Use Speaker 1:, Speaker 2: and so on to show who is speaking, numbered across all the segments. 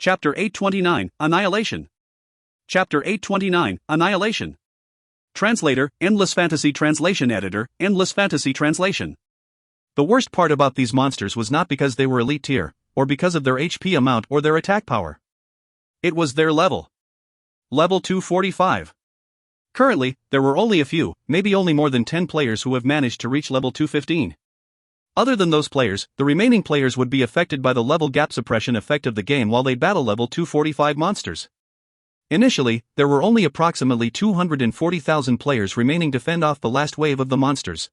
Speaker 1: Chapter 829, Annihilation. Chapter 829, Annihilation. Translator, Endless Fantasy Translation Editor, Endless Fantasy Translation. The worst part about these monsters was not because they were elite tier, or because of their HP amount or their attack power. It was their level. Level 245. Currently, there were only a few, maybe only more than 10 players who have managed to reach level 215. Other than those players, the remaining players would be affected by the level gap suppression effect of the game while they battle level 245 monsters. Initially, there were only approximately 240,000 players remaining to fend off the last wave of the monsters.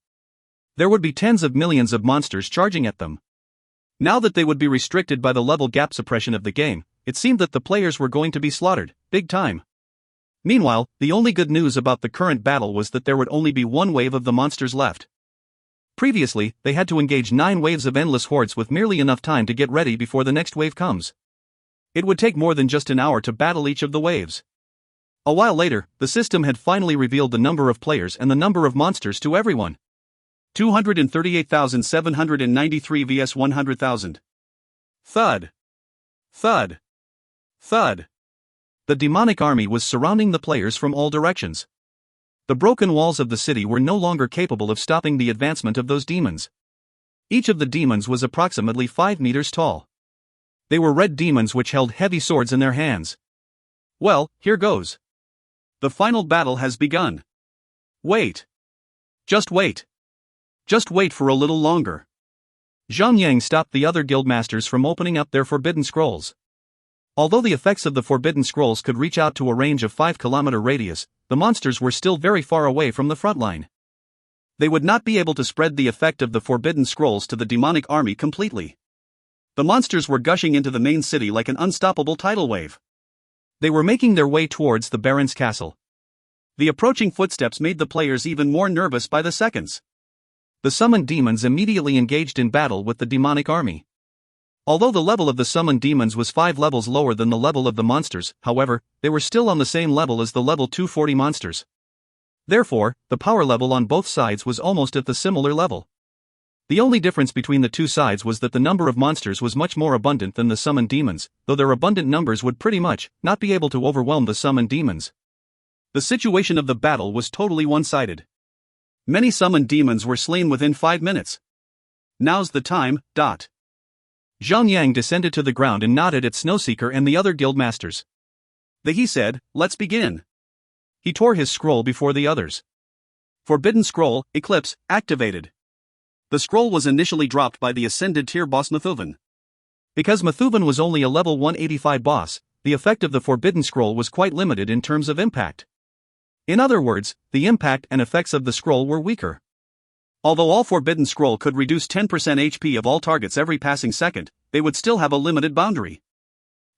Speaker 1: There would be tens of millions of monsters charging at them. Now that they would be restricted by the level gap suppression of the game, it seemed that the players were going to be slaughtered, big time. Meanwhile, the only good news about the current battle was that there would only be one wave of the monsters left. Previously, they had to engage 9 waves of endless hordes with merely enough time to get ready before the next wave comes. It would take more than just an hour to battle each of the waves. A while later, the system had finally revealed the number of players and the number of monsters to everyone. 238,793 vs 100,000. Thud. Thud. Thud. The demonic army was surrounding the players from all directions. The broken walls of the city were no longer capable of stopping the advancement of those demons. Each of the demons was approximately 5 meters tall. They were red demons which held heavy swords in their hands. Well, here goes. The final battle has begun. Wait. Just wait. Just wait for a little longer. Zhang stopped the other guildmasters from opening up their forbidden scrolls. Although the effects of the forbidden scrolls could reach out to a range of 5-kilometer radius, the monsters were still very far away from the front line. They would not be able to spread the effect of the forbidden scrolls to the demonic army completely. The monsters were gushing into the main city like an unstoppable tidal wave. They were making their way towards the Baron's castle. The approaching footsteps made the players even more nervous by the seconds. The summoned demons immediately engaged in battle with the demonic army. Although the level of the summoned demons was 5 levels lower than the level of the monsters, however, they were still on the same level as the level 240 monsters. Therefore, the power level on both sides was almost at the similar level. The only difference between the two sides was that the number of monsters was much more abundant than the summoned demons, though their abundant numbers would pretty much not be able to overwhelm the summoned demons. The situation of the battle was totally one-sided. Many summoned demons were slain within 5 minutes. Now's the time. Zhang descended to the ground and nodded at Snowseeker and the other guildmasters. He said, "Let's begin." He tore his scroll before the others. Forbidden Scroll, Eclipse, activated. The scroll was initially dropped by the ascended tier boss Mathuvan. Because Mathuvan was only a level 185 boss, the effect of the Forbidden Scroll was quite limited in terms of impact. In other words, the impact and effects of the scroll were weaker. Although all Forbidden Scroll could reduce 10% HP of all targets every passing second, they would still have a limited boundary.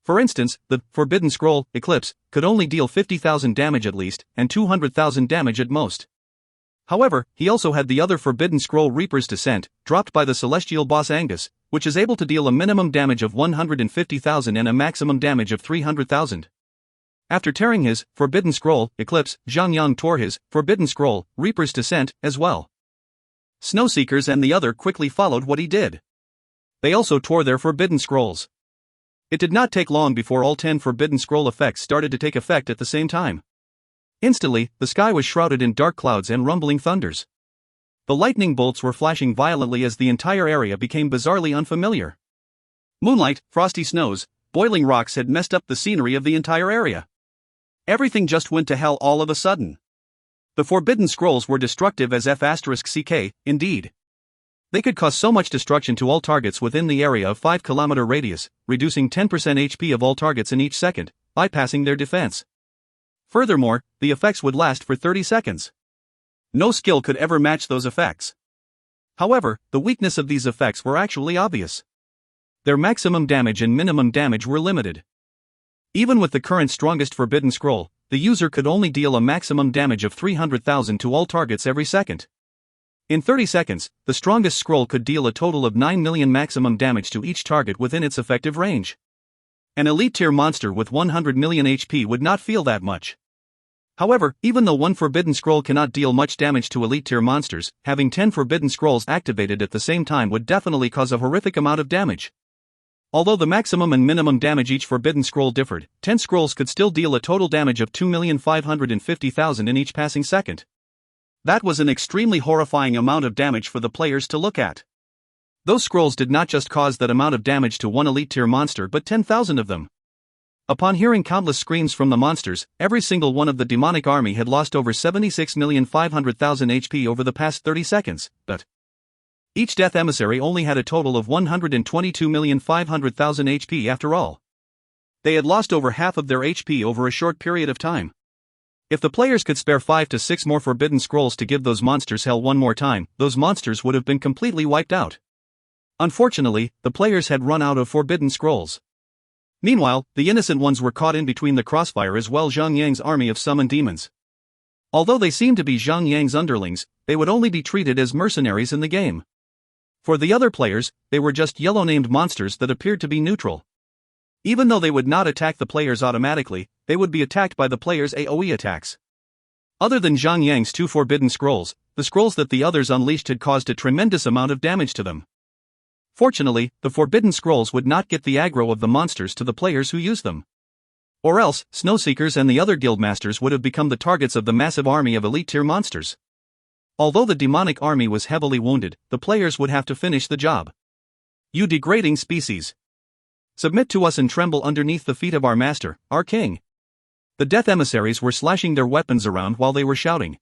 Speaker 1: For instance, the Forbidden Scroll, Eclipse, could only deal 50,000 damage at least, and 200,000 damage at most. However, he also had the other Forbidden Scroll Reaper's Descent, dropped by the celestial boss Angus, which is able to deal a minimum damage of 150,000 and a maximum damage of 300,000. After tearing his Forbidden Scroll, Eclipse, Zhang tore his Forbidden Scroll, Reaper's Descent, as well. Snowseekers and the other quickly followed what he did. They also tore their Forbidden Scrolls. It did not take long before all 10 Forbidden Scroll effects started to take effect at the same time. Instantly, the sky was shrouded in dark clouds and rumbling thunders. The lightning bolts were flashing violently as the entire area became bizarrely unfamiliar. Moonlight, frosty snows, boiling rocks had messed up the scenery of the entire area. Everything just went to hell all of a sudden. The Forbidden Scrolls were destructive as F***ck, indeed. They could cause so much destruction to all targets within the area of 5-kilometer radius, reducing 10% HP of all targets in each second, bypassing their defense. Furthermore, the effects would last for 30 seconds. No skill could ever match those effects. However, the weakness of these effects were actually obvious. Their maximum damage and minimum damage were limited. Even with the current strongest Forbidden Scroll, the user could only deal a maximum damage of 300,000 to all targets every second. In 30 seconds, the strongest scroll could deal a total of 9 million maximum damage to each target within its effective range. An elite tier monster with 100 million HP would not feel that much. However, even though one Forbidden Scroll cannot deal much damage to elite tier monsters, having 10 Forbidden Scrolls activated at the same time would definitely cause a horrific amount of damage. Although the maximum and minimum damage each forbidden scroll differed, 10 scrolls could still deal a total damage of 2,550,000 in each passing second. That was an extremely horrifying amount of damage for the players to look at. Those scrolls did not just cause that amount of damage to one elite tier monster but 10,000 of them. Upon hearing countless screams from the monsters, every single one of the demonic army had lost over 76,500,000 HP over the past 30 seconds, but each death emissary only had a total of 122,500,000 HP after all. They had lost over half of their HP over a short period of time. If the players could spare 5 to 6 more forbidden scrolls to give those monsters hell one more time, those monsters would have been completely wiped out. Unfortunately, the players had run out of forbidden scrolls. Meanwhile, the innocent ones were caught in between the crossfire as well. Zhang Yang's army of summoned demons. Although they seemed to be Zhang Yang's underlings, they would only be treated as mercenaries in the game. For the other players, they were just yellow-named monsters that appeared to be neutral. Even though they would not attack the players automatically, they would be attacked by the players' AoE attacks. Other than Zhang Yang's 2 forbidden scrolls, the scrolls that the others unleashed had caused a tremendous amount of damage to them. Fortunately, the forbidden scrolls would not get the aggro of the monsters to the players who used them. Or else, Snowseekers and the other guildmasters would have become the targets of the massive army of elite-tier monsters. Although the demonic army was heavily wounded, the players would have to finish the job. You degrading species! Submit to us and tremble underneath the feet of our master, our king. The death emissaries were slashing their weapons around while they were shouting.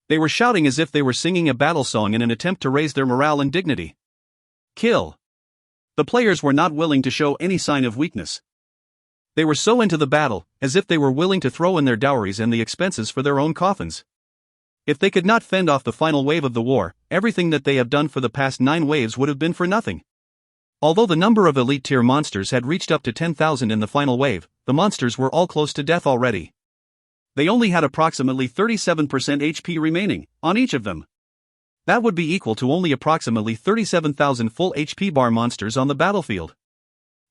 Speaker 1: They were shouting as if they were singing a battle song in an attempt to raise their morale and dignity. Kill! The players were not willing to show any sign of weakness. They were so into the battle, as if they were willing to throw in their dowries and the expenses for their own coffins. If they could not fend off the final wave of the war, everything that they have done for the past 9 waves would have been for nothing. Although the number of elite-tier monsters had reached up to 10,000 in the final wave, the monsters were all close to death already. They only had approximately 37% HP remaining, on each of them. That would be equal to only approximately 37,000 full HP bar monsters on the battlefield.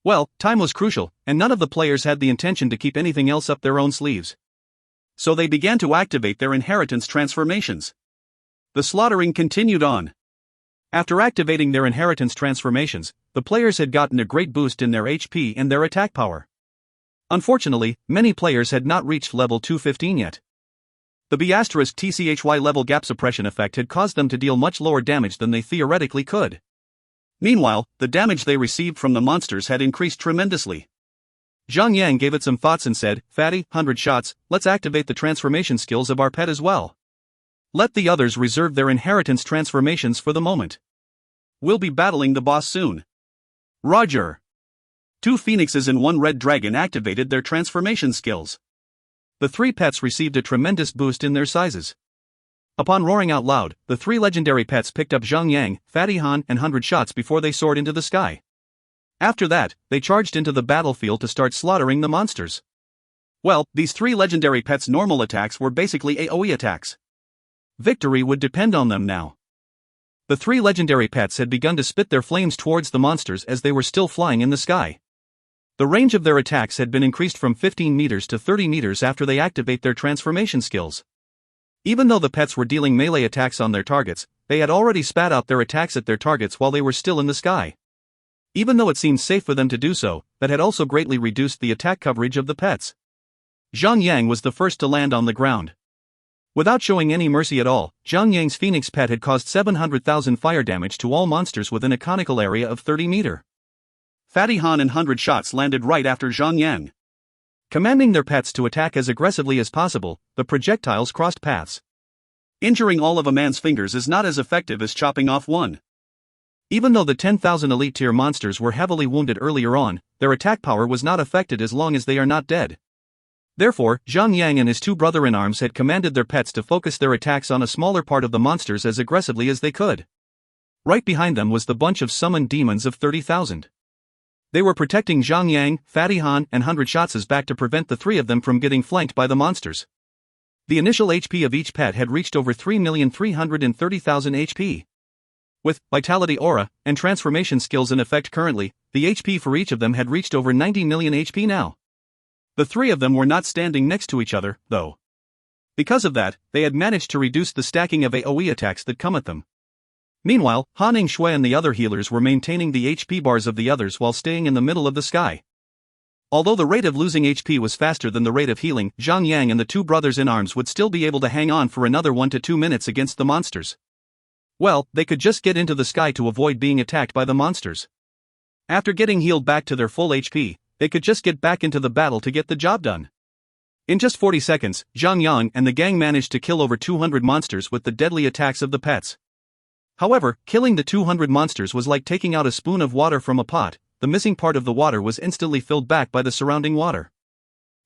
Speaker 1: Well, time was crucial, and none of the players had the intention to keep anything else up their own sleeves. So they began to activate their inheritance transformations. The slaughtering continued on. After activating their inheritance transformations, the players had gotten a great boost in their HP and their attack power. Unfortunately, many players had not reached level 215 yet. The B*TCHY level gap suppression effect had caused them to deal much lower damage than they theoretically could. Meanwhile, the damage they received from the monsters had increased tremendously. Zhang Yang gave it some thoughts and said, "Fatty, 100 shots, let's activate the transformation skills of our pet as well. Let the others reserve their inheritance transformations for the moment. We'll be battling the boss soon." Roger. 2 phoenixes and 1 red dragon activated their transformation skills. The 3 pets received a tremendous boost in their sizes. Upon roaring out loud, the 3 legendary pets picked up Zhang Yang, Fatty Han, and 100 shots before they soared into the sky. After that, they charged into the battlefield to start slaughtering the monsters. Well, these 3 legendary pets' normal attacks were basically AoE attacks. Victory would depend on them now. The 3 legendary pets had begun to spit their flames towards the monsters as they were still flying in the sky. The range of their attacks had been increased from 15 meters to 30 meters after they activate their transformation skills. Even though the pets were dealing melee attacks on their targets, they had already spat out their attacks at their targets while they were still in the sky. Even though it seemed safe for them to do so, that had also greatly reduced the attack coverage of the pets. Zhang Yang was the first to land on the ground. Without showing any mercy at all, Zhang Yang's Phoenix pet had caused 700,000 fire damage to all monsters within a conical area of 30 meters. Fatty Han and 100 shots landed right after Zhang Yang. Commanding their pets to attack as aggressively as possible, the projectiles crossed paths. Injuring all of a man's fingers is not as effective as chopping off one. Even though the 10,000 elite tier monsters were heavily wounded earlier on, their attack power was not affected as long as they are not dead. Therefore, Zhang Yang and his 2 brother-in-arms had commanded their pets to focus their attacks on a smaller part of the monsters as aggressively as they could. Right behind them was the bunch of summoned demons of 30,000. They were protecting Zhang Yang, Fatty Han, and 100 Shots' back to prevent the 3 of them from getting flanked by the monsters. The initial HP of each pet had reached over 3,330,000 HP. With Vitality Aura and Transformation skills in effect currently, the HP for each of them had reached over 90 million HP now. The 3 of them were not standing next to each other, though. Because of that, they had managed to reduce the stacking of AoE attacks that come at them. Meanwhile, Han Shui and the other healers were maintaining the HP bars of the others while staying in the middle of the sky. Although the rate of losing HP was faster than the rate of healing, Zhang Yang and the two brothers in arms would still be able to hang on for another 1 to 2 minutes against the monsters. Well, they could just get into the sky to avoid being attacked by the monsters. After getting healed back to their full HP, they could just get back into the battle to get the job done. In just 40 seconds, Zhang Yang and the gang managed to kill over 200 monsters with the deadly attacks of the pets. However, killing the 200 monsters was like taking out a spoon of water from a pot. The missing part of the water was instantly filled back by the surrounding water.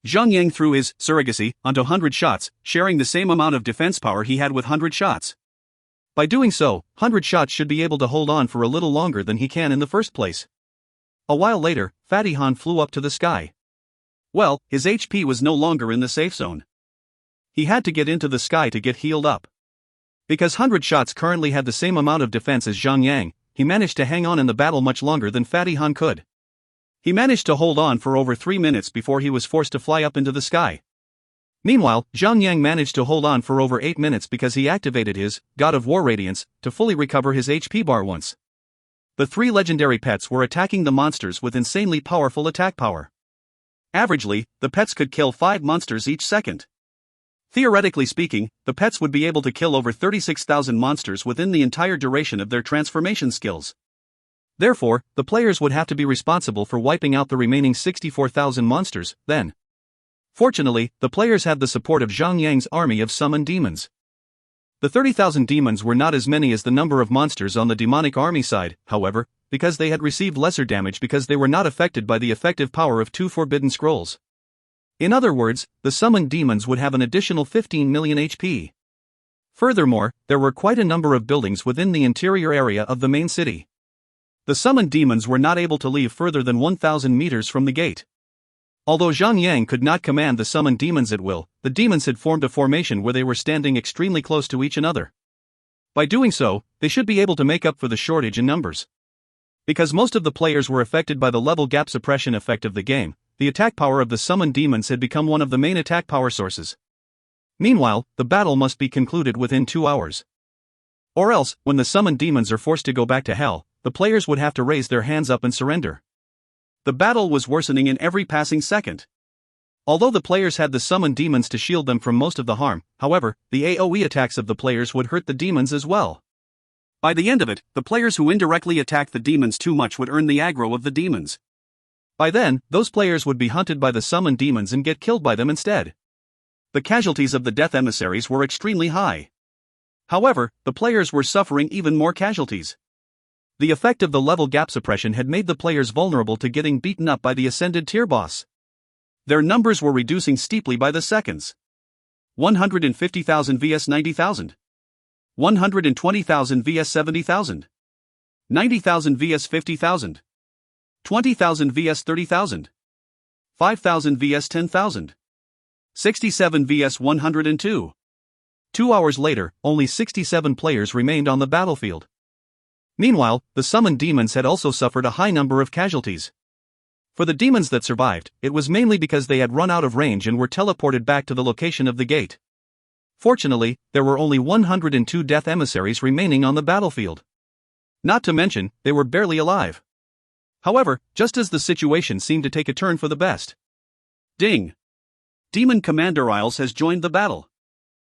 Speaker 1: Zhang Yang threw his surrogacy onto 100 shots, sharing the same amount of defense power he had with 100 shots. By doing so, 100 shots should be able to hold on for a little longer than he can in the first place. A while later, Fatty Han flew up to the sky. Well, his HP was no longer in the safe zone. He had to get into the sky to get healed up. Because 100 shots currently had the same amount of defense as Zhang Yang, he managed to hang on in the battle much longer than Fatty Han could. He managed to hold on for over 3 minutes before he was forced to fly up into the sky. Meanwhile, Zhang Yang managed to hold on for over 8 minutes because he activated his God of War Radiance to fully recover his HP bar once. The 3 legendary pets were attacking the monsters with insanely powerful attack power. Averagely, the pets could kill 5 monsters each second. Theoretically speaking, the pets would be able to kill over 36,000 monsters within the entire duration of their transformation skills. Therefore, the players would have to be responsible for wiping out the remaining 64,000 monsters, then. Fortunately, the players had the support of Zhang Yang's army of summoned demons. The 30,000 demons were not as many as the number of monsters on the demonic army side, however, because they had received lesser damage because they were not affected by the effective power of 2 forbidden scrolls. In other words, the summoned demons would have an additional 15 million HP. Furthermore, there were quite a number of buildings within the interior area of the main city. The summoned demons were not able to leave further than 1,000 meters from the gate. Although Zhang Yang could not command the summoned demons at will, the demons had formed a formation where they were standing extremely close to each other. By doing so, they should be able to make up for the shortage in numbers. Because most of the players were affected by the level gap suppression effect of the game, the attack power of the summoned demons had become one of the main attack power sources. Meanwhile, the battle must be concluded within 2 hours. Or else, when the summoned demons are forced to go back to hell, the players would have to raise their hands up and surrender. The battle was worsening in every passing second. Although the players had the summoned demons to shield them from most of the harm, however, the AoE attacks of the players would hurt the demons as well. By the end of it, the players who indirectly attacked the demons too much would earn the aggro of the demons. By then, those players would be hunted by the summoned demons and get killed by them instead. The casualties of the death emissaries were extremely high. However, the players were suffering even more casualties. The effect of the level gap suppression had made the players vulnerable to getting beaten up by the ascended tier boss. Their numbers were reducing steeply by the seconds. 150,000 vs 90,000. 120,000 vs 70,000. 90,000 vs 50,000. 20,000 vs 30,000. 5,000 vs 10,000. 67 vs 102. 2 hours later, only 67 players remained on the battlefield. Meanwhile, the summoned demons had also suffered a high number of casualties. For the demons that survived, it was mainly because they had run out of range and were teleported back to the location of the gate. Fortunately, there were only 102 death emissaries remaining on the battlefield. Not to mention, they were barely alive. However, just as the situation seemed to take a turn for the best. Ding! Demon Commander Isles has joined the battle.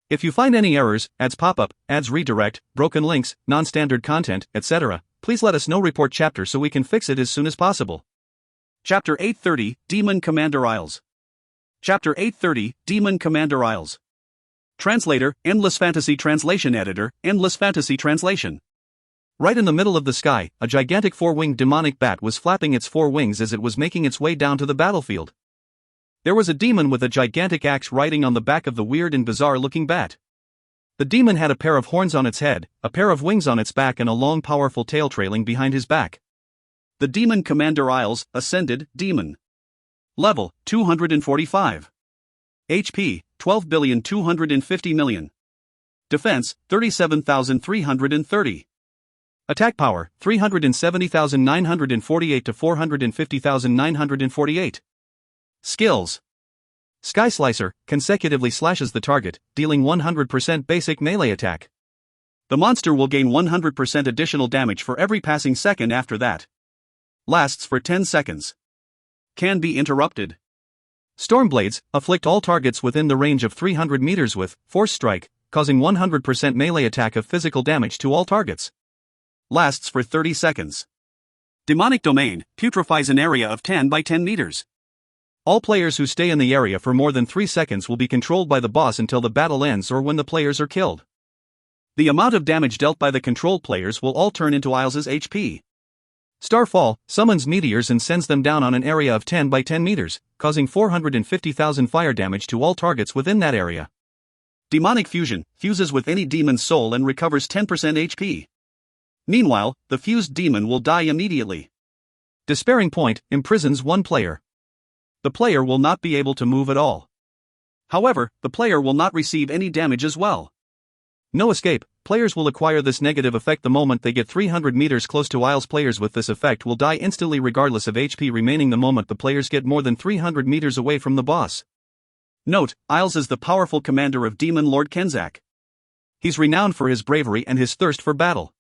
Speaker 1: If you find any errors, ads pop-up, ads redirect, broken links, non-standard content, etc., please let us know. Report chapter so we can fix it as soon as possible. Chapter 830, Demon Commander Isles. Chapter 830, Demon Commander Isles. Translator, Endless Fantasy Translation Editor, Endless Fantasy Translation. Right in the middle of the sky, a gigantic 4-winged demonic bat was flapping its 4 wings as it was making its way down to the battlefield. There was a demon with a gigantic axe riding on the back of the weird and bizarre-looking bat. The demon had a pair of horns on its head, a pair of wings on its back and a long powerful tail trailing behind his back. The Demon Commander Isles, Ascended, Demon. Level, 245. HP, 12,250,000,000. Defense, 37,330. Attack power, 370,948 to 450,948. Skills. Sky Slicer, consecutively slashes the target, dealing 100% basic melee attack. The monster will gain 100% additional damage for every passing second after that. Lasts for 10 seconds. Can be interrupted. Stormblades afflict all targets within the range of 300 meters with Force Strike, causing 100% melee attack of physical damage to all targets. Lasts for 30 seconds. Demonic Domain putrefies an area of 10 by 10 meters. All players who stay in the area for more than 3 seconds will be controlled by the boss until the battle ends or when the players are killed. The amount of damage dealt by the controlled players will all turn into Iles's HP. Starfall summons meteors and sends them down on an area of 10 by 10 meters, causing 450,000 fire damage to all targets within that area. Demonic Fusion fuses with any demon's soul and recovers 10% HP. Meanwhile, the fused demon will die immediately. Despairing Point imprisons one player. The player will not be able to move at all. However, the player will not receive any damage as well. No escape. Players will acquire this negative effect the moment they get 300 meters close to Iles. Players with this effect will die instantly regardless of HP remaining the moment the players get more than 300 meters away from the boss. Note, Iles is the powerful commander of Demon Lord Kenzak. He's renowned for his bravery and his thirst for battle.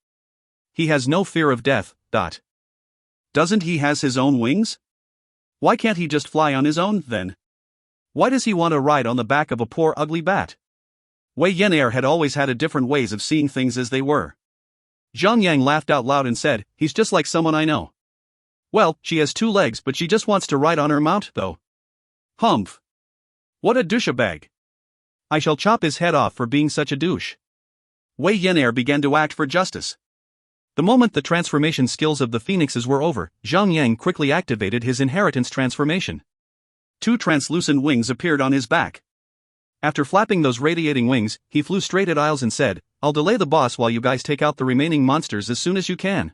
Speaker 1: He has no fear of death. Doesn't he has his own wings? Why can't he just fly on his own, then? Why does he want to ride on the back of a poor ugly bat? Wei Yenair had always had a different ways of seeing things as they were. Zhang laughed out loud and said, he's just like someone I know. Well, she has 2 legs but she just wants to ride on her mount, though. Humph. What a douchebag. I shall chop his head off for being such a douche. Wei Yenair began to act for justice. The moment the transformation skills of the phoenixes were over, Zhang quickly activated his inheritance transformation. 2 translucent wings appeared on his back. After flapping those radiating wings, he flew straight at Iles and said, I'll delay the boss while you guys take out the remaining monsters as soon as you can.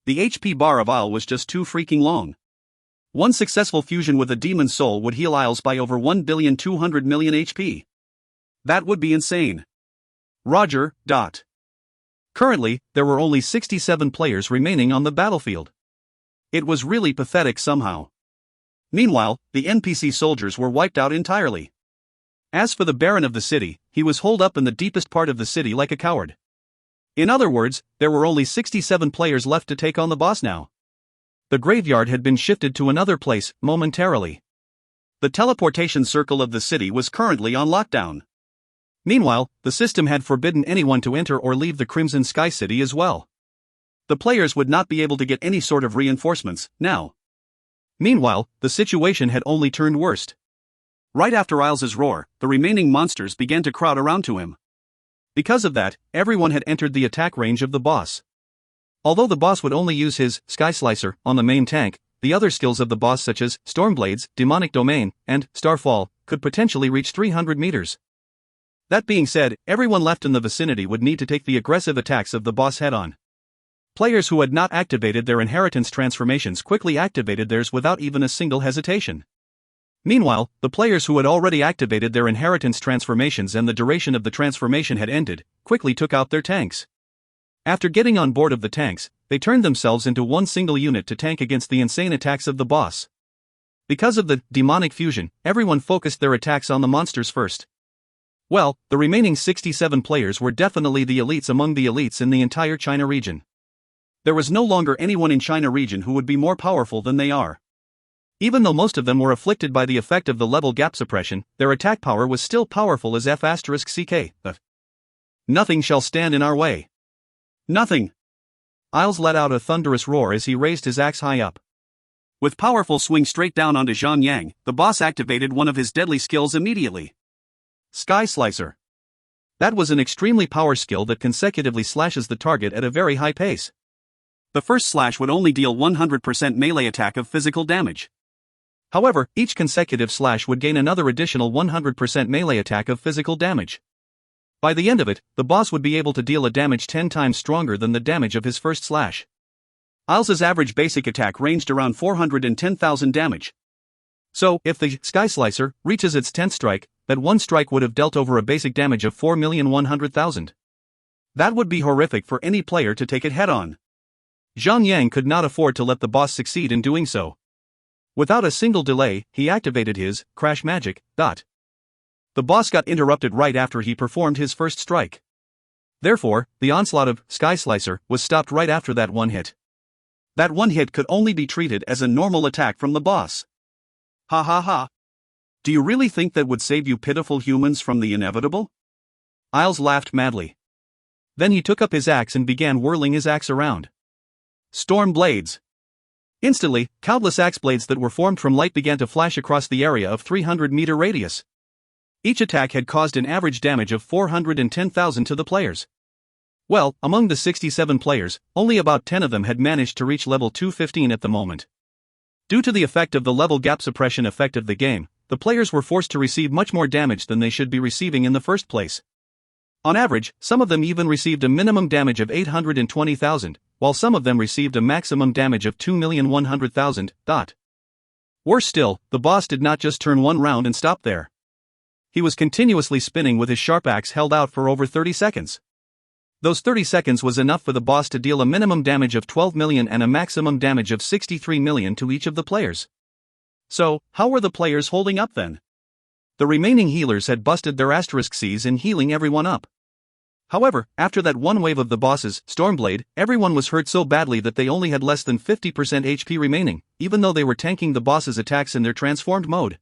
Speaker 1: The HP bar of Iles was just too freaking long. One successful fusion with a demon soul would heal Iles by over 1,200,000,000 HP. That would be insane. Roger. Currently, there were only 67 players remaining on the battlefield. It was really pathetic somehow. Meanwhile, the NPC soldiers were wiped out entirely. As for the Baron of the city, he was holed up in the deepest part of the city like a coward. In other words, there were only 67 players left to take on the boss now. The graveyard had been shifted to another place, momentarily. The teleportation circle of the city was currently on lockdown. Meanwhile, the system had forbidden anyone to enter or leave the Crimson Sky City as well. The players would not be able to get any sort of reinforcements, now. Meanwhile, the situation had only turned worse. Right after Iles's roar, the remaining monsters began to crowd around to him. Because of that, everyone had entered the attack range of the boss. Although the boss would only use his Sky Slicer on the main tank, the other skills of the boss such as Stormblades, Demonic Domain, and Starfall could potentially reach 300 meters. That being said, everyone left in the vicinity would need to take the aggressive attacks of the boss head-on. Players who had not activated their inheritance transformations quickly activated theirs without even a single hesitation. Meanwhile, the players who had already activated their inheritance transformations and the duration of the transformation had ended, quickly took out their tanks. After getting on board of the tanks, they turned themselves into one single unit to tank against the insane attacks of the boss. Because of the demonic fusion, everyone focused their attacks on the monsters first. Well, the remaining 67 players were definitely the elites among the elites in the entire China region. There was no longer anyone in China region who would be more powerful than they are. Even though most of them were afflicted by the effect of the level gap suppression, their attack power was still powerful as F***ck. Nothing shall stand in our way. Nothing. Iles let out a thunderous roar as he raised his axe high up. With powerful swing straight down onto Zhang, the boss activated one of his deadly skills immediately. Sky Slicer. That was an extremely power skill that consecutively slashes the target at a very high pace. The first slash would only deal 100% melee attack of physical damage. However, each consecutive slash would gain another additional 100% melee attack of physical damage. By the end of it, the boss would be able to deal a damage 10 times stronger than the damage of his first slash. Iles's average basic attack ranged around 410,000 damage. So, if the Sky Slicer reaches its 10th strike, that one strike would have dealt over a basic damage of 4,100,000. That would be horrific for any player to take it head-on. Zhang could not afford to let the boss succeed in doing so. Without a single delay, he activated his Crash Magic. The boss got interrupted right after he performed his first strike. Therefore, the onslaught of Sky Slicer was stopped right after that one hit. That one hit could only be treated as a normal attack from the boss. Ha ha ha. Do you really think that would save you pitiful humans from the inevitable? Isles laughed madly. Then he took up his axe and began whirling his axe around. Storm blades. Instantly, countless axe blades that were formed from light began to flash across the area of 300-meter radius. Each attack had caused an average damage of 410,000 to the players. Well, among the 67 players, only about 10 of them had managed to reach level 215 at the moment. Due to the effect of the level gap suppression effect of the game, the players were forced to receive much more damage than they should be receiving in the first place. On average, some of them even received a minimum damage of 820,000, while some of them received a maximum damage of 2,100,000. Worse still, the boss did not just turn one round and stop there. He was continuously spinning with his sharp axe held out for over 30 seconds. Those 30 seconds was enough for the boss to deal a minimum damage of 12 million and a maximum damage of 63 million to each of the players. So, how were the players holding up then? The remaining healers had busted their asterisk Cs in healing everyone up. However, after that one wave of the boss's Stormblade, everyone was hurt so badly that they only had less than 50% HP remaining, even though they were tanking the boss's attacks in their transformed mode.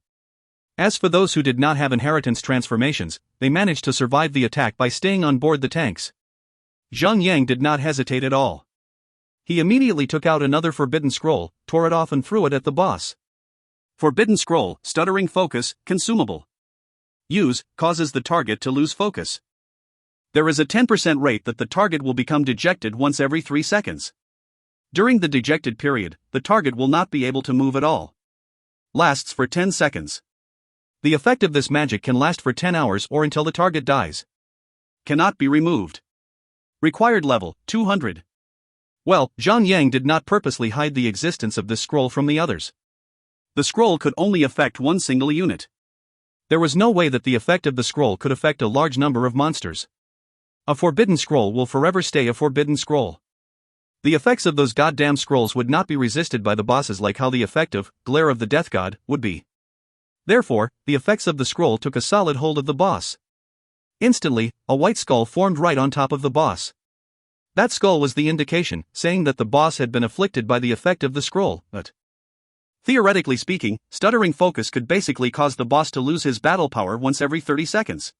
Speaker 1: As for those who did not have inheritance transformations, they managed to survive the attack by staying on board the tanks. Zhang did not hesitate at all. He immediately took out another Forbidden Scroll, tore it off and threw it at the boss. Forbidden Scroll, Stuttering Focus, Consumable. Use, causes the target to lose focus. There is a 10% rate that the target will become dejected once every 3 seconds. During the dejected period, the target will not be able to move at all. Lasts for 10 seconds. The effect of this magic can last for 10 hours or until the target dies. Cannot be removed. Required level, 200. Well, Zhang did not purposely hide the existence of this scroll from the others. The scroll could only affect one single unit. There was no way that the effect of the scroll could affect a large number of monsters. A forbidden scroll will forever stay a forbidden scroll. The effects of those goddamn scrolls would not be resisted by the bosses like how the effect of Glare of the Death God would be. Therefore, the effects of the scroll took a solid hold of the boss. Instantly, a white skull formed right on top of the boss. That skull was the indication, saying that the boss had been afflicted by the effect of the scroll, but theoretically speaking, Stuttering Focus could basically cause the boss to lose his battle power once every 30 seconds.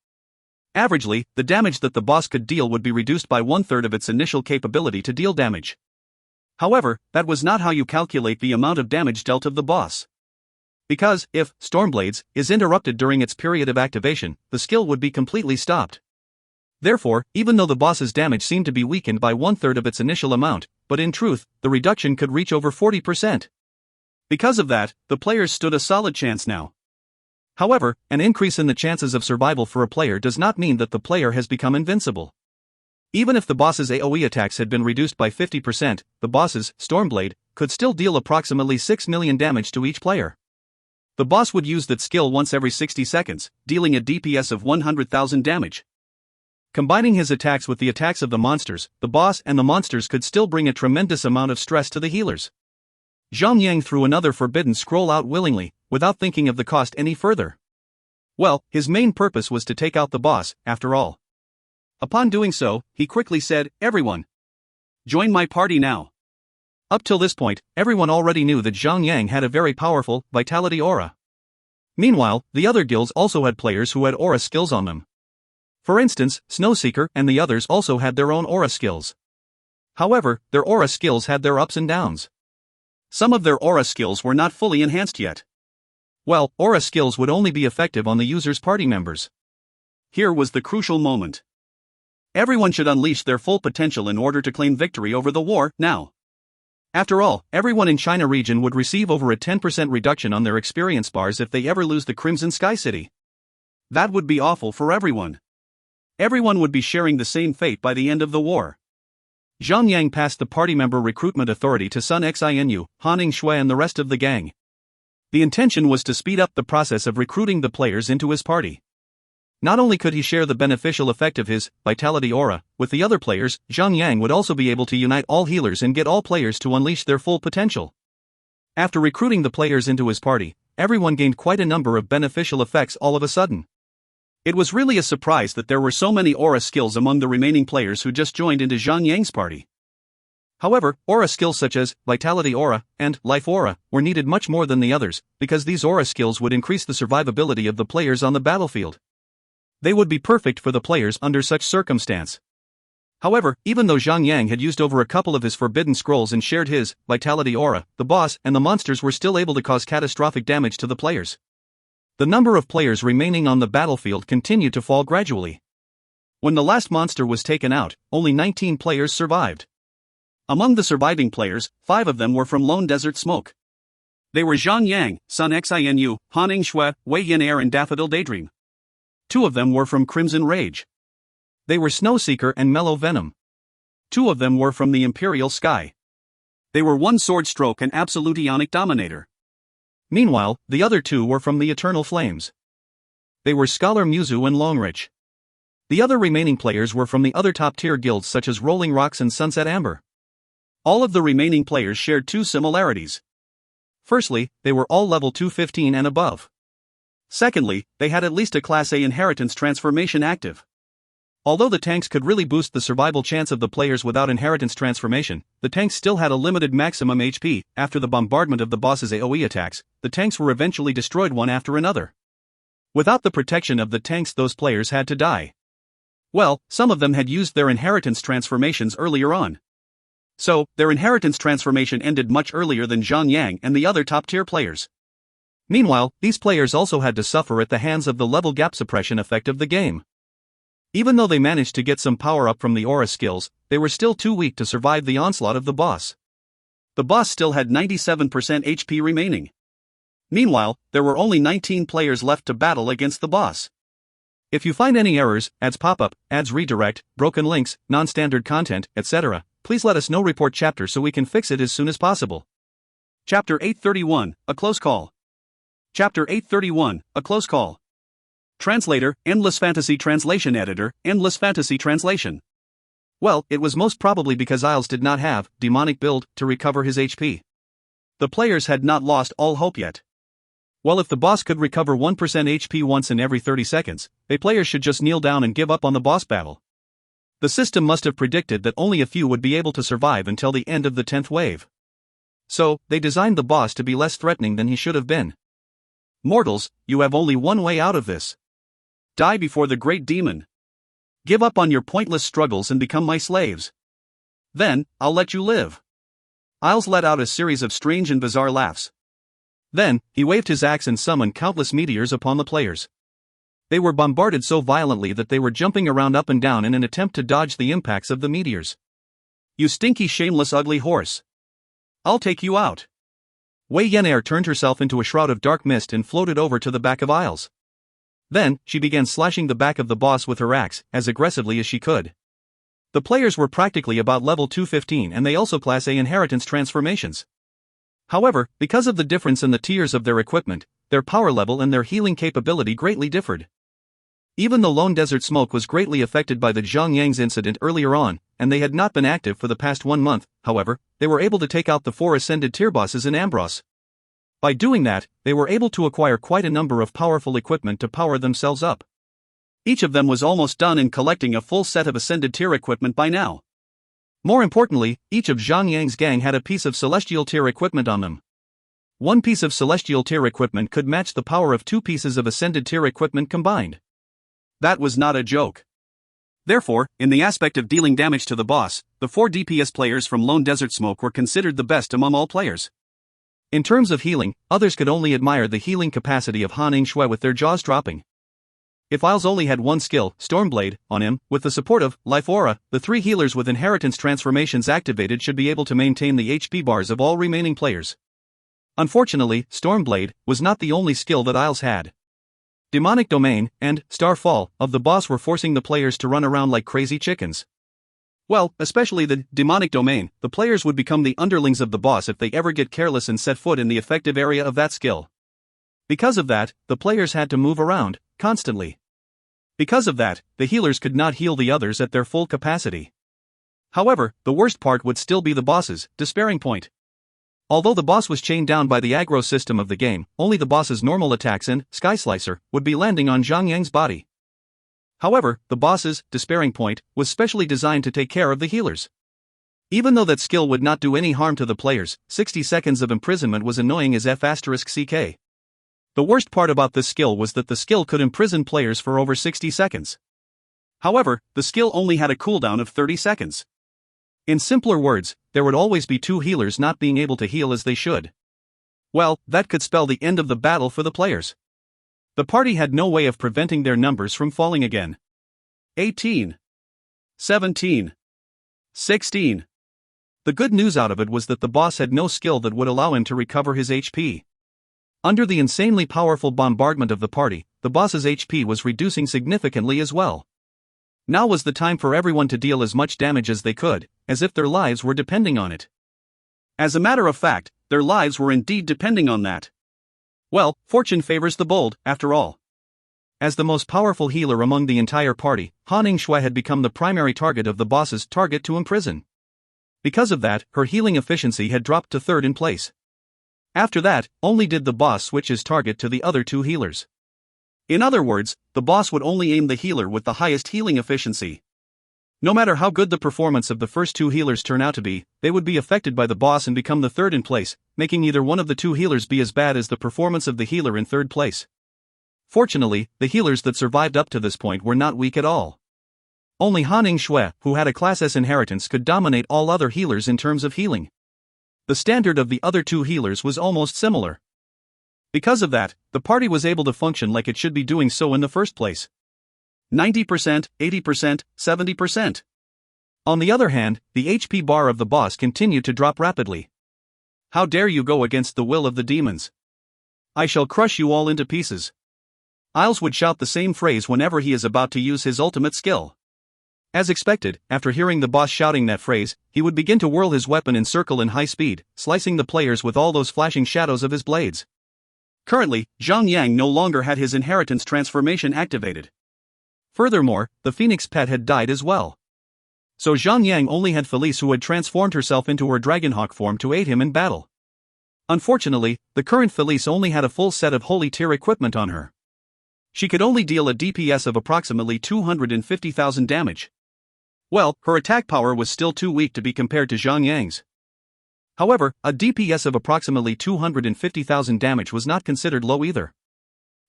Speaker 1: Averagely, the damage that the boss could deal would be reduced by 1/3 of its initial capability to deal damage. However, that was not how you calculate the amount of damage dealt of the boss. Because, if Stormblades is interrupted during its period of activation, the skill would be completely stopped. Therefore, even though the boss's damage seemed to be weakened by 1/3 of its initial amount, but in truth, the reduction could reach over 40%. Because of that, the players stood a solid chance now. However, an increase in the chances of survival for a player does not mean that the player has become invincible. Even if the boss's AoE attacks had been reduced by 50%, the boss's Stormblade could still deal approximately 6 million damage to each player. The boss would use that skill once every 60 seconds, dealing a DPS of 100,000 damage. Combining his attacks with the attacks of the monsters, the boss and the monsters could still bring a tremendous amount of stress to the healers. Zhang threw another Forbidden Scroll out willingly, without thinking of the cost any further. Well, his main purpose was to take out the boss, after all. Upon doing so, he quickly said, "Everyone, join my party now." Up till this point, everyone already knew that Zhang had a very powerful vitality aura. Meanwhile, the other guilds also had players who had aura skills on them. For instance, Snowseeker and the others also had their own aura skills. However, their aura skills had their ups and downs. Some of their aura skills were not fully enhanced yet. Well, aura skills would only be effective on the user's party members. Here was the crucial moment. Everyone should unleash their full potential in order to claim victory over the war, now. After all, everyone in China region would receive over a 10% reduction on their experience bars if they ever lose the Crimson Sky City. That would be awful for everyone. Everyone would be sharing the same fate by the end of the war. Zhang passed the party member recruitment authority to Sun Xinu, Han Shui and the rest of the gang. The intention was to speed up the process of recruiting the players into his party. Not only could he share the beneficial effect of his vitality aura with the other players, Zhang would also be able to unite all healers and get all players to unleash their full potential. After recruiting the players into his party, everyone gained quite a number of beneficial effects all of a sudden. It was really a surprise that there were so many aura skills among the remaining players who just joined into Zhang Yang's party. However, aura skills such as Vitality Aura and Life Aura were needed much more than the others, because these aura skills would increase the survivability of the players on the battlefield. They would be perfect for the players under such circumstance. However, even though Zhang Yang had used over a couple of his forbidden scrolls and shared his Vitality Aura, the boss and the monsters were still able to cause catastrophic damage to the players. The number of players remaining on the battlefield continued to fall gradually. When the last monster was taken out, only 19 players survived. Among the surviving players, 5 of them were from Lone Desert Smoke. They were Zhang Yang, Sun Xinu, Han Shui, Wei Yin Air and Daffodil Daydream. 2 of them were from Crimson Rage. They were Snowseeker and Mellow Venom. 2 of them were from the Imperial Sky. They were One Sword Stroke and Absolute Ionic Dominator. Meanwhile, the other 2 were from the Eternal Flames. They were Scholar Muzu and Longrich. The other remaining players were from the other top-tier guilds such as Rolling Rocks and Sunset Amber. All of the remaining players shared 2 similarities. Firstly, they were all level 215 and above. Secondly, they had at least a Class A inheritance transformation active. Although the tanks could really boost the survival chance of the players without inheritance transformation, the tanks still had a limited maximum HP. After the bombardment of the boss's AoE attacks, the tanks were eventually destroyed one after another. Without the protection of the tanks, those players had to die. Well, some of them had used their inheritance transformations earlier on. So, their inheritance transformation ended much earlier than Zhang Yang and the other top-tier players. Meanwhile, these players also had to suffer at the hands of the level gap suppression effect of the game. Even though they managed to get some power up from the aura skills, they were still too weak to survive the onslaught of the boss. The boss still had 97% HP remaining. Meanwhile, there were only 19 players left to battle against the boss. If you find any errors, ads pop-up, ads redirect, broken links, non-standard content, etc., please let us know. Report chapter so we can fix it as soon as possible. Chapter 831, A Close Call. Chapter 831, A Close Call. Translator, Endless Fantasy Translation Editor, Endless Fantasy Translation. Well, it was most probably because Isles did not have demonic build to recover his HP. The players had not lost all hope yet. Well, if the boss could recover 1% HP once in every 30 seconds, the players should just kneel down and give up on the boss battle. The system must have predicted that only a few would be able to survive until the end of the 10th wave. So, they designed the boss to be less threatening than he should have been. Mortals, you have only one way out of this. Die before the great demon. Give up on your pointless struggles and become my slaves. Then, I'll let you live. Isles let out a series of strange and bizarre laughs. Then, he waved his axe and summoned countless meteors upon the players. They were bombarded so violently that they were jumping around up and down in an attempt to dodge the impacts of the meteors. You stinky, shameless, ugly horse. I'll take you out. Wei Yenair turned herself into a shroud of dark mist and floated over to the back of Isles. Then, she began slashing the back of the boss with her axe, as aggressively as she could. The players were practically about level 215 and they also Class A inheritance transformations. However, because of the difference in the tiers of their equipment, their power level and their healing capability greatly differed. Even the Lone Desert Smoke was greatly affected by the Zhang Yang's incident earlier on, and they had not been active for the past 1 month. However, they were able to take out the 4 ascended tier bosses in Ambros. By doing that, they were able to acquire quite a number of powerful equipment to power themselves up. Each of them was almost done in collecting a full set of ascended tier equipment by now. More importantly, each of Zhang Yang's gang had a piece of celestial tier equipment on them. 1 piece of celestial tier equipment could match the power of 2 pieces of ascended tier equipment combined. That was not a joke. Therefore, in the aspect of dealing damage to the boss, the 4 DPS players from Lone Desert Smoke were considered the best among all players. In terms of healing, others could only admire the healing capacity of Han Shui with their jaws dropping. If Isles only had 1 skill, Stormblade, on him, with the support of Life Aura, the 3 healers with inheritance transformations activated should be able to maintain the HP bars of all remaining players. Unfortunately, Stormblade was not the only skill that Isles had. Demonic Domain and Starfall of the boss were forcing the players to run around like crazy chickens. Well, especially the Demonic Domain, the players would become the underlings of the boss if they ever get careless and set foot in the effective area of that skill. Because of that, the players had to move around, constantly. Because of that, the healers could not heal the others at their full capacity. However, the worst part would still be the boss's despairing point. Although the boss was chained down by the aggro system of the game, only the boss's normal attacks and Sky Slicer would be landing on Zhang Yang's body. However, the boss's despairing point was specially designed to take care of the healers. Even though that skill would not do any harm to the players, 60 seconds of imprisonment was annoying as f***ck. The worst part about this skill was that the skill could imprison players for over 60 seconds. However, the skill only had a cooldown of 30 seconds. In simpler words, there would always be two healers not being able to heal as they should. Well, that could spell the end of the battle for the players. The party had no way of preventing their numbers from falling again. 18. 17. 16. The good news out of it was that the boss had no skill that would allow him to recover his HP. Under the insanely powerful bombardment of the party, the boss's HP was reducing significantly as well. Now was the time for everyone to deal as much damage as they could, as if their lives were depending on it. As a matter of fact, their lives were indeed depending on that. Well, fortune favors the bold, after all. As the most powerful healer among the entire party, Han Ningshui had become the primary target of the boss's target to imprison. Because of that, her healing efficiency had dropped to third in place. After that, only did the boss switch his target to the other two healers. In other words, the boss would only aim the healer with the highest healing efficiency. No matter how good the performance of the first two healers turn out to be, they would be affected by the boss and become the third in place, making either one of the two healers be as bad as the performance of the healer in third place. Fortunately, the healers that survived up to this point were not weak at all. Only Han Ningshui, who had a Class S inheritance, could dominate all other healers in terms of healing. The standard of the other two healers was almost similar. Because of that, the party was able to function like it should be doing so in the first place. 90%, 80%, 70%. On the other hand, the HP bar of the boss continued to drop rapidly. How dare you go against the will of the demons? I shall crush you all into pieces. Isles would shout the same phrase whenever he is about to use his ultimate skill. As expected, after hearing the boss shouting that phrase, he would begin to whirl his weapon in circle in high speed, slicing the players with all those flashing shadows of his blades. Currently, Zhang no longer had his inheritance transformation activated. Furthermore, the Phoenix pet had died as well. So Zhang only had Felice, who had transformed herself into her Dragonhawk form to aid him in battle. Unfortunately, the current Felice only had a full set of holy tier equipment on her. She could only deal a DPS of approximately 250,000 damage. Well, her attack power was still too weak to be compared to Zhang. However, a DPS of approximately 250,000 damage was not considered low either.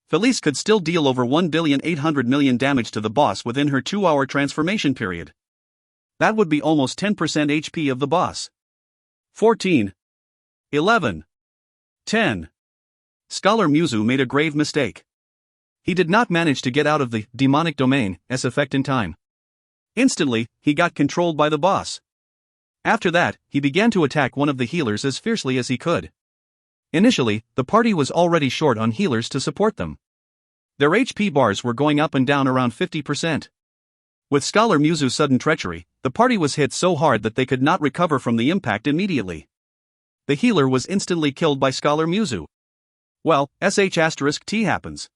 Speaker 1: Felice could still deal over 1,800,000,000 damage to the boss within her 2-hour transformation period. That would be almost 10% HP of the boss. 14. 11. 10. Scholar Muzu made a grave mistake. He did not manage to get out of the demonic domain's effect in time. Instantly, he got controlled by the boss. After that, he began to attack one of the healers as fiercely as he could. Initially, the party was already short on healers to support them. Their HP bars were going up and down around 50%. With Scholar Muzu's sudden treachery, the party was hit so hard that they could not recover from the impact immediately. The healer was instantly killed by Scholar Muzu. Well, *T happens.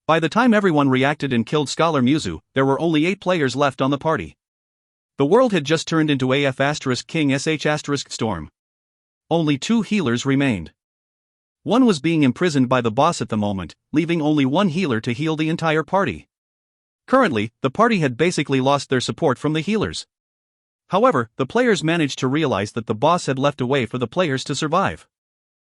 Speaker 1: By the time everyone reacted and killed Scholar Muzu, there were only 8 players left on the party. The world had just turned into King Storm. Only 2 healers remained. One was being imprisoned by the boss at the moment, leaving only one healer to heal the entire party. Currently, the party had basically lost their support from the healers. However, the players managed to realize that the boss had left a way for the players to survive.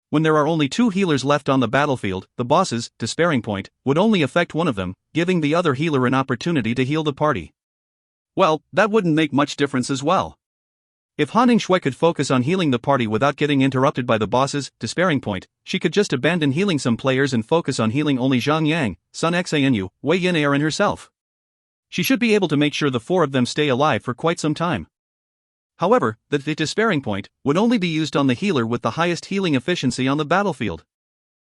Speaker 1: When there are only 2 healers left on the battlefield, the boss's despairing point would only affect one of them, giving the other healer an opportunity to heal the party. Well, that wouldn't make much difference as well. If Han Ningshui could focus on healing the party without getting interrupted by the boss's despairing point, she could just abandon healing some players and focus on healing only Zhang, Sun Xanu, Wei Yin and herself. She should be able to make sure the 4 of them stay alive for quite some time. However, the despairing point would only be used on the healer with the highest healing efficiency on the battlefield.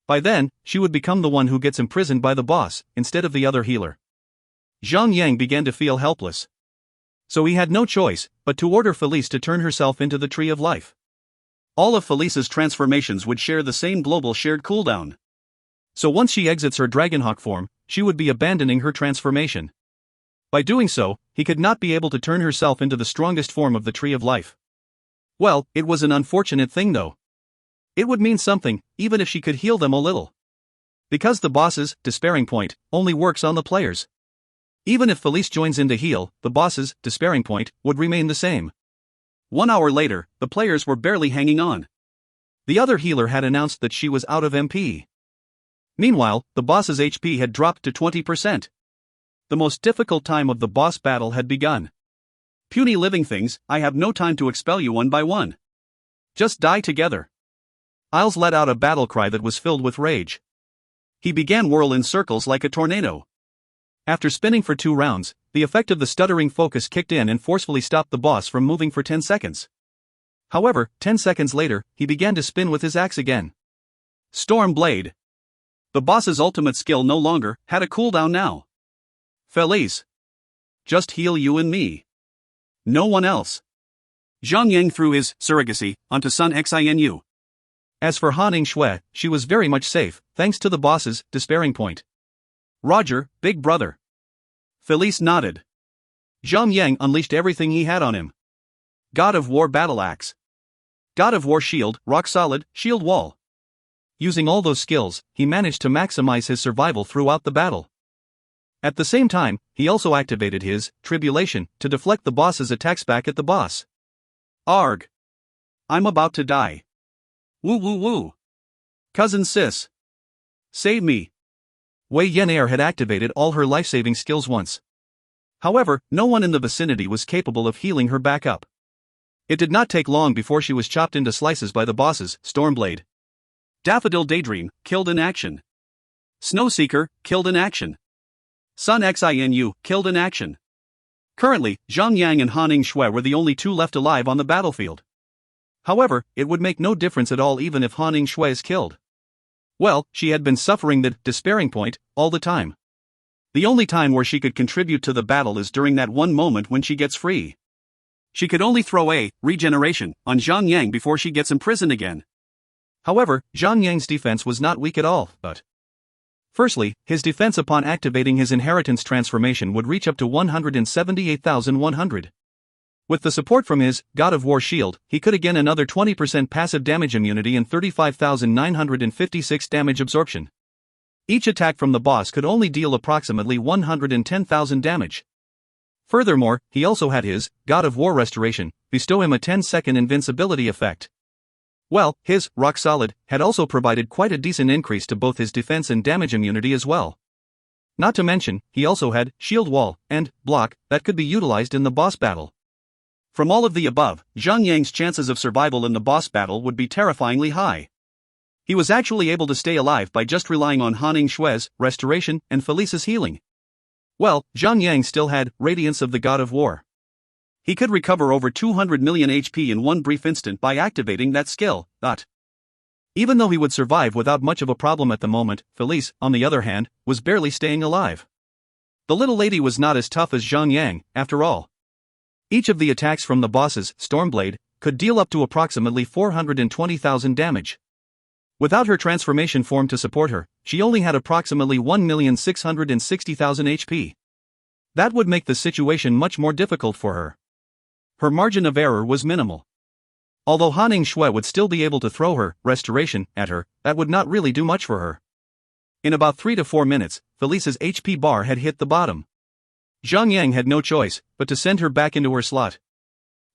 Speaker 1: By then, she would become the one who gets imprisoned by the boss, instead of the other healer. Zhang began to feel helpless. So he had no choice but to order Felice to turn herself into the Tree of Life. All of Felice's transformations would share the same global shared cooldown. So once she exits her Dragonhawk form, she would be abandoning her transformation. By doing so, he could not be able to turn herself into the strongest form of the Tree of Life. Well, it was an unfortunate thing though. It would mean something, even if she could heal them a little. Because the boss's despairing point only works on the players. Even if Felice joins in to heal, the boss's despairing point would remain the same. 1 hour later, the players were barely hanging on. The other healer had announced that she was out of MP. Meanwhile, the boss's HP had dropped to 20%. The most difficult time of the boss battle had begun. Puny living things, I have no time to expel you one by one. Just die together. Isles let out a battle cry that was filled with rage. He began whirl in circles like a tornado. After spinning for 2 rounds, the effect of the stuttering focus kicked in and forcefully stopped the boss from moving for 10 seconds. However, 10 seconds later, he began to spin with his axe again. Storm Blade. The boss's ultimate skill no longer had a cooldown now. Felice. Just heal you and me. No one else. Zhang Yang threw his surrogacy onto Sun Xinu. As for Han Shui, she was very much safe, thanks to the boss's despairing point. Roger, big brother. Felice nodded. Zhang Yang unleashed everything he had on him. God of War Battle Axe. God of War Shield, Rock Solid, Shield Wall. Using all those skills, he managed to maximize his survival throughout the battle. At the same time, he also activated his Tribulation to deflect the boss's attacks back at the boss. Arg. I'm about to die. Woo woo woo. Cousin sis. Save me. Wei Yenair had activated all her life-saving skills once. However, no one in the vicinity was capable of healing her back up. It did not take long before she was chopped into slices by the boss's Stormblade. Daffodil Daydream, killed in action. Snowseeker, killed in action. Sun Xinu, killed in action. Currently, Zhang Yang and Han Shui were the only 2 left alive on the battlefield. However, it would make no difference at all even if Han Shui is killed. Well, she had been suffering the despairing point all the time. The only time where she could contribute to the battle is during that one moment when she gets free. She could only throw a regeneration on Zhang Yang before she gets imprisoned again. However, Zhang Yang's defense was not weak at all, but firstly, his defense upon activating his inheritance transformation would reach up to 178,100. With the support from his God of War shield, he could gain another 20% passive damage immunity and 35,956 damage absorption. Each attack from the boss could only deal approximately 110,000 damage. Furthermore, he also had his God of War restoration bestow him a 10-second invincibility effect. Well, his Rock Solid had also provided quite a decent increase to both his defense and damage immunity as well. Not to mention, he also had Shield Wall and Block that could be utilized in the boss battle. From all of the above, Zhang Yang's chances of survival in the boss battle would be terrifyingly high. He was actually able to stay alive by just relying on Han Shui's restoration and Felice's healing. Well, Zhang Yang still had Radiance of the God of War. He could recover over 200 million HP in one brief instant by activating that skill. Even though he would survive without much of a problem at the moment, Felice, on the other hand, was barely staying alive. The little lady was not as tough as Zhang Yang, after all. Each of the attacks from the boss's Stormblade could deal up to approximately 420,000 damage. Without her transformation form to support her, she only had approximately 1,660,000 HP. That would make the situation much more difficult for her. Her margin of error was minimal. Although Han Shui would still be able to throw her restoration at her, that would not really do much for her. In about 3 to 4 minutes, Felice's HP bar had hit the bottom. Zhang Yang had no choice but to send her back into her slot.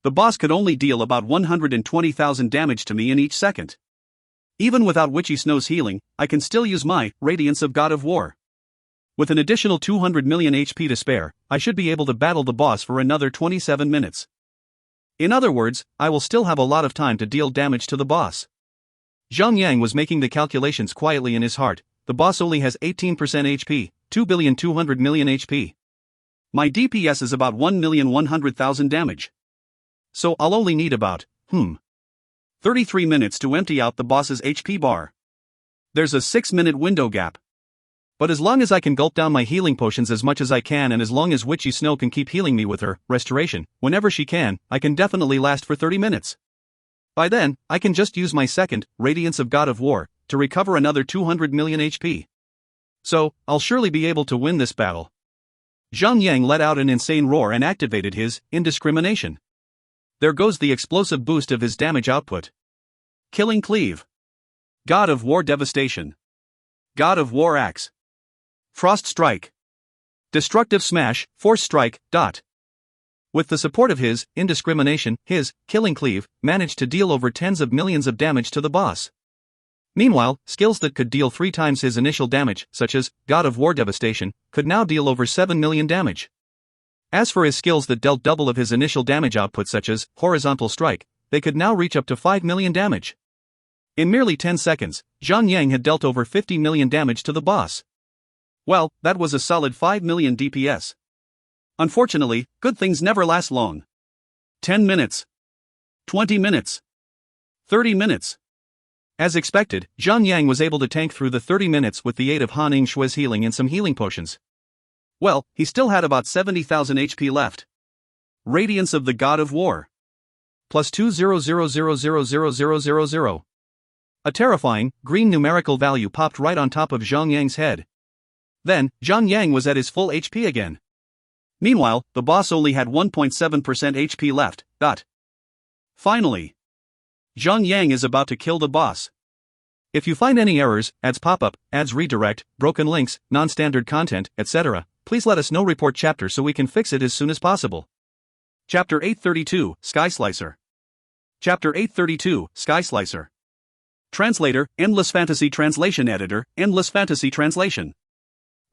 Speaker 1: The boss could only deal about 120,000 damage to me in each second. Even without Witchy Snow's healing, I can still use my Radiance of God of War. With an additional 200 million HP to spare, I should be able to battle the boss for another 27 minutes. In other words, I will still have a lot of time to deal damage to the boss. Zhang Yang was making the calculations quietly in his heart. The boss only has 18% HP, 2,200,000,000 HP. My DPS is about 1,100,000 damage. So I'll only need about, 33 minutes to empty out the boss's HP bar. There's a 6-minute window gap. But as long as I can gulp down my healing potions as much as I can and as long as Witchy Snow can keep healing me with her restoration, whenever she can, I can definitely last for 30 minutes. By then, I can just use my second, Radiance of God of War, to recover another 200 million HP. So, I'll surely be able to win this battle. Zhang Yang let out an insane roar and activated his indiscrimination. There goes the explosive boost of his damage output. Killing Cleave. God of War Devastation. God of War Axe. Frost Strike. Destructive smash, force strike, dot. With the support of his indiscrimination, his killing cleave managed to deal over tens of millions of damage to the boss. Meanwhile, skills that could deal 3 times his initial damage, such as God of War Devastation, could now deal over 7 million damage. As for his skills that dealt double of his initial damage output, such as Horizontal Strike, they could now reach up to 5 million damage. In merely 10 seconds, Zhang Yang had dealt over 50 million damage to the boss. Well, that was a solid 5 million DPS. Unfortunately, good things never last long. 10 minutes. 20 minutes. 30 minutes. As expected, Zhang Yang was able to tank through the 30 minutes with the aid of Han Yngshui's healing and some healing potions. Well, he still had about 70,000 HP left. Radiance of the God of War. Plus 200000000. A terrifying, green numerical value popped right on top of Zhang Yang's head. Then, Zhang Yang was at his full HP again. Meanwhile, the boss only had 1.7% HP left, dot. Finally, Zhang Yang is about to kill the boss. If you find any errors, ads pop-up, ads redirect, broken links, non-standard content, etc., please let us know. Report chapter so we can fix it as soon as possible. Chapter 832, Sky Slicer. Chapter 832, Sky Slicer. Translator, Endless Fantasy Translation Editor, Endless Fantasy Translation.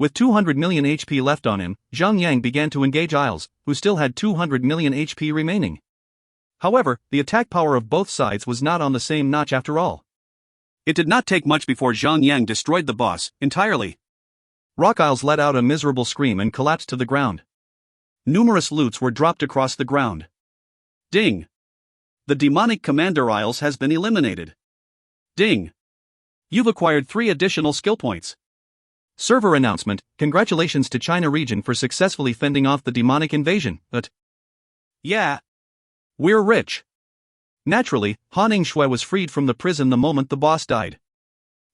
Speaker 1: With 200 million HP left on him, Zhang Yang began to engage Isles, who still had 200 million HP remaining. However, the attack power of both sides was not on the same notch after all. It did not take much before Zhang Yang destroyed the boss entirely. Rock Isles let out a miserable scream and collapsed to the ground. Numerous loots were dropped across the ground. Ding! The demonic Commander Isles has been eliminated. Ding! You've acquired 3 additional skill points. Server announcement: congratulations to China region for successfully fending off the demonic invasion, but yeah, we're rich. Naturally, Han Yngshui was freed from the prison the moment the boss died.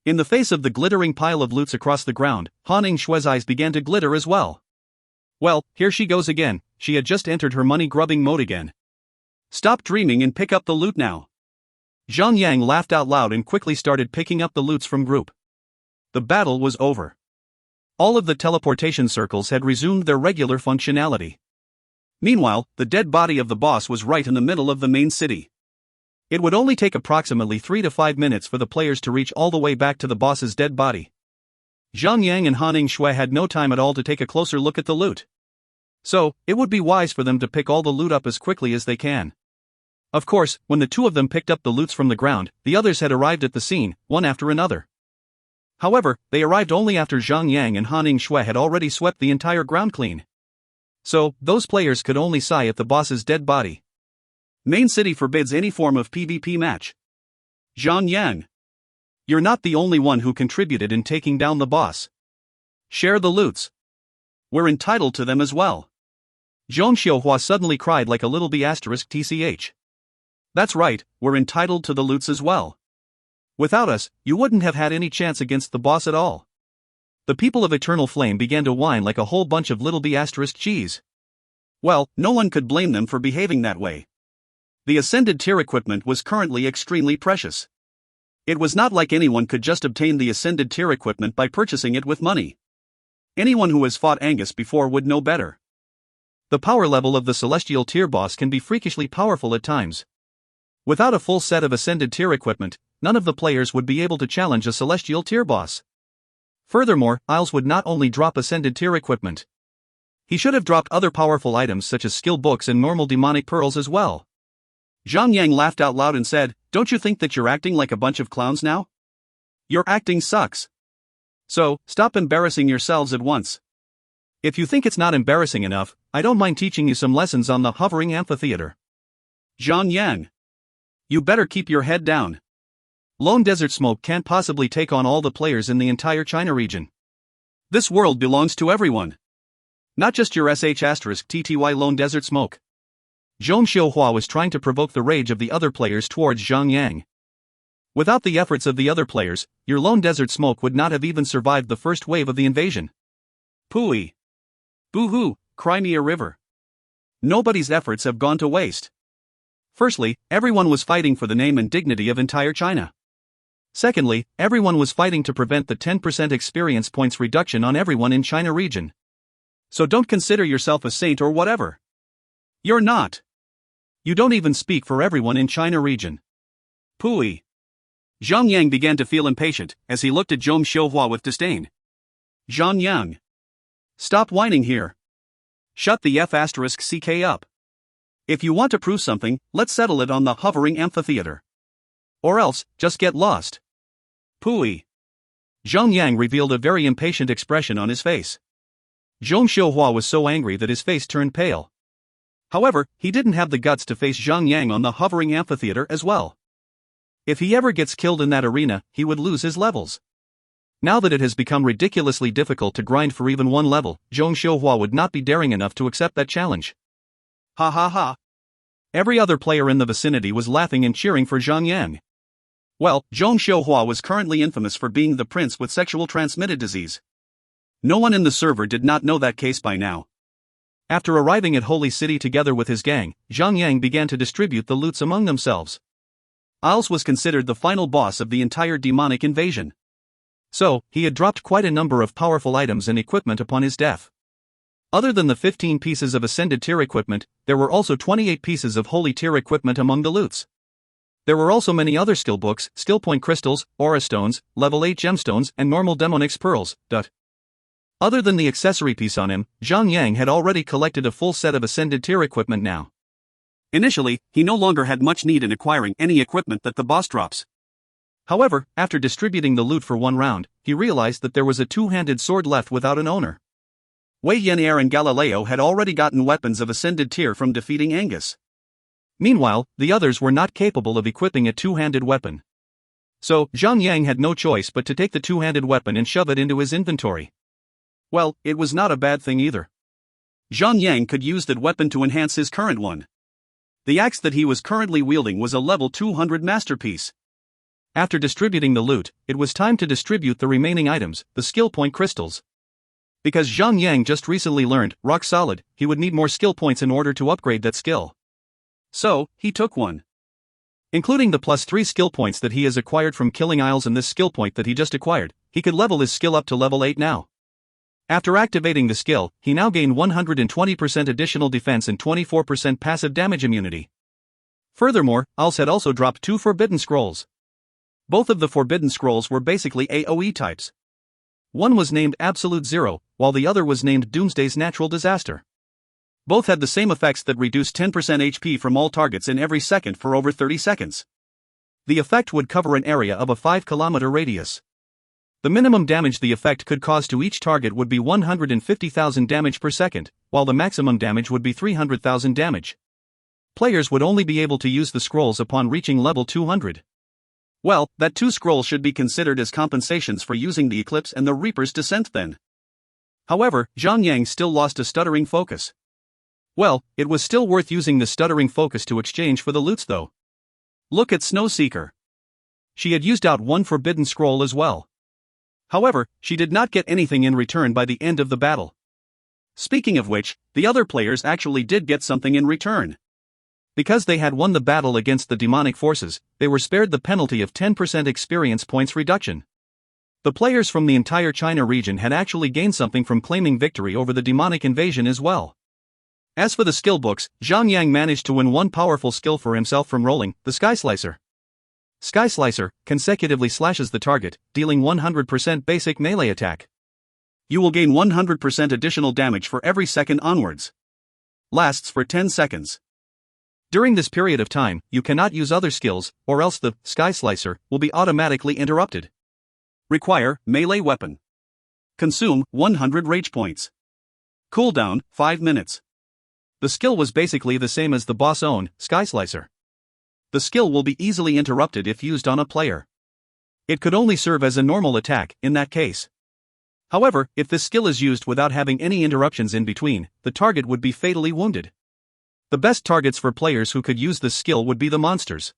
Speaker 1: In the face of the glittering pile of loots across the ground, Han Yingshui's eyes began to glitter as well. Well, here she goes again. She had just entered her money-grubbing mode again. Stop dreaming and pick up the loot now. Zhang Yang laughed out loud and quickly started picking up the loots from group. The battle was over. All of the teleportation circles had resumed their regular functionality. Meanwhile, the dead body of the boss was right in the middle of the main city. It would only take approximately 3 to 5 minutes for the players to reach all the way back to the boss's dead body. Zhang Yang and Han Yingshui had no time at all to take a closer look at the loot. So, it would be wise for them to pick all the loot up as quickly as they can. Of course, when the 2 of them picked up the loots from the ground, the others had arrived at the scene, one after another. However, they arrived only after Zhang Yang and Han Yingshui had already swept the entire ground clean. So, those players could only sigh at the boss's dead body. Main city forbids any form of PvP match. Zhang Yang, you're not the only one who contributed in taking down the boss. Share the loots. We're entitled to them as well. Zhong Xiuhua suddenly cried like a little b***tch. That's right, we're entitled to the loots as well. Without us, you wouldn't have had any chance against the boss at all. The people of Eternal Flame began to whine like a whole bunch of little b***cheese. Well, no one could blame them for behaving that way. The Ascended Tier equipment was currently extremely precious. It was not like anyone could just obtain the Ascended Tier equipment by purchasing it with money. Anyone who has fought Angus before would know better. The power level of the Celestial Tier boss can be freakishly powerful at times. Without a full set of Ascended Tier equipment, none of the players would be able to challenge a Celestial Tier boss. Furthermore, Isles would not only drop Ascended Tier equipment. He should have dropped other powerful items such as skill books and normal demonic pearls as well. Zhang Yang laughed out loud and said, "Don't you think that you're acting like a bunch of clowns now? Your acting sucks. So, stop embarrassing yourselves at once. If you think it's not embarrassing enough, I don't mind teaching you some lessons on the hovering amphitheater." Zhang Yang, you better keep your head down. Lone Desert Smoke can't possibly take on all the players in the entire China region. This world belongs to everyone. Not just your **TTY Lone Desert Smoke. Zhong Xiuhua was trying to provoke the rage of the other players towards Zhang Yang. Without the efforts of the other players, your Lone Desert Smoke would not have even survived the first wave of the invasion. Pooey. Boo-hoo, cry me a river. Nobody's efforts have gone to waste. Firstly, everyone was fighting for the name and dignity of entire China. Secondly, everyone was fighting to prevent the 10% experience points reduction on everyone in China region. So don't consider yourself a saint or whatever. You're not. You don't even speak for everyone in China region. Pooey. Zhang Yang began to feel impatient as he looked at Zhong Xiuhua with disdain. Zhang Yang. Stop whining here. Shut the F***ck up. If you want to prove something, let's settle it on the hovering amphitheater. Or else, just get lost. Pooey. Zhang Yang revealed a very impatient expression on his face. Zhong Xiuhua was so angry that his face turned pale. However, he didn't have the guts to face Zhang Yang on the hovering amphitheater as well. If he ever gets killed in that arena, he would lose his levels. Now that it has become ridiculously difficult to grind for even one level, Zhong Xiuhua would not be daring enough to accept that challenge. Ha ha ha. Every other player in the vicinity was laughing and cheering for Zhang Yang. Well, Zhong Xiuhua was currently infamous for being the prince with sexual transmitted disease. No one in the server did not know that case by now. After arriving at Holy City together with his gang, Zhang Yang began to distribute the loots among themselves. Isles was considered the final boss of the entire demonic invasion. So, he had dropped quite a number of powerful items and equipment upon his death. Other than the 15 pieces of Ascended Tier equipment, there were also 28 pieces of Holy Tier equipment among the loots. There were also many other skill books, skill point crystals, aura stones, level 8 gemstones, and normal demonics pearls. Other than the accessory piece on him, Zhang Yang had already collected a full set of Ascended Tier equipment now. Initially, he no longer had much need in acquiring any equipment that the boss drops. However, after distributing the loot for one round, he realized that there was a two-handed sword left without an owner. Wei Yan'er and Galileo had already gotten weapons of Ascended Tier from defeating Angus. Meanwhile, the others were not capable of equipping a two-handed weapon. So, Zhang Yang had no choice but to take the two-handed weapon and shove it into his inventory. Well, it was not a bad thing either. Zhang Yang could use that weapon to enhance his current one. The axe that he was currently wielding was a level 200 masterpiece. After distributing the loot, it was time to distribute the remaining items, the skill point crystals. Because Zhang Yang just recently learned, rock solid, he would need more skill points in order to upgrade that skill. So, he took one. Including the +3 skill points that he has acquired from killing Isles and this skill point that he just acquired, he could level his skill up to level 8 now. After activating the skill, he now gained 120% additional defense and 24% passive damage immunity. Furthermore, Isles had also dropped 2 forbidden scrolls. Both of the forbidden scrolls were basically AoE types. One was named Absolute Zero, while the other was named Doomsday's Natural Disaster. Both had the same effects that reduce 10% HP from all targets in every second for over 30 seconds. The effect would cover an area of a 5-kilometer radius. The minimum damage the effect could cause to each target would be 150,000 damage per second, while the maximum damage would be 300,000 damage. Players would only be able to use the scrolls upon reaching level 200. Well, that 2 scrolls should be considered as compensations for using the Eclipse and the Reaper's Descent then. However, Zhang Yang still lost a stuttering focus. Well, it was still worth using the stuttering focus to exchange for the loots though. Look at Snowseeker. She had used out 1 forbidden scroll as well. However, she did not get anything in return by the end of the battle. Speaking of which, the other players actually did get something in return. Because they had won the battle against the demonic forces, they were spared the penalty of 10% experience points reduction. The players from the entire China region had actually gained something from claiming victory over the demonic invasion as well. As for the skill books, Zhang Yang managed to win one powerful skill for himself from rolling, the Sky Slicer. Sky Slicer consecutively slashes the target, dealing 100% basic melee attack. You will gain 100% additional damage for every second onwards. Lasts for 10 seconds. During this period of time, you cannot use other skills, or else the Sky Slicer will be automatically interrupted. Require melee weapon. Consume 100 rage points. Cooldown 5 minutes. The skill was basically the same as the boss own, Sky Slicer. The skill will be easily interrupted if used on a player. It could only serve as a normal attack in that case. However, if this skill is used without having any interruptions in between, the target would be fatally wounded. The best targets for players who could use this skill would be the monsters.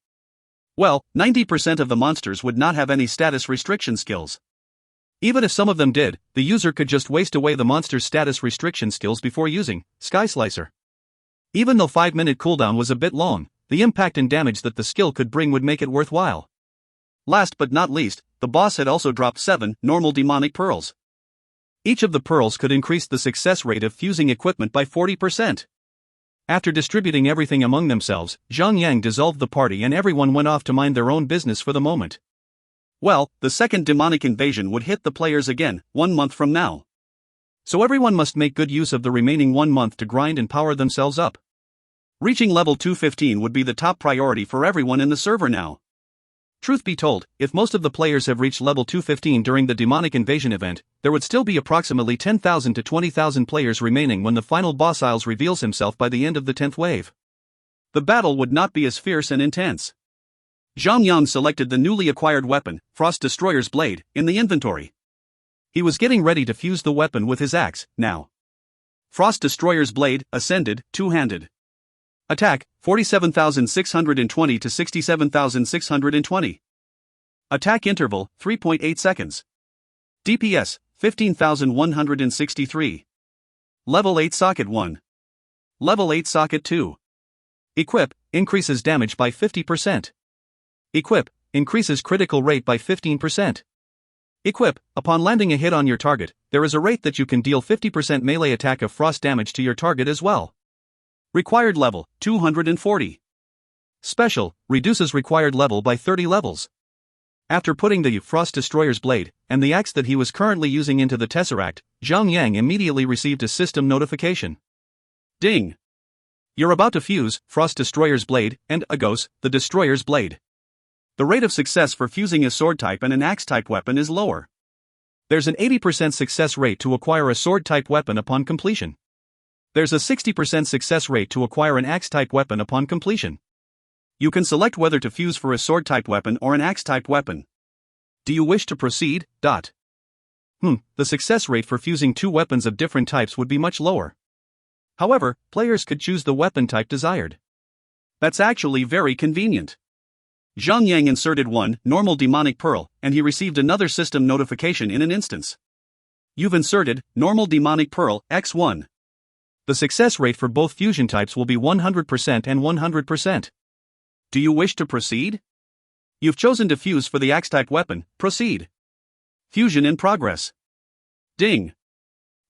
Speaker 1: Well, 90% of the monsters would not have any status restriction skills. Even if some of them did, the user could just waste away the monster's status restriction skills before using Sky Slicer. Even though 5-minute cooldown was a bit long, the impact and damage that the skill could bring would make it worthwhile. Last but not least, the boss had also dropped 7 normal demonic pearls. Each of the pearls could increase the success rate of fusing equipment by 40%. After distributing everything among themselves, Zhang dissolved the party and everyone went off to mind their own business for the moment. Well, the second demonic invasion would hit the players again, 1 month from now. So everyone must make good use of the remaining 1 month to grind and power themselves up. Reaching level 215 would be the top priority for everyone in the server now. Truth be told, if most of the players have reached level 215 during the demonic invasion event, there would still be approximately 10,000 to 20,000 players remaining when the final boss Isles reveals himself by the end of the 10th wave. The battle would not be as fierce and intense. Zhang selected the newly acquired weapon, Frost Destroyer's Blade, in the inventory. He was getting ready to fuse the weapon with his axe, now. Frost Destroyer's Blade, ascended, two-handed. Attack, 47,620 to 67,620. Attack interval, 3.8 seconds. DPS, 15,163. Level 8 Socket 1. Level 8 Socket 2. Equip, increases damage by 50%. Equip, increases critical rate by 15%. Equip, upon landing a hit on your target, there is a rate that you can deal 50% melee attack of frost damage to your target as well. Required level, 240. Special, reduces required level by 30 levels. After putting the Frost Destroyer's Blade, and the axe that he was currently using into the Tesseract, Zhang immediately received a system notification. Ding! You're about to fuse Frost Destroyer's Blade and Agos, the Destroyer's Blade. The rate of success for fusing a sword type and an axe type weapon is lower. There's an 80% success rate to acquire a sword type weapon upon completion. There's a 60% success rate to acquire an axe type weapon upon completion. You can select whether to fuse for a sword type weapon or an axe type weapon. Do you wish to proceed? The success rate for fusing two weapons of different types would be much lower. However, players could choose the weapon type desired. That's actually very convenient. Zhang inserted one normal demonic pearl, and he received another system notification in an instance. You've inserted normal demonic pearl X1. The success rate for both fusion types will be 100% and 100%. Do you wish to proceed? You've chosen to fuse for the axe-type weapon, proceed. Fusion in progress. Ding!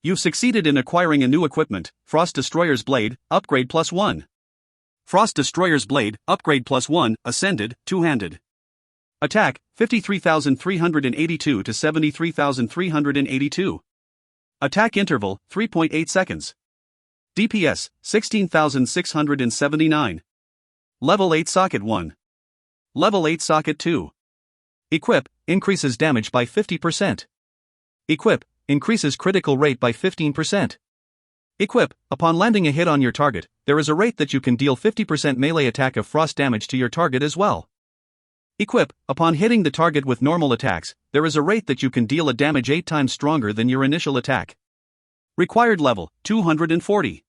Speaker 1: You've succeeded in acquiring a new equipment, Frost Destroyer's Blade, upgrade +1. Frost Destroyer's Blade, upgrade +1, ascended, two-handed. Attack, 53,382 to 73,382. Attack interval, 3.8 seconds. DPS, 16,679. Level 8 Socket 1. Level 8 Socket 2. Equip, increases damage by 50%. Equip, increases critical rate by 15%. Equip, upon landing a hit on your target, there is a rate that you can deal 50% melee attack of frost damage to your target as well. Equip, upon hitting the target with normal attacks, there is a rate that you can deal a damage 8 times stronger than your initial attack. Required level, 240.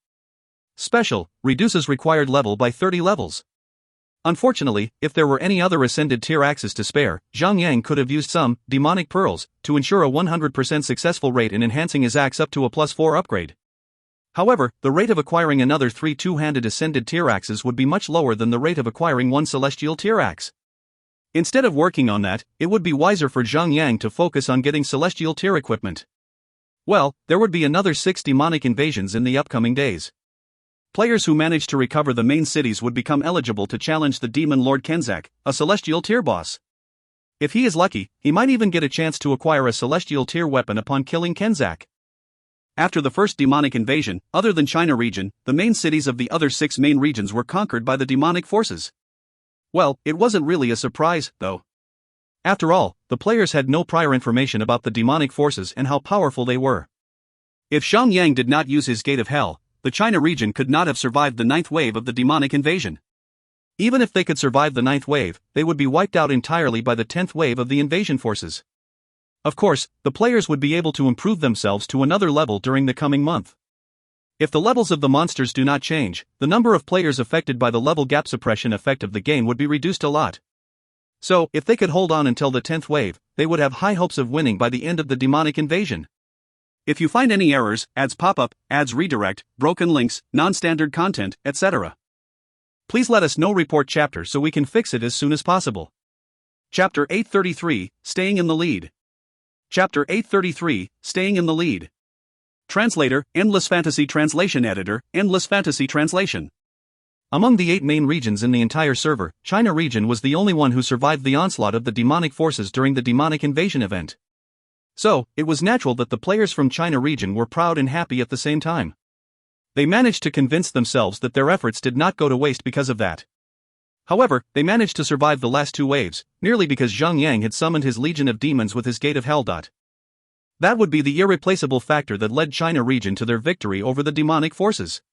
Speaker 1: Special, reduces required level by 30 levels. Unfortunately, if there were any other ascended tier axes to spare, Zhang could have used some demonic pearls to ensure a 100% successful rate in enhancing his axe up to a +4 upgrade. However, the rate of acquiring another 3 two-handed ascended tier axes would be much lower than the rate of acquiring one celestial tier axe. Instead of working on that, it would be wiser for Zhang to focus on getting celestial tier equipment. Well, there would be another 6 demonic invasions in the upcoming days. Players who managed to recover the main cities would become eligible to challenge the Demon Lord Kenzak, a celestial tier boss. If he is lucky, he might even get a chance to acquire a celestial tier weapon upon killing Kenzak. After the first demonic invasion, other than China region, the main cities of the other 6 main regions were conquered by the demonic forces. Well, it wasn't really a surprise, though. After all, the players had no prior information about the demonic forces and how powerful they were. If Zhang did not use his Gate of Hell, the China region could not have survived the 9th wave of the demonic invasion. Even if they could survive the 9th wave, they would be wiped out entirely by the 10th wave of the invasion forces. Of course, the players would be able to improve themselves to another level during the coming month. If the levels of the monsters do not change, the number of players affected by the level gap suppression effect of the game would be reduced a lot. So, if they could hold on until the 10th wave, they would have high hopes of winning by the end of the demonic invasion. If you find any errors, ads pop up, ads redirect, broken links, non-standard content, etc., please let us know. Report chapter so we can fix it as soon as possible. Chapter 833, Staying in the Lead. Chapter 833, Staying in the Lead. Translator, Endless Fantasy Translation Editor, Endless Fantasy Translation. Among the 8 main regions in the entire server, China region was the only one who survived the onslaught of the demonic forces during the demonic invasion event. So, it was natural that the players from China region were proud and happy at the same time. They managed to convince themselves that their efforts did not go to waste because of that. However, they managed to survive the last 2 waves, merely because Zhang had summoned his legion of demons with his gate of hell. That would be the irreplaceable factor that led China region to their victory over the demonic forces.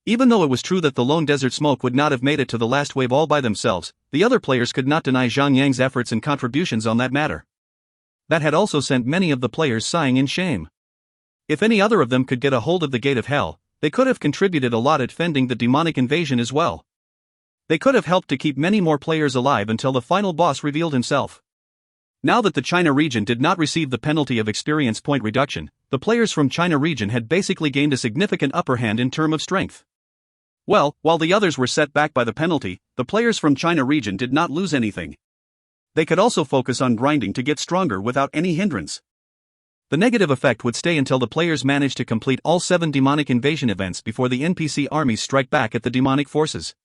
Speaker 1: Even though it was true that the lone desert smoke would not have made it to the last wave all by themselves, the other players could not deny Zhang efforts and contributions on that matter. That had also sent many of the players sighing in shame. If any other of them could get a hold of the gate of hell, they could have contributed a lot at fending the demonic invasion as well. They could have helped to keep many more players alive until the final boss revealed himself. Now that the China region did not receive the penalty of experience point reduction, the players from China region had basically gained a significant upper hand in terms of strength. Well, while the others were set back by the penalty, the players from China region did not lose anything. They could also focus on grinding to get stronger without any hindrance. The negative effect would stay until the players managed to complete all 7 demonic invasion events before the NPC armies strike back at the demonic forces.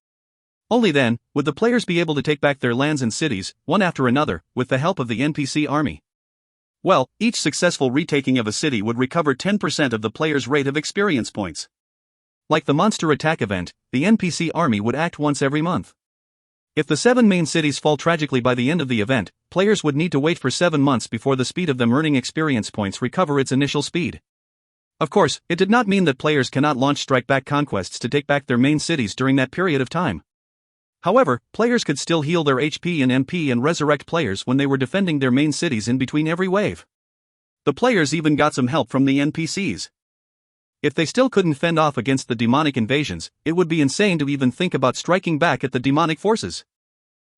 Speaker 1: Only then would the players be able to take back their lands and cities, one after another, with the help of the NPC army. Well, each successful retaking of a city would recover 10% of the player's rate of experience points. Like the monster attack event, the NPC army would act once every month. If the 7 main cities fall tragically by the end of the event, players would need to wait for 7 months before the speed of them earning experience points recover its initial speed. Of course, it did not mean that players cannot launch strike-back conquests to take back their main cities during that period of time. However, players could still heal their HP and MP and resurrect players when they were defending their main cities in between every wave. The players even got some help from the NPCs. If they still couldn't fend off against the demonic invasions, it would be insane to even think about striking back at the demonic forces.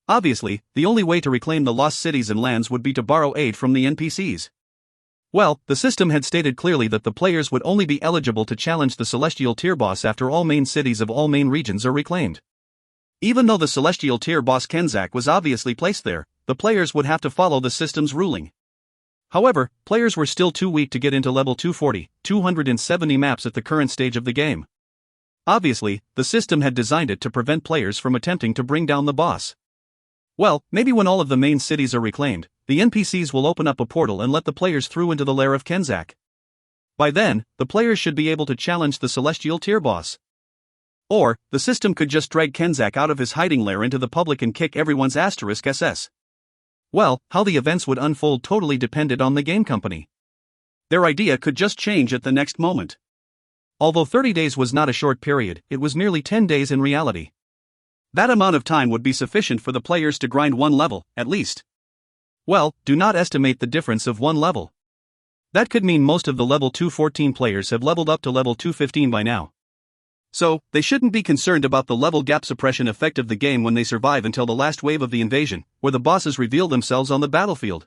Speaker 1: Obviously, the only way to reclaim the lost cities and lands would be to borrow aid from the NPCs. Well, the system had stated clearly that the players would only be eligible to challenge the Celestial Tier boss after all main cities of all main regions are reclaimed. Even though the Celestial Tier boss Kenzak was obviously placed there, the players would have to follow the system's ruling. However, players were still too weak to get into level 240, 270 maps at the current stage of the game. Obviously, the system had designed it to prevent players from attempting to bring down the boss. Well, maybe when all of the main cities are reclaimed, the NPCs will open up a portal and let the players through into the lair of Kenzak. By then, the players should be able to challenge the Celestial Tier boss. Or, the system could just drag Kenzak out of his hiding lair into the public and kick everyone's *SS. Well, how the events would unfold totally depended on the game company. Their idea could just change at the next moment. Although 30 days was not a short period, it was nearly 10 days in reality. That amount of time would be sufficient for the players to grind 1 level, at least. Well, do not estimate the difference of 1 level. That could mean most of the level 214 players have leveled up to level 215 by now. So, they shouldn't be concerned about the level gap suppression effect of the game when they survive until the last wave of the invasion, where the bosses reveal themselves on the battlefield.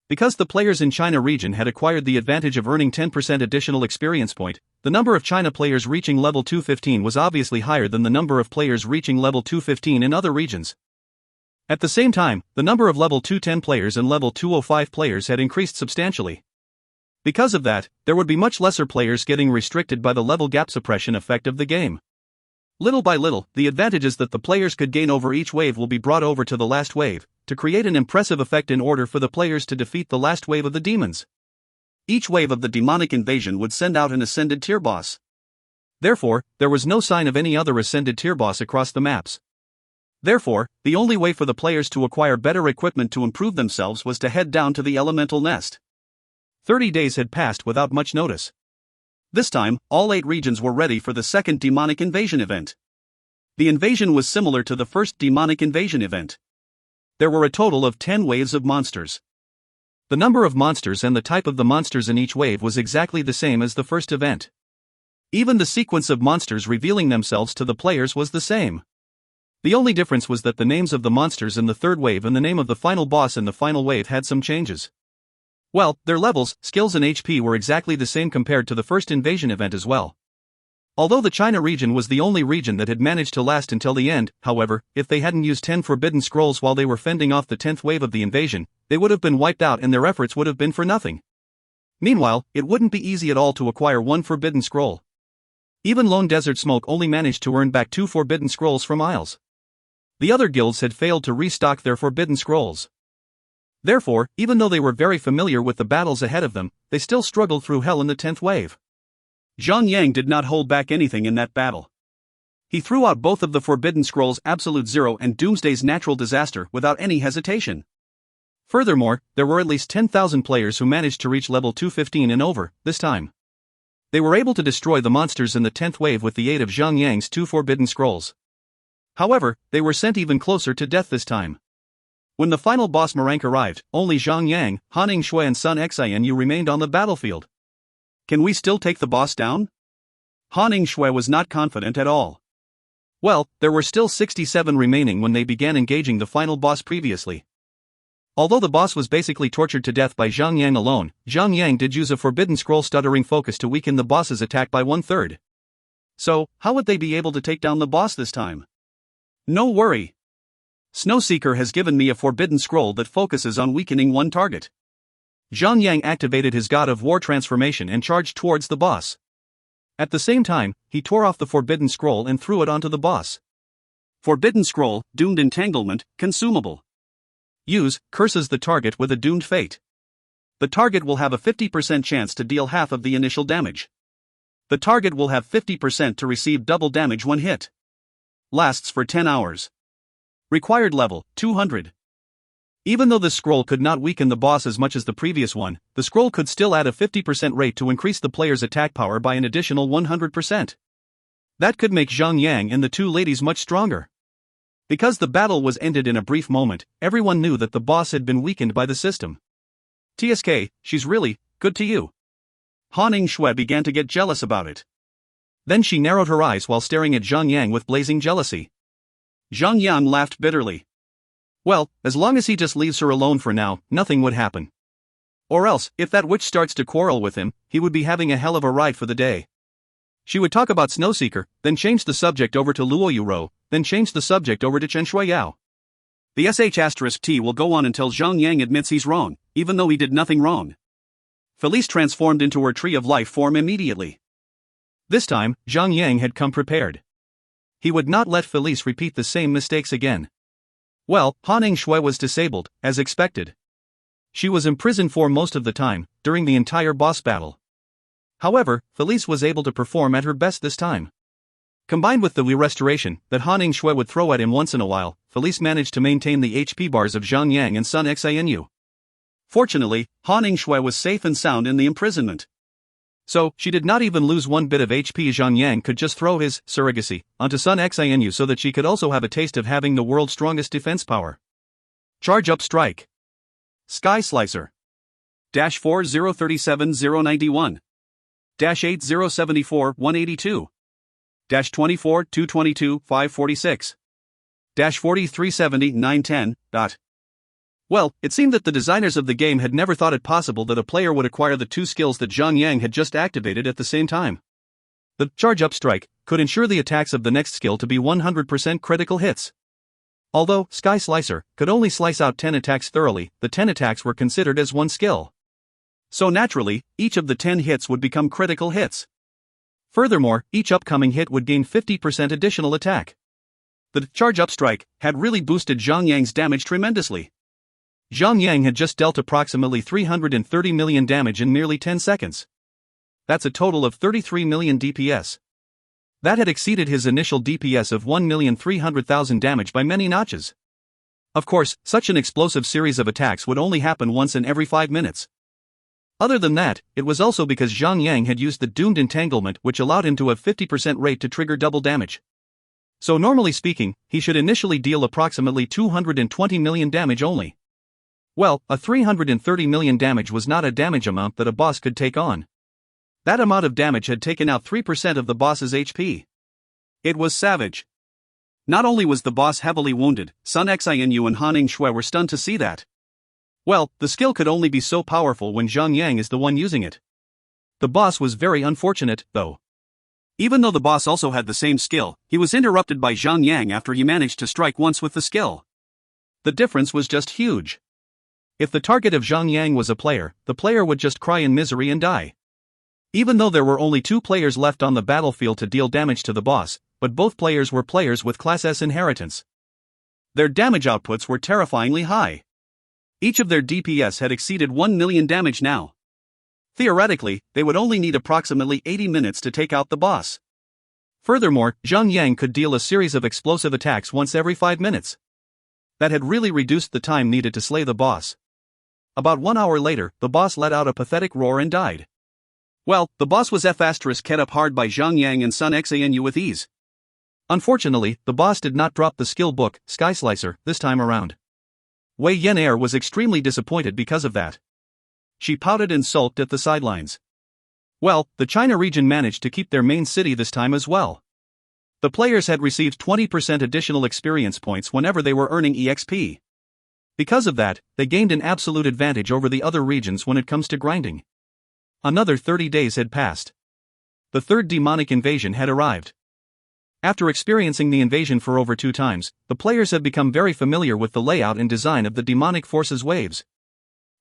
Speaker 1: Because the players in China region had acquired the advantage of earning 10% additional experience point, the number of China players reaching level 215 was obviously higher than the number of players reaching level 215 in other regions. At the same time, the number of level 210 players and level 205 players had increased substantially. Because of that, there would be much lesser players getting restricted by the level gap suppression effect of the game. Little by little, the advantages that the players could gain over each wave will be brought over to the last wave, to create an impressive effect in order for the players to defeat the last wave of the demons. Each wave of the demonic invasion would send out an ascended tier boss. Therefore, there was no sign of any other ascended tier boss across the maps. Therefore, the only way for the players to acquire better equipment to improve themselves was to head down to the elemental nest. 30 days had passed without much notice. This time, all 8 regions were ready for the second demonic invasion event. The invasion was similar to the first demonic invasion event. There were a total of 10 waves of monsters. The number of monsters and the type of the monsters in each wave was exactly the same as the first event. Even the sequence of monsters revealing themselves to the players was the same. The only difference was that the names of the monsters in the third wave and the name of the final boss in the final wave had some changes. Well, their levels, skills and HP were exactly the same compared to the first invasion event as well. Although the China region was the only region that had managed to last until the end, however, if they hadn't used 10 forbidden scrolls while they were fending off the 10th wave of the invasion, they would have been wiped out and their efforts would have been for nothing. Meanwhile, it wouldn't be easy at all to acquire one forbidden scroll. Even Lone Desert Smoke only managed to earn back 2 forbidden scrolls from Isles. The other guilds had failed to restock their forbidden scrolls. Therefore, even though they were very familiar with the battles ahead of them, they still struggled through hell in the 10th wave. Zhang Yang did not hold back anything in that battle. He threw out both of the forbidden scrolls Absolute Zero and Doomsday's Natural Disaster without any hesitation. Furthermore, there were at least 10,000 players who managed to reach level 215 and over, this time. They were able to destroy the monsters in the 10th wave with the aid of Zhang Yang's 2 forbidden scrolls. However, they were sent even closer to death this time. When the final boss rank arrived, only Zhang Yang, Hanning Shui and Sun Xianyu remained on the battlefield. Can we still take the boss down? Hanning Shui was not confident at all. Well, there were still 67 remaining when they began engaging the final boss previously. Although the boss was basically tortured to death by Zhang Yang alone, Zhang Yang did use a forbidden scroll stuttering focus to weaken the boss's attack by 1/3. So, how would they be able to take down the boss this time? No worry. Snowseeker has given me a forbidden scroll that focuses on weakening one target. Zhang Yang activated his God of War transformation and charged towards the boss. At the same time, he tore off the forbidden scroll and threw it onto the boss. Forbidden scroll, Doomed Entanglement, consumable. Use, curses the target with a doomed fate. The target will have a 50% chance to deal half of the initial damage. The target will have 50% to receive double damage when hit. Lasts for 10 hours. Required level, 200. Even though this scroll could not weaken the boss as much as the previous one, the scroll could still add a 50% rate to increase the player's attack power by an additional 100%. That could make Zhang Yang and the two ladies much stronger. Because the battle was ended in a brief moment, everyone knew that the boss had been weakened by the system. TSK, she's really good to you. Hanning Shui began to get jealous about it. Then she narrowed her eyes while staring at Zhang Yang with blazing jealousy. Zhang Yang laughed bitterly. Well, as long as he just leaves her alone for now, nothing would happen. Or else, if that witch starts to quarrel with him, he would be having a hell of a ride for the day. She would talk about Snowseeker, then change the subject over to Luo Yuro, then change the subject over to Chen Shuiyao. The *T will go on until Zhang Yang admits he's wrong, even though he did nothing wrong. Felice transformed into her Tree of Life form immediately. This time, Zhang Yang had come prepared. He would not let Felice repeat the same mistakes again. Well, Hanning Shui was disabled, as expected. She was imprisoned for most of the time, during the entire boss battle. However, Felice was able to perform at her best this time. Combined with the Wii restoration that Hanning Shui would throw at him once in a while, Felice managed to maintain the HP bars of Zhang Yang and Sun Xianyu. Fortunately, Hanning Shui was safe and sound in the imprisonment. So, she did not even lose one bit of HP. Zhang Yang could just throw his surrogacy onto Sun Xianyu so that she could also have a taste of having the world's strongest defense power. Charge up strike. Sky Slicer. -4037091. -8074182. -24222546. -4370910. Well, it seemed that the designers of the game had never thought it possible that a player would acquire the two skills that Zhang Yang had just activated at the same time. The Charge Up Strike could ensure the attacks of the next skill to be 100% critical hits. Although Sky Slicer could only slice out 10 attacks thoroughly, the 10 attacks were considered as one skill. So naturally, each of the 10 hits would become critical hits. Furthermore, each upcoming hit would gain 50% additional attack. The Charge Up Strike had really boosted Zhang Yang's damage tremendously. Zhang Yang had just dealt approximately 330 million damage in merely 10 seconds. That's a total of 33 million DPS. That had exceeded his initial DPS of 1,300,000 damage by many notches. Of course, such an explosive series of attacks would only happen once in every 5 minutes. Other than that, it was also because Zhang Yang had used the Doomed Entanglement, which allowed him to have 50% rate to trigger double damage. So normally speaking, he should initially deal approximately 220 million damage only. Well, a 330 million damage was not a damage amount that a boss could take on. That amount of damage had taken out 3% of the boss's HP. It was savage. Not only was the boss heavily wounded, Sun Xianyu and Hanning Shui were stunned to see that. Well, the skill could only be so powerful when Zhang Yang is the one using it. The boss was very unfortunate, though. Even though the boss also had the same skill, he was interrupted by Zhang Yang after he managed to strike once with the skill. The difference was just huge. If the target of Zhang Yang was a player, the player would just cry in misery and die. Even though there were only 2 players left on the battlefield to deal damage to the boss, but both players were players with Class S inheritance. Their damage outputs were terrifyingly high. Each of their DPS had exceeded 1 million damage now. Theoretically, they would only need approximately 80 minutes to take out the boss. Furthermore, Zhang Yang could deal a series of explosive attacks once every 5 minutes. That had really reduced the time needed to slay the boss. About 1 hour later, the boss let out a pathetic roar and died. Well, the boss was F***ed up hard by Zhang Yang and Sun Xanu with ease. Unfortunately, the boss did not drop the skill book, Sky Slicer, this time around. Wei Yan'er was extremely disappointed because of that. She pouted and sulked at the sidelines. Well, the China region managed to keep their main city this time as well. The players had received 20% additional experience points whenever they were earning EXP. Because of that, they gained an absolute advantage over the other regions when it comes to grinding. Another 30 days had passed. The third demonic invasion had arrived. After experiencing the invasion for over 2 times, the players have become very familiar with the layout and design of the demonic forces waves.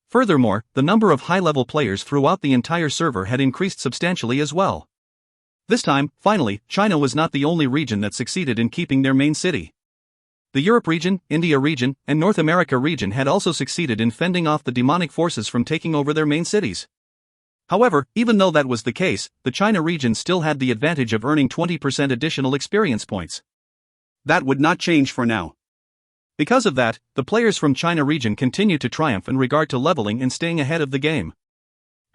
Speaker 1: Furthermore, the number of high-level players throughout the entire server had increased substantially as well. This time, finally, China was not the only region that succeeded in keeping their main city. The Europe region, India region, and North America region had also succeeded in fending off the demonic forces from taking over their main cities. However, even though that was the case, the China region still had the advantage of earning 20% additional experience points. That would not change for now. Because of that, the players from China region continued to triumph in regard to leveling and staying ahead of the game.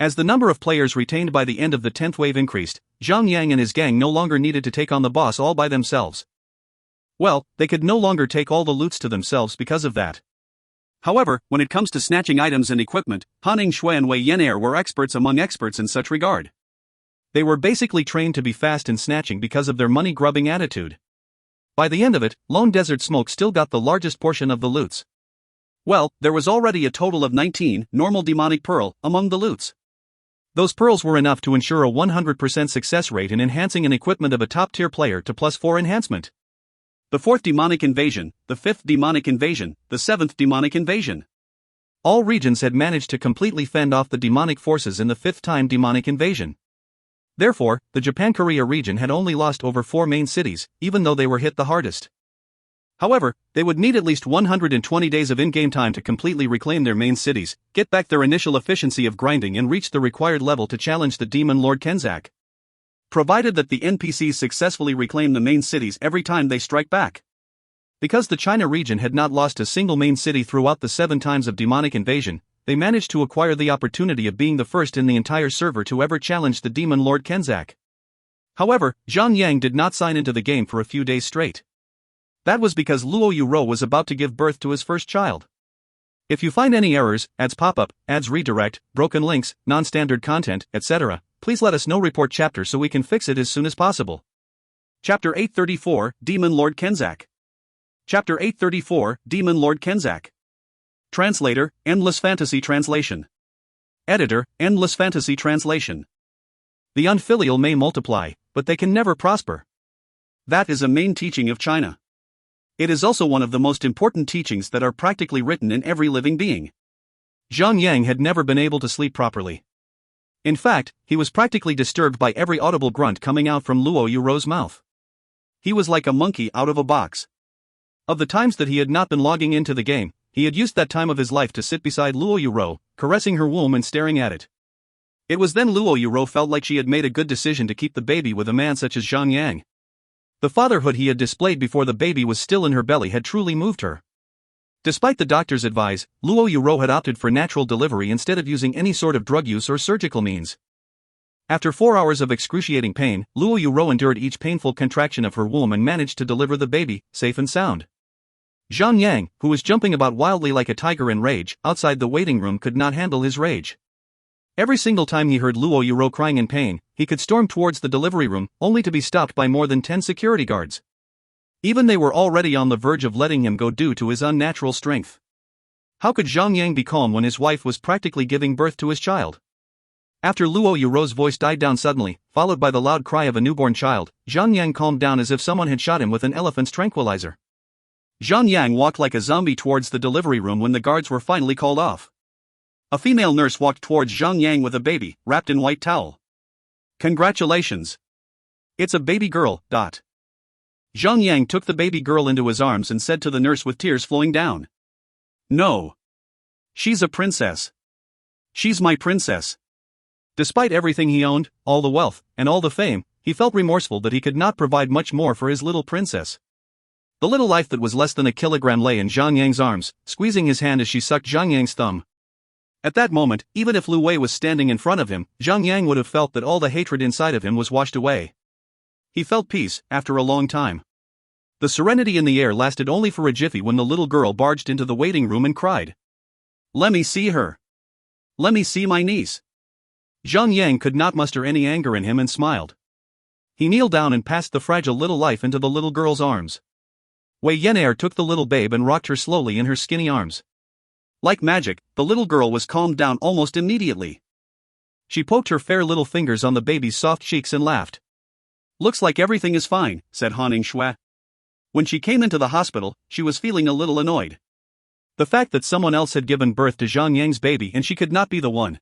Speaker 1: As the number of players retained by the end of the 10th wave increased, Zhang Yang and his gang no longer needed to take on the boss all by themselves. Well, they could no longer take all the loots to themselves because of that. However, when it comes to snatching items and equipment, Han Yingshui and Wei Yan'er were experts among experts in such regard. They were basically trained to be fast in snatching because of their money-grubbing attitude. By the end of it, Lone Desert Smoke still got the largest portion of the loots. Well, there was already a total of 19 normal demonic pearl among the loots. Those pearls were enough to ensure a 100% success rate in enhancing an equipment of a top-tier player to +4 enhancement. The 4th demonic invasion, the 5th demonic invasion, the 7th demonic invasion. All regions had managed to completely fend off the demonic forces in the 5th time demonic invasion. Therefore, the Japan-Korea region had only lost over 4 main cities, even though they were hit the hardest. However, they would need at least 120 days of in-game time to completely reclaim their main cities, get back their initial efficiency of grinding and reach the required level to challenge the Demon Lord Kenzak. Provided that the NPCs successfully reclaim the main cities every time they strike back. Because the China region had not lost a single main city throughout the 7 times of demonic invasion, they managed to acquire the opportunity of being the first in the entire server to ever challenge the Demon Lord Kenzak. However, Zhang Yang did not sign into the game for a few days straight. That was because Luo Yuro was about to give birth to his first child. If you find any errors, ads pop up, ads redirect, broken links, non-standard content, etc., please let us know. Report chapter so we can fix it as soon as possible. Chapter 834, Demon Lord Kenzak. Chapter 834, Demon Lord Kenzak. Translator, Endless Fantasy Translation. Editor, Endless Fantasy Translation. The unfilial may multiply, but they can never prosper. That is a main teaching of China. It is also one of the most important teachings that are practically written in every living being. Zhang Yang had never been able to sleep properly. In fact, he was practically disturbed by every audible grunt coming out from Luo Yuro's mouth. He was like a monkey out of a box. Of the times that he had not been logging into the game, he had used that time of his life to sit beside Luo Yuro, caressing her womb and staring at it. It was then Luo Yuro felt like she had made a good decision to keep the baby with a man such as Zhang Yang. The fatherhood he had displayed before the baby was still in her belly had truly moved her. Despite the doctor's advice, Luo Yuro had opted for natural delivery instead of using any sort of drug use or surgical means. After 4 hours of excruciating pain, Luo Yuro endured each painful contraction of her womb and managed to deliver the baby, safe and sound. Zhang Yang, who was jumping about wildly like a tiger in rage, outside the waiting room could not handle his rage. Every single time he heard Luo Yuro crying in pain, he could storm towards the delivery room, only to be stopped by more than 10 security guards. Even they were already on the verge of letting him go due to his unnatural strength. How could Zhang Yang be calm when his wife was practically giving birth to his child? After Luo Yuro's voice died down suddenly, followed by the loud cry of a newborn child, Zhang Yang calmed down as if someone had shot him with an elephant's tranquilizer. Zhang Yang walked like a zombie towards the delivery room when the guards were finally called off. A female nurse walked towards Zhang Yang with a baby, wrapped in white towel. Congratulations. It's a baby girl. Zhang Yang took the baby girl into his arms and said to the nurse with tears flowing down. No. She's a princess. She's my princess. Despite everything he owned, all the wealth, and all the fame, he felt remorseful that he could not provide much more for his little princess. The little life that was less than a kilogram lay in Zhang Yang's arms, squeezing his hand as she sucked Zhang Yang's thumb. At that moment, even if Lu Wei was standing in front of him, Zhang Yang would have felt that all the hatred inside of him was washed away. He felt peace, after a long time. The serenity in the air lasted only for a jiffy when the little girl barged into the waiting room and cried. Let me see her. Let me see my niece. Zhang Yang could not muster any anger in him and smiled. He kneeled down and passed the fragile little life into the little girl's arms. Wei Yenaer took the little babe and rocked her slowly in her skinny arms. Like magic, the little girl was calmed down almost immediately. She poked her fair little fingers on the baby's soft cheeks and laughed. Looks like everything is fine, said Han Yngshui. When she came into the hospital, she was feeling a little annoyed. The fact that someone else had given birth to Zhang Yang's baby and she could not be the one.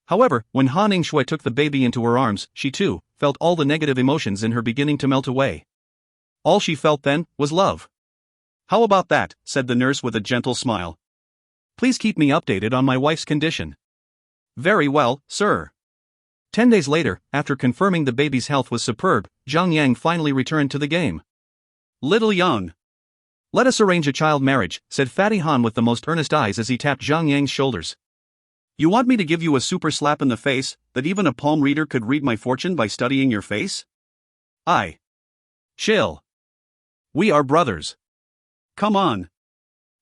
Speaker 1: However, when Han Yngshui took the baby into her arms, she too felt all the negative emotions in her beginning to melt away. All she felt then was love. How about that, said the nurse with a gentle smile. Please keep me updated on my wife's condition. Very well, sir. 10 days later, after confirming the baby's health was superb, Zhang Yang finally returned to the game. Little Yang. Let us arrange a child marriage, said Fatty Han with the most earnest eyes as he tapped Zhang Yang's shoulders. You want me to give you a super slap in the face, that even a palm reader could read my fortune by studying your face? Chill. We are brothers. Come on.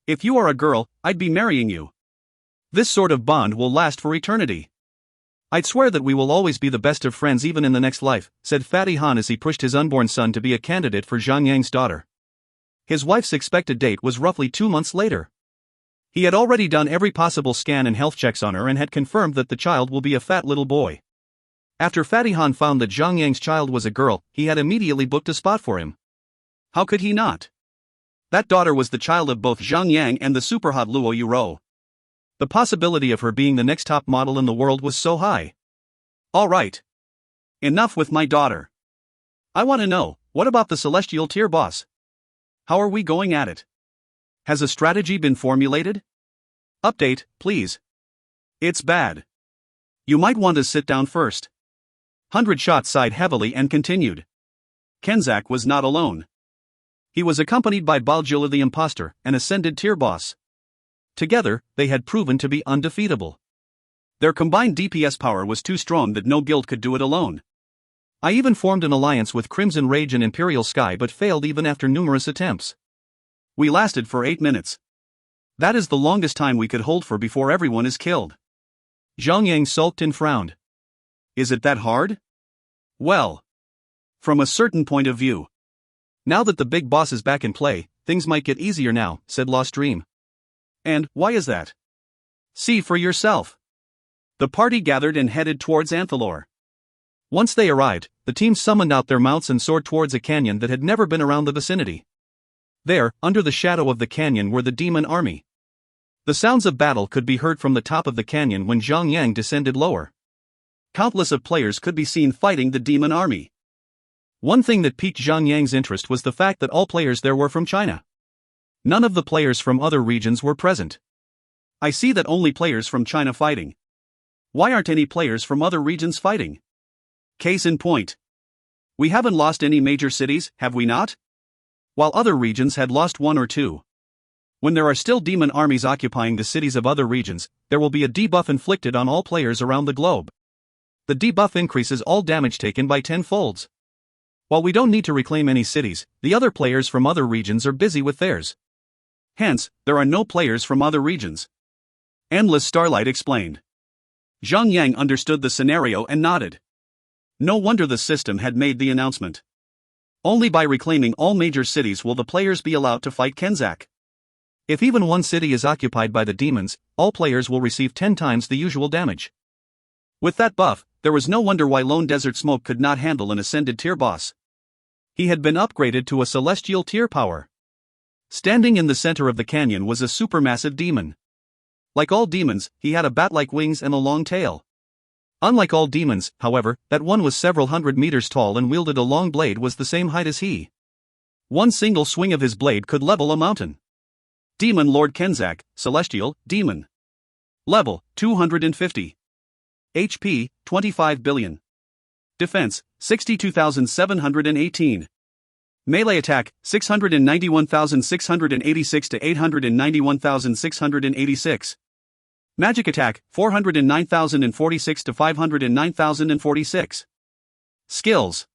Speaker 1: If you are a girl, I'd be marrying you. This sort of bond will last for eternity. I'd swear that we will always be the best of friends even in the next life, said Fatty Han as he pushed his unborn son to be a candidate for Zhang Yang's daughter. His wife's expected date was roughly 2 months later. He had already done every possible scan and health checks on her and had confirmed that the child will be a fat little boy. After Fatty Han found that Zhang Yang's child was a girl, he had immediately booked a spot for him. How could he not? That daughter was the child of both Zhang Yang and the super-hot Luo Yuro. The possibility of her being the next top model in the world was so high. All right. Enough with my daughter. I want to know, what about the celestial tier boss? How are we going at it? Has a strategy been formulated? Update, please. It's bad. You might want to sit down first. 100 Shot sighed heavily and continued. Kenzak was not alone. He was accompanied by Baljula the imposter, an ascended tier boss. Together, they had proven to be undefeatable. Their combined DPS power was too strong that no guild could do it alone. I even formed an alliance with Crimson Rage and Imperial Sky but failed even after numerous attempts. We lasted for 8 minutes. That is the longest time we could hold for before everyone is killed. Zhang Yang sulked and frowned. Is it that hard? Well, from a certain point of view. Now that the big boss is back in play, things might get easier now, said Lost Dream. And why is that? See for yourself. The party gathered and headed towards Anthalor. Once they arrived, the team summoned out their mounts and soared towards a canyon that had never been around the vicinity. There, under the shadow of the canyon were the demon army. The sounds of battle could be heard from the top of the canyon when Zhang Yang descended lower. Countless of players could be seen fighting the demon army. One thing that piqued Zhang Yang's interest was the fact that all players there were from China. None of the players from other regions were present. I see that only players from China fighting. Why aren't any players from other regions fighting? Case in point. We haven't lost any major cities, have we not? While other regions had lost 1 or 2. When there are still demon armies occupying the cities of other regions, there will be a debuff inflicted on all players around the globe. The debuff increases all damage taken by 10 folds. While we don't need to reclaim any cities, the other players from other regions are busy with theirs. Hence, there are no players from other regions. Endless Starlight explained. Zhang Yang understood the scenario and nodded. No wonder the system had made the announcement. Only by reclaiming all major cities will the players be allowed to fight Kenzak. If even one city is occupied by the demons, all players will receive 10 times the usual damage. With that buff, there was no wonder why Lone Desert Smoke could not handle an ascended tier boss. He had been upgraded to a celestial tier power. Standing in the center of the canyon was a supermassive demon. Like all demons, he had a bat-like wings and a long tail. Unlike all demons, however, that one was several hundred meters tall and wielded a long blade was the same height as he. One single swing of his blade could level a mountain. Demon Lord Kenzak, Celestial, Demon. Level, 250. HP, 25 billion. Defense, 62,718. Melee attack, 691,686 to 891,686. Magic attack, 409,046 to 509,046. Skills.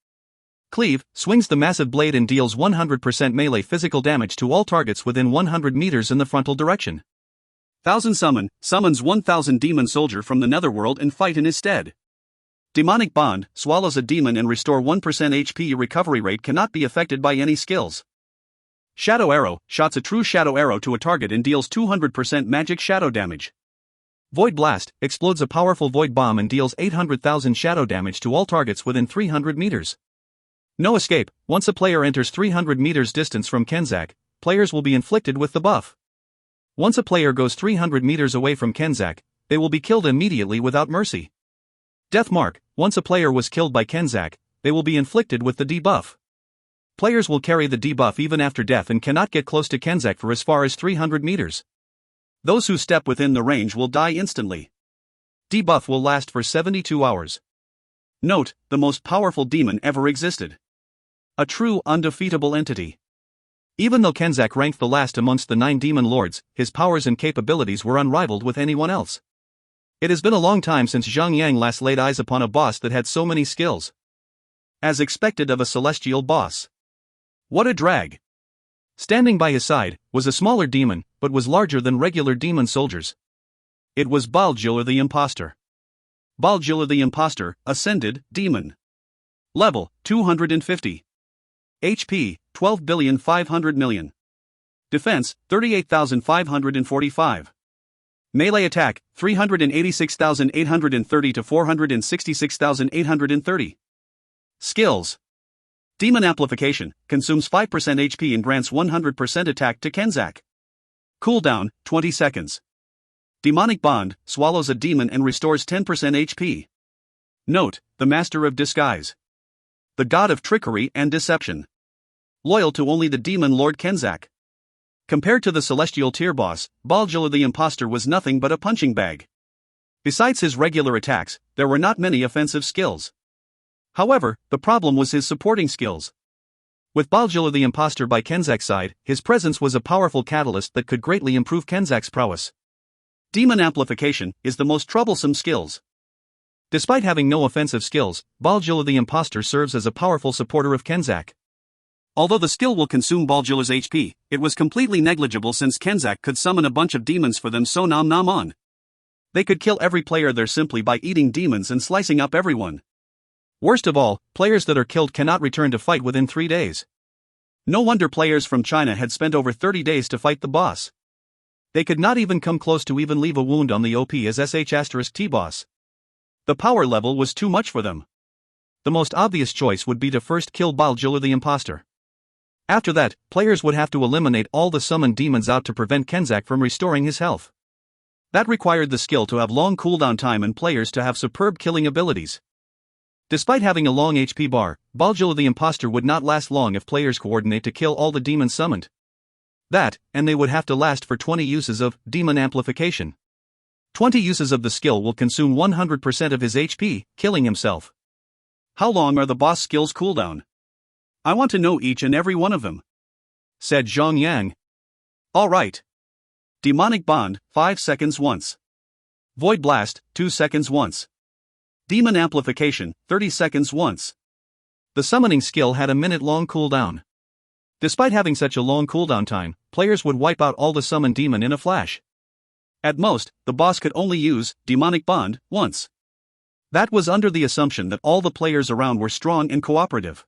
Speaker 1: Cleave, swings the massive blade and deals 100% melee physical damage to all targets within 100 meters in the frontal direction. Thousand Summon, summons 1,000 demon soldier from the netherworld and fight in his stead. Demonic Bond, swallows a demon and restore 1% HP. Recovery rate cannot be affected by any skills. Shadow Arrow, shots a true shadow arrow to a target and deals 200% magic shadow damage. Void Blast, explodes a powerful void bomb and deals 800,000 shadow damage to all targets within 300 meters. No escape, once a player enters 300 meters distance from Kenzak, players will be inflicted with the buff. Once a player goes 300 meters away from Kenzak, they will be killed immediately without mercy. Death Mark, once a player was killed by Kenzak, they will be inflicted with the debuff. Players will carry the debuff even after death and cannot get close to Kenzak for as far as 300 meters. Those who step within the range will die instantly. Debuff will last for 72 hours. Note, the most powerful demon ever existed. A true undefeatable entity. Even though Kenzak ranked the last amongst the 9 demon lords, his powers and capabilities were unrivaled with anyone else. It has been a long time since Zhang last laid eyes upon a boss that had so many skills. As expected of a celestial boss. What a drag! Standing by his side was a smaller demon, but was larger than regular demon soldiers. It was Baldur the Imposter. Baldur the Imposter, Ascended, Demon. Level, 250. HP, 12,500,000,000. Defense, 38,545. Melee attack, 386,830 to 466,830. Skills. Demon Amplification, consumes 5% HP and grants 100% attack to Kenzak. Cooldown, 20 seconds. Demonic Bond, swallows a demon and restores 10% HP. Note, the Master of Disguise. The God of Trickery and Deception. Loyal to only the Demon Lord Kenzak. Compared to the Celestial tier boss, Baldur the Imposter was nothing but a punching bag. Besides his regular attacks, there were not many offensive skills. However, the problem was his supporting skills. With Baldur the Imposter by Kenzak's side, his presence was a powerful catalyst that could greatly improve Kenzak's prowess. Demon Amplification is the most troublesome skills. Despite having no offensive skills, Baldur the Imposter serves as a powerful supporter of Kenzak. Although the skill will consume Baldur's HP, it was completely negligible since Kenzak could summon a bunch of demons for them, so nom nom on. They could kill every player there simply by eating demons and slicing up everyone. Worst of all, players that are killed cannot return to fight within 3 days. No wonder players from China had spent over 30 days to fight the boss. They could not even come close to even leave a wound on the OP as sh*t boss. The power level was too much for them. The most obvious choice would be to first kill Baldur the Imposter. After that, players would have to eliminate all the summoned demons out to prevent Kenzak from restoring his health. That required the skill to have long cooldown time and players to have superb killing abilities. Despite having a long HP bar, Baldur the Imposter would not last long if players coordinate to kill all the demons summoned. That, and they would have to last for 20 uses of Demon Amplification. 20 uses of the skill will consume 100% of his HP, killing himself. How long are the boss skills cooldown? I want to know each and every one of them, said Zhang. Alright. Demonic Bond, 5 seconds once. Void Blast, 2 seconds once. Demon Amplification, 30 seconds once. The summoning skill had a minute-long cooldown. Despite having such a long cooldown time, players would wipe out all the summoned demon in a flash. At most, the boss could only use Demonic Bond once. That was under the assumption that all the players around were strong and cooperative.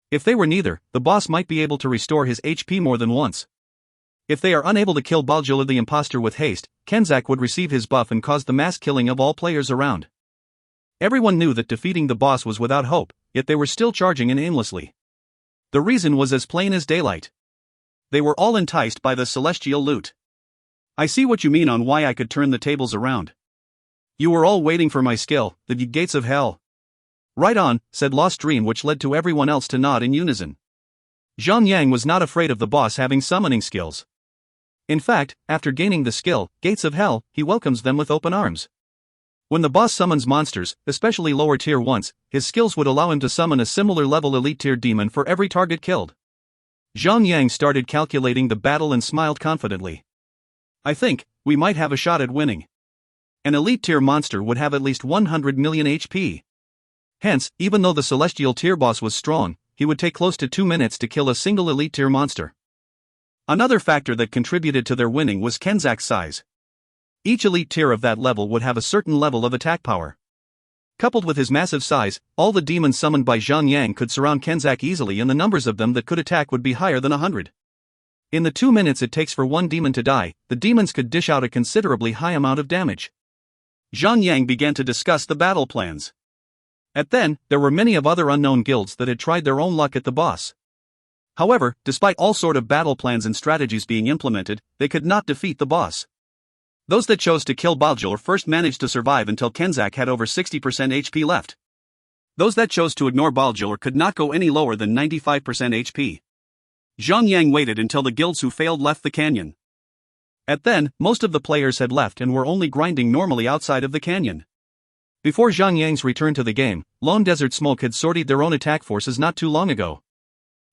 Speaker 1: If they were neither, the boss might be able to restore his HP more than once. If they are unable to kill Baldur the Imposter with haste, Kenzak would receive his buff and cause the mass killing of all players around. Everyone knew that defeating the boss was without hope, yet they were still charging in aimlessly. The reason was as plain as daylight. They were all enticed by the celestial loot. I see what you mean on why I could turn the tables around. You were all waiting for my skill, the gates of hell. Right on, said Lost Dream, which led to everyone else to nod in unison. Zhang Yang was not afraid of the boss having summoning skills. In fact, after gaining the skill, Gates of Hell, he welcomes them with open arms. When the boss summons monsters, especially lower tier ones, his skills would allow him to summon a similar level elite tier demon for every target killed. Zhang Yang started calculating the battle and smiled confidently. I think we might have a shot at winning. An elite tier monster would have at least 100 million HP. Hence, even though the celestial tier boss was strong, he would take close to 2 minutes to kill a single elite tier monster. Another factor that contributed to their winning was Kenzak's size. Each elite tier of that level would have a certain level of attack power. Coupled with his massive size, all the demons summoned by Zhang Yang could surround Kenzak easily, and the numbers of them that could attack would be higher than 100. In the 2 minutes it takes for one demon to die, the demons could dish out a considerably high amount of damage. Zhang Yang began to discuss the battle plans. Then, there were many of other unknown guilds that had tried their own luck at the boss. However, despite all sort of battle plans and strategies being implemented, they could not defeat the boss. Those that chose to kill Baljor first managed to survive until Kenzak had over 60% HP left. Those that chose to ignore Baljor could not go any lower than 95% HP. Zhang Yang waited until the guilds who failed left the canyon. Then, most of the players had left and were only grinding normally outside of the canyon. Before Zhang Yang's return to the game, Lone Desert Smoke had sortied their own attack forces not too long ago.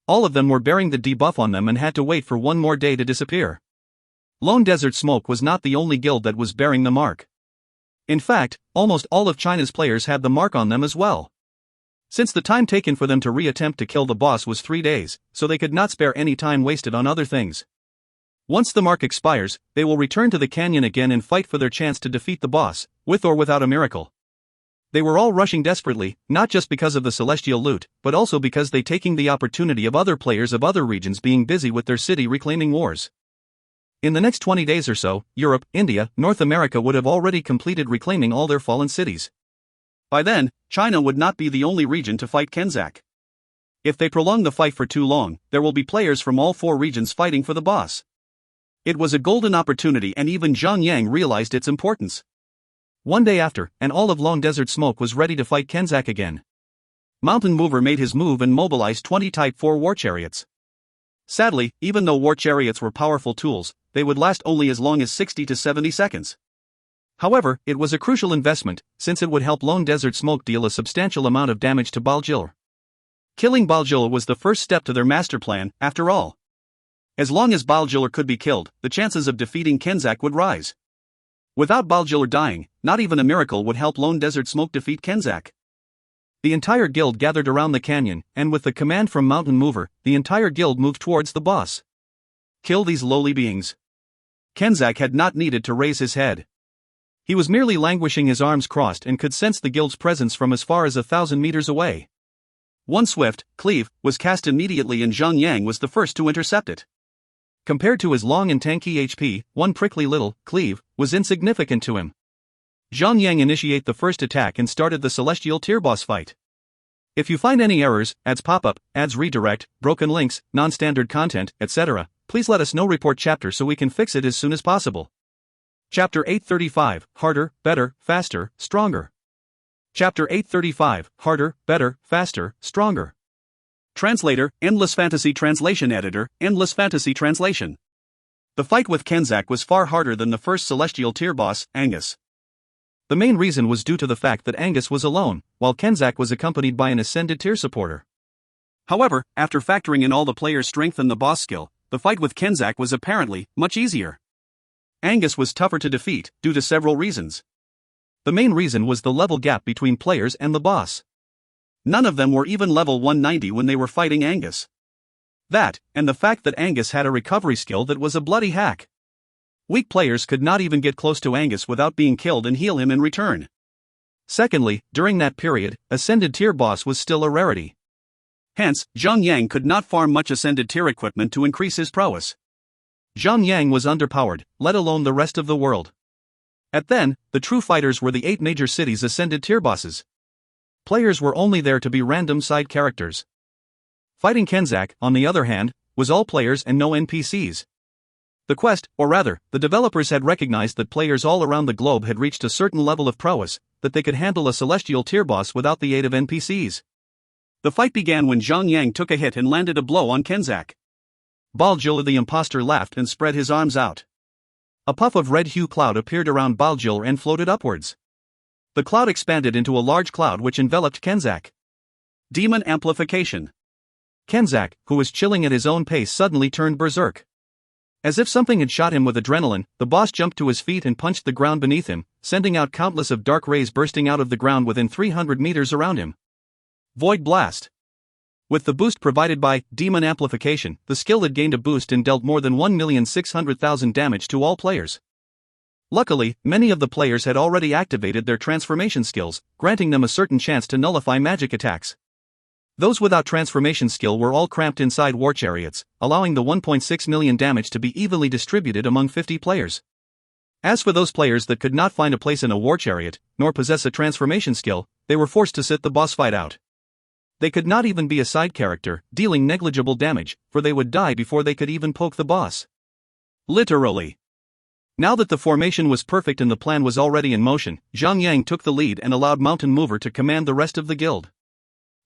Speaker 1: All of them were bearing the debuff on them and had to wait for one more day to disappear. Lone Desert Smoke was not the only guild that was bearing the mark. In fact, almost all of China's players had the mark on them as well. Since the time taken for them to re-attempt to kill the boss was 3 days, so they could not spare any time wasted on other things. Once the mark expires, they will return to the canyon again and fight for their chance to defeat the boss, with or without a miracle. They were all rushing desperately, not just because of the celestial loot, but also because they taking the opportunity of other players of other regions being busy with their city reclaiming wars. In the next 20 days or so, Europe, India, North America would have already completed reclaiming all their fallen cities. By then, China would not be the only region to fight Kenzak. If they prolong the fight for too long, there will be players from all 4 regions fighting for the boss. It was a golden opportunity, and even Zhang Yang realized its importance. One day after, and all of Lone Desert Smoke was ready to fight Kenzak again. Mountain Mover made his move and mobilized 20 Type 4 war chariots. Sadly, even though war chariots were powerful tools, they would last only as long as 60 to 70 seconds. However, it was a crucial investment, since it would help Lone Desert Smoke deal a substantial amount of damage to Baljil. Killing Baljil was the first step to their master plan, after all. As long as Baljil could be killed, the chances of defeating Kenzak would rise. Without Baljil dying, not even a miracle would help Lone Desert Smoke defeat Kenzak. The entire guild gathered around the canyon, and with the command from Mountain Mover, the entire guild moved towards the boss. Kill these lowly beings. Kenzak had not needed to raise his head. He was merely languishing, his arms crossed, and could sense the guild's presence from as far as 1,000 meters away. One swift cleave was cast immediately, and Zhang Yang was the first to intercept it. Compared to his long and tanky HP, one prickly little cleave was insignificant to him. Zhang Yang initiated the first attack and started the celestial tier boss fight. If you find any errors, ads pop up, ads redirect, broken links, non-standard content, etc., please let us know. Report chapter so we can fix it as soon as possible. Chapter 835, Harder, Better, Faster, Stronger. Chapter 835, Harder, Better, Faster, Stronger. Translator, Endless Fantasy Translation. Editor, Endless Fantasy Translation. The fight with Kenzak was far harder than the first celestial tier boss, Angus. The main reason was due to the fact that Angus was alone, while Kenzak was accompanied by an ascended tier supporter. However, after factoring in all the players' strength and the boss skill, the fight with Kenzak was apparently much easier. Angus was tougher to defeat, due to several reasons. The main reason was the level gap between players and the boss. None of them were even level 190 when they were fighting Angus. That, and the fact that Angus had a recovery skill that was a bloody hack. Weak players could not even get close to Angus without being killed and heal him in return. Secondly, during that period, Ascended Tier boss was still a rarity. Hence, Zhang Yang could not farm much Ascended Tier equipment to increase his prowess. Zhang Yang was underpowered, let alone the rest of the world. Then, the true fighters were the 8 major cities' Ascended Tier bosses. Players were only there to be random side characters. Fighting Kenzak, on the other hand, was all players and no NPCs. The quest, or rather, the developers had recognized that players all around the globe had reached a certain level of prowess, that they could handle a celestial tier boss without the aid of NPCs. The fight began when Zhang took a hit and landed a blow on Kenzak. Baljil the imposter laughed and spread his arms out. A puff of red hue cloud appeared around Baljil and floated upwards. The cloud expanded into a large cloud which enveloped Kenzak. Demon amplification. Kenzak, who was chilling at his own pace, suddenly turned berserk. As if something had shot him with adrenaline, the boss jumped to his feet and punched the ground beneath him, sending out countless of dark rays bursting out of the ground within 300 meters around him. Void Blast. With the boost provided by Demon Amplification, the skill had gained a boost and dealt more than 1,600,000 damage to all players. Luckily, many of the players had already activated their transformation skills, granting them a certain chance to nullify magic attacks. Those without transformation skill were all cramped inside war chariots, allowing the 1.6 million damage to be evenly distributed among 50 players. As for those players that could not find a place in a war chariot, nor possess a transformation skill, they were forced to sit the boss fight out. They could not even be a side character, dealing negligible damage, for they would die before they could even poke the boss. Literally. Now that the formation was perfect and the plan was already in motion, Zhang took the lead and allowed Mountain Mover to command the rest of the guild.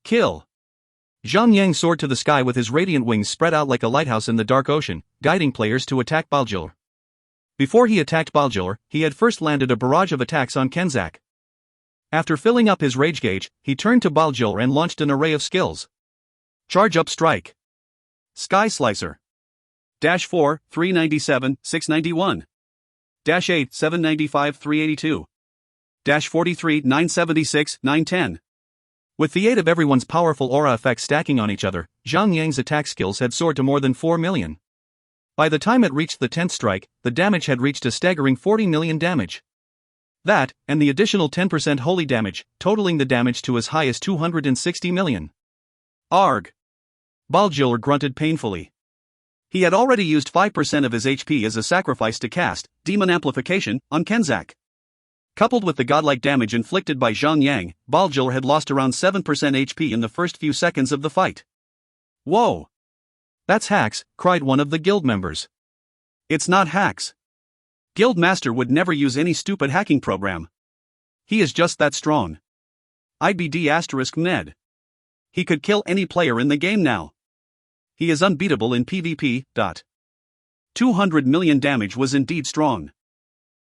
Speaker 1: Kill. Zhang soared to the sky with his radiant wings spread out like a lighthouse in the dark ocean, guiding players to attack Baljil. Before he attacked Baljil, he had first landed a barrage of attacks on Kenzak. After filling up his rage gauge, he turned to Baljil and launched an array of skills. Charge Up Strike. Sky Slicer. -4, 397, 691. -8, 795, 382. -43, 976, 910. With the aid of everyone's powerful aura effects stacking on each other, Zhang attack skills had soared to more than 4 million. By the time it reached the 10th strike, the damage had reached a staggering 40 million damage. That, and the additional 10% holy damage, totaling the damage to as high as 260 million. Arg! Baljil grunted painfully. He had already used 5% of his HP as a sacrifice to cast Demon Amplification on Kenzak. Coupled with the godlike damage inflicted by Zhang, Baljil had lost around 7% HP in the first few seconds of the fight. Whoa! That's hacks, cried one of the guild members. It's not hacks. Guildmaster would never use any stupid hacking program. He is just that strong. IBD*Ned. He could kill any player in the game now. He is unbeatable in PvP. 200 million damage was indeed strong.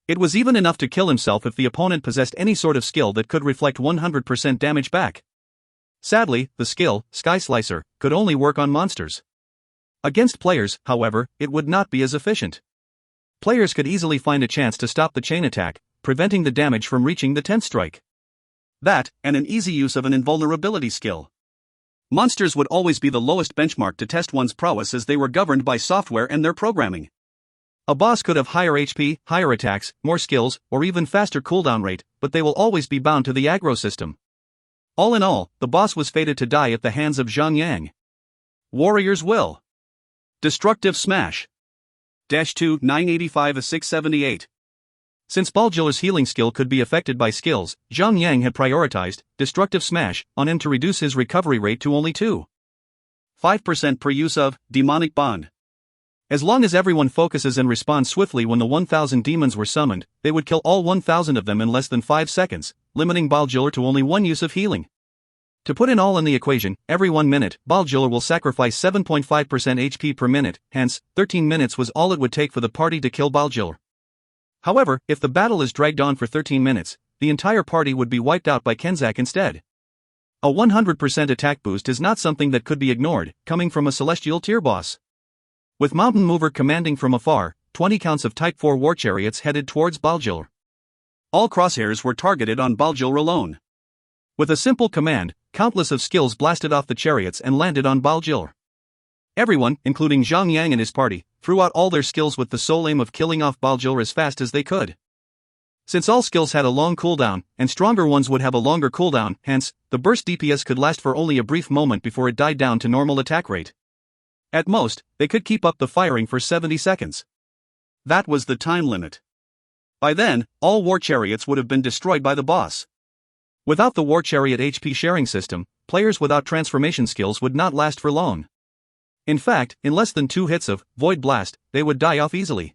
Speaker 1: It was even enough to kill himself if the opponent possessed any sort of skill that could reflect 100% damage back. Sadly, the skill, Sky Slicer, could only work on monsters. Against players, however, it would not be as efficient. Players could easily find a chance to stop the chain attack, preventing the damage from reaching the 10th strike. That, and an easy use of an invulnerability skill. Monsters would always be the lowest benchmark to test one's prowess as they were governed by software and their programming. A boss could have higher HP, higher attacks, more skills, or even faster cooldown rate, but they will always be bound to the aggro system. All in all, the boss was fated to die at the hands of Zhang. Warrior's Will. Destructive Smash. -2, 985, 678. Since Baljil's healing skill could be affected by skills, Zhang had prioritized Destructive Smash on him to reduce his recovery rate to only 2.5% per use of Demonic Bond. As long as everyone focuses and responds swiftly when the 1,000 demons were summoned, they would kill all 1,000 of them in less than 5 seconds, limiting Baljil to only one use of healing. To put in all in the equation, every 1 minute, Baljil will sacrifice 7.5% HP per minute, hence, 13 minutes was all it would take for the party to kill Baljil. However, if the battle is dragged on for 13 minutes, the entire party would be wiped out by Kenzak instead. A 100% attack boost is not something that could be ignored, coming from a celestial tier boss. With Mountain Mover commanding from afar, 20 counts of Type 4 war chariots headed towards Baljil. All crosshairs were targeted on Baljil alone. With a simple command, countless of skills blasted off the chariots and landed on Baljil. Everyone, including Zhang and his party, threw out all their skills with the sole aim of killing off Baljil as fast as they could. Since all skills had a long cooldown, and stronger ones would have a longer cooldown, hence, the burst DPS could last for only a brief moment before it died down to normal attack rate. At most, they could keep up the firing for 70 seconds. That was the time limit. By then, all war chariots would have been destroyed by the boss. Without the war chariot HP sharing system, players without transformation skills would not last for long. In fact, in less than 2 hits of Void Blast, they would die off easily.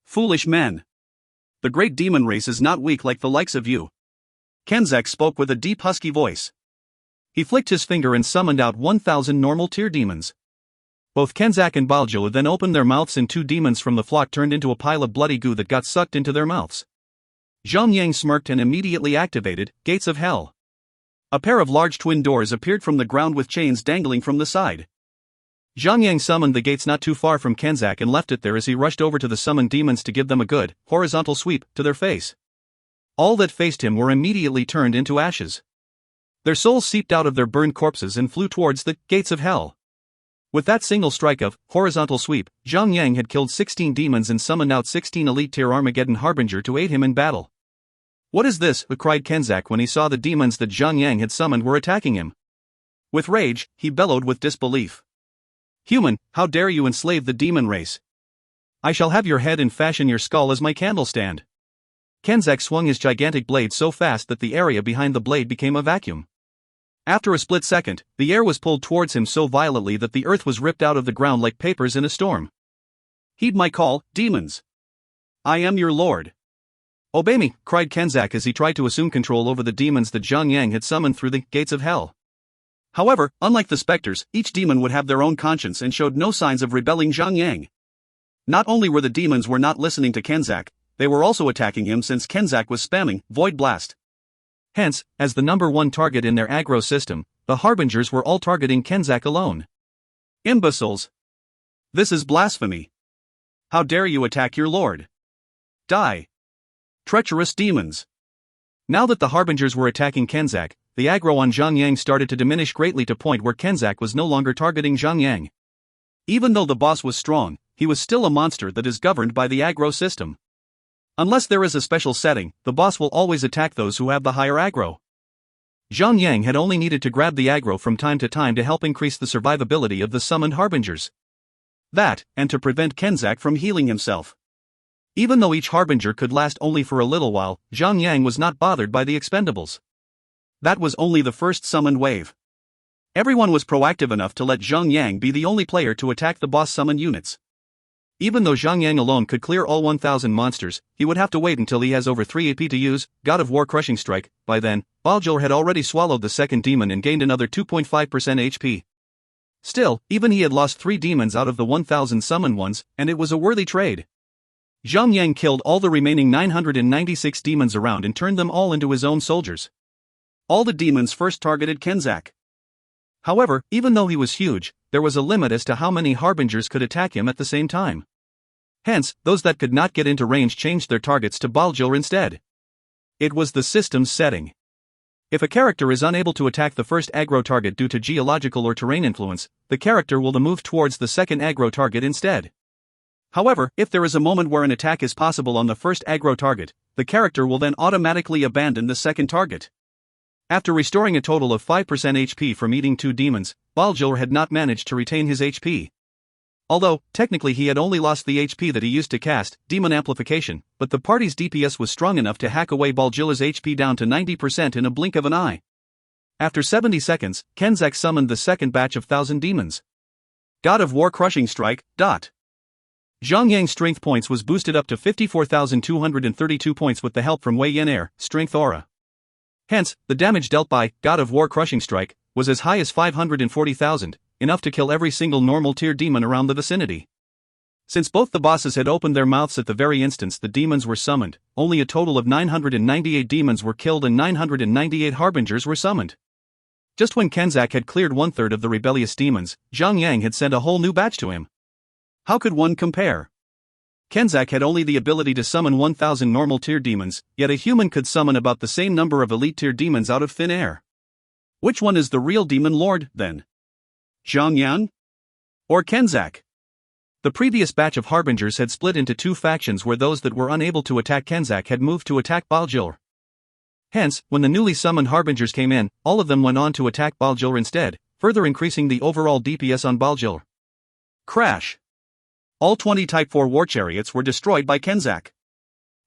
Speaker 1: Foolish men. The great demon race is not weak like the likes of you. Kenzak spoke with a deep husky voice. He flicked his finger and summoned out 1,000 normal tier demons. Both Kenzak and Baljil then opened their mouths and 2 demons from the flock turned into a pile of bloody goo that got sucked into their mouths. Zhang smirked and immediately activated Gates of Hell. A pair of large twin doors appeared from the ground with chains dangling from the side. Zhang summoned the gates not too far from Kenzak and left it there as he rushed over to the summoned demons to give them a good, horizontal sweep to their face. All that faced him were immediately turned into ashes. Their souls seeped out of their burned corpses and flew towards the Gates of Hell. With that single strike of horizontal sweep, Zhang had killed 16 demons and summoned out 16 elite tier Armageddon Harbinger to aid him in battle. What is this? Cried Kenzak when he saw the demons that Zhang had summoned were attacking him. With rage, he bellowed with disbelief. Human, how dare you enslave the demon race? I shall have your head and fashion your skull as my candle stand. Kenzak swung his gigantic blade so fast that the area behind the blade became a vacuum. After a split second, the air was pulled towards him so violently that the earth was ripped out of the ground like papers in a storm. Heed my call, demons. I am your lord. Obey me, cried Kenzak as he tried to assume control over the demons that Zhang had summoned through the Gates of Hell. However, unlike the specters, each demon would have their own conscience and showed no signs of rebelling Zhang. Not only were the demons not listening to Kenzak, they were also attacking him since Kenzak was spamming Void Blast. Hence, as the number 1 target in their aggro system, the Harbingers were all targeting Kenzak alone. Imbeciles! This is blasphemy! How dare you attack your lord? Die! Treacherous demons! Now that the Harbingers were attacking Kenzak, the aggro on Zhang started to diminish greatly to point where Kenzak was no longer targeting Zhang. Even though the boss was strong, he was still a monster that is governed by the aggro system. Unless there is a special setting, the boss will always attack those who have the higher aggro. Zhang had only needed to grab the aggro from time to time to help increase the survivability of the summoned Harbingers. That, and to prevent Kenzak from healing himself. Even though each Harbinger could last only for a little while, Zhang was not bothered by the expendables. That was only the first summoned wave. Everyone was proactive enough to let Zhang be the only player to attack the boss summoned units. Even though Zhang alone could clear all 1,000 monsters, he would have to wait until he has over 3 AP to use God of War Crushing Strike. By then, Baljil had already swallowed the second demon and gained another 2.5% HP. Still, even he had lost 3 demons out of the 1,000 summoned ones, and it was a worthy trade. Zhang killed all the remaining 996 demons around and turned them all into his own soldiers. All the demons first targeted Kenzak. However, even though he was huge, there was a limit as to how many Harbingers could attack him at the same time. Hence, those that could not get into range changed their targets to Baljil instead. It was the system's setting. If a character is unable to attack the first aggro target due to geological or terrain influence, the character will move towards the second aggro target instead. However, if there is a moment where an attack is possible on the first aggro target, the character will then automatically abandon the second target. After restoring a total of 5% HP from eating 2 demons, Baljil had not managed to retain his HP. Although, technically he had only lost the HP that he used to cast Demon Amplification, but the party's DPS was strong enough to hack away Baljil's HP down to 90% in a blink of an eye. After 70 seconds, Kenzak summoned the second batch of 1,000 demons. God of War Crushing Strike. Zhang strength points was boosted up to 54,232 points with the help from Wei Yin Air, Strength Aura. Hence, the damage dealt by God of War Crushing Strike was as high as 540,000, enough to kill every single normal tier demon around the vicinity. Since both the bosses had opened their mouths at the very instance the demons were summoned, only a total of 998 demons were killed and 998 Harbingers were summoned. Just when Kenzak had cleared 1/3 of the rebellious demons, Zhang had sent a whole new batch to him. How could one compare? Kenzak had only the ability to summon 1,000 normal tier demons, yet a human could summon about the same number of elite tier demons out of thin air. Which one is the real demon lord, then? Zhang or Kenzak? The previous batch of Harbingers had split into 2 factions where those that were unable to attack Kenzak had moved to attack Baljil. Hence, when the newly summoned Harbingers came in, all of them went on to attack Baljil instead, further increasing the overall DPS on Baljil. Crash! All 20 Type 4 war chariots were destroyed by Kenzak.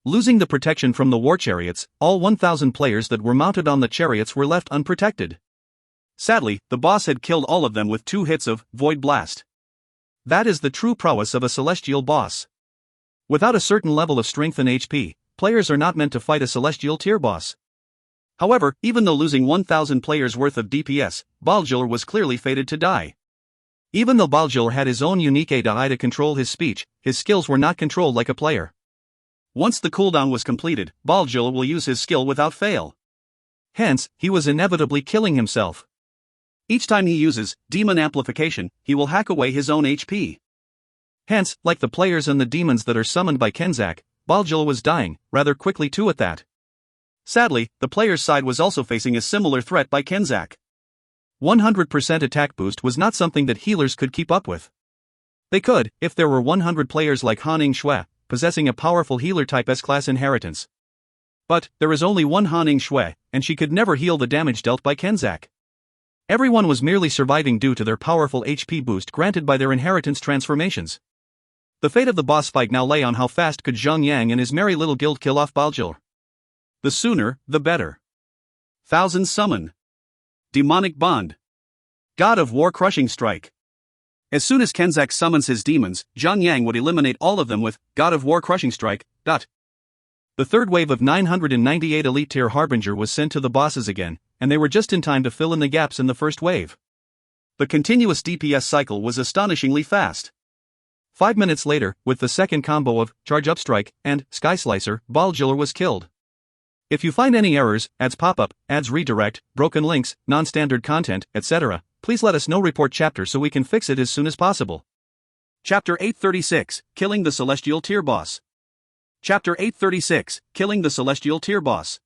Speaker 1: Losing the protection from the war chariots, all 1,000 players that were mounted on the chariots were left unprotected. Sadly, the boss had killed all of them with 2 hits of Void Blast. That is the true prowess of a celestial boss. Without a certain level of strength and HP, players are not meant to fight a celestial tier boss. However, even though losing 1,000 players worth of DPS, Baldur was clearly fated to die. Even though Baldur had his own unique AI to control his speech, his skills were not controlled like a player. Once the cooldown was completed, Baldur will use his skill without fail. Hence, he was inevitably killing himself. Each time he uses demon amplification, he will hack away his own HP. Hence, like the players and the demons that are summoned by Kenzak, Baldur was dying rather quickly too at that. Sadly, the player's side was also facing a similar threat by Kenzak. 100% attack boost was not something that healers could keep up with. They could, if there were 100 players like Haning Shui, possessing a powerful healer type S-class inheritance. But, there is only one Haning Shui, and she could never heal the damage dealt by Kenzak. Everyone was merely surviving due to their powerful HP boost granted by their inheritance transformations. The fate of the boss fight now lay on how fast could Zhang and his merry little guild kill off Baldur. The sooner, the better. Thousand Summon. Demonic Bond. God of War Crushing Strike. As soon as Kenzak summons his demons, Zhang would eliminate all of them with God of War Crushing Strike. The third wave of 998 Elite Tier Harbinger was sent to the bosses again, and they were just in time to fill in the gaps in the first wave. The continuous DPS cycle was astonishingly fast. 5 minutes later, with the second combo of Charge Up Strike and Sky Slicer, Baldur was killed. If you find any errors, ads pop-up, ads redirect, broken links, non-standard content, etc., please let us know. Report chapter so we can fix it as soon as possible. Chapter 836, Killing the Celestial Tier Boss. Chapter 836, Killing the Celestial Tier Boss.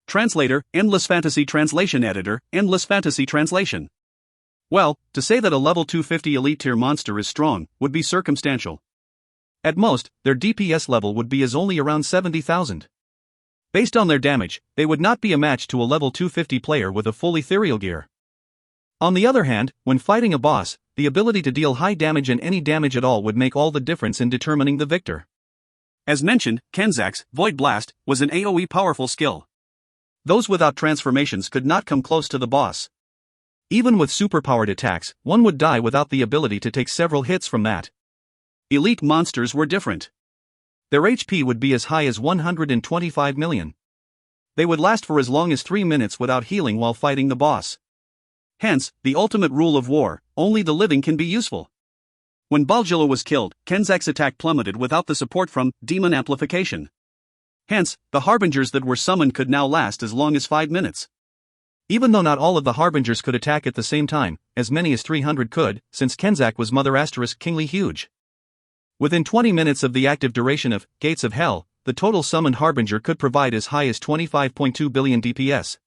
Speaker 1: Translator, Endless Fantasy Translation Editor, Endless Fantasy Translation. Well, to say that a level 250 elite tier monster is strong would be circumstantial. At most, their DPS level would be as only around 70,000. Based on their damage, they would not be a match to a level 250 player with a full ethereal gear. On the other hand, when fighting a boss, the ability to deal high damage and any damage at all would make all the difference in determining the victor. As mentioned, Kenzak's Void Blast was an AoE powerful skill. Those without transformations could not come close to the boss. Even with superpowered attacks, one would die without the ability to take several hits from that. Elite monsters were different. Their HP would be as high as 125 million. They would last for as long as 3 minutes without healing while fighting the boss. Hence, the ultimate rule of war, only the living can be useful. When Baldur was killed, Kenzak's attack plummeted without the support from demon amplification. Hence, the harbingers that were summoned could now last as long as 5 minutes. Even though not all of the harbingers could attack at the same time, as many as 300 could, since Kenzak was Mother * Kingly Huge. Within 20 minutes of the active duration of Gates of Hell, the total summoned harbinger could provide as high as 25.2 billion DPS.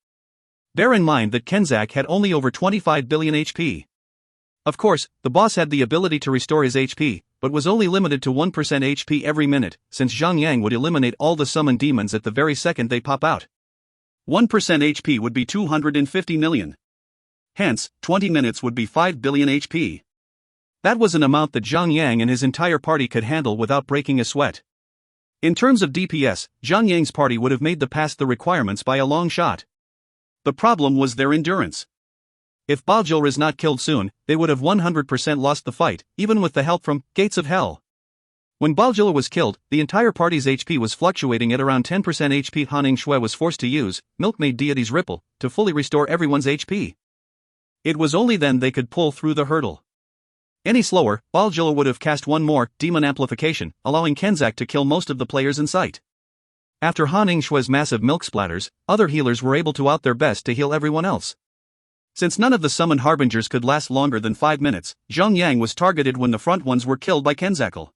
Speaker 1: Bear in mind that Kenzak had only over 25 billion HP. Of course, the boss had the ability to restore his HP, but was only limited to 1% HP every minute, since Zhang would eliminate all the summoned demons at the very second they pop out. 1% HP would be 250 million. Hence, 20 minutes would be 5 billion HP. That was an amount that Zhang and his entire party could handle without breaking a sweat. In terms of DPS, Zhang party would have made the requirements by a long shot. The problem was their endurance. If Baldur is not killed soon, they would have 100% lost the fight, even with the help from Gates of Hell. When Baldur was killed, the entire party's HP was fluctuating at around 10% HP. Haning Shui was forced to use Milkmaid Deity's Ripple to fully restore everyone's HP. It was only then they could pull through the hurdle. Any slower, Baldur would have cast one more demon amplification, allowing Kenzak to kill most of the players in sight. After Haning Shui's massive milk splatters, other healers were able to out their best to heal everyone else. Since none of the summoned harbingers could last longer than 5 minutes, Zhang was targeted when the front ones were killed by Kenzak.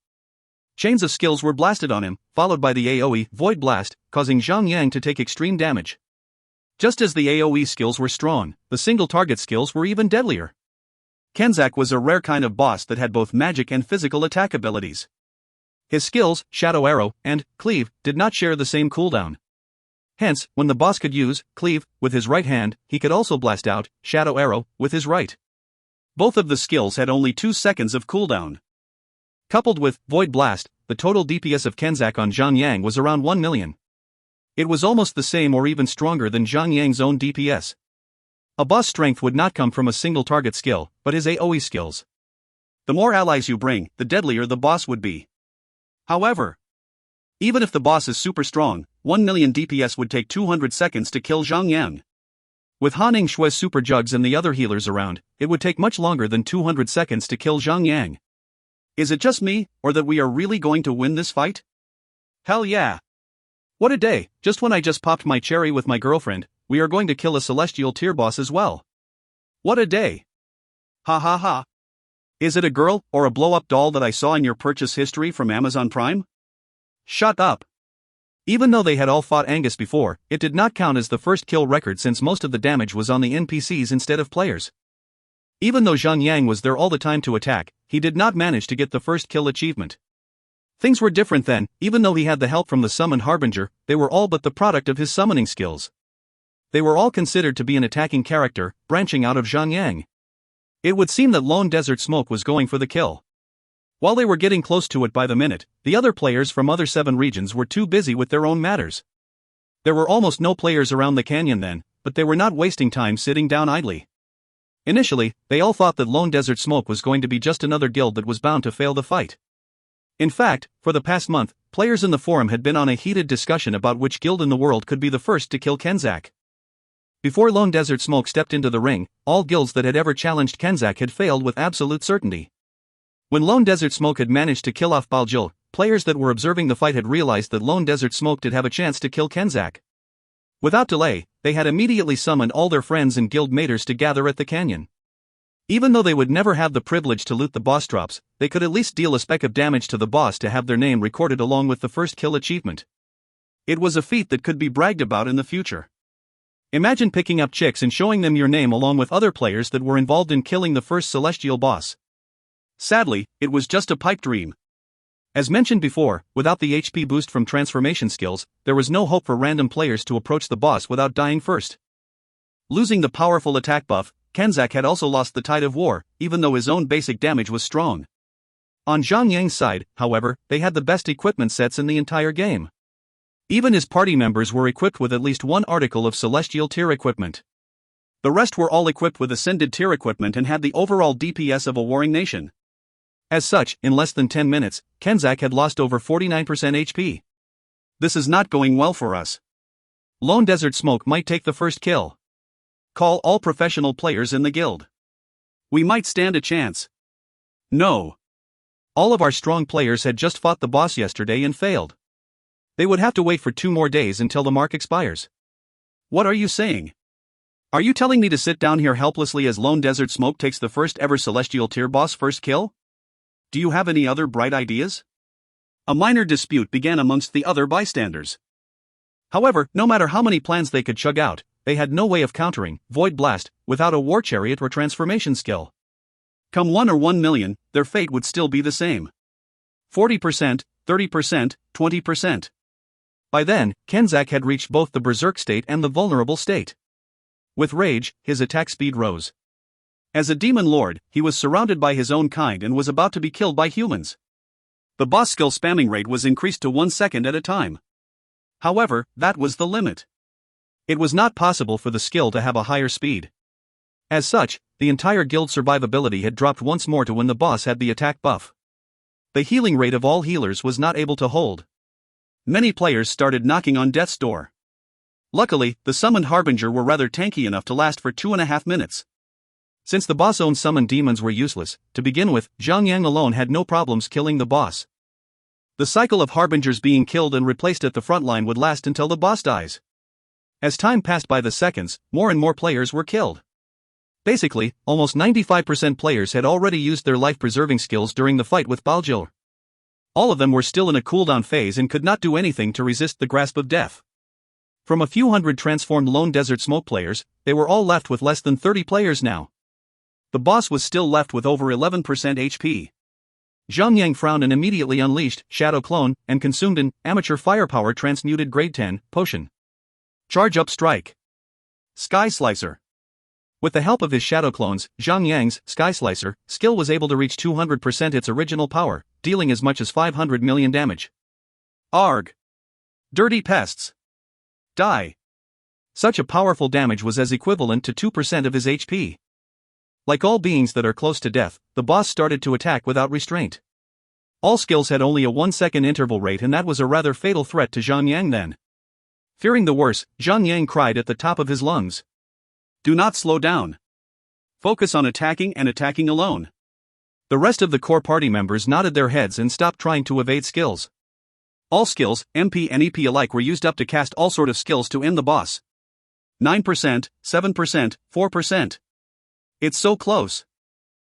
Speaker 1: Chains of skills were blasted on him, followed by the AoE Void Blast, causing Zhang to take extreme damage. Just as the AoE skills were strong, the single target skills were even deadlier. Kenzak was a rare kind of boss that had both magic and physical attack abilities. His skills, Shadow Arrow and Cleave, did not share the same cooldown. Hence, when the boss could use Cleave with his right hand, he could also blast out Shadow Arrow with his right. Both of the skills had only 2 seconds of cooldown. Coupled with Void Blast, the total DPS of Kenzak on Zhang was around 1 million. It was almost the same or even stronger than Zhang's own DPS. A boss' strength would not come from a single target skill, but his AoE skills. The more allies you bring, the deadlier the boss would be. However, even if the boss is super strong, 1 million DPS would take 200 seconds to kill Zhang Yang. With Han Shui's super jugs and the other healers around, it would take much longer than 200 seconds to kill Zhang Yang. Is it just me, or that we are really going to win this fight? Hell yeah! What a day, just when I just popped my cherry with my girlfriend, we are going to kill a celestial tier boss as well. What a day! Ha ha ha. Is it a girl, or a blow-up doll that I saw in your purchase history from Amazon Prime? Shut up. Even though they had all fought Angus before, it did not count as the first kill record since most of the damage was on the NPCs instead of players. Even though Zhang Yang was there all the time to attack, he did not manage to get the first kill achievement. Things were different then, even though he had the help from the summoned Harbinger, they were all but the product of his summoning skills. They were all considered to be an attacking character, branching out of Zhang Yang. It would seem that Lone Desert Smoke was going for the kill. While they were getting close to it by the minute, the other players from other 7 regions were too busy with their own matters. There were almost no players around the canyon then, but they were not wasting time sitting down idly. Initially, they all thought that Lone Desert Smoke was going to be just another guild that was bound to fail the fight. In fact, for the past month, players in the forum had been on a heated discussion about which guild in the world could be the first to kill Kenzak. Before Lone Desert Smoke stepped into the ring, all guilds that had ever challenged Kenzak had failed with absolute certainty. When Lone Desert Smoke had managed to kill off Baljil, players that were observing the fight had realized that Lone Desert Smoke did have a chance to kill Kenzak. Without delay, they had immediately summoned all their friends and guild maters to gather at the canyon. Even though they would never have the privilege to loot the boss drops, they could at least deal a speck of damage to the boss to have their name recorded along with the first kill achievement. It was a feat that could be bragged about in the future. Imagine picking up chicks and showing them your name along with other players that were involved in killing the first celestial boss. Sadly, it was just a pipe dream. As mentioned before, without the HP boost from transformation skills, there was no hope for random players to approach the boss without dying first. Losing the powerful attack buff, Kenzak had also lost the tide of war, even though his own basic damage was strong. On Zhang Yang's side, however, they had the best equipment sets in the entire game. Even his party members were equipped with at least one article of celestial tier equipment. The rest were all equipped with ascended tier equipment and had the overall DPS of a warring nation. As such, in less than 10 minutes, Kenzak had lost over 49% HP. This is not going well for us. Lone Desert Smoke might take the first kill. Call all professional players in the guild. We might stand a chance. No. All of our strong players had just fought the boss yesterday and failed. They would have to wait for 2 more days until the mark expires. What are you saying? Are you telling me to sit down here helplessly as Lone Desert Smoke takes the first ever celestial tier boss first kill? Do you have any other bright ideas? A minor dispute began amongst the other bystanders. However, no matter how many plans they could chug out, they had no way of countering Void Blast without a War Chariot or transformation skill. Come 1 or 1 million, their fate would still be the same. 40%, 30%, 20%. By then, Kenzak had reached both the berserk state and the vulnerable state. With rage, his attack speed rose. As a demon lord, he was surrounded by his own kind and was about to be killed by humans. The boss skill spamming rate was increased to 1 second at a time. However, that was the limit. It was not possible for the skill to have a higher speed. As such, the entire guild survivability had dropped once more to when the boss had the attack buff. The healing rate of all healers was not able to hold. Many players started knocking on death's door. Luckily, the summoned Harbinger were rather tanky enough to last for 2.5 minutes. Since the boss own summoned demons were useless, to begin with, Zhang Yang alone had no problems killing the boss. The cycle of Harbingers being killed and replaced at the front line would last until the boss dies. As time passed by the seconds, more and more players were killed. Basically, almost 95% players had already used their life-preserving skills during the fight with Baljil. All of them were still in a cooldown phase and could not do anything to resist the grasp of death. From a few hundred transformed Lone Desert Smoke players, they were all left with less than 30 players now. The boss was still left with over 11% HP. Zhang Yang frowned and immediately unleashed Shadow Clone and consumed an amateur firepower transmuted grade 10 potion. Charge up strike. Sky Slicer. With the help of his Shadow Clones, Zhang Yang's Sky Slicer skill was able to reach 200% its original power, dealing as much as 500 million damage. Arg. Dirty pests. Die. Such a powerful damage was as equivalent to 2% of his HP. Like all beings that are close to death, the boss started to attack without restraint. All skills had only a 1-second interval rate, and that was a rather fatal threat to Zhang Yang then. Fearing the worst, Zhang Yang cried at the top of his lungs. Do not slow down. Focus on attacking and attacking alone. The rest of the core party members nodded their heads and stopped trying to evade skills. All skills, MP and EP alike, were used up to cast all sort of skills to end the boss. 9%, 7%, 4%. It's so close.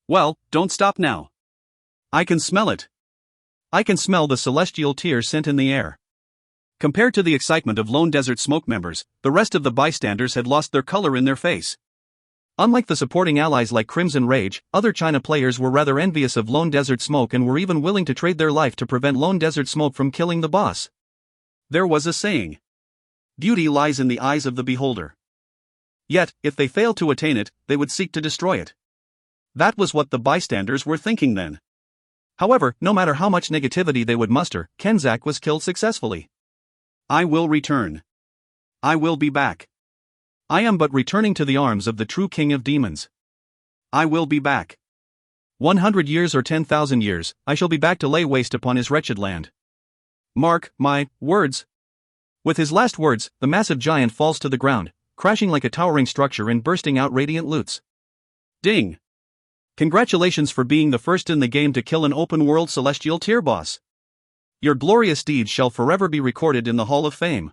Speaker 1: Well, don't stop now. I can smell it. I can smell the celestial tear scent in the air. Compared to the excitement of Lone Desert Smoke members, the rest of the bystanders had lost their color in their face. Unlike the supporting allies like Crimson Rage, other China players were rather envious of Lone Desert Smoke and were even willing to trade their life to prevent Lone Desert Smoke from killing the boss. There was a saying. Beauty lies in the eyes of the beholder. Yet, if they failed to attain it, they would seek to destroy it. That was what the bystanders were thinking then. However, no matter how much negativity they would muster, Kenzak was killed successfully. I will return. I will be back. I am but returning to the arms of the true king of demons. I will be back. 100 years or 10,000 years, I shall be back to lay waste upon his wretched land. Mark my words. With his last words, the massive giant falls to the ground, crashing like a towering structure and bursting out radiant loots. Ding! Congratulations for being the first in the game to kill an open-world celestial tier boss. Your glorious deeds shall forever be recorded in the Hall of Fame.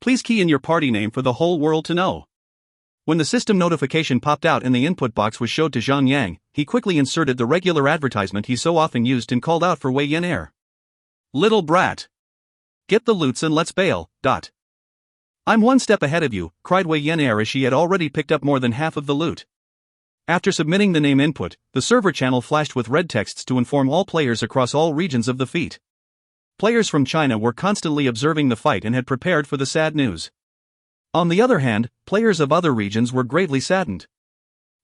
Speaker 1: Please key in your party name for the whole world to know. When the system notification popped out and the input box was showed to Zhang Yang, he quickly inserted the regular advertisement he so often used and called out for Wei Yen Air. Little brat. Get the loots and let's bail. I'm one step ahead of you, cried Wei Yen Air as she had already picked up more than half of the loot. After submitting the name input, the server channel flashed with red texts to inform all players across all regions of the feat. Players from China were constantly observing the fight and had prepared for the sad news. On the other hand, players of other regions were gravely saddened.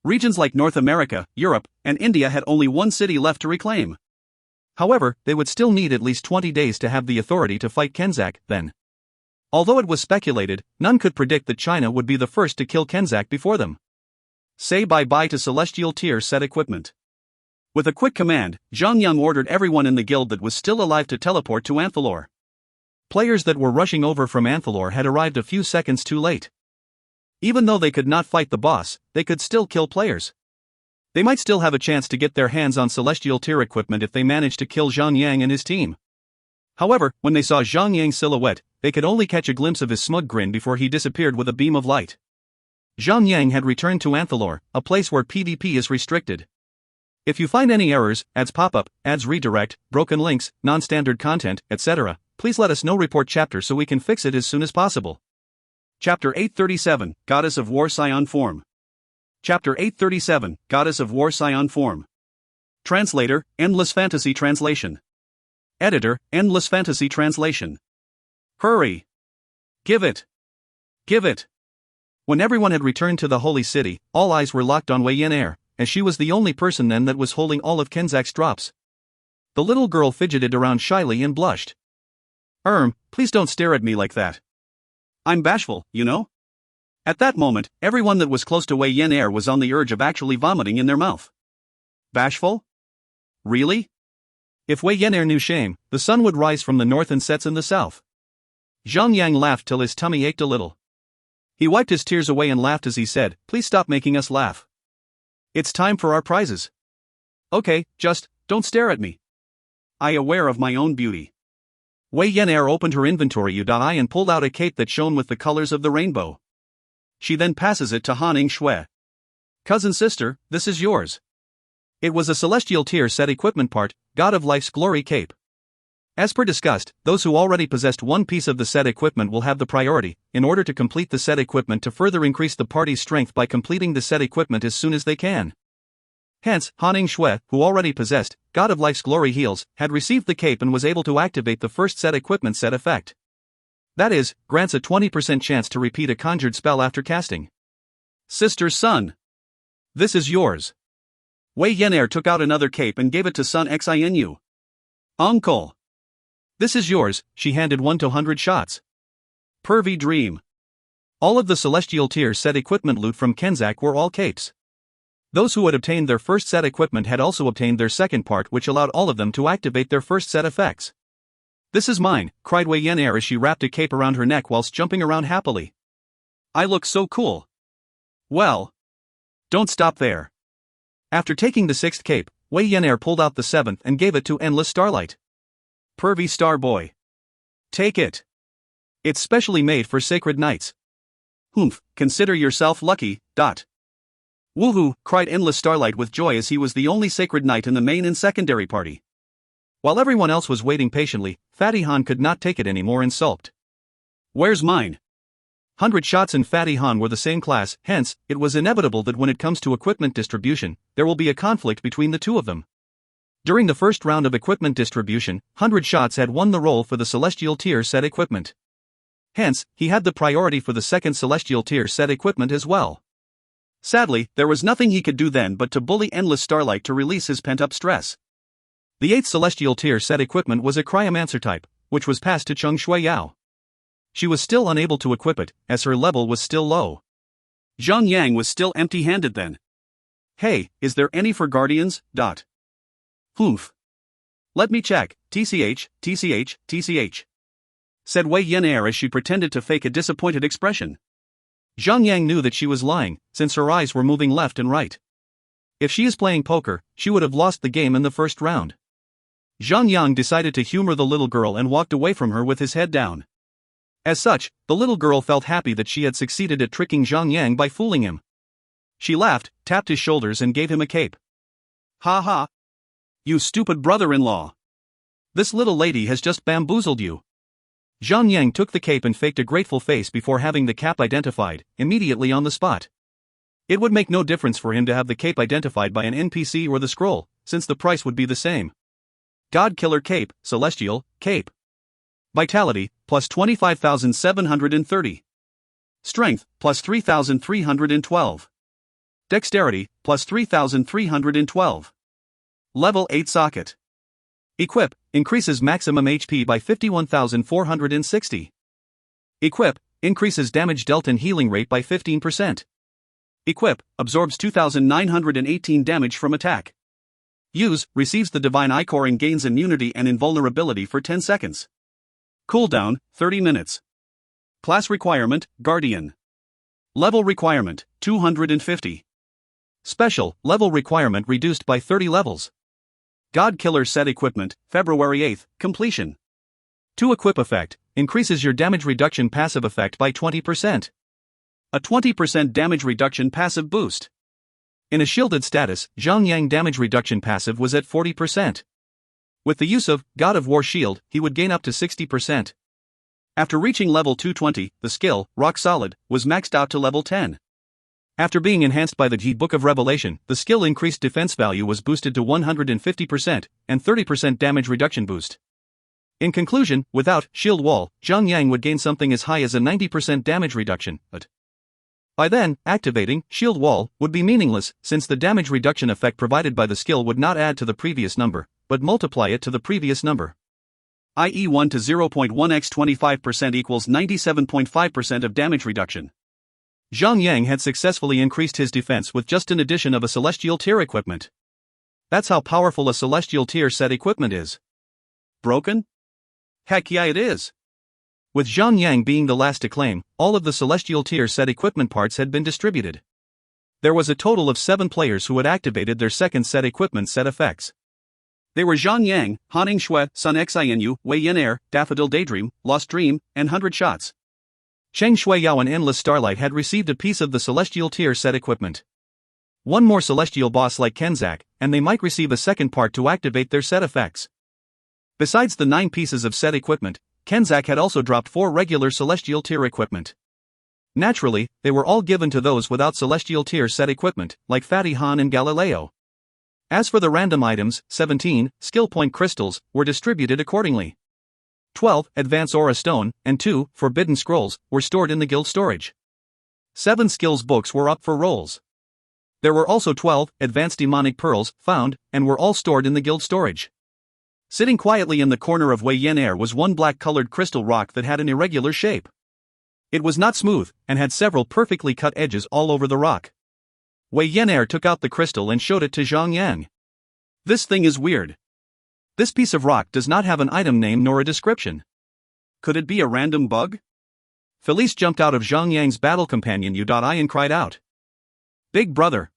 Speaker 1: Regions like North America, Europe, and India had only one city left to reclaim. However, they would still need at least 20 days to have the authority to fight Kenzak, then. Although it was speculated, none could predict that China would be the first to kill Kenzak before them. Say bye-bye to Celestial Tier set equipment. With a quick command, Zhang Yang ordered everyone in the guild that was still alive to teleport to Anthalor. Players that were rushing over from Anthalor had arrived a few seconds too late. Even though they could not fight the boss, they could still kill players. They might still have a chance to get their hands on Celestial Tier equipment if they managed to kill Zhang Yang and his team. However, when they saw Zhang Yang's silhouette, they could only catch a glimpse of his smug grin before he disappeared with a beam of light. Zhang Yang had returned to Anthalor, a place where PvP is restricted. If you find any errors, ads pop up, ads redirect, broken links, non-standard content, etc., please let us know. Report chapter so we can fix it as soon as possible. Chapter 837, Goddess of War Scion Form. Chapter 837, Goddess of War Scion Form. Translator, Endless Fantasy Translation. Editor, Endless Fantasy Translation. Hurry! Give it! Give it! When everyone had returned to the Holy City, all eyes were locked on Wei Yen Air, as she was the only person then that was holding all of Kenzak's drops. The little girl fidgeted around shyly and blushed. Please don't stare at me like that. I'm bashful, you know? At that moment, everyone that was close to Wei Yen Air was on the urge of actually vomiting in their mouth. Bashful? Really? If Wei Yen Air knew shame, the sun would rise from the north and sets in the south. Zhang Yang laughed till his tummy ached a little. He wiped his tears away and laughed as he said, "Please stop making us laugh. It's time for our prizes. Okay, just, don't stare at me. I aware of my own beauty." Wei Yen Air opened her inventory UDI and pulled out a cape that shone with the colors of the rainbow. She then passes it to Haning Shui. "Cousin sister, this is yours." It was a Celestial Tier set equipment part, God of Life's Glory cape. As per discussed, those who already possessed one piece of the set equipment will have the priority, in order to complete the set equipment to further increase the party's strength by completing the set equipment as soon as they can. Hence, Haning Shui, who already possessed God of Life's Glory Heals, had received the cape and was able to activate the first set equipment set effect. That is, grants a 20% chance to repeat a conjured spell after casting. Sister's son. This is yours. Wei Yen Air took out another cape and gave it to Sun Xinu. Uncle. This is yours, she handed one to 100 shots. Pervy dream. All of the Celestial Tier set equipment loot from Kenzak were all capes. Those who had obtained their first set equipment had also obtained their second part, which allowed all of them to activate their first set effects. "This is mine," cried Wei Yan'er as she wrapped a cape around her neck whilst jumping around happily. "I look so cool." "Well, don't stop there." After taking the sixth cape, Wei Yan'er pulled out the seventh and gave it to Endless Starlight. "Pervy Star Boy. Take it. It's specially made for sacred knights. Humph, consider yourself lucky, dot." "Woohoo," cried Endless Starlight with joy as he was the only sacred knight in the main and secondary party. While everyone else was waiting patiently, Fatty Han could not take it anymore and sulked. "Where's mine?" 100 Shots and Fatty Han were the same class, hence, it was inevitable that when it comes to equipment distribution, there will be a conflict between the two of them. During the first round of equipment distribution, 100 Shots had won the role for the Celestial Tier set equipment. Hence, he had the priority for the second Celestial Tier set equipment as well. Sadly, there was nothing he could do then but to bully Endless Starlight to release his pent-up stress. The 8th Celestial Tier set equipment was a Cryomancer type, which was passed to Cheng Shuiyao. She was still unable to equip it, as her level was still low. Zhang Yang was still empty-handed then. "Hey, is there any for Guardians, dot?" "Humph. Let me check, TCH, said Wei Yan'er as she pretended to fake a disappointed expression. Zhang Yang knew that she was lying, since her eyes were moving left and right. If she is playing poker, she would have lost the game in the first round. Zhang Yang decided to humor the little girl and walked away from her with his head down. As such, the little girl felt happy that she had succeeded at tricking Zhang Yang by fooling him. She laughed, tapped his shoulders and gave him a cape. "Ha ha! You stupid brother-in-law! This little lady has just bamboozled you." Zhang Yang took the cape and faked a grateful face before having the cap identified, immediately on the spot. It would make no difference for him to have the cape identified by an NPC or the scroll, since the price would be the same. God Killer Cape, Celestial, Cape. Vitality, plus 25,730. Strength, plus 3,312. Dexterity, plus 3,312. Level 8 Socket. Equip, increases maximum HP by 51,460. Equip, increases damage dealt and healing rate by 15%. Equip, absorbs 2,918 damage from attack. Use, receives the Divine Ichor and gains immunity and invulnerability for 10 seconds. Cooldown, 30 minutes. Class requirement, Guardian. Level requirement, 250. Special, level requirement reduced by 30 levels. God Killer set equipment, February 8, completion. 2 Equip effect, increases your damage reduction passive effect by 20%. A 20% damage reduction passive boost. In a shielded status, Zhang Yang damage reduction passive was at 40%. With the use of God of War Shield, he would gain up to 60%. After reaching level 220, the skill, Rock Solid, was maxed out to level 10. After being enhanced by the Book of Revelation, the skill increased defense value was boosted to 150% and 30% damage reduction boost. In conclusion, without Shield Wall, Zhang Yang would gain something as high as a 90% damage reduction, but by then, activating Shield Wall would be meaningless since the damage reduction effect provided by the skill would not add to the previous number, but multiply it to the previous number. I.e. 1 to 0.1x 25% equals 97.5% of damage reduction. Zhang Yang had successfully increased his defense with just an addition of a Celestial Tier equipment. That's how powerful a Celestial Tier set equipment is. Broken? Heck yeah, it is. With Zhang Yang being the last to claim, all of the Celestial Tier set equipment parts had been distributed. There was a total of 7 players who had activated their second set equipment set effects. They were Zhang Yang, Haning Shui, Sun Xinu, Wei Yan'er, Daffodil Daydream, Lost Dream, and 100 Shots. Cheng Shuiyao and Endless Starlight had received a piece of the Celestial Tier set equipment. One more Celestial boss like Kenzak, and they might receive a second part to activate their set effects. Besides the 9 pieces of set equipment, Kenzak had also dropped 4 regular Celestial Tier equipment. Naturally, they were all given to those without Celestial Tier set equipment, like Fatty Han and Galileo. As for the random items, 17 skill point crystals were distributed accordingly. 12 Advance Aura Stone and 2 Forbidden Scrolls were stored in the guild storage. 7 skills books were up for rolls. There were also 12 Advanced Demonic Pearls found and were all stored in the guild storage. Sitting quietly in the corner of Wei Yan'er was one black-colored crystal rock that had an irregular shape. It was not smooth and had several perfectly cut edges all over the rock. Wei Yan'er took out the crystal and showed it to Zhang Yang. This thing is weird. This piece of rock does not have an item name nor a description. Could it be a random bug? Felice jumped out of Zhang Yang's battle companion U.I and cried out. Big brother.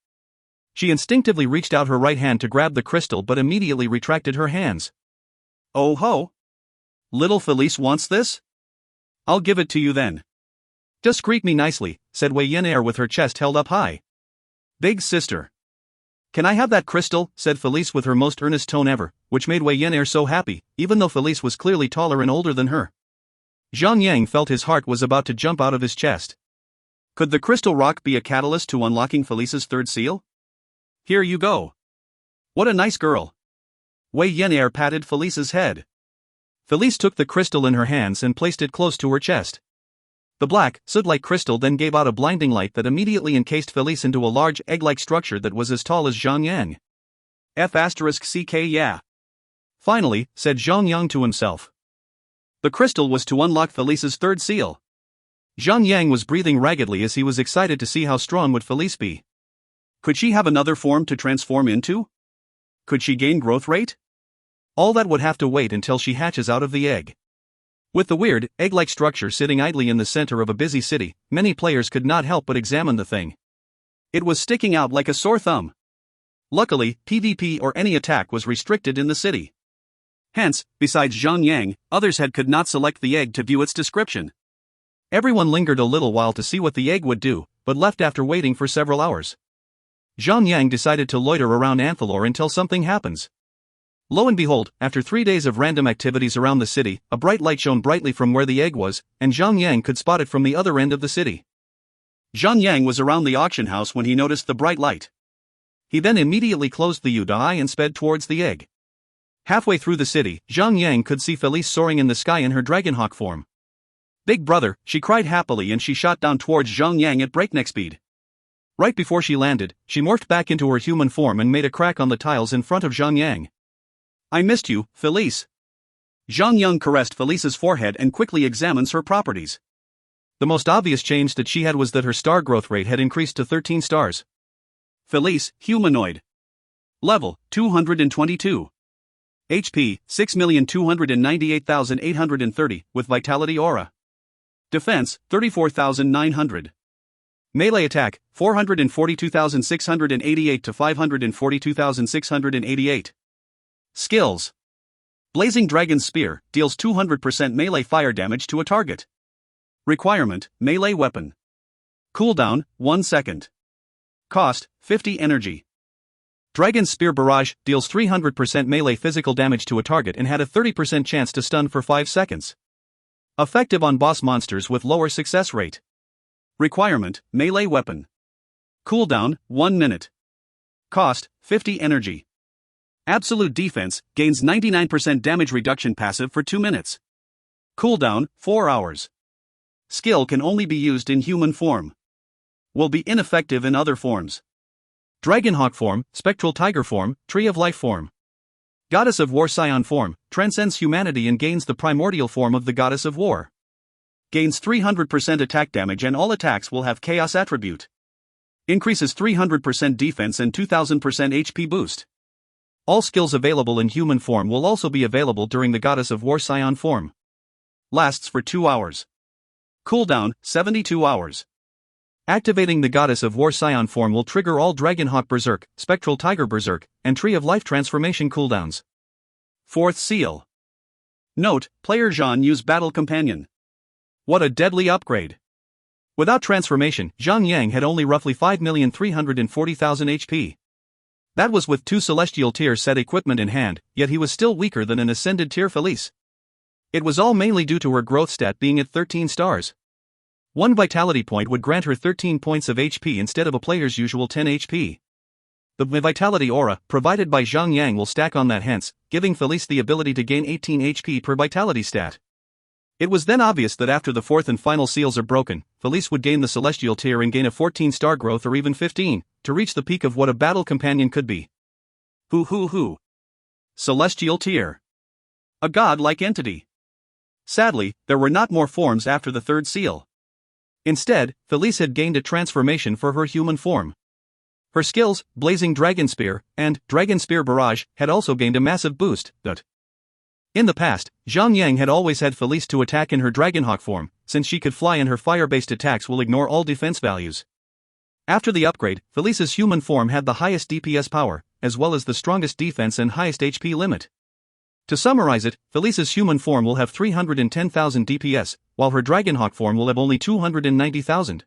Speaker 1: She instinctively reached out her right hand to grab the crystal but immediately retracted her hands. Oh ho! Little Felice wants this? I'll give it to you then. Just greet me nicely, said Wei Yan'er with her chest held up high. Big sister. Can I have that crystal? Said Felice with her most earnest tone ever, which made Wei Yan'er so happy, even though Felice was clearly taller and older than her. Zhang Yang felt his heart was about to jump out of his chest. Could the crystal rock be a catalyst to unlocking Felice's third seal? Here you go. What a nice girl. Wei Yan'er patted Felice's head. Felice took the crystal in her hands and placed it close to her chest. The black, soot-like crystal then gave out a blinding light that immediately encased Felice into a large egg-like structure that was as tall as Zhang Yang. F***ck yeah. Finally, said Zhang Yang to himself. The crystal was to unlock Felice's third seal. Zhang Yang was breathing raggedly as he was excited to see how strong would Felice be. Could she have another form to transform into? Could she gain growth rate? All that would have to wait until she hatches out of the egg. With the weird, egg-like structure sitting idly in the center of a busy city, many players could not help but examine the thing. It was sticking out like a sore thumb. Luckily, PvP or any attack was restricted in the city. Hence, besides Zhang Yang, others could not select the egg to view its description. Everyone lingered a little while to see what the egg would do, but left after waiting for several hours. Zhang Yang decided to loiter around Anthalor until something happens. Lo and behold, after 3 days of random activities around the city, a bright light shone brightly from where the egg was, and Zhang Yang could spot it from the other end of the city. Zhang Yang was around the auction house when he noticed the bright light. He then immediately closed the UI and sped towards the egg. Halfway through the city, Zhang Yang could see Felice soaring in the sky in her dragonhawk form. Big brother, she cried happily and she shot down towards Zhang Yang at breakneck speed. Right before she landed, she morphed back into her human form and made a crack on the tiles in front of Zhang Yang. I missed you, Felice. Zhang Yang caressed Felice's forehead and quickly examines her properties. The most obvious change that she had was that her star growth rate had increased to 13 stars. Felice, humanoid. Level, 222. HP, 6,298,830, with Vitality Aura. Defense, 34,900. Melee attack, 442,688 to 542,688. Skills. Blazing Dragon Spear, deals 200% melee fire damage to a target. Requirement, melee weapon. Cooldown, 1 second. Cost, 50 energy. Dragon Spear Barrage, deals 300% melee physical damage to a target and had a 30% chance to stun for 5 seconds. Effective on boss monsters with lower success rate. Requirement, melee weapon. Cooldown, 1 minute. Cost, 50 energy. Absolute defense, gains 99% damage reduction passive for 2 minutes. Cooldown, 4 hours. Skill can only be used in human form. Will be ineffective in other forms. Dragonhawk form, Spectral Tiger form, Tree of Life form. Goddess of War Scion form, transcends humanity and gains the primordial form of the Goddess of War. Gains 300% attack damage and all attacks will have Chaos attribute. Increases 300% defense and 2000% HP boost. All skills available in human form will also be available during the Goddess of War Scion form. Lasts for 2 hours. Cooldown, 72 hours. Activating the Goddess of War Scion form will trigger all Dragonhawk Berserk, Spectral Tiger Berserk, and Tree of Life transformation cooldowns. 4th Seal. Note, player Zhang use Battle Companion. What a deadly upgrade. Without transformation, Zhang Yang had only roughly 5,340,000 HP. That was with 2 Celestial Tier set equipment in hand, yet he was still weaker than an Ascended Tier Felice. It was all mainly due to her growth stat being at 13 stars. 1 Vitality point would grant her 13 points of HP instead of a player's usual 10 HP. The Vitality Aura, provided by Zhang Yang, will stack on that, hence, giving Felice the ability to gain 18 HP per Vitality stat. It was then obvious that after the 4th and final seals are broken, Felice would gain the Celestial Tier and gain a 14-star growth or even 15, to reach the peak of what a battle companion could be. Hoo. Celestial Tier. A god-like entity. Sadly, there were not more forms after the 3rd seal. Instead, Felice had gained a transformation for her human form. Her skills, Blazing Dragon Spear, and Dragon Spear Barrage, had also gained a massive boost. In the past, Zhang Yang had always had Felice to attack in her Dragonhawk form, since she could fly and her fire-based attacks will ignore all defense values. After the upgrade, Felice's human form had the highest DPS power, as well as the strongest defense and highest HP limit. To summarize it, Felice's human form will have 310,000 DPS, while her Dragonhawk form will have only 290,000.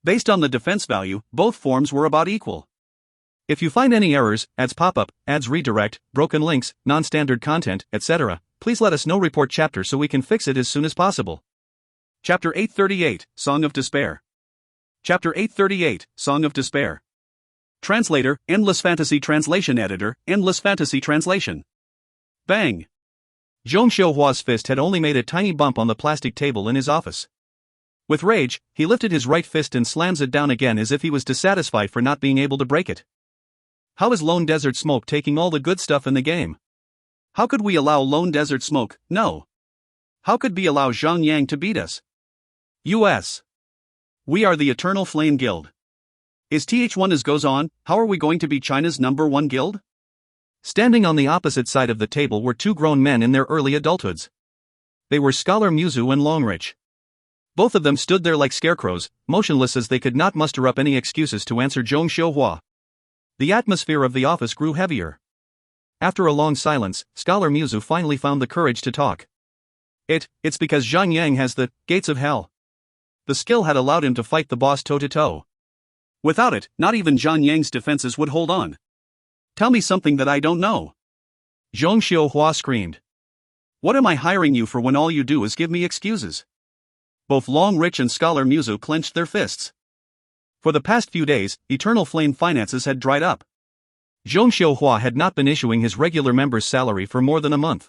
Speaker 1: Based on the defense value, both forms were about equal. If you find any errors, ads pop up, ads redirect, broken links, non-standard content, etc., please let us know. Report chapter so we can fix it as soon as possible. Chapter 838, Song of Despair. Chapter 838, Song of Despair. Translator, Endless Fantasy Translation Editor, Endless Fantasy Translation. Bang! Zhang Xiuhua's fist had only made a tiny bump on the plastic table in his office. With rage, he lifted his right fist and slams it down again as if he was dissatisfied for not being able to break it. How is Lone Desert Smoke taking all the good stuff in the game? How could we allow Lone Desert Smoke? No. How could we allow Zhang Yang to beat us? US. We are the Eternal Flame Guild. Is TH1 as goes on, how are we going to be China's #1 guild? Standing on the opposite side of the table were two grown men in their early adulthoods. They were Scholar Muzu and Longrich. Both of them stood there like scarecrows, motionless as they could not muster up any excuses to answer Zhang Xiuhua. The atmosphere of the office grew heavier. After a long silence, Scholar Muzu finally found the courage to talk. It's because Zhang Yang has the gates of hell. The skill had allowed him to fight the boss toe-to-toe. Without it, not even Zhang Yang's defenses would hold on. Tell me something that I don't know. Zhang Xiuhua screamed. What am I hiring you for when all you do is give me excuses? Both Longrich and Scholar Muzu clenched their fists. For the past few days, Eternal Flame finances had dried up. Zhang Xiuhua had not been issuing his regular member's salary for more than a month.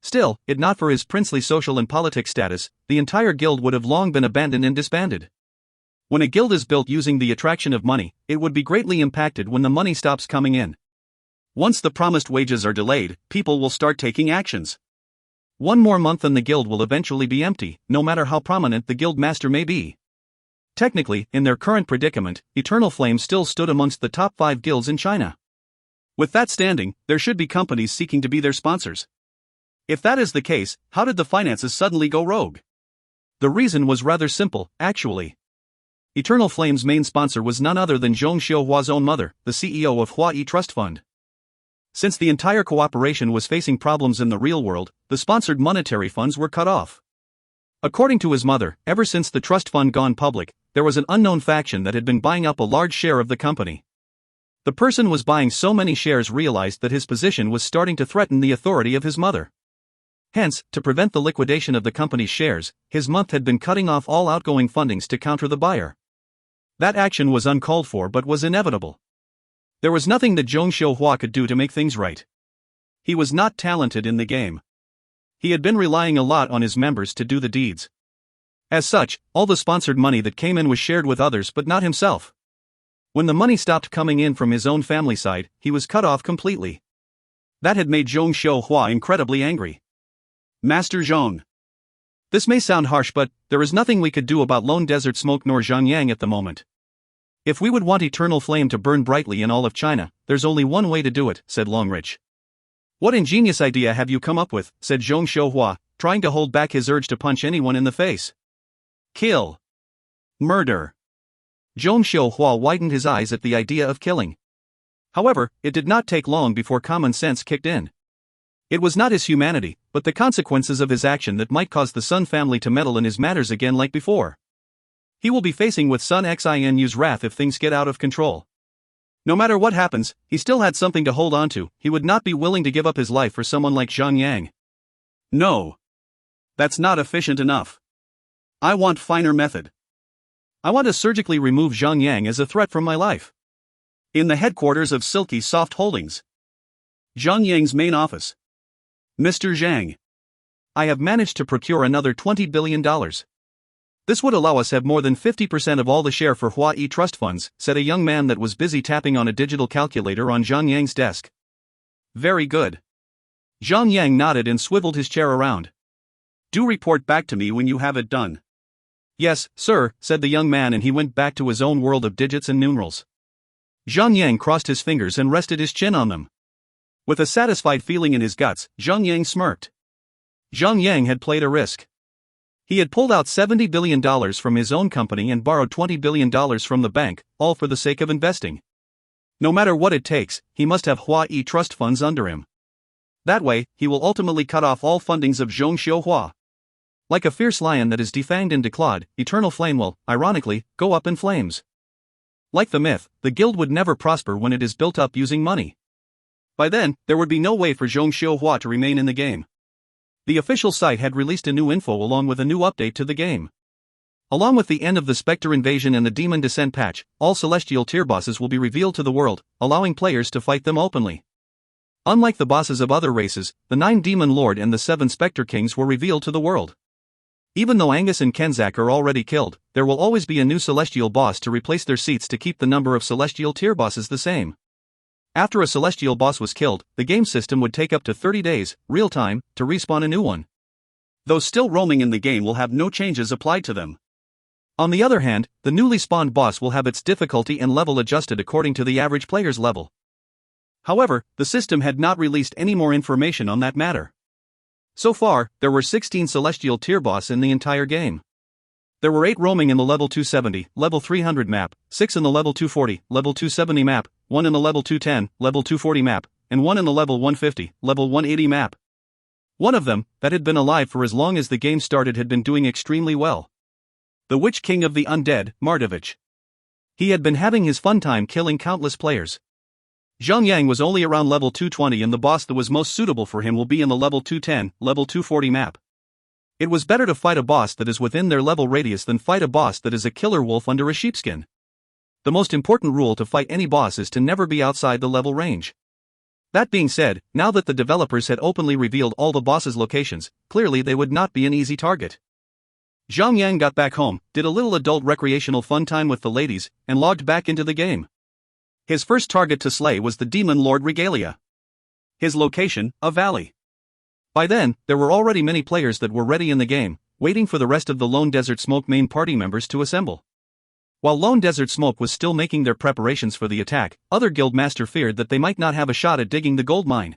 Speaker 1: Still, if not for his princely social and politics status, the entire guild would have long been abandoned and disbanded. When a guild is built using the attraction of money, it would be greatly impacted when the money stops coming in. Once the promised wages are delayed, people will start taking actions. One more month and the guild will eventually be empty, no matter how prominent the guild master may be. Technically, in their current predicament, Eternal Flame still stood amongst the top 5 guilds in China. With that standing, there should be companies seeking to be their sponsors. If that is the case, how did the finances suddenly go rogue? The reason was rather simple, actually. Eternal Flame's main sponsor was none other than Zhang Xiuhua's own mother, the CEO of Huayi Trust Fund. Since the entire cooperation was facing problems in the real world, the sponsored monetary funds were cut off. According to his mother, ever since the trust fund gone public, there was an unknown faction that had been buying up a large share of the company. The person was buying so many shares realized that his position was starting to threaten the authority of his mother. Hence, to prevent the liquidation of the company's shares, his month had been cutting off all outgoing fundings to counter the buyer. That action was uncalled for but was inevitable. There was nothing that Zhang Xiuhua could do to make things right. He was not talented in the game. He had been relying a lot on his members to do the deeds. As such, all the sponsored money that came in was shared with others but not himself. When the money stopped coming in from his own family side, he was cut off completely. That had made Zhang Xiuhua incredibly angry. Master Zhang. This may sound harsh but, there is nothing we could do about Lone Desert Smoke nor Zhang Yang at the moment. If we would want Eternal Flame to burn brightly in all of China, there's only one way to do it, said Longrich. What ingenious idea have you come up with, said Zhang Xiuhua, trying to hold back his urge to punch anyone in the face. Kill. Murder. Zhang Xiuhua widened his eyes at the idea of killing. However, it did not take long before common sense kicked in. It was not his humanity, but the consequences of his action that might cause the Sun family to meddle in his matters again like before. He will be facing with Sun Xinu's wrath if things get out of control. No matter what happens, he still had something to hold on to. He would not be willing to give up his life for someone like Zhang Yang. No. That's not efficient enough. I want finer method. I want to surgically remove Zhang Yang as a threat from my life. In the headquarters of Silky Soft Holdings. Zhang Yang's main office. Mr. Zhang. I have managed to procure another $20 billion. This would allow us have more than 50% of all the share for Huayi trust funds, said a young man that was busy tapping on a digital calculator on Zhang Yang's desk. Very good. Zhang Yang nodded and swiveled his chair around. Do report back to me when you have it done. Yes, sir, said the young man, and he went back to his own world of digits and numerals. Zhang Yang crossed his fingers and rested his chin on them. With a satisfied feeling in his guts, Zhang Yang smirked. Zhang Yang had played a risk. He had pulled out $70 billion from his own company and borrowed $20 billion from the bank, all for the sake of investing. No matter what it takes, he must have Hua-Yi trust funds under him. That way, he will ultimately cut off all fundings of Zhongxiu Hua. Like a fierce lion that is defanged and declawed, eternal flame will, ironically, go up in flames. Like the myth, the guild would never prosper when it is built up using money. By then, there would be no way for Zhongxiu Hua to remain in the game. The official site had released a new info along with a new update to the game. Along with the end of the Spectre Invasion and the Demon Descent patch, all Celestial tier bosses will be revealed to the world, allowing players to fight them openly. Unlike the bosses of other races, the 9 Demon Lord and the 7 Spectre Kings were revealed to the world. Even though Angus and Kenzak are already killed, there will always be a new Celestial boss to replace their seats to keep the number of Celestial tier bosses the same. After a Celestial boss was killed, the game system would take up to 30 days, real-time, to respawn a new one. Those still roaming in the game will have no changes applied to them. On the other hand, the newly spawned boss will have its difficulty and level adjusted according to the average player's level. However, the system had not released any more information on that matter. So far, there were 16 Celestial tier boss in the entire game. There were 8 roaming in the level 270, level 300 map, 6 in the level 240, level 270 map, 1 in the level 210, level 240 map, and 1 in the level 150, level 180 map. One of them, that had been alive for as long as the game started, had been doing extremely well. The Witch King of the Undead, Mardovich. He had been having his fun time killing countless players. Zhang Yang was only around level 220 and the boss that was most suitable for him will be in the level 210, level 240 map. It was better to fight a boss that is within their level radius than fight a boss that is a killer wolf under a sheepskin. The most important rule to fight any boss is to never be outside the level range. That being said, now that the developers had openly revealed all the bosses' locations, clearly they would not be an easy target. Zhang Yang got back home, did a little adult recreational fun time with the ladies, and logged back into the game. His first target to slay was the Demon Lord Regalia. His location, a valley. By then, there were already many players that were ready in the game, waiting for the rest of the Lone Desert Smoke main party members to assemble. While Lone Desert Smoke was still making their preparations for the attack, other guild master feared that they might not have a shot at digging the gold mine.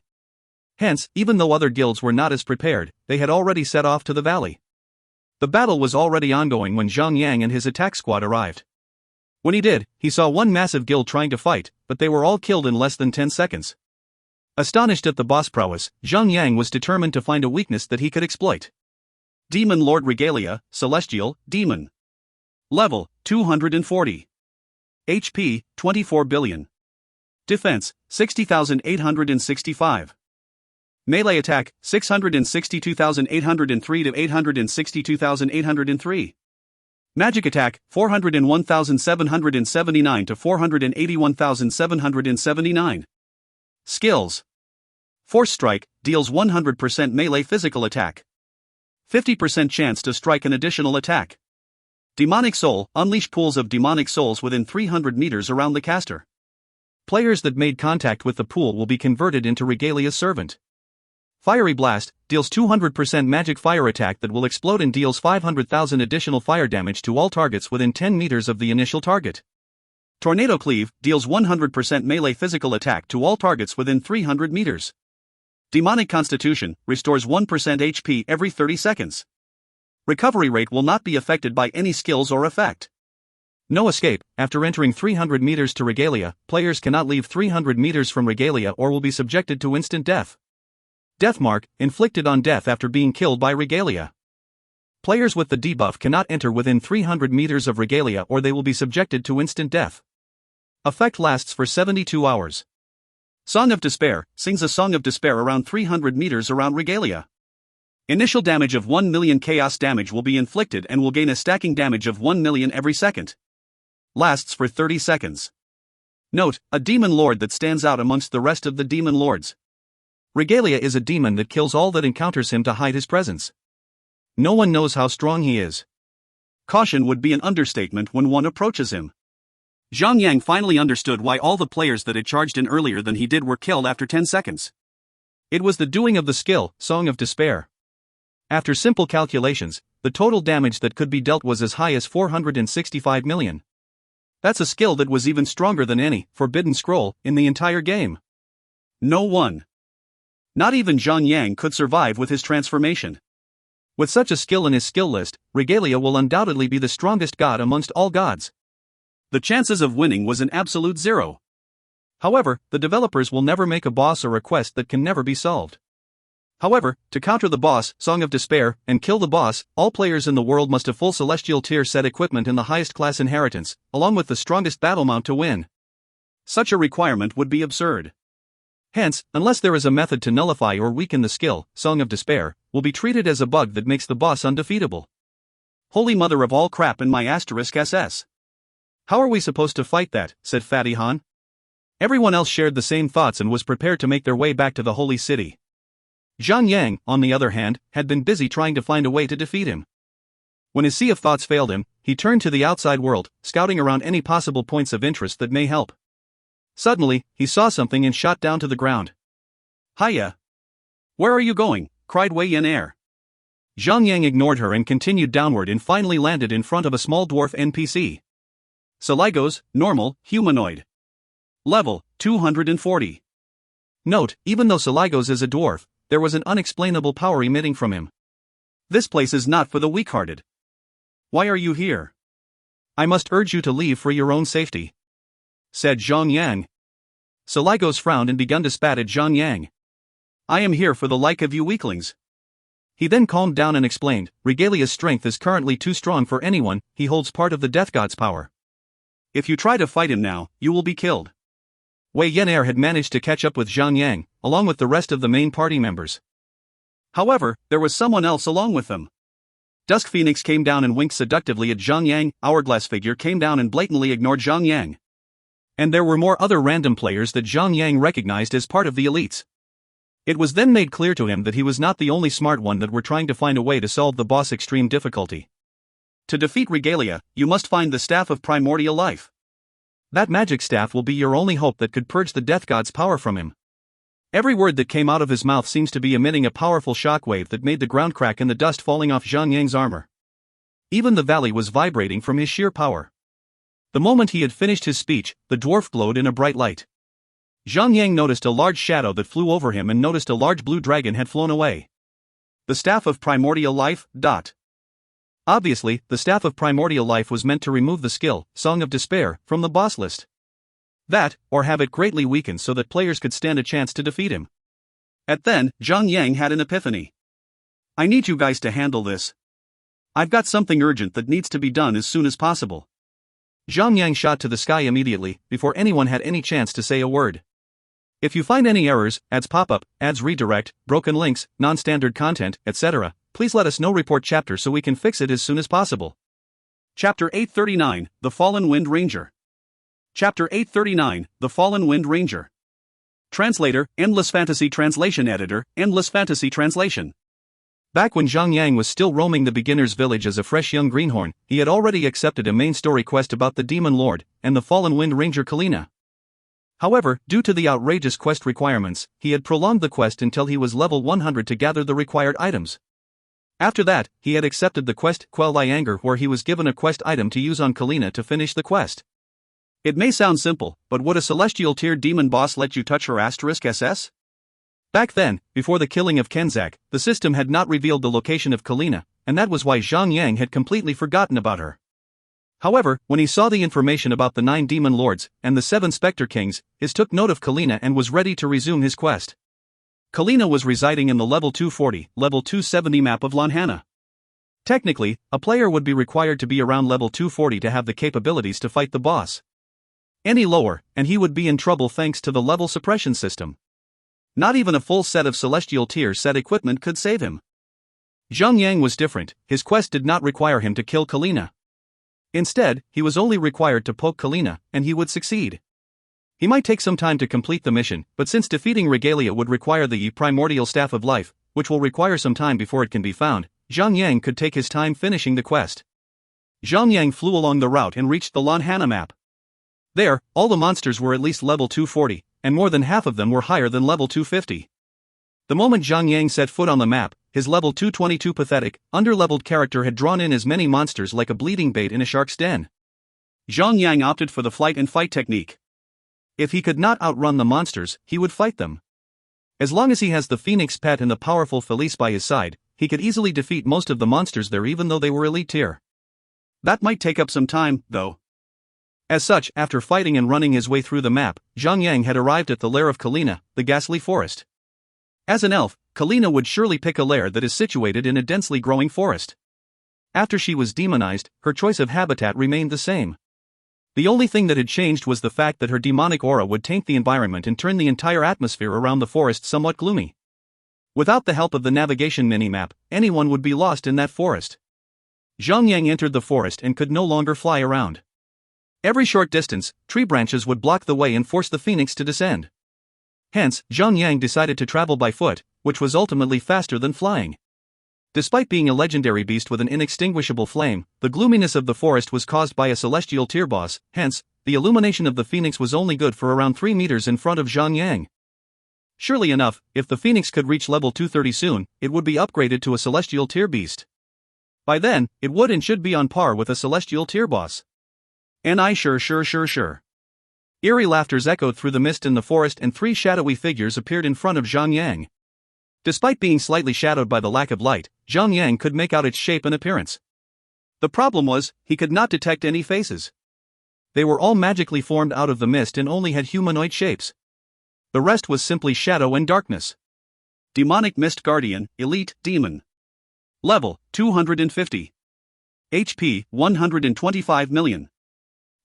Speaker 1: Hence, even though other guilds were not as prepared, they had already set off to the valley. The battle was already ongoing when Zhang Yang and his attack squad arrived. When he did, he saw one massive guild trying to fight, but they were all killed in less than 10 seconds. Astonished at the boss prowess, Zhang Yang was determined to find a weakness that he could exploit. Demon Lord Regalia, Celestial, Demon. Level, 240. HP, 24 billion. Defense, 60,865. Melee attack, 662,803 to 862,803. Magic attack, 401,779 to 481,779. Skills. Force Strike, deals 100% melee physical attack. 50% chance to strike an additional attack. Demonic Soul, unleash pools of demonic souls within 300 meters around the caster. Players that made contact with the pool will be converted into Regalia's servant. Fiery Blast, deals 200% magic fire attack that will explode and deals 500,000 additional fire damage to all targets within 10 meters of the initial target. Tornado Cleave, deals 100% melee physical attack to all targets within 300 meters. Demonic Constitution, restores 1% HP every 30 seconds. Recovery rate will not be affected by any skills or effect. No escape, after entering 300 meters to Regalia, players cannot leave 300 meters from Regalia or will be subjected to instant death. Death Mark, inflicted on death after being killed by Regalia. Players with the debuff cannot enter within 300 meters of Regalia or they will be subjected to instant death. Effect lasts for 72 hours. Song of Despair, sings a song of despair around 300 meters around Regalia. Initial damage of 1 million chaos damage will be inflicted and will gain a stacking damage of 1 million every second. Lasts for 30 seconds. Note, a demon lord that stands out amongst the rest of the demon lords. Regalia is a demon that kills all that encounters him to hide his presence. No one knows how strong he is. Caution would be an understatement when one approaches him. Zhang Yang finally understood why all the players that had charged in earlier than he did were killed after 10 seconds. It was the doing of the skill, Song of Despair. After simple calculations, the total damage that could be dealt was as high as 465 million. That's a skill that was even stronger than any forbidden scroll in the entire game. No one, not even Zhang Yang, could survive with his transformation. With such a skill in his skill list, Regalia will undoubtedly be the strongest god amongst all gods. The chances of winning was an absolute zero. However, the developers will never make a boss or a quest that can never be solved. However, to counter the boss, Song of Despair, and kill the boss, all players in the world must have full Celestial tier set equipment in the highest class inheritance, along with the strongest battle mount to win. Such a requirement would be absurd. Hence, unless there is a method to nullify or weaken the skill, Song of Despair will be treated as a bug that makes the boss undefeatable. Holy mother of all crap in my *SS. How are we supposed to fight that, said Fatty Han. Everyone else shared the same thoughts and was prepared to make their way back to the holy city. Zhang Yang, on the other hand, had been busy trying to find a way to defeat him. When his sea of thoughts failed him, he turned to the outside world, scouting around any possible points of interest that may help. Suddenly, he saw something and shot down to the ground. Hiya! Where are you going? Cried Wei Yan Air. Zhang Yang ignored her and continued downward and finally landed in front of a small dwarf NPC. Saligos, normal, humanoid. Level, 240. Note, even though Saligos is a dwarf, there was an unexplainable power emitting from him. This place is not for the weak-hearted. Why are you here? I must urge you to leave for your own safety, said Zhang Yang. Saligos frowned and began to spat at Zhang Yang. I am here for the like of you weaklings. He then calmed down and explained, Regalia's strength is currently too strong for anyone, he holds part of the Death God's power. If you try to fight him now, you will be killed. Wei Yan had managed to catch up with Zhang Yang, along with the rest of the main party members. However, there was someone else along with them. Dusk Phoenix came down and winked seductively at Zhang Yang, Hourglass Figure came down and blatantly ignored Zhang Yang. And there were more other random players that Zhang Yang recognized as part of the elites. It was then made clear to him that he was not the only smart one that were trying to find a way to solve the boss' extreme difficulty. To defeat Regalia, you must find the Staff of Primordial Life. That magic staff will be your only hope that could purge the Death God's power from him. Every word that came out of his mouth seems to be emitting a powerful shockwave that made the ground crack and the dust falling off Zhang Yang's armor. Even the valley was vibrating from his sheer power. The moment he had finished his speech, the dwarf glowed in a bright light. Zhang Yang noticed a large shadow that flew over him and noticed a large blue dragon had flown away. The Staff of Primordial Life. Obviously, the Staff of Primordial Life was meant to remove the skill, Song of Despair, from the boss list. That, or have it greatly weakened so that players could stand a chance to defeat him. At then, Zhang Yang had an epiphany. I need you guys to handle this. I've got something urgent that needs to be done as soon as possible. Zhang Yang shot to the sky immediately, before anyone had any chance to say a word. If you find any errors, ads pop-up, ads redirect, broken links, non-standard content, etc., please let us know. Report chapter so we can fix it as soon as possible. Chapter 839, The Fallen Wind Ranger. Chapter 839, The Fallen Wind Ranger. Translator, Endless Fantasy Translation Editor, Endless Fantasy Translation. Back when Zhang Yang was still roaming the beginner's village as a fresh young greenhorn, he had already accepted a main story quest about the Demon Lord and the Fallen Wind Ranger Kalina. However, due to the outrageous quest requirements, he had prolonged the quest until he was level 100 to gather the required items. After that, he had accepted the quest, Quell Thy Anger, where he was given a quest item to use on Kalina to finish the quest. It may sound simple, but would a celestial tier demon boss let you touch her *SS? Back then, before the killing of Kenzak, the system had not revealed the location of Kalina, and that was why Zhang Yang had completely forgotten about her. However, when he saw the information about the 9 demon lords and the 7 specter kings, he took note of Kalina and was ready to resume his quest. Kalina was residing in the level 240, level 270 map of Lanhana. Technically, a player would be required to be around level 240 to have the capabilities to fight the boss. Any lower, and he would be in trouble thanks to the level suppression system. Not even a full set of celestial tier set equipment could save him. Zhang Yang was different, his quest did not require him to kill Kalina. Instead, he was only required to poke Kalina, and he would succeed. He might take some time to complete the mission, but since defeating Regalia would require the Primordial Staff of Life, which will require some time before it can be found, Zhang Yang could take his time finishing the quest. Zhang Yang flew along the route and reached the Lanhana map. There, all the monsters were at least level 240, and more than half of them were higher than level 250. The moment Zhang Yang set foot on the map, his level 222 pathetic, underleveled character had drawn in as many monsters like a bleeding bait in a shark's den. Zhang Yang opted for the flight and fight technique. If he could not outrun the monsters, he would fight them. As long as he has the Phoenix pet and the powerful Felice by his side, he could easily defeat most of the monsters there even though they were elite tier. That might take up some time, though. As such, after fighting and running his way through the map, Zhang Yang had arrived at the lair of Kalina, the ghastly forest. As an elf, Kalina would surely pick a lair that is situated in a densely growing forest. After she was demonized, her choice of habitat remained the same. The only thing that had changed was the fact that her demonic aura would taint the environment and turn the entire atmosphere around the forest somewhat gloomy. Without the help of the navigation minimap, anyone would be lost in that forest. Zhang Yang entered the forest and could no longer fly around. Every short distance, tree branches would block the way and force the phoenix to descend. Hence, Zhang Yang decided to travel by foot, which was ultimately faster than flying. Despite being a legendary beast with an inextinguishable flame, the gloominess of the forest was caused by a celestial tier boss, hence, the illumination of the phoenix was only good for around 3 meters in front of Zhang Yang. Surely enough, if the phoenix could reach level 230 soon, it would be upgraded to a celestial tier beast. By then, it would and should be on par with a celestial tier boss. Sure. Eerie laughters echoed through the mist in the forest and 3 shadowy figures appeared in front of Zhang Yang. Despite being slightly shadowed by the lack of light, Zhang Yang could make out its shape and appearance. The problem was, he could not detect any faces. They were all magically formed out of the mist and only had humanoid shapes. The rest was simply shadow and darkness. Demonic Mist Guardian, Elite Demon. Level, 250. HP, 125 million.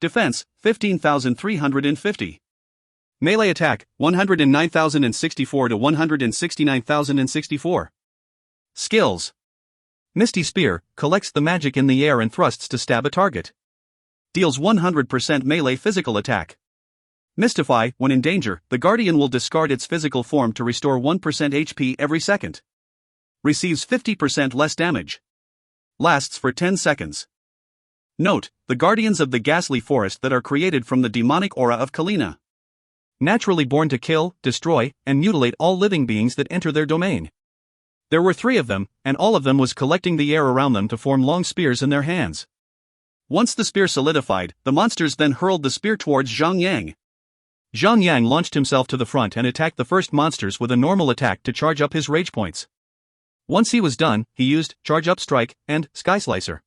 Speaker 1: Defense, 15,350. Melee attack, 109,064 to 169,064. Skills. Misty Spear, collects the magic in the air and thrusts to stab a target. Deals 100% melee physical attack. Mystify, when in danger, the Guardian will discard its physical form to restore 1% HP every second. Receives 50% less damage. Lasts for 10 seconds. Note, the Guardians of the Ghastly Forest that are created from the demonic aura of Kalina. Naturally born to kill, destroy, and mutilate all living beings that enter their domain. There were 3 of them, and all of them was collecting the air around them to form long spears in their hands. Once the spear solidified, the monsters then hurled the spear towards Zhang Yang. Zhang Yang launched himself to the front and attacked the first monsters with a normal attack to charge up his rage points. Once he was done, he used Charge Up Strike and Sky Slicer.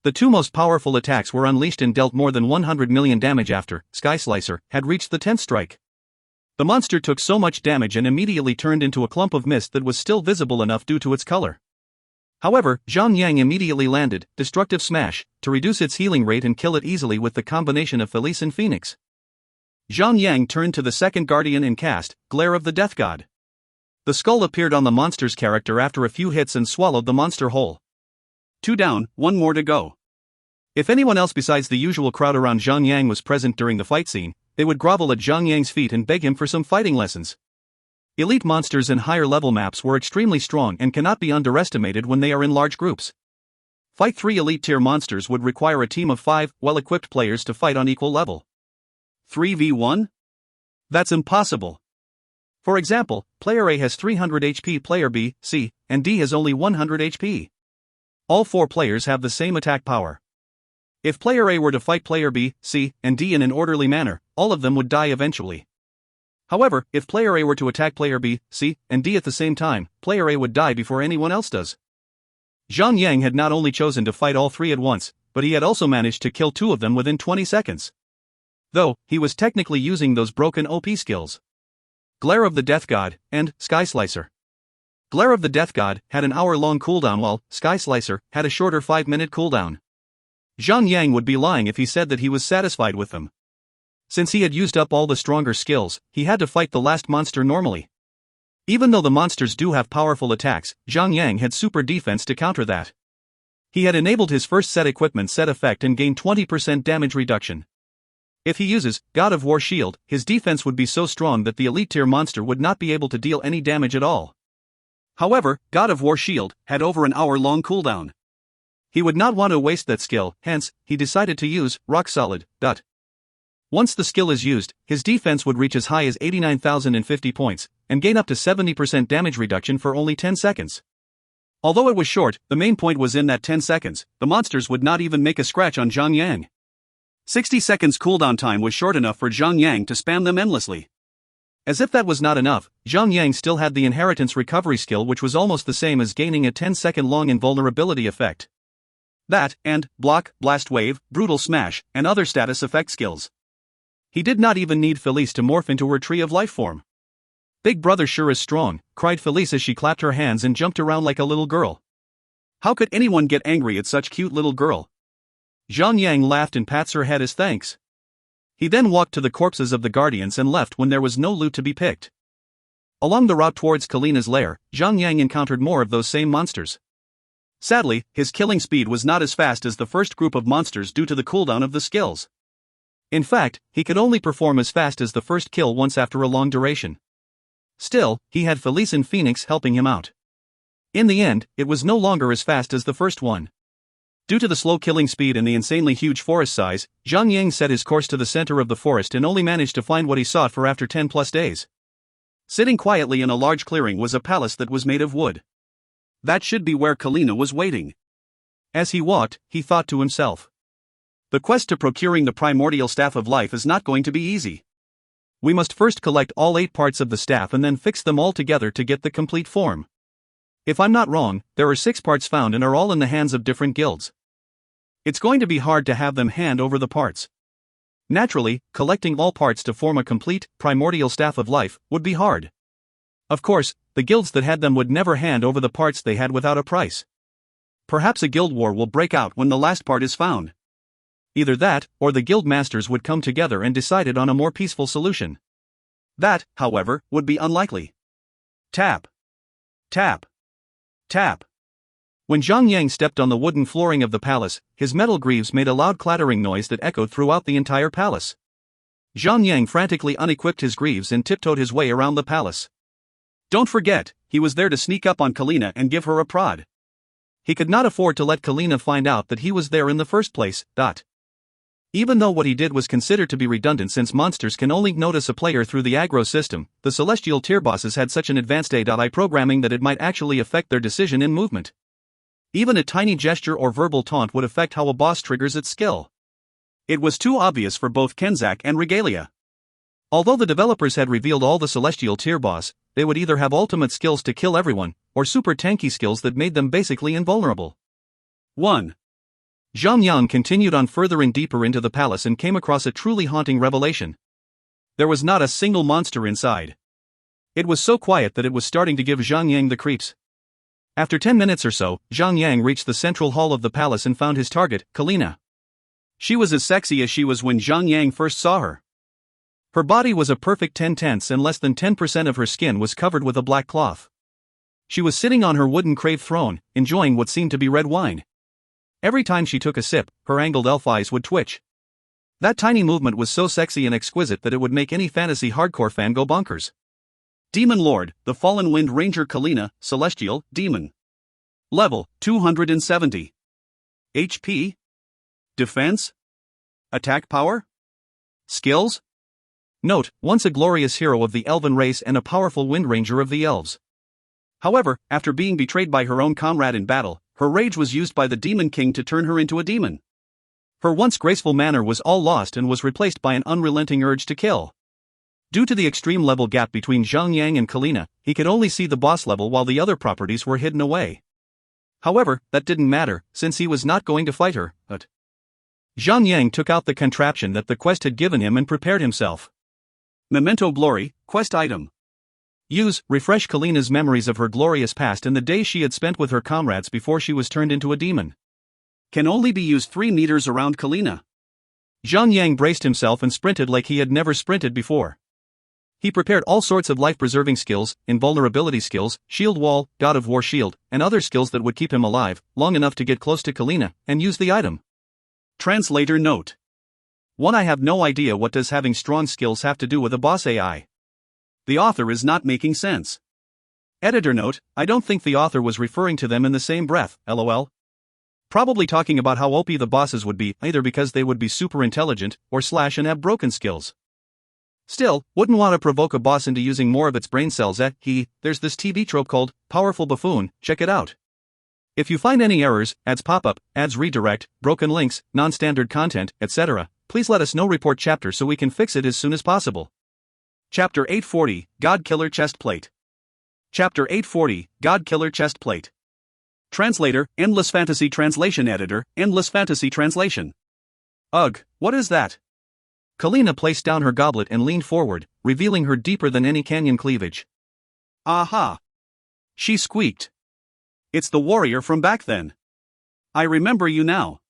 Speaker 1: The 2 most powerful attacks were unleashed and dealt more than 100 million damage after Sky Slicer had reached the 10th strike. The monster took so much damage and immediately turned into a clump of mist that was still visible enough due to its color. However, Zhang Yang immediately landed Destructive Smash to reduce its healing rate and kill it easily with the combination of Felice and Phoenix. Zhang Yang turned to the second Guardian and cast Glare of the Death God. The skull appeared on the monster's character after a few hits and swallowed the monster whole. 2 down, 1 more to go. If anyone else besides the usual crowd around Zhang Yang was present during the fight scene, they would grovel at Zhang Yang's feet and beg him for some fighting lessons. Elite monsters in higher level maps were extremely strong and cannot be underestimated when they are in large groups. Fight 3 elite tier monsters would require a team of 5 well-equipped players to fight on equal level. 3v1? That's impossible. For example, player A has 300 HP, player B, C, and D has only 100 HP. All 4 players have the same attack power. If player A were to fight player B, C, and D in an orderly manner, all of them would die eventually. However, if player A were to attack player B, C, and D at the same time, player A would die before anyone else does. Zhang Yang had not only chosen to fight all 3 at once, but he had also managed to kill 2 of them within 20 seconds. Though, he was technically using those broken OP skills. Glare of the Death God, and Sky Slicer. Glare of the Death God had an hour-long cooldown while Sky Slicer had a shorter 5-minute cooldown. Zhang Yang would be lying if he said that he was satisfied with them. Since he had used up all the stronger skills, he had to fight the last monster normally. Even though the monsters do have powerful attacks, Zhang Yang had super defense to counter that. He had enabled his first set equipment set effect and gained 20% damage reduction. If he uses God of War Shield, his defense would be so strong that the elite tier monster would not be able to deal any damage at all. However, God of War Shield had over an hour-long cooldown. He would not want to waste that skill, hence, he decided to use Rock Solid. Once the skill is used, his defense would reach as high as 89,050 points, and gain up to 70% damage reduction for only 10 seconds. Although it was short, the main point was in that 10 seconds, the monsters would not even make a scratch on Zhang Yang. 60 seconds cooldown time was short enough for Zhang Yang to spam them endlessly. As if that was not enough, Zhang Yang still had the inheritance recovery skill, which was almost the same as gaining a 10-second long invulnerability effect. That, and block, blast wave, brutal smash, and other status effect skills. He did not even need Felice to morph into her tree of life form. Big brother sure is strong, cried Felice as she clapped her hands and jumped around like a little girl. How could anyone get angry at such cute little girl? Zhang Yang laughed and pats her head as thanks. He then walked to the corpses of the guardians and left when there was no loot to be picked. Along the route towards Kalina's lair, Zhang Yang encountered more of those same monsters. Sadly, his killing speed was not as fast as the first group of monsters due to the cooldown of the skills. In fact, he could only perform as fast as the first kill once after a long duration. Still, he had Felice and Phoenix helping him out. In the end, it was no longer as fast as the first one. Due to the slow killing speed and the insanely huge forest size, Zhang Yang set his course to the center of the forest and only managed to find what he sought for after 10+ days. Sitting quietly in a large clearing was a palace that was made of wood. That should be where Kalina was waiting. As he walked, he thought to himself. The quest to procuring the primordial staff of life is not going to be easy. We must first collect all 8 parts of the staff and then fix them all together to get the complete form. If I'm not wrong, there are 6 parts found and are all in the hands of different guilds. It's going to be hard to have them hand over the parts. Naturally, collecting all parts to form a complete, primordial staff of life would be hard. Of course, the guilds that had them would never hand over the parts they had without a price. Perhaps a guild war will break out when the last part is found. Either that, or the guild masters would come together and decide on a more peaceful solution. That, however, would be unlikely. Tap. Tap. Tap. When Zhang Yang stepped on the wooden flooring of the palace, his metal greaves made a loud clattering noise that echoed throughout the entire palace. Zhang Yang frantically unequipped his greaves and tiptoed his way around the palace. Don't forget, he was there to sneak up on Kalina and give her a prod. He could not afford to let Kalina find out that he was there in the first place. Even though what he did was considered to be redundant since monsters can only notice a player through the aggro system, the celestial tier bosses had such an advanced AI programming that it might actually affect their decision in movement. Even a tiny gesture or verbal taunt would affect how a boss triggers its skill. It was too obvious for both Kenzak and Regalia. Although the developers had revealed all the celestial tier boss, they would either have ultimate skills to kill everyone, or super tanky skills that made them basically invulnerable. 1. Zhang Yang continued on further and deeper into the palace and came across a truly haunting revelation. There was not a single monster inside. It was so quiet that it was starting to give Zhang Yang the creeps. After 10 minutes or so, Zhang Yang reached the central hall of the palace and found his target, Kalina. She was as sexy as she was when Zhang Yang first saw her. Her body was a perfect 10/10 and less than 10% of her skin was covered with a black cloth. She was sitting on her wooden crave throne, enjoying what seemed to be red wine. Every time she took a sip, her angled elf eyes would twitch. That tiny movement was so sexy and exquisite that it would make any fantasy hardcore fan go bonkers. Demon Lord, the Fallen Wind Ranger Kalina, Celestial, Demon. Level, 270. HP? Defense? Attack power? Skills? Note, once a glorious hero of the elven race and a powerful wind ranger of the elves. However, after being betrayed by her own comrade in battle, her rage was used by the Demon King to turn her into a demon. Her once graceful manner was all lost and was replaced by an unrelenting urge to kill. Due to the extreme level gap between Zhang Yang and Kalina, he could only see the boss level while the other properties were hidden away. However, that didn't matter, since he was not going to fight her, but Zhang Yang took out the contraption that the quest had given him and prepared himself. Memento Glory, quest item. Use, refresh Kalina's memories of her glorious past and the days she had spent with her comrades before she was turned into a demon. Can only be used 3 meters around Kalina. Zhang Yang braced himself and sprinted like he had never sprinted before. He prepared all sorts of life-preserving skills, invulnerability skills, shield wall, god of war shield, and other skills that would keep him alive, long enough to get close to Kalina, and use the item. Translator note. 1. I have no idea what does having strong skills have to do with a boss AI. The author is not making sense. Editor note, I don't think the author was referring to them in the same breath, lol. Probably talking about how OP the bosses would be, either because they would be super intelligent, or / and have broken skills. Still, wouldn't want to provoke a boss into using more of its brain cells. There's this TV trope called, Powerful Buffoon, check it out. If you find any errors, ads pop up, ads redirect, broken links, non-standard content, etc., Please let us know report chapter so we can fix it as soon as possible. Chapter 840, God Killer Chest Plate. Chapter 840, God Killer Chest Plate. Translator, Endless Fantasy Translation Editor, Endless Fantasy Translation. Ugh, what is that? Kalina placed down her goblet and leaned forward, revealing her deeper than any canyon cleavage. Aha! She squeaked. It's the warrior from back then. I remember you now.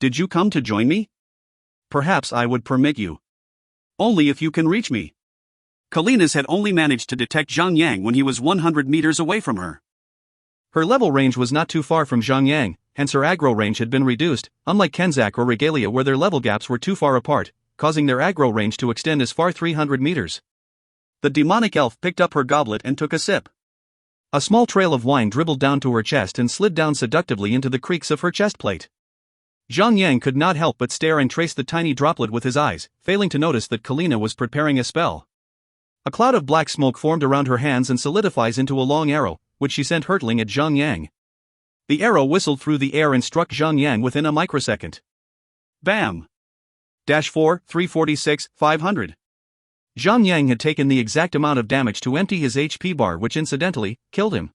Speaker 1: Did you come to join me? Perhaps I would permit you. Only if you can reach me. Kalina's had only managed to detect Zhang Yang when he was 100 meters away from her. Her level range was not too far from Zhang Yang, hence her aggro range had been reduced, unlike Kenzak or Regalia where their level gaps were too far apart, causing their aggro range to extend as far 300 meters. The demonic elf picked up her goblet and took a sip. A small trail of wine dribbled down to her chest and slid down seductively into the creaks of her chest plate. Zhang Yang could not help but stare and trace the tiny droplet with his eyes, failing to notice that Kalina was preparing a spell. A cloud of black smoke formed around her hands and solidifies into a long arrow, which she sent hurtling at Zhang Yang. The arrow whistled through the air and struck Zhang Yang within a microsecond. Bam! -4, 346, 500. Zhang Yang had taken the exact amount of damage to empty his HP bar, which incidentally killed him.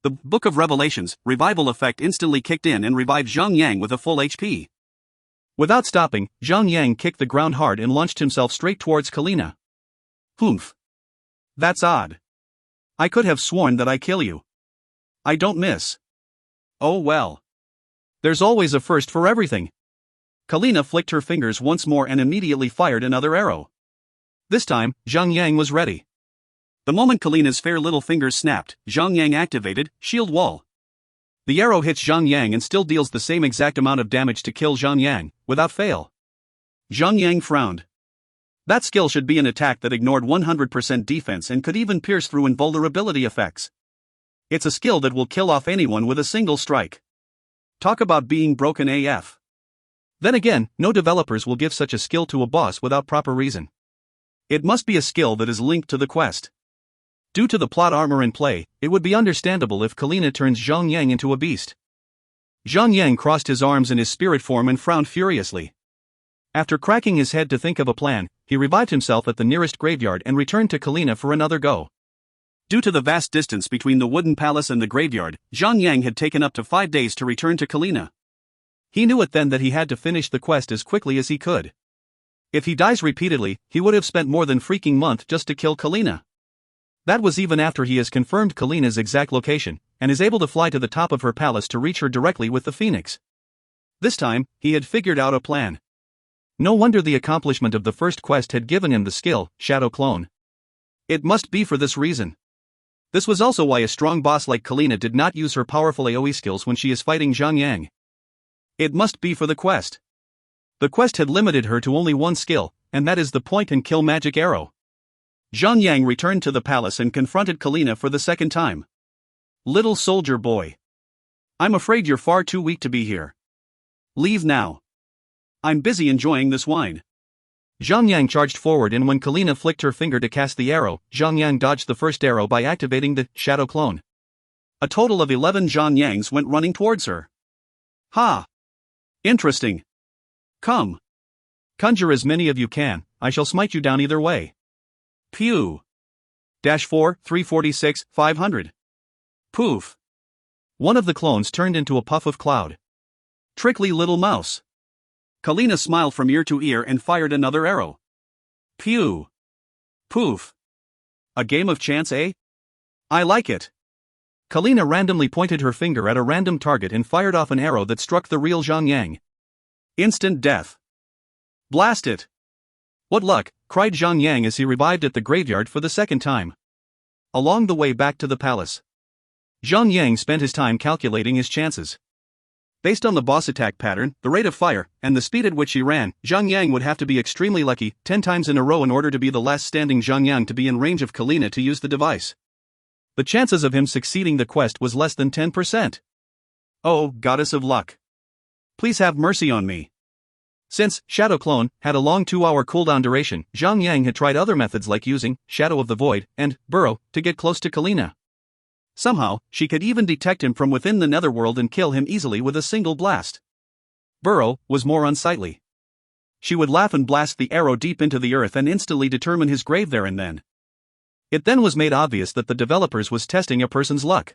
Speaker 1: The Book of Revelations revival effect instantly kicked in and revived Zhang Yang with a full HP. Without stopping, Zhang Yang kicked the ground hard and launched himself straight towards Kalina. Humph. That's odd. I could have sworn that I kill you. I don't miss. Oh well. There's always a first for everything. Kalina flicked her fingers once more and immediately fired another arrow. This time, Zhang Yang was ready. The moment Kalina's fair little fingers snapped, Zhang Yang activated Shield Wall. The arrow hits Zhang Yang and still deals the same exact amount of damage to kill Zhang Yang, without fail. Zhang Yang frowned. That skill should be an attack that ignored 100% defense and could even pierce through invulnerability effects. It's a skill that will kill off anyone with a single strike. Talk about being broken AF. Then again, no developers will give such a skill to a boss without proper reason. It must be a skill that is linked to the quest. Due to the plot armor in play, it would be understandable if Kalina turns Zhang Yang into a beast. Zhang Yang crossed his arms in his spirit form and frowned furiously. After cracking his head to think of a plan, he revived himself at the nearest graveyard and returned to Kalina for another go. Due to the vast distance between the wooden palace and the graveyard, Zhang Yang had taken up to 5 days to return to Kalina. He knew it then that he had to finish the quest as quickly as he could. If he dies repeatedly, he would have spent more than freaking month just to kill Kalina. That was even after he has confirmed Kalina's exact location, and is able to fly to the top of her palace to reach her directly with the phoenix. This time, he had figured out a plan. No wonder the accomplishment of the first quest had given him the skill, Shadow Clone. It must be for this reason. This was also why a strong boss like Kalina did not use her powerful AoE skills when she is fighting Zhang Yang. It must be for the quest. The quest had limited her to only one skill, and that is the point and kill magic arrow. Zhang Yang returned to the palace and confronted Kalina for the second time. Little soldier boy. I'm afraid you're far too weak to be here. Leave now. I'm busy enjoying this wine. Zhang Yang charged forward, and when Kalina flicked her finger to cast the arrow, Zhang Yang dodged the first arrow by activating the Shadow Clone. A total of 11 Zhang Yangs went running towards her. Ha! Interesting. Come. Conjure as many of you can, I shall smite you down either way. Pew. -4, 346, 500. Poof. One of the clones turned into a puff of cloud. Trickly little mouse. Kalina smiled from ear to ear and fired another arrow. Pew. Poof. A game of chance, eh? I like it. Kalina randomly pointed her finger at a random target and fired off an arrow that struck the real Zhang Yang. Instant death. Blast it. What luck, cried Zhang Yang as he revived at the graveyard for the second time. Along the way back to the palace, Zhang Yang spent his time calculating his chances. Based on the boss attack pattern, the rate of fire, and the speed at which he ran, Zhang Yang would have to be extremely lucky 10 times in a row in order to be the last standing Zhang Yang to be in range of Kalina to use the device. The chances of him succeeding the quest was less than 10%. Oh, goddess of luck. Please have mercy on me. Since Shadow Clone had a long 2-hour cooldown duration, Zhang Yang had tried other methods like using Shadow of the Void and Burrow to get close to Kalina. Somehow, she could even detect him from within the netherworld and kill him easily with a single blast. Burrow was more unsightly. She would laugh and blast the arrow deep into the earth and instantly determine his grave there and then. It then was made obvious that the developers was testing a person's luck.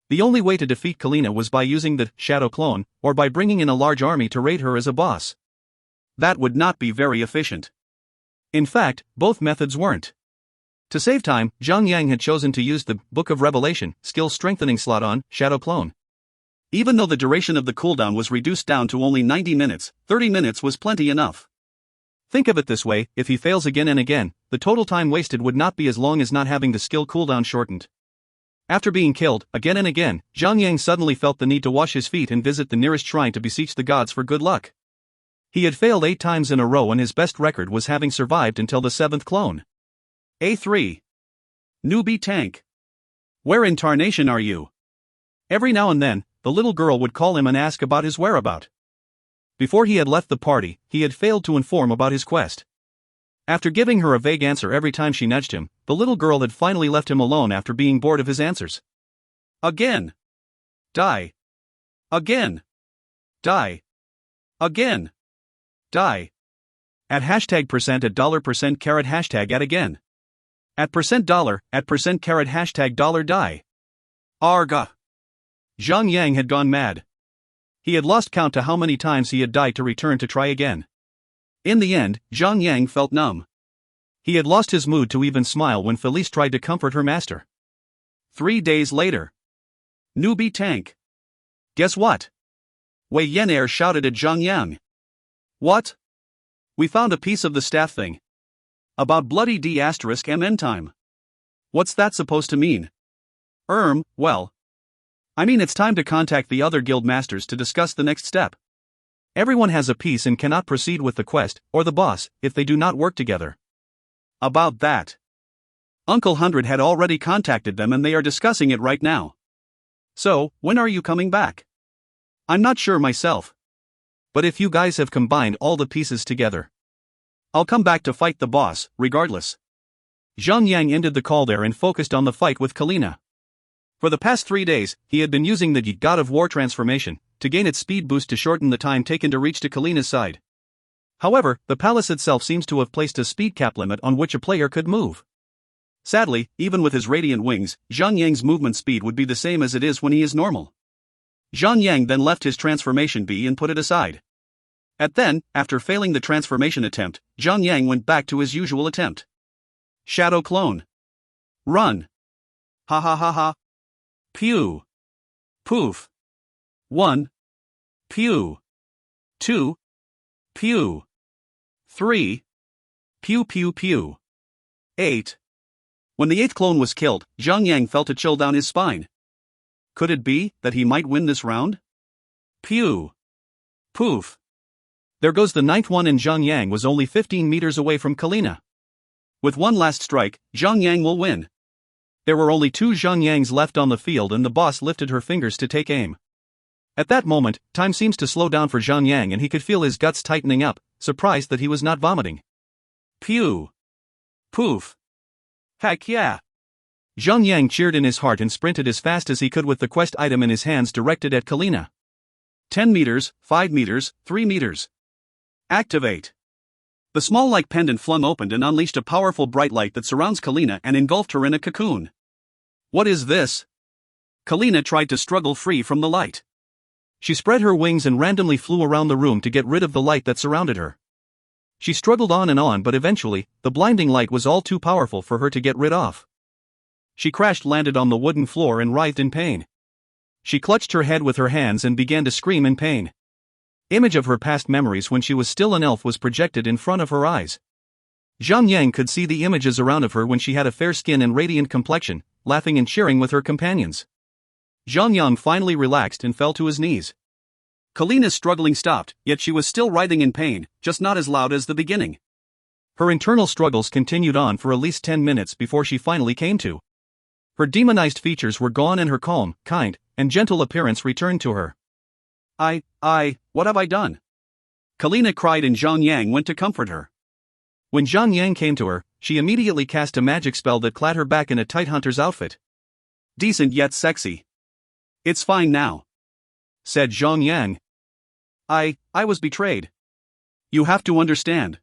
Speaker 1: The only way to defeat Kalina was by using the shadow clone, or by bringing in a large army to raid her as a boss. That would not be very efficient. In fact, both methods weren't. To save time, Zhang had chosen to use the Book of Revelation skill strengthening slot on Shadow Clone. Even though the duration of the cooldown was reduced down to only 90 minutes, 30 minutes was plenty enough. Think of it this way, if he fails again and again, the total time wasted would not be as long as not having the skill cooldown shortened. After being killed, again and again, Zhang suddenly felt the need to wash his feet and visit the nearest shrine to beseech the gods for good luck. He had failed 8 times in a row and his best record was having survived until the 7th clone. A3. Newbie tank. Where in tarnation are you? Every now and then, the little girl would call him and ask about his whereabout. Before he had left the party, he had failed to inform about his quest. After giving her a vague answer every time she nudged him, the little girl had finally left him alone after being bored of his answers. Again. Die. Again. Die. Again. Die. At #% at $% carat hashtag at again. At $, at % carat hashtag $die. Arga. Zhang had gone mad. He had lost count to how many times he had died to return to try again. In the end, Zhang felt numb. He had lost his mood to even smile when Felice tried to comfort her master. 3 days later. Newbie tank. Guess what? Wei Yenair shouted at Zhang. What? We found a piece of the staff thing. About bloody D***MN time. What's that supposed to mean? Well. I mean it's time to contact the other guild masters to discuss the next step. Everyone has a piece and cannot proceed with the quest, or the boss, if they do not work together. About that. Uncle 100 had already contacted them and they are discussing it right now. So, when are you coming back? I'm not sure myself. But if you guys have combined all the pieces together, I'll come back to fight the boss, regardless. Zhang ended the call there and focused on the fight with Kalina. For the past 3 days, he had been using the God of War transformation to gain its speed boost to shorten the time taken to reach to Kalina's side. However, the palace itself seems to have placed a speed cap limit on which a player could move. Sadly, even with his radiant wings, Zhang movement speed would be the same as it is when he is normal. Zhang then left his transformation be and put it aside. After failing the transformation attempt, Zhang went back to his usual attempt. Shadow clone. Run. Ha ha ha ha. Pew. Poof. 1. Pew. 2. Pew. 3. Pew pew pew. 8. When the 8th clone was killed, Zhang felt a chill down his spine. Could it be that he might win this round? Pew. Poof. There goes the 9th one and Zhang was only 15 meters away from Kalina. With one last strike, Zhang will win. There were only 2 Zhang left on the field and the boss lifted her fingers to take aim. At that moment, time seems to slow down for Zhang and he could feel his guts tightening up, surprised that he was not vomiting. Pew. Poof. Heck yeah. Zhang cheered in his heart and sprinted as fast as he could with the quest item in his hands directed at Kalina. 10 meters, 5 meters, 3 meters. Activate. The small like pendant flung opened and unleashed a powerful bright light that surrounds Kalina and engulfed her in a cocoon. What is this? Kalina tried to struggle free from the light. She spread her wings and randomly flew around the room to get rid of the light that surrounded her. She struggled on but eventually, the blinding light was all too powerful for her to get rid of. She landed on the wooden floor and writhed in pain. She clutched her head with her hands and began to scream in pain. Image of her past memories when she was still an elf was projected in front of her eyes. Zhang could see the images around of her when she had a fair skin and radiant complexion, laughing and cheering with her companions. Zhang finally relaxed and fell to his knees. Kalina's struggling stopped, yet she was still writhing in pain, just not as loud as the beginning. Her internal struggles continued on for at least 10 minutes before she finally came to. Her demonized features were gone and her calm, kind, and gentle appearance returned to her. What have I done? Kalina cried and Zhang went to comfort her. When Zhang came to her, she immediately cast a magic spell that clad her back in a tight hunter's outfit. Decent yet sexy. It's fine now, said Zhang. I was betrayed. You have to understand.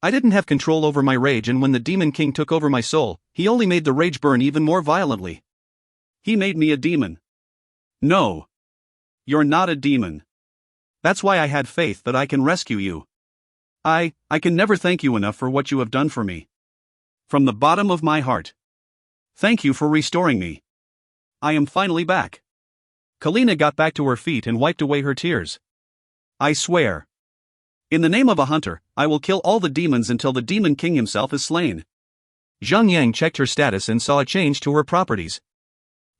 Speaker 1: I didn't have control over my rage, and when the Demon King took over my soul, he only made the rage burn even more violently. He made me a demon. No. You're not a demon. That's why I had faith that I can rescue you. I can never thank you enough for what you have done for me. From the bottom of my heart. Thank you for restoring me. I am finally back. Kalina got back to her feet and wiped away her tears. I swear. In the name of a hunter, I will kill all the demons until the Demon King himself is slain. Zhang Yang checked her status and saw a change to her properties.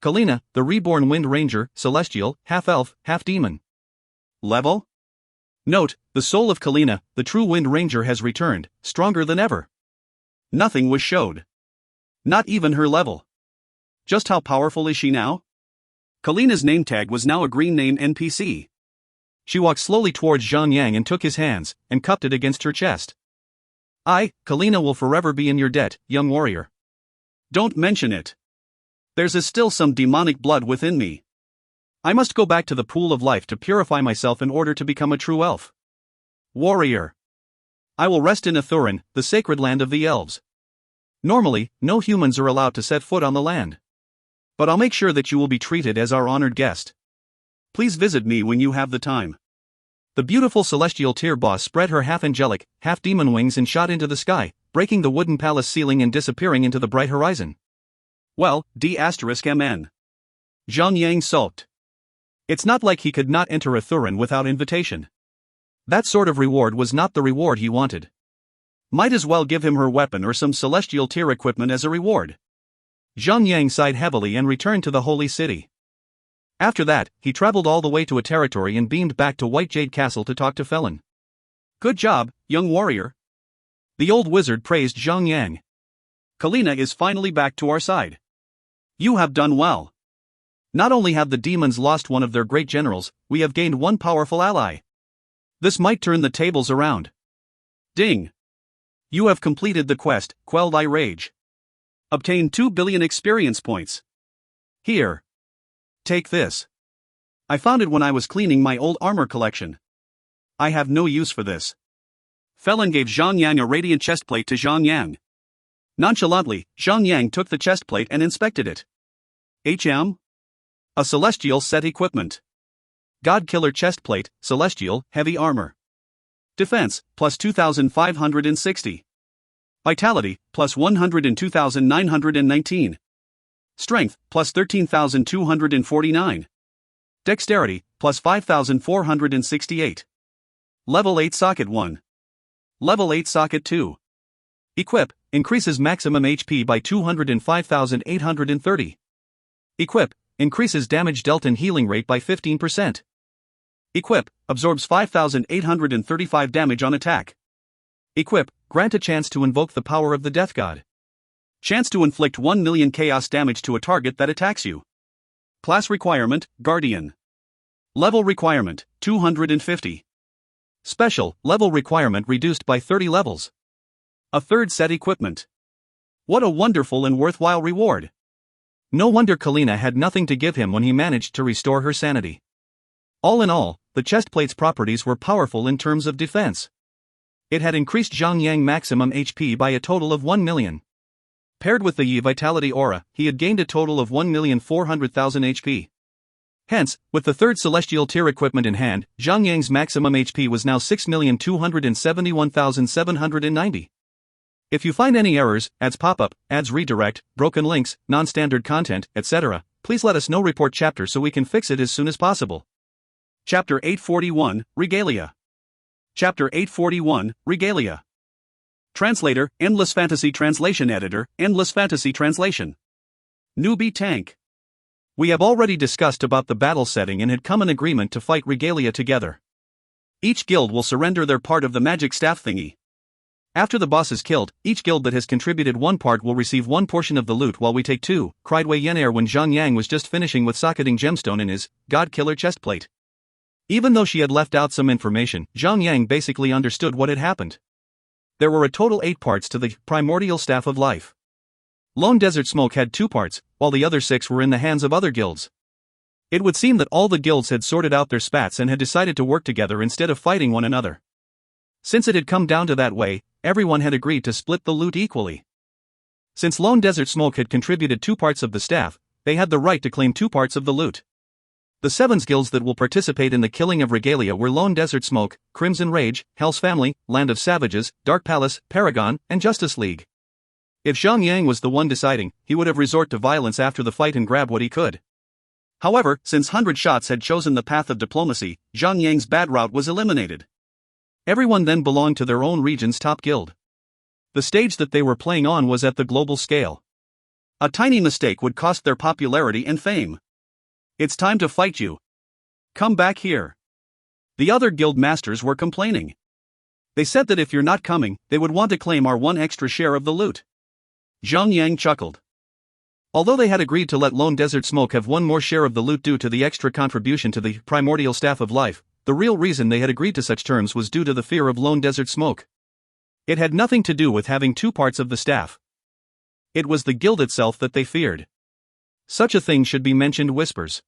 Speaker 1: Kalina, the reborn Wind Ranger, celestial, half-elf, half-demon. Level? Note, the soul of Kalina, the true Wind Ranger, has returned, stronger than ever. Nothing was showed. Not even her level. Just how powerful is she now? Kalina's name tag was now a green name NPC. She walked slowly towards Zhang Yang and took his hands, and cupped it against her chest. Kalina will forever be in your debt, young warrior. Don't mention it. There's still some demonic blood within me. I must go back to the pool of life to purify myself in order to become a true elf. Warrior. I will rest in Athurin, the sacred land of the elves. Normally, no humans are allowed to set foot on the land. But I'll make sure that you will be treated as our honored guest. Please visit me when you have the time. The beautiful celestial tear boss spread her half-angelic, half-demon wings and shot into the sky, breaking the wooden palace ceiling and disappearing into the bright horizon. Well, D*MN. Zhang Yang sulked. It's not like he could not enter Athurin without invitation. That sort of reward was not the reward he wanted. Might as well give him her weapon or some celestial tier equipment as a reward. Zhang Yang sighed heavily and returned to the holy city. After that, he traveled all the way to a territory and beamed back to White Jade Castle to talk to Felon. Good job, young warrior. The old wizard praised Zhang Yang. Kalina is finally back to our side. You have done well. Not only have the demons lost one of their great generals, we have gained one powerful ally. This might turn the tables around. Ding. You have completed the quest, Quell Thy Rage. Obtain 2 billion experience points. Here. Take this. I found it when I was cleaning my old armor collection. I have no use for this. Felon gave Zhang Yang a radiant chestplate to Zhang Yang. Nonchalantly, Zhang Yang took the chestplate and inspected it. A celestial set equipment. God Killer chestplate, celestial, heavy armor. Defense, plus 2,560. Vitality, plus 102,919. Strength, plus 13,249. Dexterity, plus 5,468. Level 8 Socket 1. Level 8 Socket 2. Equip, increases maximum HP by 205,830. Equip, increases damage dealt and healing rate by 15%. Equip, absorbs 5,835 damage on attack. Equip, grant a chance to invoke the power of the Death God. Chance to inflict 1 million chaos damage to a target that attacks you. Class requirement, Guardian. Level requirement, 250. Special, level requirement reduced by 30 levels. A third set equipment. What a wonderful and worthwhile reward. No wonder Kalina had nothing to give him when he managed to restore her sanity. All in all, the chestplate's properties were powerful in terms of defense. It had increased Zhang Yang maximum HP by a total of 1 million. Paired with the Yi Vitality Aura, he had gained a total of 1,400,000 HP. Hence, with the third celestial tier equipment in hand, Zhang Yang's maximum HP was now 6,271,790. If you find any errors, ads pop-up, ads redirect, broken links, non-standard content, etc., please let us know. Report chapter so we can fix it as soon as possible. Chapter 841, Regalia. Chapter 841, Regalia. Translator, Endless Fantasy Translation Editor, Endless Fantasy Translation. Newbie Tank. We have already discussed about the battle setting and had come an agreement to fight Regalia together. Each guild will surrender their part of the magic staff thingy. After the boss is killed, each guild that has contributed one part will receive one portion of the loot while we take two, cried Wei Yenair when Zhang Yang was just finishing with socketing gemstone in his God Killer chestplate. Even though she had left out some information, Zhang Yang basically understood what had happened. There were a total 8 parts to the primordial staff of life. Lone Desert Smoke had 2 parts, while the other 6 were in the hands of other guilds. It would seem that all the guilds had sorted out their spats and had decided to work together instead of fighting one another. Since it had come down to that way, everyone had agreed to split the loot equally. Since Lone Desert Smoke had contributed 2 parts of the staff, they had the right to claim 2 parts of the loot. The 7 guilds that will participate in the killing of Regalia were Lone Desert Smoke, Crimson Rage, Hell's Family, Land of Savages, Dark Palace, Paragon, and Justice League. If Zhang was the one deciding, he would have resort to violence after the fight and grab what he could. However, since 100 Shots had chosen the path of diplomacy, Zhang bad route was eliminated. Everyone then belonged to their own region's top guild. The stage that they were playing on was at the global scale. A tiny mistake would cost their popularity and fame. It's time to fight you. Come back here. The other guild masters were complaining. They said that if you're not coming, they would want to claim our 1 extra share of the loot. Zhang chuckled. Although they had agreed to let Lone Desert Smoke have 1 more share of the loot due to the extra contribution to the primordial staff of life, the real reason they had agreed to such terms was due to the fear of Lone Desert Smoke. It had nothing to do with having 2 parts of the staff. It was the guild itself that they feared. Such a thing should be mentioned whispers.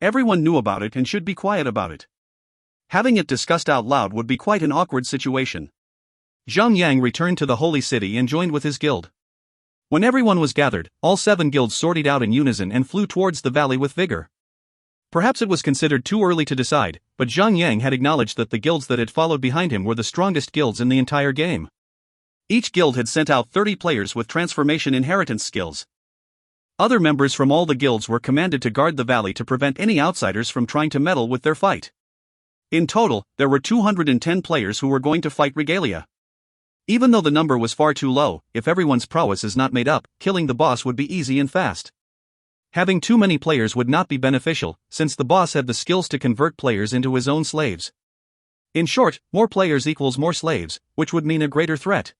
Speaker 1: Everyone knew about it and should be quiet about it. Having it discussed out loud would be quite an awkward situation. Zhang returned to the holy city and joined with his guild. When everyone was gathered, all 7 guilds sorted out in unison and flew towards the valley with vigor. Perhaps it was considered too early to decide, but Zhang had acknowledged that the guilds that had followed behind him were the strongest guilds in the entire game. Each guild had sent out 30 players with transformation inheritance skills. Other members from all the guilds were commanded to guard the valley to prevent any outsiders from trying to meddle with their fight. In total, there were 210 players who were going to fight Regalia. Even though the number was far too low, if everyone's prowess is not made up, killing the boss would be easy and fast. Having too many players would not be beneficial, since the boss had the skills to convert players into his own slaves. In short, more players equals more slaves, which would mean a greater threat.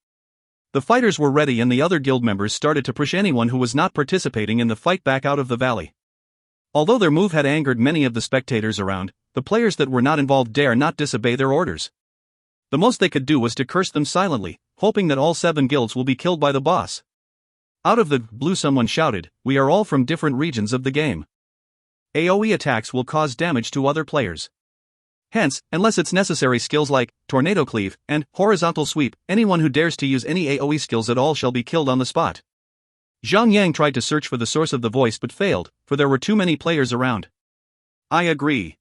Speaker 1: The fighters were ready and the other guild members started to push anyone who was not participating in the fight back out of the valley. Although their move had angered many of the spectators around, the players that were not involved dare not disobey their orders. The most they could do was to curse them silently, hoping that all 7 guilds will be killed by the boss. Out of the blue someone shouted, "We are all from different regions of the game. AoE attacks will cause damage to other players. Hence, unless it's necessary, skills like Tornado Cleave and Horizontal Sweep, anyone who dares to use any AoE skills at all shall be killed on the spot." Zhang tried to search for the source of the voice but failed, for there were too many players around. I agree.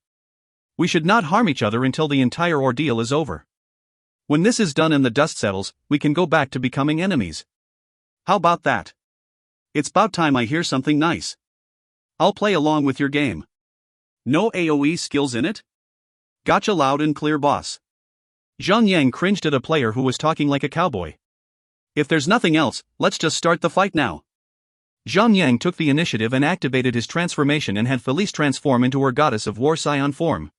Speaker 1: We should not harm each other until the entire ordeal is over. When this is done and the dust settles, we can go back to becoming enemies. How about that? It's about time I hear something nice. I'll play along with your game. No AoE skills in it? Gotcha loud and clear, boss. Zhang cringed at a player who was talking like a cowboy. If there's nothing else, let's just start the fight now. Zhang took the initiative and activated his transformation and had Felice transform into her goddess of war Scion form.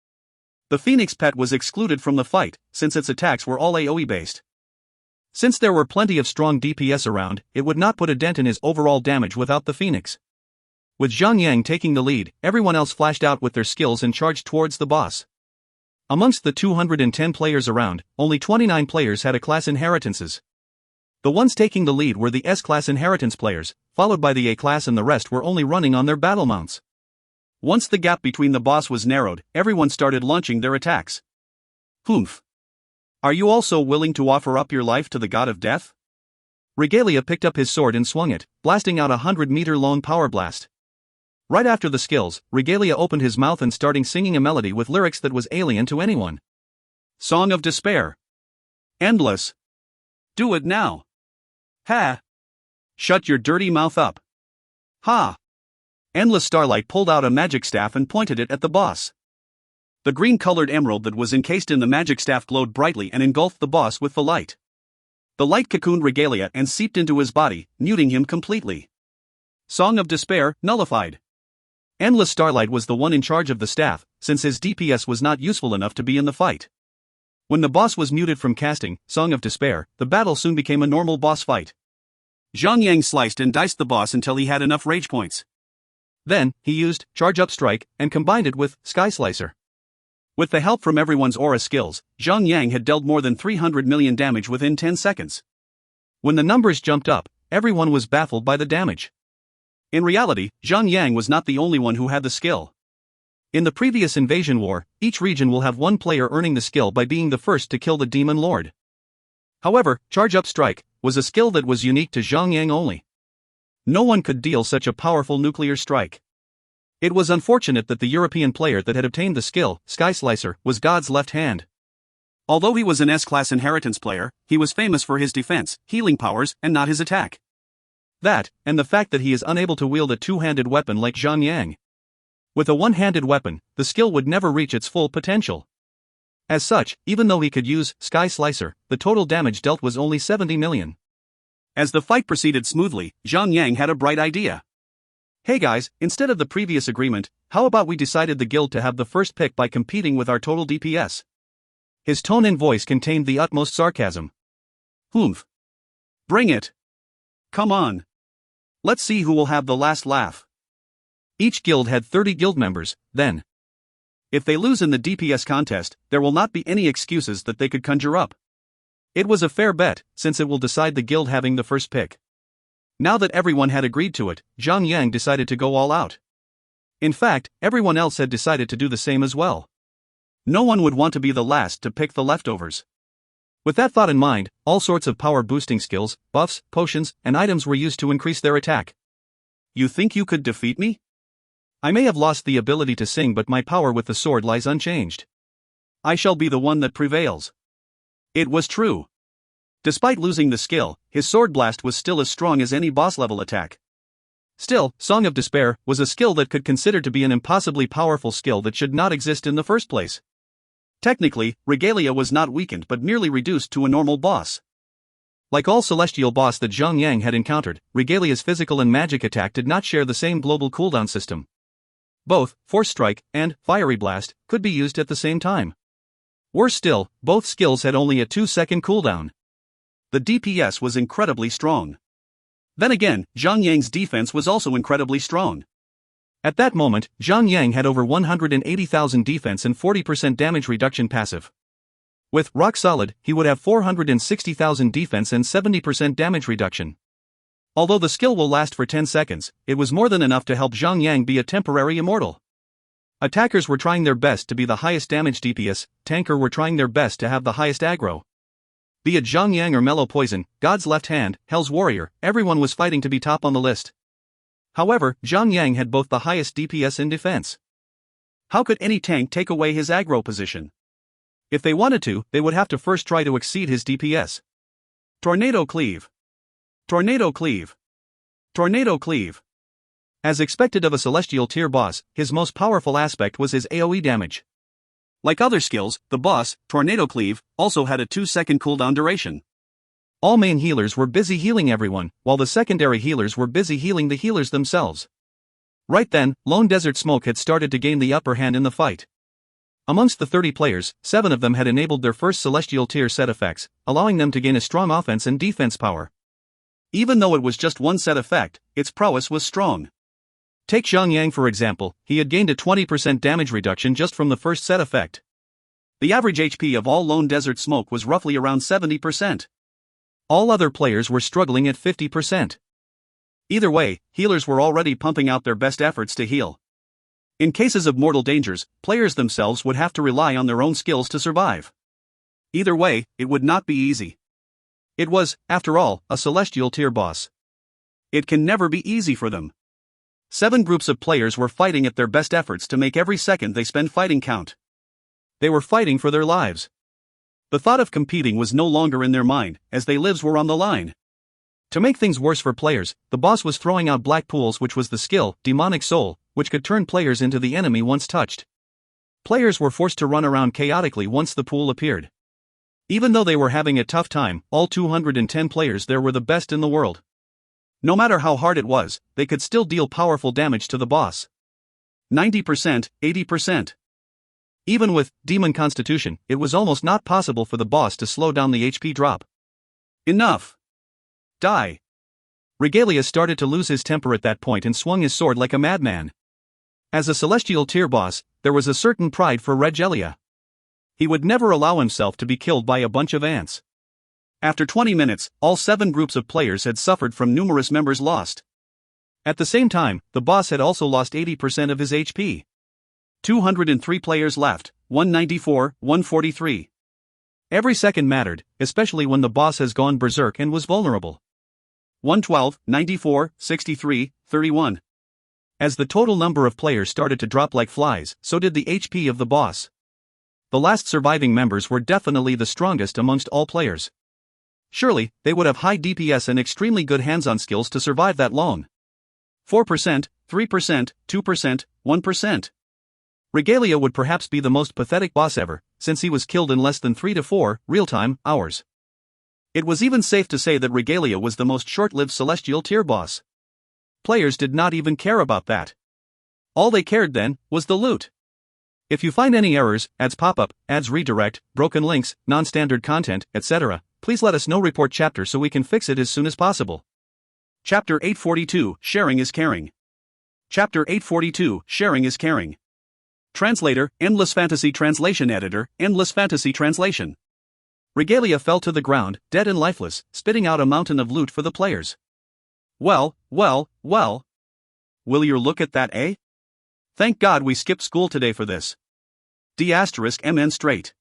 Speaker 1: The Phoenix pet was excluded from the fight, since its attacks were all AoE based. Since there were plenty of strong DPS around, it would not put a dent in his overall damage without the Phoenix. With Zhang taking the lead, everyone else flashed out with their skills and charged towards the boss. Amongst the 210 players around, only 29 players had A-class inheritances. The ones taking the lead were the S-class inheritance players, followed by the A-class, and the rest were only running on their battle mounts. Once the gap between the boss was narrowed, everyone started launching their attacks. Humph. Are you also willing to offer up your life to the god of death? Regalia picked up his sword and swung it, blasting out a 100-meter-long power blast. Right after the skills, Regalia opened his mouth and started singing a melody with lyrics that was alien to anyone. Song of Despair. Endless. Do it now. Ha. Shut your dirty mouth up. Ha. Endless Starlight pulled out a magic staff and pointed it at the boss. The green-colored emerald that was encased in the magic staff glowed brightly and engulfed the boss with the light. The light cocooned Regalia and seeped into his body, muting him completely. Song of Despair nullified. Endless Starlight was the one in charge of the staff, since his DPS was not useful enough to be in the fight. When the boss was muted from casting Song of Despair, the battle soon became a normal boss fight. Zhang sliced and diced the boss until he had enough rage points. Then, he used Charge Up Strike and combined it with Sky Slicer. With the help from everyone's aura skills, Zhang had dealt more than 300 million damage within 10 seconds. When the numbers jumped up, everyone was baffled by the damage. In reality, Zhang was not the only one who had the skill. In the previous invasion war, each region will have one player earning the skill by being the first to kill the demon lord. However, Charge Up Strike was a skill that was unique to Zhang only. No one could deal such a powerful nuclear strike. It was unfortunate that the European player that had obtained the skill, Sky Slicer, was God's left hand. Although he was an S-class inheritance player, he was famous for his defense, healing powers, and not his attack. That, and the fact that he is unable to wield a two-handed weapon like Zhang. With a one-handed weapon, the skill would never reach its full potential. As such, even though he could use Sky Slicer, the total damage dealt was only 70 million. As the fight proceeded smoothly, Zhang had a bright idea. Hey guys, instead of the previous agreement, how about we decided the guild to have the first pick by competing with our total DPS? His tone and voice contained the utmost sarcasm. Humph. Bring it. Come on. Let's see who will have the last laugh. Each guild had 30 guild members, then. If they lose in the DPS contest, there will not be any excuses that they could conjure up. It was a fair bet, since it will decide the guild having the first pick. Now that everyone had agreed to it, Zhang decided to go all out. In fact, everyone else had decided to do the same as well. No one would want to be the last to pick the leftovers. With that thought in mind, all sorts of power-boosting skills, buffs, potions, and items were used to increase their attack. You think you could defeat me? I may have lost the ability to sing, but my power with the sword lies unchanged. I shall be the one that prevails. It was true. Despite losing the skill, his sword blast was still as strong as any boss-level attack. Still, Song of Despair was a skill that could consider to be an impossibly powerful skill that should not exist in the first place. Technically, Regalia was not weakened but merely reduced to a normal boss. Like all celestial boss that Zhang had encountered, Regalia's physical and magic attack did not share the same global cooldown system. Both, Force Strike and Fiery Blast, could be used at the same time. Worse still, both skills had only a 2-second cooldown. The DPS was incredibly strong. Then again, Zhang's defense was also incredibly strong. At that moment, Zhang had over 180,000 defense and 40% damage reduction passive. With Rock Solid, he would have 460,000 defense and 70% damage reduction. Although the skill will last for 10 seconds, it was more than enough to help Zhang be a temporary immortal. Attackers were trying their best to be the highest damage DPS, tanker were trying their best to have the highest aggro. Be it Zhang or Mellow Poison, God's Left Hand, Hell's Warrior, everyone was fighting to be top on the list. However, Zhang had both the highest DPS and defense. How could any tank take away his aggro position? If they wanted to, they would have to first try to exceed his DPS. Tornado Cleave. Tornado Cleave. Tornado Cleave. As expected of a celestial tier boss, his most powerful aspect was his AoE damage. Like other skills, the boss, Tornado Cleave, also had a 2-second cooldown duration. All main healers were busy healing everyone, while the secondary healers were busy healing the healers themselves. Right then, Lone Desert Smoke had started to gain the upper hand in the fight. Amongst the 30 players, 7 of them had enabled their first celestial tier set effects, allowing them to gain a strong offense and defense power. Even though it was just one set effect, its prowess was strong. Take Zhang for example, he had gained a 20% damage reduction just from the first set effect. The average HP of all Lone Desert Smoke was roughly around 70%. All other players were struggling at 50%. Either way, healers were already pumping out their best efforts to heal. In cases of mortal dangers, players themselves would have to rely on their own skills to survive. Either way, it would not be easy. It was, after all, a celestial tier boss. It can never be easy for them. 7 groups of players were fighting at their best efforts to make every second they spend fighting count. They were fighting for their lives. The thought of competing was no longer in their mind, as their lives were on the line. To make things worse for players, the boss was throwing out black pools, which was the skill, Demonic Soul, which could turn players into the enemy once touched. Players were forced to run around chaotically once the pool appeared. Even though they were having a tough time, all 210 players there were the best in the world. No matter how hard it was, they could still deal powerful damage to the boss. 90%, 80%. Even with Demon Constitution, it was almost not possible for the boss to slow down the HP drop. Enough! Die! Regalia started to lose his temper at that point and swung his sword like a madman. As a celestial tier boss, there was a certain pride for Regalia. He would never allow himself to be killed by a bunch of ants. After 20 minutes, all 7 groups of players had suffered from numerous members lost. At the same time, the boss had also lost 80% of his HP. 203 players left, 194, 143. Every second mattered, especially when the boss has gone berserk and was vulnerable. 112, 94, 63, 31. As the total number of players started to drop like flies, so did the HP of the boss. The last surviving members were definitely the strongest amongst all players. Surely, they would have high DPS and extremely good hands-on skills to survive that long. 4%, 3%, 2%, 1%. Regalia would perhaps be the most pathetic boss ever, since he was killed in less than 3 to 4 real-time hours. It was even safe to say that Regalia was the most short-lived celestial tier boss. Players did not even care about that. All they cared then was the loot. If you find any errors, ads pop-up, ads redirect, broken links, non-standard content, etc., please let us know. Report chapter so we can fix it as soon as possible. Chapter 842, Sharing is Caring. Chapter 842, Sharing is Caring. Translator, Endless Fantasy Translation Editor, Endless Fantasy Translation. Regalia fell to the ground, dead and lifeless, spitting out a mountain of loot for the players. Well. Will you look at that, eh? Thank God we skipped school today for this. D*MN straight.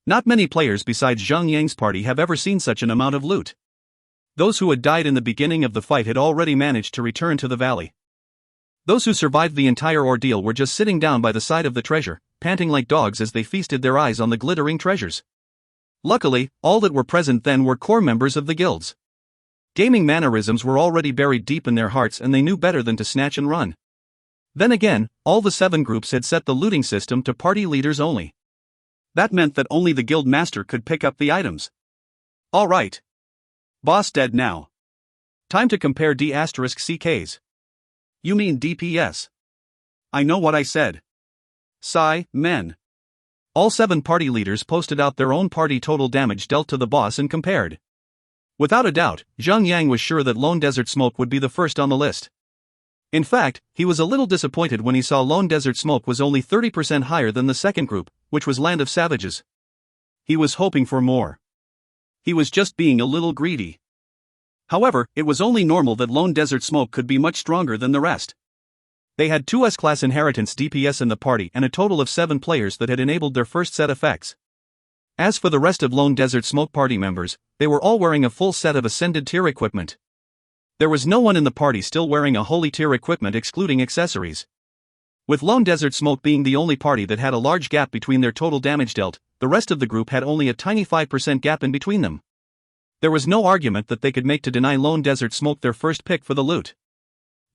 Speaker 1: Not many players besides Zhang Yang's party have ever seen such an amount of loot. Those who had died in the beginning of the fight had already managed to return to the valley. Those who survived the entire ordeal were just sitting down by the side of the treasure, panting like dogs as they feasted their eyes on the glittering treasures. Luckily, all that were present then were core members of the guilds. Gaming mannerisms were already buried deep in their hearts and they knew better than to snatch and run. Then again, all the 7 groups had set the looting system to party leaders only. That meant that only the guild master could pick up the items. Alright. Boss dead now. Time to compare D*CKs. You mean DPS. I know what I said. Sigh, men. All 7 party leaders posted out their own party total damage dealt to the boss and compared. Without a doubt, Zhang Yang was sure that Lone Desert Smoke would be the first on the list. In fact, he was a little disappointed when he saw Lone Desert Smoke was only 30% higher than the second group, which was Land of Savages. He was hoping for more. He was just being a little greedy. However, it was only normal that Lone Desert Smoke could be much stronger than the rest. They had 2 S-Class Inheritance DPS in the party and a total of 7 players that had enabled their first set effects. As for the rest of Lone Desert Smoke party members, they were all wearing a full set of Ascended tier equipment. There was no one in the party still wearing a Holy tier equipment excluding accessories. With Lone Desert Smoke being the only party that had a large gap between their total damage dealt, the rest of the group had only a tiny 5% gap in between them. There was no argument that they could make to deny Lone Desert Smoke their first pick for the loot.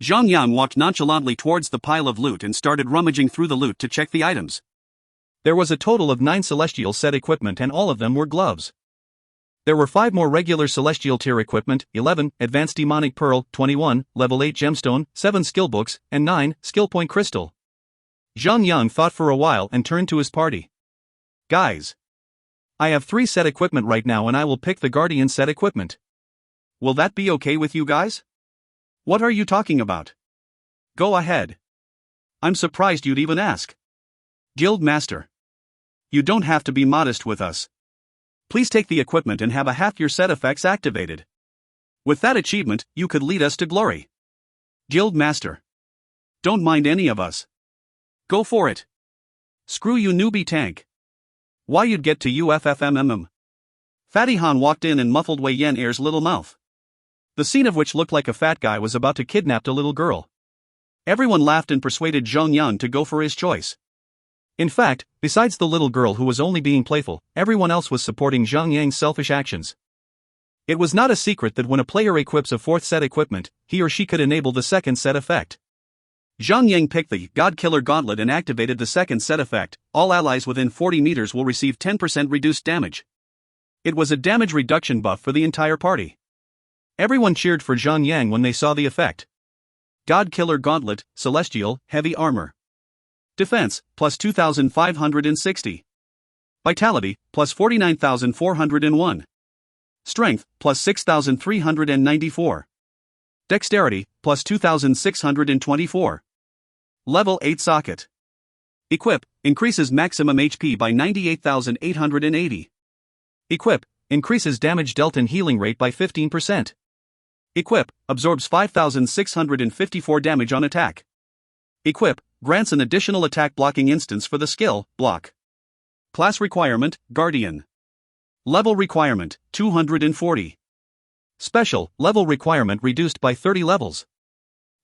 Speaker 1: Zhang Yang walked nonchalantly towards the pile of loot and started rummaging through the loot to check the items. There was a total of 9 Celestial set equipment and all of them were gloves. There were 5 more regular Celestial tier equipment, 11, Advanced Demonic Pearl, 21, Level 8 Gemstone, 7 Skill Books, and 9, Skill Point Crystal. Zhang Yang thought for a while and turned to his party. Guys. I have 3 set equipment right now and I will pick the Guardian set equipment. Will that be okay with you guys? What are you talking about? Go ahead. I'm surprised you'd even ask. Guild Master. You don't have to be modest with us. Please take the equipment and have a half your set effects activated. With that achievement, you could lead us to glory. Guild Master. Don't mind any of us. Go for it. Screw you newbie tank. Why you'd get to UFFMMM. Fatty Han walked in and muffled Wei Yen Air's little mouth. The scene of which looked like a fat guy was about to kidnap a little girl. Everyone laughed and persuaded Zhang Yang to go for his choice. In fact, besides the little girl who was only being playful, everyone else was supporting Zhang Yang's selfish actions. It was not a secret that when a player equips a 4th set equipment, he or she could enable the 2nd set effect. Zhang Yang picked the God Killer Gauntlet and activated the 2nd set effect. All allies within 40 meters will receive 10% reduced damage. It was a damage reduction buff for the entire party. Everyone cheered for Zhang Yang when they saw the effect. God Killer Gauntlet, Celestial, Heavy Armor. Defense, plus 2,560. Vitality, plus 49,401. Strength, plus 6,394. Dexterity, plus 2,624. Level 8 Socket. Equip, increases maximum HP by 98,880. Equip, increases damage dealt and healing rate by 15%. Equip, absorbs 5,654 damage on attack. Equip, grants an additional attack blocking instance for the skill, block. Class requirement, Guardian. Level requirement, 240. Special, level requirement reduced by 30 levels.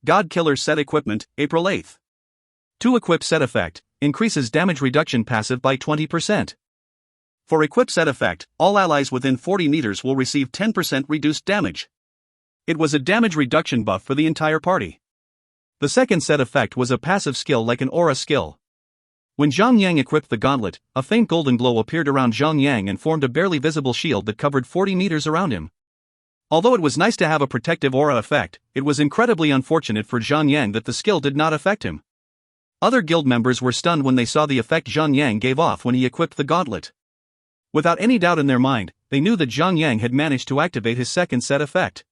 Speaker 1: God Killer set equipment, April 8th. To equip set effect, increases damage reduction passive by 20%. For equip set effect, all allies within 40 meters will receive 10% reduced damage. It was a damage reduction buff for the entire party. The second set effect was a passive skill like an aura skill. When Zhang Yang equipped the gauntlet, a faint golden glow appeared around Zhang Yang and formed a barely visible shield that covered 40 meters around him. Although it was nice to have a protective aura effect, it was incredibly unfortunate for Zhang Yang that the skill did not affect him. Other guild members were stunned when they saw the effect Zhang Yang gave off when he equipped the gauntlet. Without any doubt in their mind, they knew that Zhang Yang had managed to activate his second set effect.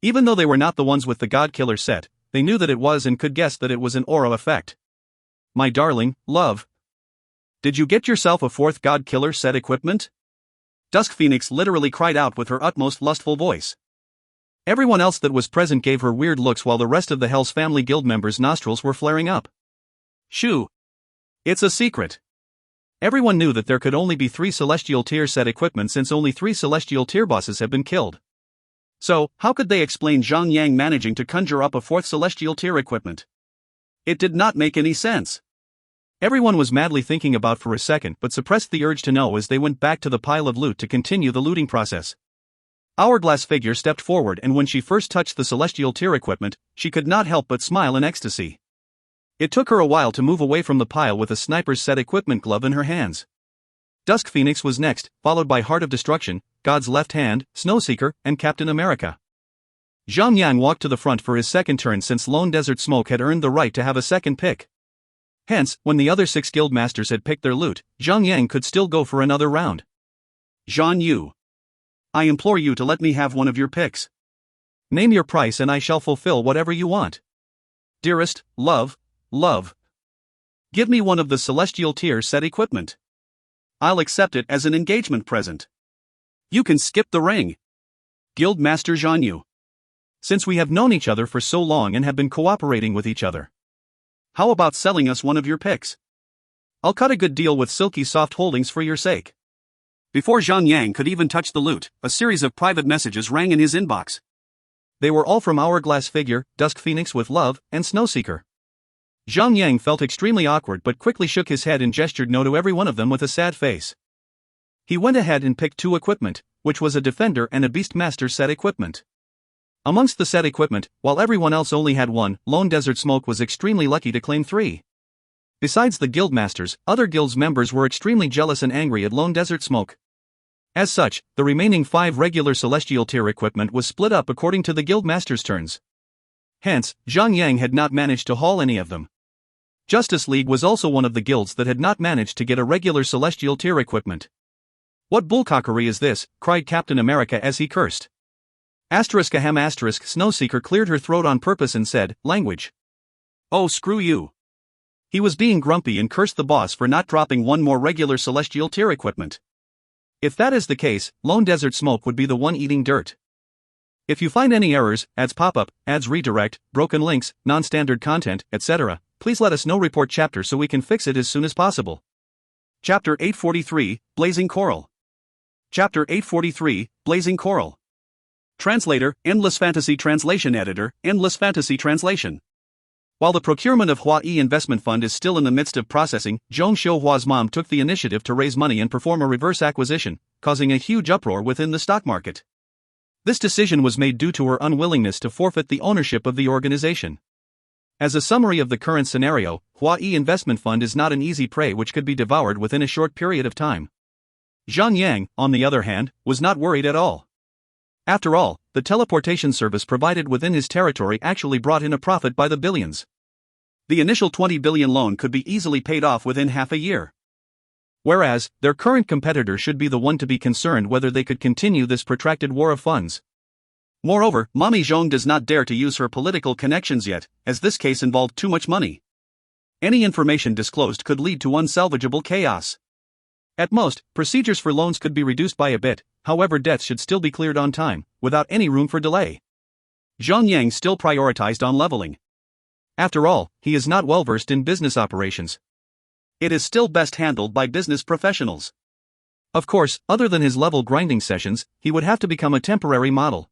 Speaker 1: Even though they were not the ones with the God Killer set, they knew that it was and could guess that it was an aura effect. My darling, love. Did you get yourself a fourth God Killer set equipment? Dusk Phoenix literally cried out with her utmost lustful voice. Everyone else that was present gave her weird looks while the rest of the Hell's Family Guild members' nostrils were flaring up. Shoo! It's a secret. Everyone knew that there could only be 3 Celestial Tier set equipment since only 3 Celestial Tier bosses have been killed. So, how could they explain Zhang Yang managing to conjure up a 4th Celestial Tier equipment? It did not make any sense. Everyone was madly thinking about for a second but suppressed the urge to know as they went back to the pile of loot to continue the looting process. Hourglass Figure stepped forward and when she first touched the Celestial Tier equipment, she could not help but smile in ecstasy. It took her a while to move away from the pile with a sniper's set equipment glove in her hands. Dusk Phoenix was next, followed by Heart of Destruction, God's Left Hand, Snowseeker, and Captain America. Zhang Yang walked to the front for his second turn since Lone Desert Smoke had earned the right to have a second pick. Hence, when the other 6 guild masters had picked their loot, Zhang Yang could still go for another round. Zhan Yu. I implore you to let me have one of your picks. Name your price and I shall fulfill whatever you want. Dearest, love. Give me one of the Celestial Tier set equipment. I'll accept it as an engagement present. You can skip the ring. Guild Master Zhan Yu. Since we have known each other for so long and have been cooperating with each other, how about selling us one of your picks? I'll cut a good deal with Silky Soft Holdings for your sake. Before Zhang Yang could even touch the loot, a series of private messages rang in his inbox. They were all from Hourglass Figure, Dusk Phoenix with Love, and Snowseeker. Zhang Yang felt extremely awkward but quickly shook his head and gestured no to every one of them with a sad face. He went ahead and picked 2 equipment, which was a Defender and a Beastmaster set equipment. Amongst the set equipment, while everyone else only had 1, Lone Desert Smoke was extremely lucky to claim 3. Besides the guild masters, other guilds members were extremely jealous and angry at Lone Desert Smoke. As such, the remaining 5 regular Celestial Tier equipment was split up according to the guild masters' turns. Hence, Zhang Yang had not managed to haul any of them. Justice League was also one of the guilds that had not managed to get a regular Celestial Tier equipment. What bullcockery is this? Cried Captain America as he cursed. Snowseeker cleared her throat on purpose and said, language. Oh screw you. He was being grumpy and cursed the boss for not dropping 1 more regular Celestial Tier equipment. If that is the case, Lone Desert Smoke would be the one eating dirt. If you find any errors, ads pop-up, ads redirect, broken links, non-standard content, etc., please let us know. Report chapter so we can fix it as soon as possible. Chapter 843, Blazing Coral. Chapter 843, Blazing Coral. Translator, Endless Fantasy Translation Editor, Endless Fantasy Translation. While the procurement of Hua Yi Investment Fund is still in the midst of processing, Zhong Xiuhua's mom took the initiative to raise money and perform a reverse acquisition, causing a huge uproar within the stock market. This decision was made due to her unwillingness to forfeit the ownership of the organization. As a summary of the current scenario, Hua Yi Investment Fund is not an easy prey which could be devoured within a short period of time. Zhang Yang, on the other hand, was not worried at all. After all, the teleportation service provided within his territory actually brought in a profit by the billions. The initial 20 billion loan could be easily paid off within half a year. Whereas, their current competitor should be the one to be concerned whether they could continue this protracted war of funds. Moreover, Mommy Zhong does not dare to use her political connections yet, as this case involved too much money. Any information disclosed could lead to unsalvageable chaos. At most, procedures for loans could be reduced by a bit, however debts should still be cleared on time, without any room for delay. Zhang Yang still prioritized on leveling. After all, he is not well versed in business operations. It is still best handled by business professionals. Of course, other than his level grinding sessions, he would have to become a temporary model.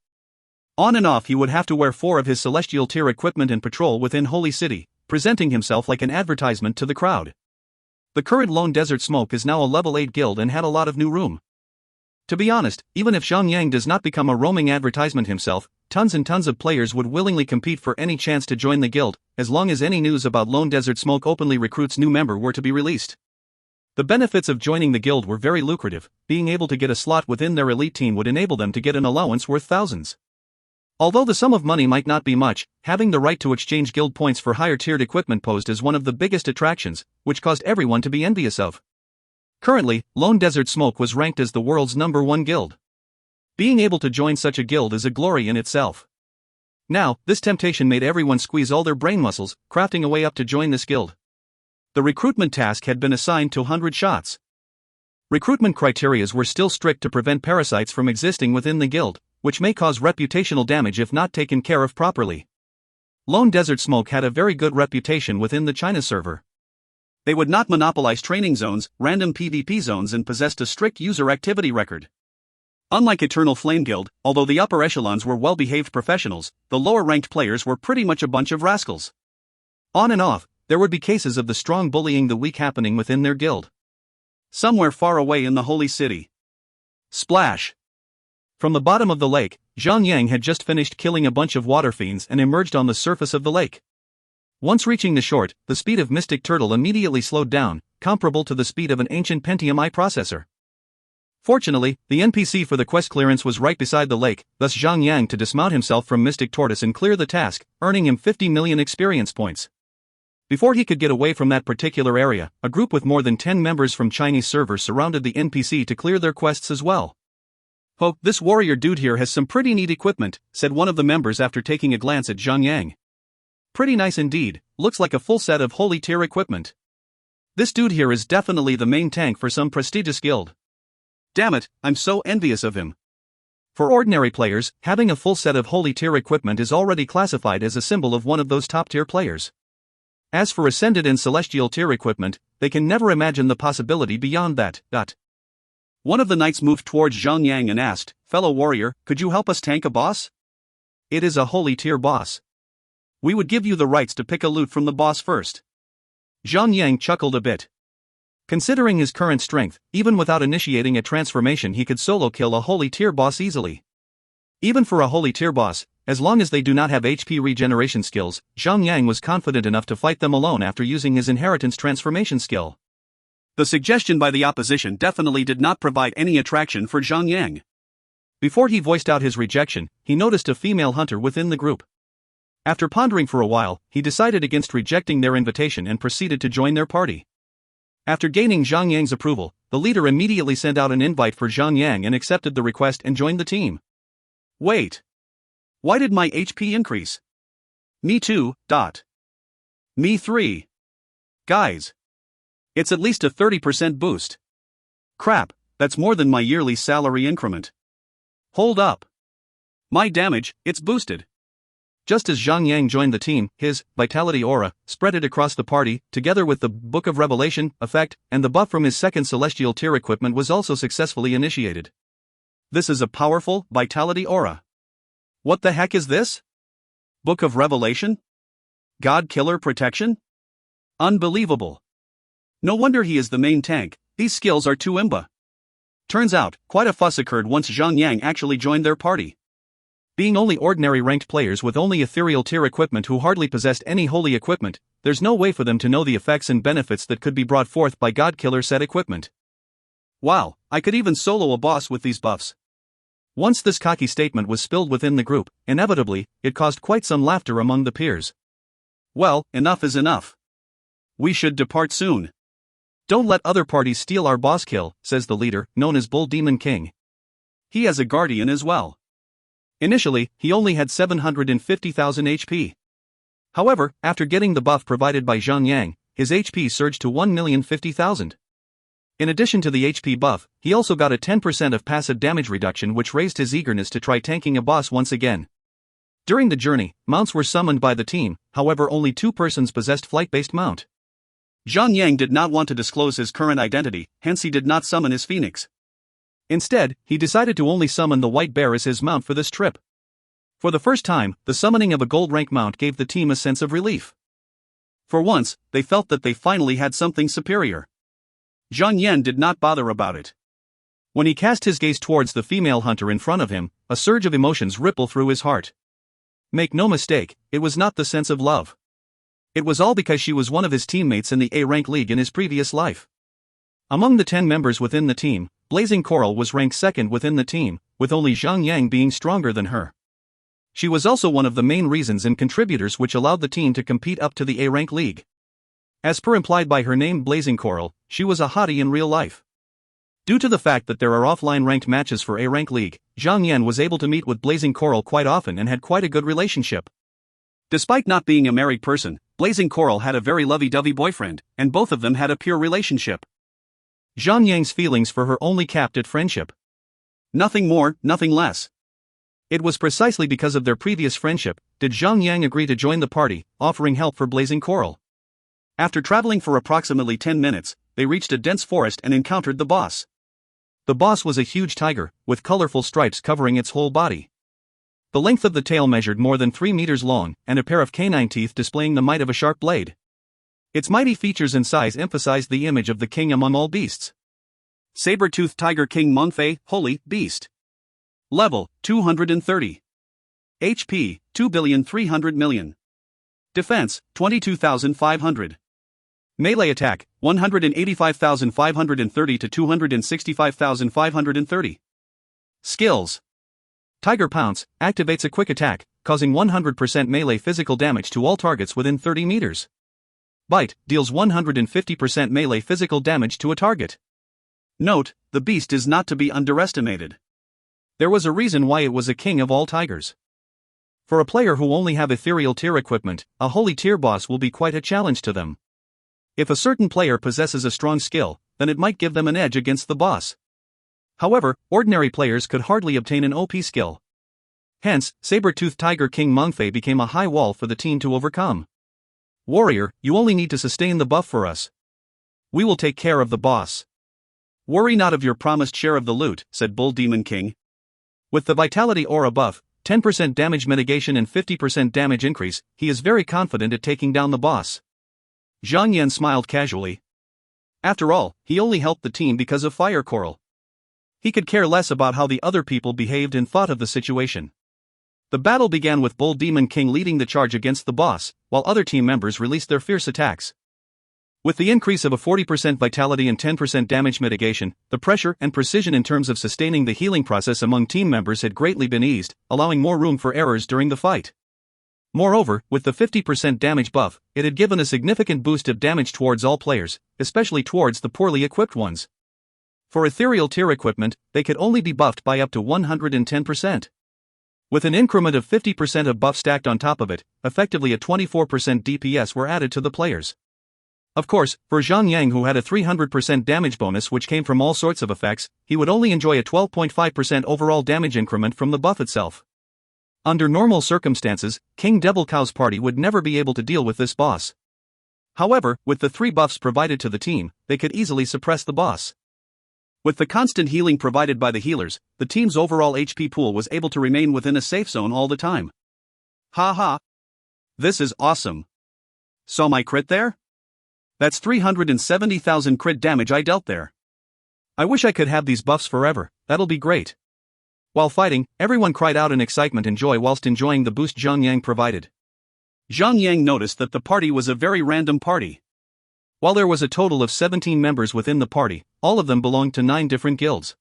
Speaker 1: On and off he would have to wear 4 of his celestial tier equipment and patrol within Holy City, presenting himself like an advertisement to the crowd. The current Lone Desert Smoke is now a level 8 guild and had a lot of new room. To be honest, even if Zhang does not become a roaming advertisement himself, tons and tons of players would willingly compete for any chance to join the guild, as long as any news about Lone Desert Smoke openly recruits new member were to be released. The benefits of joining the guild were very lucrative. Being able to get a slot within their elite team would enable them to get an allowance worth thousands. Although the sum of money might not be much, having the right to exchange guild points for higher-tiered equipment posed as one of the biggest attractions, which caused everyone to be envious of. Currently, Lone Desert Smoke was ranked as the world's #1 guild. Being able to join such a guild is a glory in itself. Now, this temptation made everyone squeeze all their brain muscles, crafting a way up to join this guild. The recruitment task had been assigned to 100 shots. Recruitment criterias were still strict to prevent parasites from existing within the guild, which may cause reputational damage if not taken care of properly. Lone Desert Smoke had a very good reputation within the China server. They would not monopolize training zones, random PvP zones, and possessed a strict user activity record. Unlike Eternal Flame Guild, although the upper echelons were well-behaved professionals, the lower-ranked players were pretty much a bunch of rascals. On and off, there would be cases of the strong bullying the weak happening within their guild. Somewhere far away in the Holy City. Splash! From the bottom of the lake, Zhang had just finished killing a bunch of water fiends and emerged on the surface of the lake. Once reaching the shore, the speed of Mystic Turtle immediately slowed down, comparable to the speed of an ancient Pentium I processor. Fortunately, the NPC for the quest clearance was right beside the lake, thus Zhang to dismount himself from Mystic Tortoise and clear the task, earning him 50 million experience points. Before he could get away from that particular area, a group with more than 10 members from Chinese servers surrounded the NPC to clear their quests as well. "Oh, this warrior dude here has some pretty neat equipment," said one of the members after taking a glance at Zhang. "Pretty nice indeed, looks like a full set of holy tier equipment. This dude here is definitely the main tank for some prestigious guild. Damn it, I'm so envious of him." For ordinary players, having a full set of holy tier equipment is already classified as a symbol of one of those top tier players. As for ascended and celestial tier equipment, they can never imagine the possibility beyond that. One of the knights moved towards Zhang and asked, "Fellow warrior, could you help us tank a boss?" "It is a holy tier boss. We would give you the rights to pick a loot from the boss first." Zhang chuckled a bit. Considering his current strength, even without initiating a transformation he could solo kill a holy tier boss easily. Even for a holy tier boss, as long as they do not have HP regeneration skills, Zhang was confident enough to fight them alone after using his inheritance transformation skill. The suggestion by the opposition definitely did not provide any attraction for Zhang. Before he voiced out his rejection, he noticed a female hunter within the group. After pondering for a while, he decided against rejecting their invitation and proceeded to join their party. After gaining Zhang approval, the leader immediately sent out an invite for Zhang and accepted the request and joined the team. Wait. Why did my HP increase? Me too. Me 3. Guys. It's at least a 30% boost. Crap, that's more than my yearly salary increment. Hold up. My damage, it's boosted. Just as Zhang joined the team, his vitality aura spread across the party, together with the Book of Revelation effect, and the buff from his second celestial tier equipment was also successfully initiated. This is a powerful vitality aura. What the heck is this? Book of Revelation? God Killer Protection? Unbelievable. No wonder he is the main tank, these skills are too imba. Turns out, quite a fuss occurred once Zhang actually joined their party. Being only ordinary ranked players with only ethereal tier equipment who hardly possessed any holy equipment, there's no way for them to know the effects and benefits that could be brought forth by God Killer set equipment. Wow, I could even solo a boss with these buffs. Once this cocky statement was spilled within the group, inevitably, it caused quite some laughter among the peers. Well, enough is enough. We should depart soon. Don't let other parties steal our boss kill, says the leader, known as Bull Demon King. He has a guardian as well. Initially, he only had 750,000 HP. However, after getting the buff provided by Zhang, his HP surged to 1,050,000. In addition to the HP buff, he also got a 10% of passive damage reduction, which raised his eagerness to try tanking a boss once again. During the journey, mounts were summoned by the team, however only 2 persons possessed flight-based mount. Zhang Yang did not want to disclose his current identity, hence he did not summon his phoenix. Instead, he decided to only summon the white bear as his mount for this trip. For the first time, the summoning of a gold rank mount gave the team a sense of relief. For once, they felt that they finally had something superior. Zhang Yan did not bother about it. When he cast his gaze towards the female hunter in front of him, a surge of emotions rippled through his heart. Make no mistake, it was not the sense of love. It was all because she was one of his teammates in the A-rank league in his previous life. Among the 10 members within the team, Blazing Coral was ranked second within the team, with only Zhang Yang being stronger than her. She was also one of the main reasons and contributors which allowed the team to compete up to the A-rank league. As per implied by her name Blazing Coral, she was a hottie in real life. Due to the fact that there are offline ranked matches for A-rank league, Zhang Yan was able to meet with Blazing Coral quite often and had quite a good relationship. Despite not being a married person, Blazing Coral had a very lovey-dovey boyfriend, and both of them had a pure relationship. Zhang Yang's feelings for her only capped at friendship. Nothing more, nothing less. It was precisely because of their previous friendship did Zhang Yang agree to join the party, offering help for Blazing Coral. After traveling for approximately 10 minutes, they reached a dense forest and encountered the boss. The boss was a huge tiger, with colorful stripes covering its whole body. The length of the tail measured more than 3 meters long, and a pair of canine teeth displaying the might of a sharp blade. Its mighty features and size emphasized the image of the king among all beasts. Saber-toothed Tiger King Mengfei, Holy Beast. Level, 230. HP, 2,300,000,000. Defense, 22,500. Melee attack, 185,530 to 265,530. Skills. Tiger Pounce activates a quick attack, causing 100% melee physical damage to all targets within 30 meters. Bite deals 150% melee physical damage to a target. Note, the beast is not to be underestimated. There was a reason why it was a king of all tigers. For a player who only have ethereal tier equipment, a holy tier boss will be quite a challenge to them. If a certain player possesses a strong skill, then it might give them an edge against the boss. However, ordinary players could hardly obtain an OP skill. Hence, Saber-toothed Tiger King Mengfei became a high wall for the team to overcome. Warrior, you only need to sustain the buff for us. We will take care of the boss. Worry not of your promised share of the loot, said Bull Demon King. With the Vitality Aura buff, 10% damage mitigation and 50% damage increase, he is very confident at taking down the boss. Zhang Yan smiled casually. After all, he only helped the team because of Fire Coral. He could care less about how the other people behaved and thought of the situation. The battle began with Bull Demon King leading the charge against the boss, while other team members released their fierce attacks. With the increase of a 40% vitality and 10% damage mitigation, the pressure and precision in terms of sustaining the healing process among team members had greatly been eased, allowing more room for errors during the fight. Moreover, with the 50% damage buff, it had given a significant boost of damage towards all players, especially towards the poorly equipped ones. For ethereal tier equipment, they could only be buffed by up to 110%. With an increment of 50% of buff stacked on top of it, effectively a 24% DPS were added to the players. Of course, for Zhang Yang who had a 300% damage bonus which came from all sorts of effects, he would only enjoy a 12.5% overall damage increment from the buff itself. Under normal circumstances, King Devil Cow's party would never be able to deal with this boss. However, with the 3 buffs provided to the team, they could easily suppress the boss. With the constant healing provided by the healers, the team's overall HP pool was able to remain within a safe zone all the time. Haha. This is awesome. Saw my crit there? That's 370,000 crit damage I dealt there. I wish I could have these buffs forever, that'll be great. While fighting, everyone cried out in excitement and joy whilst enjoying the boost Zhang Yang provided. Zhang Yang noticed that the party was a very random party. While there was a total of 17 members within the party, all of them belonged to 9 different guilds.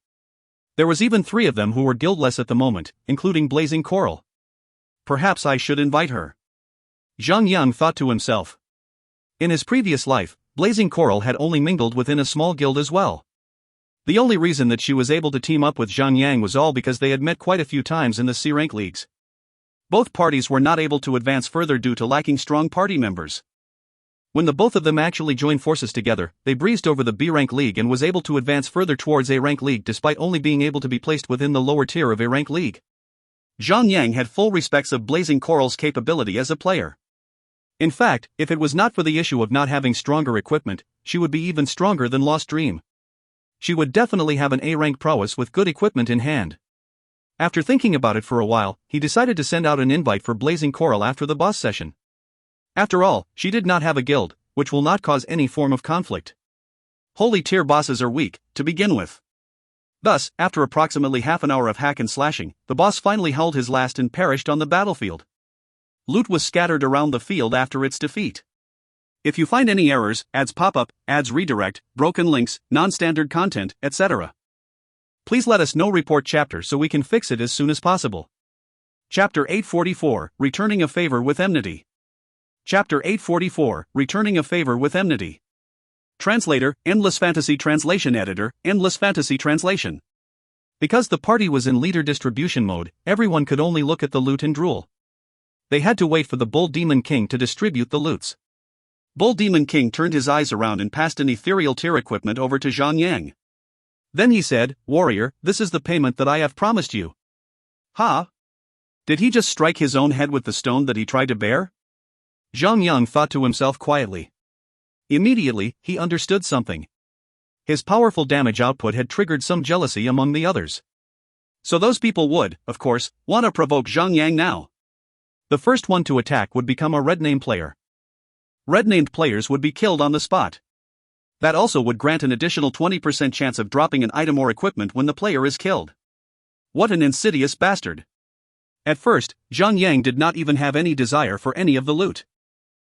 Speaker 1: There was even 3 of them who were guildless at the moment, including Blazing Coral. Perhaps I should invite her. Zhang Yang thought to himself. In his previous life, Blazing Coral had only mingled within a small guild as well. The only reason that she was able to team up with Zhang Yang was all because they had met quite a few times in the C-rank leagues. Both parties were not able to advance further due to lacking strong party members. When the both of them actually joined forces together, they breezed over the B-rank league and was able to advance further towards A-rank league despite only being able to be placed within the lower tier of A-rank league. Zhang Yang had full respects of Blazing Coral's capability as a player. In fact, if it was not for the issue of not having stronger equipment, she would be even stronger than Lost Dream. She would definitely have an A-rank prowess with good equipment in hand. After thinking about it for a while, he decided to send out an invite for Blazing Coral after the boss session. After all, she did not have a guild, which will not cause any form of conflict. Holy tier bosses are weak, to begin with. Thus, after approximately half an hour of hack and slashing, the boss finally held his last and perished on the battlefield. Loot was scattered around the field after its defeat. If you find any errors, ads pop up, ads redirect, broken links, non-standard content, etc., please let us know. Report chapter so we can fix it as soon as possible. Chapter 844, Returning a Favor with Enmity. Chapter 844, Returning a Favor with Enmity. Translator, Endless Fantasy Translation Editor, Endless Fantasy Translation. Because the party was in leader distribution mode, everyone could only look at the loot and drool. They had to wait for the Bull Demon King to distribute the loots. Bull Demon King turned his eyes around and passed an ethereal tier equipment over to Zhang Yang. Then he said, "Warrior, this is the payment that I have promised you." Huh? Did he just strike his own head with the stone that he tried to bear? Zhang Yang thought to himself quietly. Immediately, he understood something. His powerful damage output had triggered some jealousy among the others. So those people would, of course, want to provoke Zhang Yang now. The first one to attack would become a red-named player. Red-named players would be killed on the spot. That also would grant an additional 20% chance of dropping an item or equipment when the player is killed. What an insidious bastard. At first, Zhang Yang did not even have any desire for any of the loot.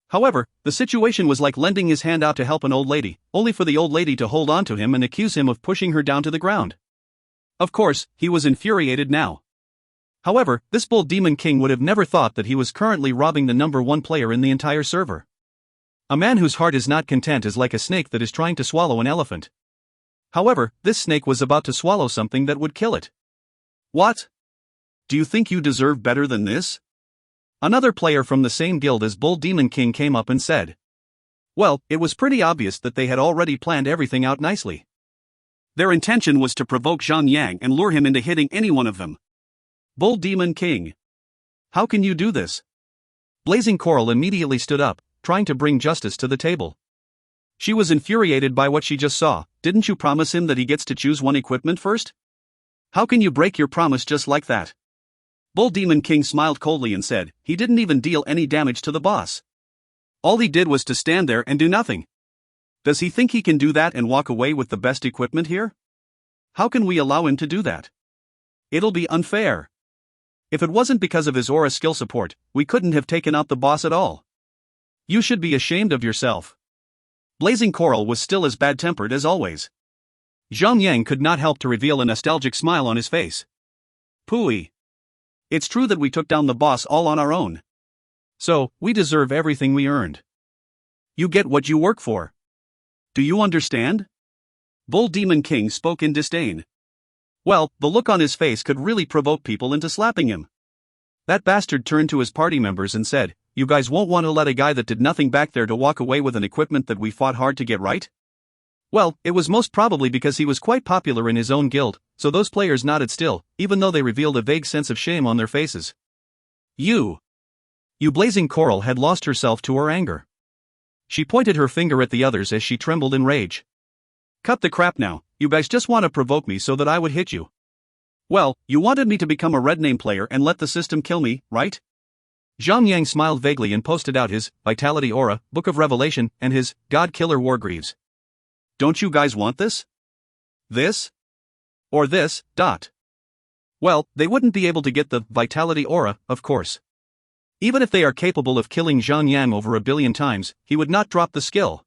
Speaker 1: However, the situation was like lending his hand out to help an old lady, only for the old lady to hold on to him and accuse him of pushing her down to the ground. Of course, he was infuriated now. However, this Bull Demon King would have never thought that he was currently robbing the number one player in the entire server. A man whose heart is not content is like a snake that is trying to swallow an elephant. However, this snake was about to swallow something that would kill it. What? Do you think you deserve better than this? Another player from the same guild as Bull Demon King came up and said. Well, it was pretty obvious that they had already planned everything out nicely. Their intention was to provoke Zhang Yang and lure him into hitting any one of them. Bull Demon King. How can you do this? Blazing Coral immediately stood up, trying to bring justice to the table. She was infuriated by what she just saw. Didn't you promise him that he gets to choose one equipment first? How can you break your promise just like that? Bull Demon King smiled coldly and said, he didn't even deal any damage to the boss. All he did was to stand there and do nothing. Does he think he can do that and walk away with the best equipment here? How can we allow him to do that? It'll be unfair. If it wasn't because of his aura skill support, we couldn't have taken out the boss at all. You should be ashamed of yourself. Blazing Coral was still as bad-tempered as always. Zhang Yang could not help to reveal a nostalgic smile on his face. Pooey. It's true that we took down the boss all on our own. So, we deserve everything we earned. You get what you work for. Do you understand? Bull Demon King spoke in disdain. Well, the look on his face could really provoke people into slapping him. That bastard turned to his party members and said, you guys won't want to let a guy that did nothing back there to walk away with an equipment that we fought hard to get right? Well, it was most probably because he was quite popular in his own guild, so those players nodded still, even though they revealed a vague sense of shame on their faces. You Blazing Coral had lost herself to her anger. She pointed her finger at the others as she trembled in rage. Cut the crap now, you guys just want to provoke me so that I would hit you. Well, you wanted me to become a red name player and let the system kill me, right? Zhang Yang smiled vaguely and posted out his Vitality Aura, Book of Revelation, and his God Killer Wargreaves. Don't you guys want this? This? Or this, dot. Well, they wouldn't be able to get the Vitality Aura, of course. Even if they are capable of killing Zhang Yang over 1 billion times, he would not drop the skill.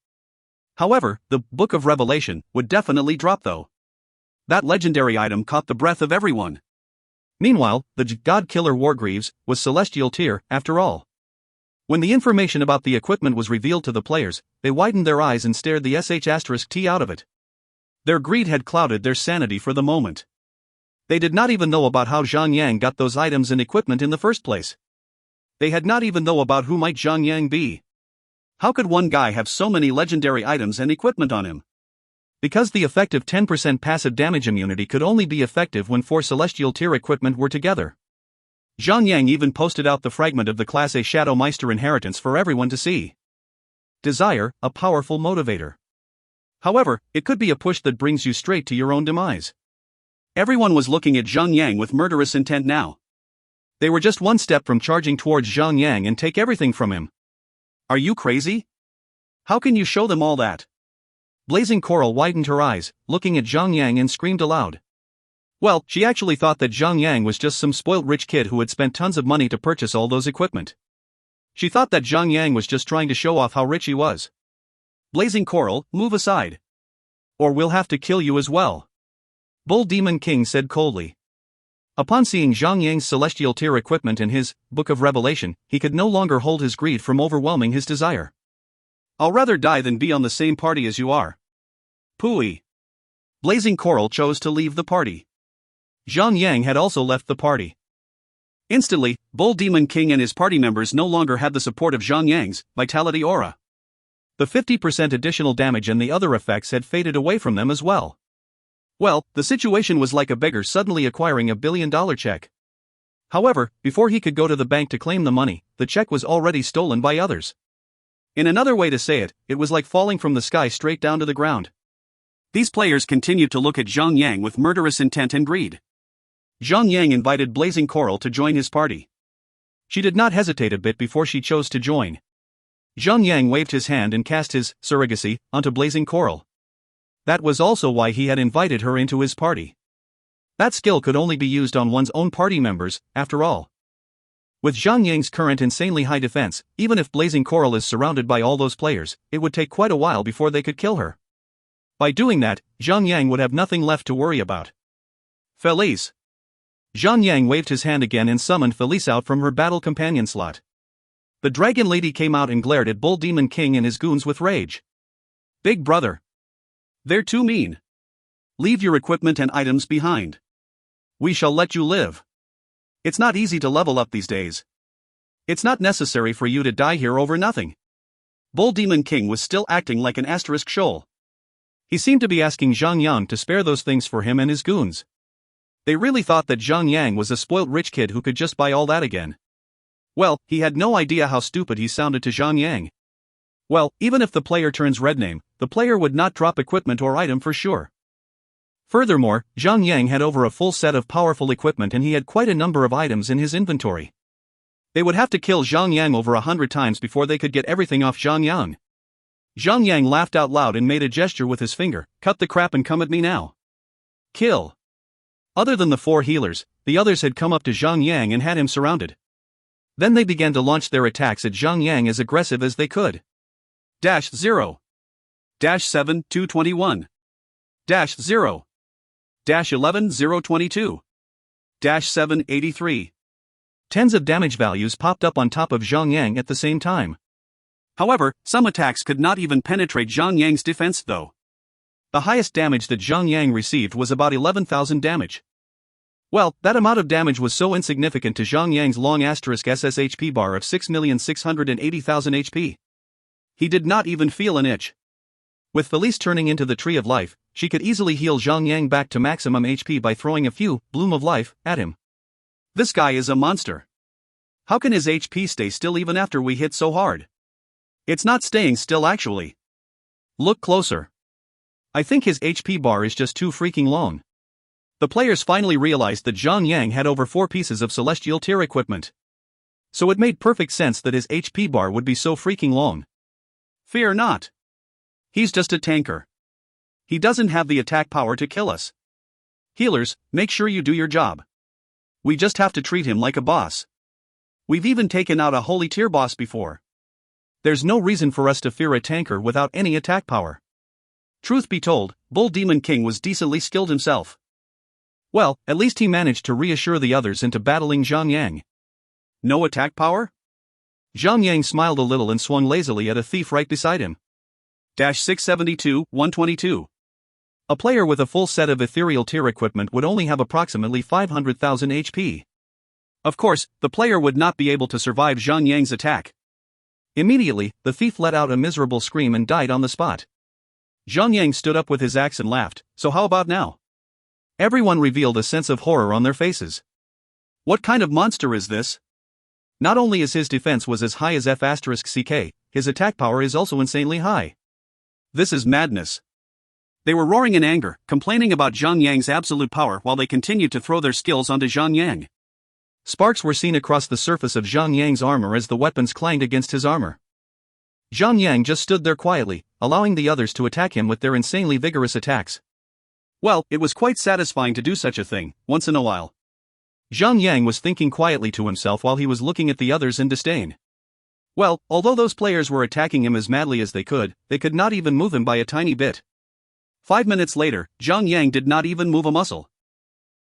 Speaker 1: However, the Book of Revelation would definitely drop though. That legendary item caught the breath of everyone. Meanwhile, the God Killer Wargreaves was celestial tier, after all. When the information about the equipment was revealed to the players, they widened their eyes and stared the *T out of it. Their greed had clouded their sanity for the moment. They did not even know about how Zhang Yang got those items and equipment in the first place. They had not even know about who might Zhang Yang be. How could one guy have so many legendary items and equipment on him? Because the effective 10% passive damage immunity could only be effective when 4 celestial tier equipment were together. Zhang Yang even posted out the fragment of the Class A Shadow Meister inheritance for everyone to see. Desire, a powerful motivator. However, it could be a push that brings you straight to your own demise. Everyone was looking at Zhang Yang with murderous intent now. They were just one step from charging towards Zhang Yang and take everything from him. Are you crazy? How can you show them all that? Blazing Coral widened her eyes, looking at Zhang Yang, and screamed aloud. Well, she actually thought that Zhang Yang was just some spoilt rich kid who had spent tons of money to purchase all those equipment. She thought that Zhang Yang was just trying to show off how rich he was. Blazing Coral, move aside. Or we'll have to kill you as well. Bull Demon King said coldly. Upon seeing Zhang Yang's celestial tier equipment in his Book of Revelation, he could no longer hold his greed from overwhelming his desire. I'll rather die than be on the same party as you are. Pooey. Blazing Coral chose to leave the party. Zhang Yang had also left the party. Instantly, Bull Demon King and his party members no longer had the support of Zhang Yang's vitality aura. The 50% additional damage and the other effects had faded away from them as well. Well, the situation was like a beggar suddenly acquiring $1 billion check. However, before he could go to the bank to claim the money, the check was already stolen by others. In another way to say it, it was like falling from the sky straight down to the ground. These players continued to look at Zhang Yang with murderous intent and greed. Zhang Yang invited Blazing Coral to join his party. She did not hesitate a bit before she chose to join. Zhang Yang waved his hand and cast his surrogacy onto Blazing Coral. That was also why he had invited her into his party. That skill could only be used on one's own party members, after all. With Zhang Yang's current insanely high defense, even if Blazing Coral is surrounded by all those players, it would take quite a while before they could kill her. By doing that, Zhang Yang would have nothing left to worry about. Felice. Zhang Yang waved his hand again and summoned Felice out from her battle companion slot. The Dragon Lady came out and glared at Bull Demon King and his goons with rage. Big brother. They're too mean. Leave your equipment and items behind. We shall let you live. It's not easy to level up these days. It's not necessary for you to die here over nothing. Bull Demon King was still acting like an asterisk shoal. He seemed to be asking Zhang Yang to spare those things for him and his goons. They really thought that Zhang Yang was a spoilt rich kid who could just buy all that again. Well, he had no idea how stupid he sounded to Zhang Yang. Well, even if the player turns red name, the player would not drop equipment or item for sure. Furthermore, Zhang Yang had over a full set of powerful equipment and he had quite a number of items in his inventory. They would have to kill Zhang Yang over 100 times before they could get everything off Zhang Yang. Zhang Yang laughed out loud and made a gesture with his finger. Cut the crap and come at me now. Kill. Other than the 4 healers, the others had come up to Zhang Yang and had him surrounded. Then they began to launch their attacks at Zhang Yang as aggressive as they could. -0. -7 221. -0. -11 022. -7 83. Tens of damage values popped up on top of Zhang Yang at the same time. However, some attacks could not even penetrate Zhang Yang's defense though. The highest damage that Zhang Yang received was about 11,000 damage. Well, that amount of damage was so insignificant to Zhang Yang's long *SS HP bar of 6,680,000 HP. He did not even feel an itch. With Felice turning into the Tree of Life, she could easily heal Zhang Yang back to maximum HP by throwing a few Bloom of Life at him. This guy is a monster. How can his HP stay still even after we hit so hard? It's not staying still actually. Look closer. I think his HP bar is just too freaking long. The players finally realized that Zhang Yang had over 4 pieces of celestial tier equipment. So it made perfect sense that his HP bar would be so freaking long. Fear not. He's just a tanker. He doesn't have the attack power to kill us. Healers, make sure you do your job. We just have to treat him like a boss. We've even taken out a holy tier boss before. There's no reason for us to fear a tanker without any attack power. Truth be told, Bull Demon King was decently skilled himself. Well, at least he managed to reassure the others into battling Zhang Yang. No attack power? Zhang Yang smiled a little and swung lazily at a thief right beside him. -672 122. A player with a full set of ethereal tier equipment would only have approximately 500,000 HP. Of course, the player would not be able to survive Zhang Yang's attack. Immediately, the thief let out a miserable scream and died on the spot. Zhang Yang stood up with his axe and laughed. So how about now? Everyone revealed a sense of horror on their faces. What kind of monster is this? Not only is his defense was as high as F***CK, his attack power is also insanely high. This is madness. They were roaring in anger, complaining about Zhang Yang's absolute power while they continued to throw their skills onto Zhang Yang. Sparks were seen across the surface of Zhang Yang's armor as the weapons clanged against his armor. Zhang Yang just stood there quietly, allowing the others to attack him with their insanely vigorous attacks. Well, it was quite satisfying to do such a thing, once in a while. Zhang Yang was thinking quietly to himself while he was looking at the others in disdain. Well, although those players were attacking him as madly as they could not even move him by a tiny bit. 5 minutes later, Zhang Yang did not even move a muscle.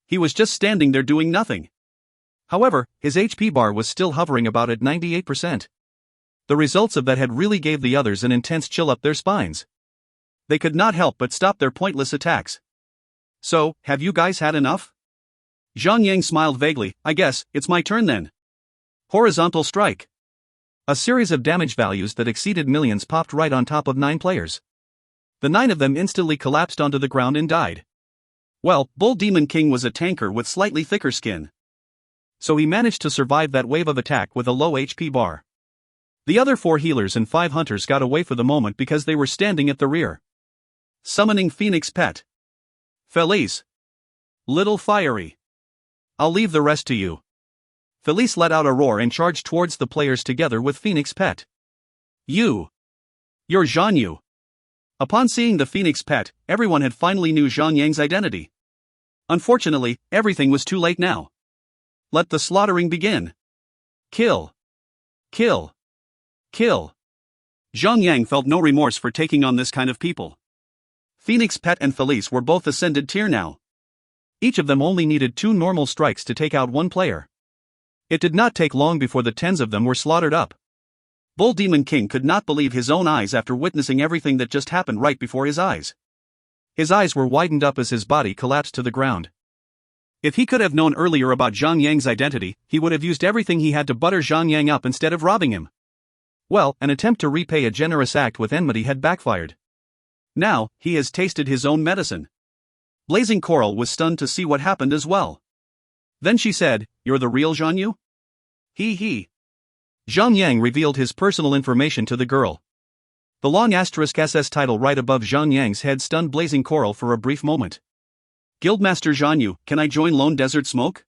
Speaker 1: He was just standing there doing nothing. However, his HP bar was still hovering about at 98%. The results of that had really gave the others an intense chill up their spines. They could not help but stop their pointless attacks. So, have you guys had enough? Zhang Yang smiled vaguely. I guess, it's my turn then. Horizontal strike. A series of damage values that exceeded millions popped right on top of 9 players. The 9 of them instantly collapsed onto the ground and died. Well, Bull Demon King was a tanker with slightly thicker skin. So he managed to survive that wave of attack with a low HP bar. The other 4 healers and 5 hunters got away for the moment because they were standing at the rear. Summoning Phoenix Pet. Felice. Little fiery. I'll leave the rest to you. Felice let out a roar and charged towards the players together with Phoenix Pet. You're Zhang Yu. Upon seeing the Phoenix Pet, everyone had finally knew Zhang Yang's identity. Unfortunately, everything was too late now. Let the slaughtering begin. Kill. Kill. Kill. Zhang Yang felt no remorse for taking on this kind of people. Phoenix Pet and Felice were both ascended tier now. Each of them only needed 2 normal strikes to take out 1 player. It did not take long before the tens of them were slaughtered up. Bull Demon King could not believe his own eyes after witnessing everything that just happened right before his eyes. His eyes were widened up as his body collapsed to the ground. If he could have known earlier about Zhang Yang's identity, he would have used everything he had to butter Zhang Yang up instead of robbing him. Well, an attempt to repay a generous act with enmity had backfired. Now, he has tasted his own medicine. Blazing Coral was stunned to see what happened as well. Then she said, "You're the real Zhang Yu?" He. Zhang Yang revealed his personal information to the girl. The long *SS title right above Zhang Yang's head stunned Blazing Coral for a brief moment. Guildmaster Zhang Yu, can I join Lone Desert Smoke?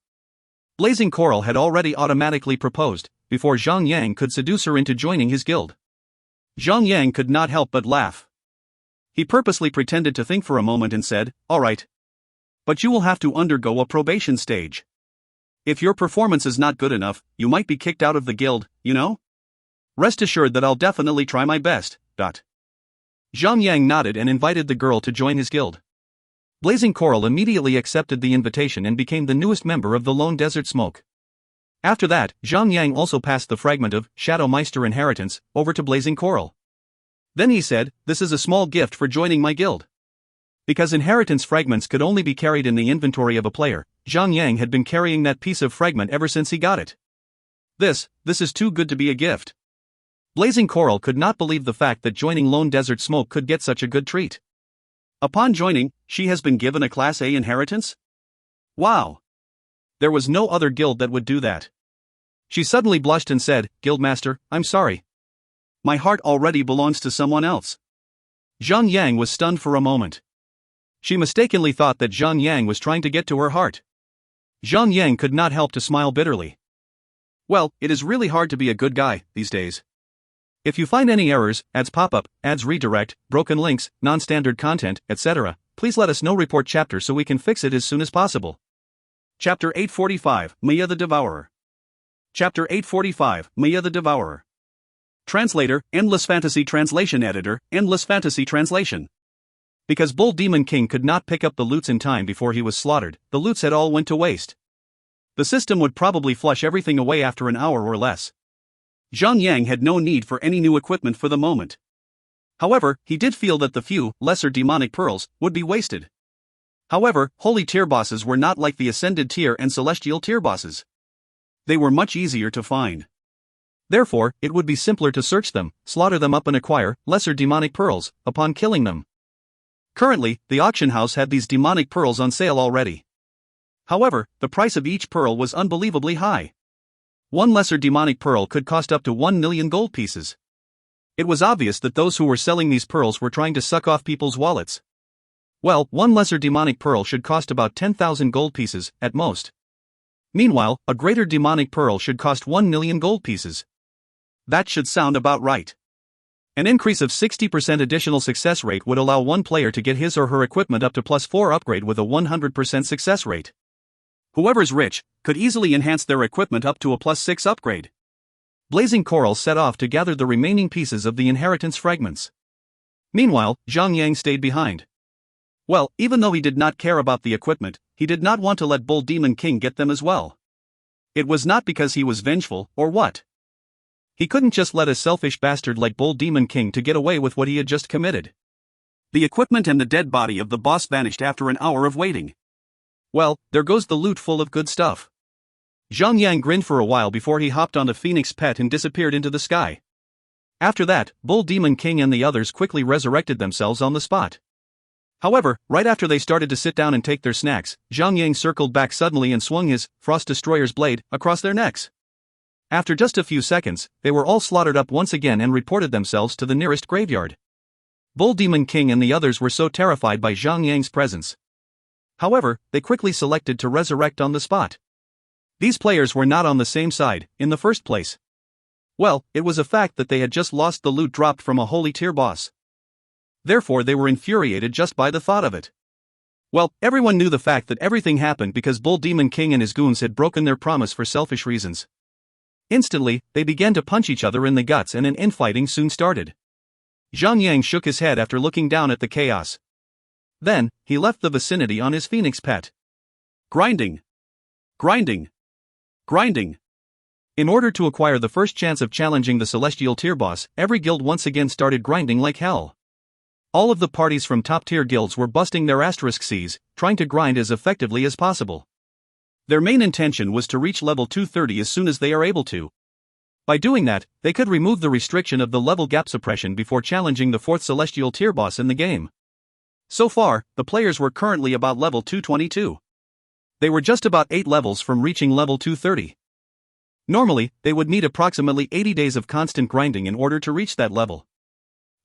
Speaker 1: Blazing Coral had already automatically proposed, before Zhang Yang could seduce her into joining his guild. Zhang Yang could not help but laugh. He purposely pretended to think for a moment and said, "Alright. But you will have to undergo a probation stage. If your performance is not good enough, you might be kicked out of the guild, you know? Rest assured that I'll definitely try my best." Zhang Yang nodded and invited the girl to join his guild. Blazing Coral immediately accepted the invitation and became the newest member of the Lone Desert Smoke. After that, Zhang Yang also passed the fragment of Shadow Meister Inheritance over to Blazing Coral. Then he said, "This is a small gift for joining my guild." Because inheritance fragments could only be carried in the inventory of a player, Zhang Yang had been carrying that piece of fragment ever since he got it. This is too good to be a gift. Blazing Coral could not believe the fact that joining Lone Desert Smoke could get such a good treat. Upon joining, she has been given a Class A inheritance? Wow! There was no other guild that would do that. She suddenly blushed and said, "Guildmaster, I'm sorry. My heart already belongs to someone else." Zhang Yang was stunned for a moment. She mistakenly thought that Zhang Yang was trying to get to her heart. Zhang Yang could not help to smile bitterly. Well, it is really hard to be a good guy these days. If you find any errors, ads pop-up, ads redirect, broken links, non-standard content, etc., please let us know. Report chapter so we can fix it as soon as possible. Chapter 845, Maya the Devourer. Chapter 845, Maya the Devourer. Translator, Endless Fantasy Translation Editor, Endless Fantasy Translation. Because Bull Demon King could not pick up the loots in time before he was slaughtered, the loots had all went to waste. The system would probably flush everything away after an hour or less. Zhang Yang had no need for any new equipment for the moment. However, he did feel that the few, lesser demonic pearls, would be wasted. However, holy tier bosses were not like the ascended tier and celestial tier bosses. They were much easier to find. Therefore, it would be simpler to search them, slaughter them up and acquire lesser demonic pearls upon killing them. Currently, the auction house had these demonic pearls on sale already. However, the price of each pearl was unbelievably high. One lesser demonic pearl could cost up to 1 million gold pieces. It was obvious that those who were selling these pearls were trying to suck off people's wallets. Well, one lesser demonic pearl should cost about 10,000 gold pieces, at most. Meanwhile, a greater demonic pearl should cost 1 million gold pieces. That should sound about right. An increase of 60% additional success rate would allow one player to get his or her equipment up to +4 upgrade with a 100% success rate. Whoever's rich could easily enhance their equipment up to a +6 upgrade. Blazing Coral set off to gather the remaining pieces of the inheritance fragments. Meanwhile, Zhang stayed behind. Well, even though he did not care about the equipment, he did not want to let Bull Demon King get them as well. It was not because he was vengeful, or what. He couldn't just let a selfish bastard like Bull Demon King to get away with what he had just committed. The equipment and the dead body of the boss vanished after an hour of waiting. Well, there goes the loot full of good stuff. Zhang grinned for a while before he hopped on the Phoenix Pet and disappeared into the sky. After that, Bull Demon King and the others quickly resurrected themselves on the spot. However, right after they started to sit down and take their snacks, Zhang circled back suddenly and swung his Frost Destroyer's blade across their necks. After just a few seconds, they were all slaughtered up once again and reported themselves to the nearest graveyard. Bull Demon King and the others were so terrified by Zhang presence. However, they quickly selected to resurrect on the spot. These players were not on the same side, in the first place. Well, it was a fact that they had just lost the loot dropped from a holy tier boss. Therefore they were infuriated just by the thought of it. Well, everyone knew the fact that everything happened because Bull Demon King and his goons had broken their promise for selfish reasons. Instantly, they began to punch each other in the guts and an infighting soon started. Zhang shook his head after looking down at the chaos. Then, he left the vicinity on his Phoenix Pet. Grinding. Grinding. Grinding. In order to acquire the first chance of challenging the Celestial Tier boss, every guild once again started grinding like hell. All of the parties from top-tier guilds were busting their asterisk Cs, trying to grind as effectively as possible. Their main intention was to reach level 230 as soon as they are able to. By doing that, they could remove the restriction of the level gap suppression before challenging the 4th Celestial Tier boss in the game. So far, the players were currently about level 222. They were just about 8 levels from reaching level 230. Normally, they would need approximately 80 days of constant grinding in order to reach that level.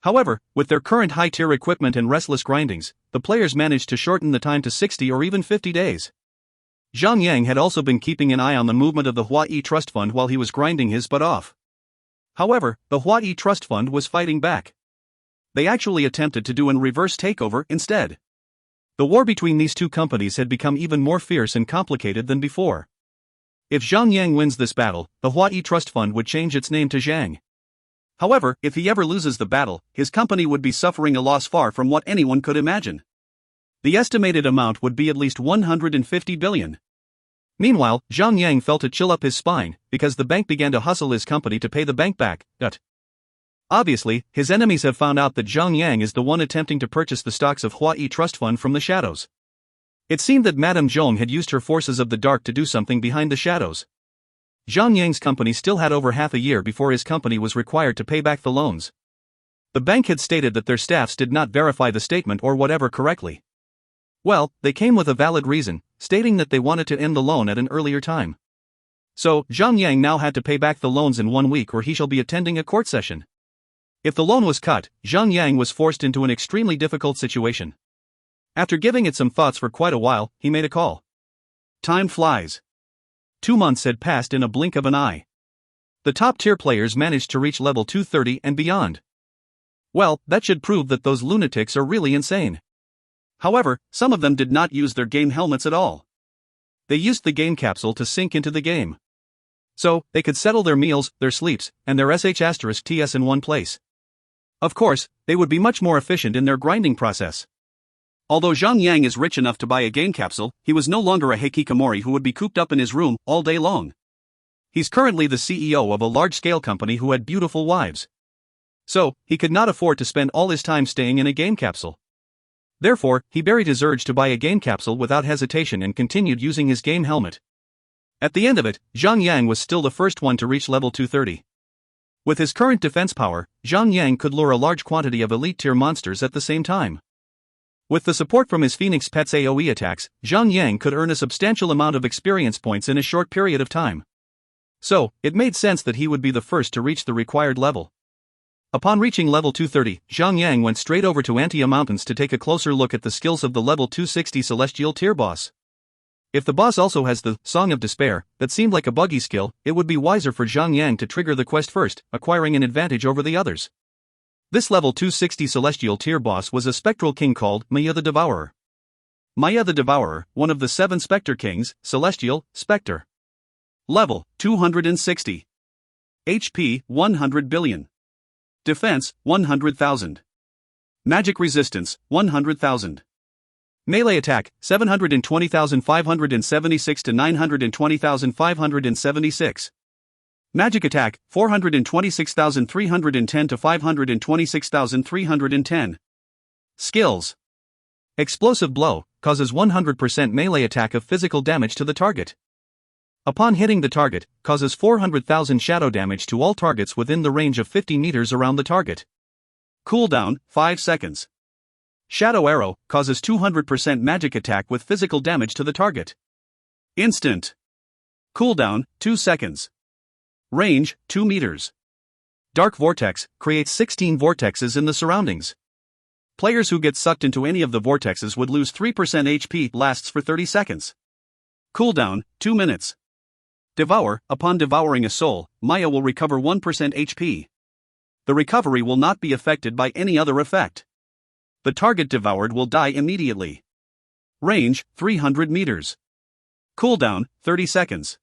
Speaker 1: However, with their current high-tier equipment and restless grindings, the players managed to shorten the time to 60 or even 50 days. Zhang had also been keeping an eye on the movement of the Huai Trust Fund while he was grinding his butt off. However, the Huai Trust Fund was fighting back. They actually attempted to do a reverse takeover instead. The war between these two companies had become even more fierce and complicated than before. If Zhang wins this battle, the Huai Trust Fund would change its name to Zhang. However, if he ever loses the battle, his company would be suffering a loss far from what anyone could imagine. The estimated amount would be at least 150 billion. Meanwhile, Zhang felt a chill up his spine, because the bank began to hustle his company to pay the bank back. Obviously, his enemies have found out that Zhang is the one attempting to purchase the stocks of Huai Trust Fund from the shadows. It seemed that Madame Zhong had used her forces of the dark to do something behind the shadows. Zhang company still had over half a year before his company was required to pay back the loans. The bank had stated that their staffs did not verify the statement or whatever correctly. Well, they came with a valid reason, stating that they wanted to end the loan at an earlier time. So, Zhang now had to pay back the loans in 1 week or he shall be attending a court session. If the loan was cut, Zhang was forced into an extremely difficult situation. After giving it some thoughts for quite a while, he made a call. Time flies. 2 months had passed in a blink of an eye. The top-tier players managed to reach level 230 and beyond. Well, that should prove that those lunatics are really insane. However, some of them did not use their game helmets at all. They used the game capsule to sink into the game. So, they could settle their meals, their sleeps, and their sh*TS in one place. Of course, they would be much more efficient in their grinding process. Although Zhang is rich enough to buy a game capsule, he was no longer a hikikomori who would be cooped up in his room all day long. He's currently the CEO of a large-scale company who had beautiful wives. So, he could not afford to spend all his time staying in a game capsule. Therefore, he buried his urge to buy a game capsule without hesitation and continued using his game helmet. At the end of it, Zhang was still the first one to reach level 230. With his current defense power, Zhang could lure a large quantity of elite-tier monsters at the same time. With the support from his Phoenix Pet's AoE attacks, Zhang Yang could earn a substantial amount of experience points in a short period of time. So, it made sense that he would be the first to reach the required level. Upon reaching level 230, Zhang Yang went straight over to Antia Mountains to take a closer look at the skills of the level 260 Celestial tier boss. If the boss also has the Song of Despair, that seemed like a buggy skill, it would be wiser for Zhang Yang to trigger the quest first, acquiring an advantage over the others. This level 260 Celestial tier boss was a spectral king called Maya the Devourer. Maya the Devourer, one of the 7 Spectre Kings, Celestial, Spectre. Level 260. HP 100 billion. Defense 100,000. Magic resistance 100,000. Melee attack 720,576 to 920,576. Magic attack 426,310 to 526,310. Skills. Explosive blow causes 100% melee attack of physical damage to the target. Upon hitting the target, causes 400,000 shadow damage to all targets within the range of 50 meters around the target. Cooldown 5 seconds. Shadow arrow causes 200% magic attack with physical damage to the target. Instant. Cooldown 2 seconds. Range 2 meters. Dark vortex creates 16 vortexes in the surroundings. Players who get sucked into any of the vortexes would lose 3% HP. Lasts for 30 seconds. Cooldown 2 minutes. Devour. Upon devouring a soul, Maya will recover 1% HP. The recovery will not be affected by any other effect. The target devoured will die immediately. Range 300 meters. Cooldown 30 seconds.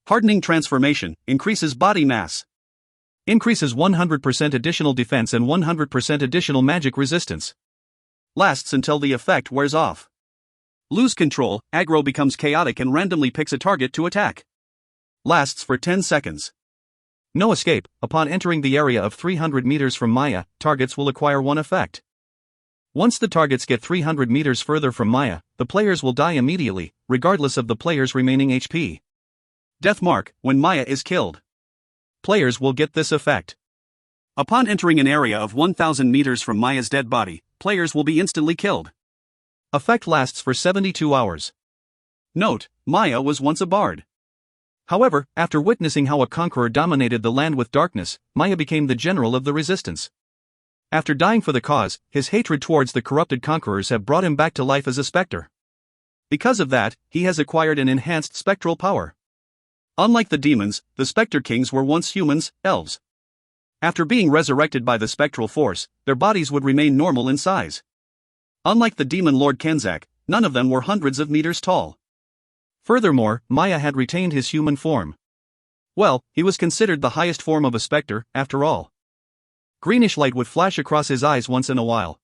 Speaker 1: Hardening transformation increases body mass. Increases 100% additional defense and 100% additional magic resistance. Lasts until the effect wears off. Lose control, aggro becomes chaotic and randomly picks a target to attack. Lasts for 10 seconds. No escape. Upon entering the area of 300 meters from Maya, targets will acquire one effect. Once the targets get 300 meters further from Maya, the players will die immediately, regardless of the player's remaining HP. Death mark. When Maya is killed, players will get this effect. Upon entering an area of 1000 meters from Maya's dead body, players will be instantly killed. Effect lasts for 72 hours. Note, Maya was once a bard. However, after witnessing how a conqueror dominated the land with darkness, Maya became the general of the resistance. After dying for the cause, his hatred towards the corrupted conquerors have brought him back to life as a spectre. Because of that, he has acquired an enhanced spectral power. Unlike the demons, the Spectre Kings were once humans, elves. After being resurrected by the spectral force, their bodies would remain normal in size. Unlike the demon Lord Kenzak, none of them were hundreds of meters tall. Furthermore, Maya had retained his human form. Well, he was considered the highest form of a spectre, after all. Greenish light would flash across his eyes once in a while.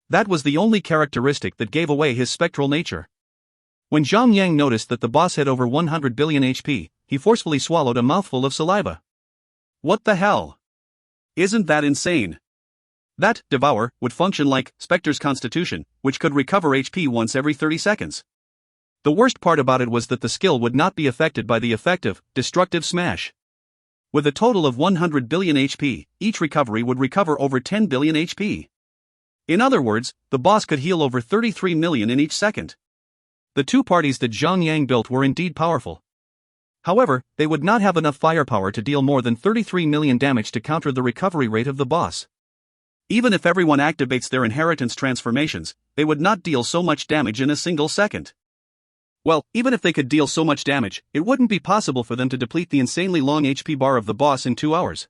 Speaker 1: That was the only characteristic that gave away his spectral nature. When Zhang Yang noticed that the boss had over 100 billion HP, he forcefully swallowed a mouthful of saliva. What the hell? Isn't that insane? That Devour would function like Spectre's Constitution, which could recover HP once every 30 seconds. The worst part about it was that the skill would not be affected by the effective, destructive smash. With a total of 100 billion HP, each recovery would recover over 10 billion HP. In other words, the boss could heal over 33 million in each second. The two parties that Zhang Yang built were indeed powerful. However, they would not have enough firepower to deal more than 33 million damage to counter the recovery rate of the boss. Even if everyone activates their inheritance transformations, they would not deal so much damage in a single second. Well, even if they could deal so much damage, it wouldn't be possible for them to deplete the insanely long HP bar of the boss in 2 hours.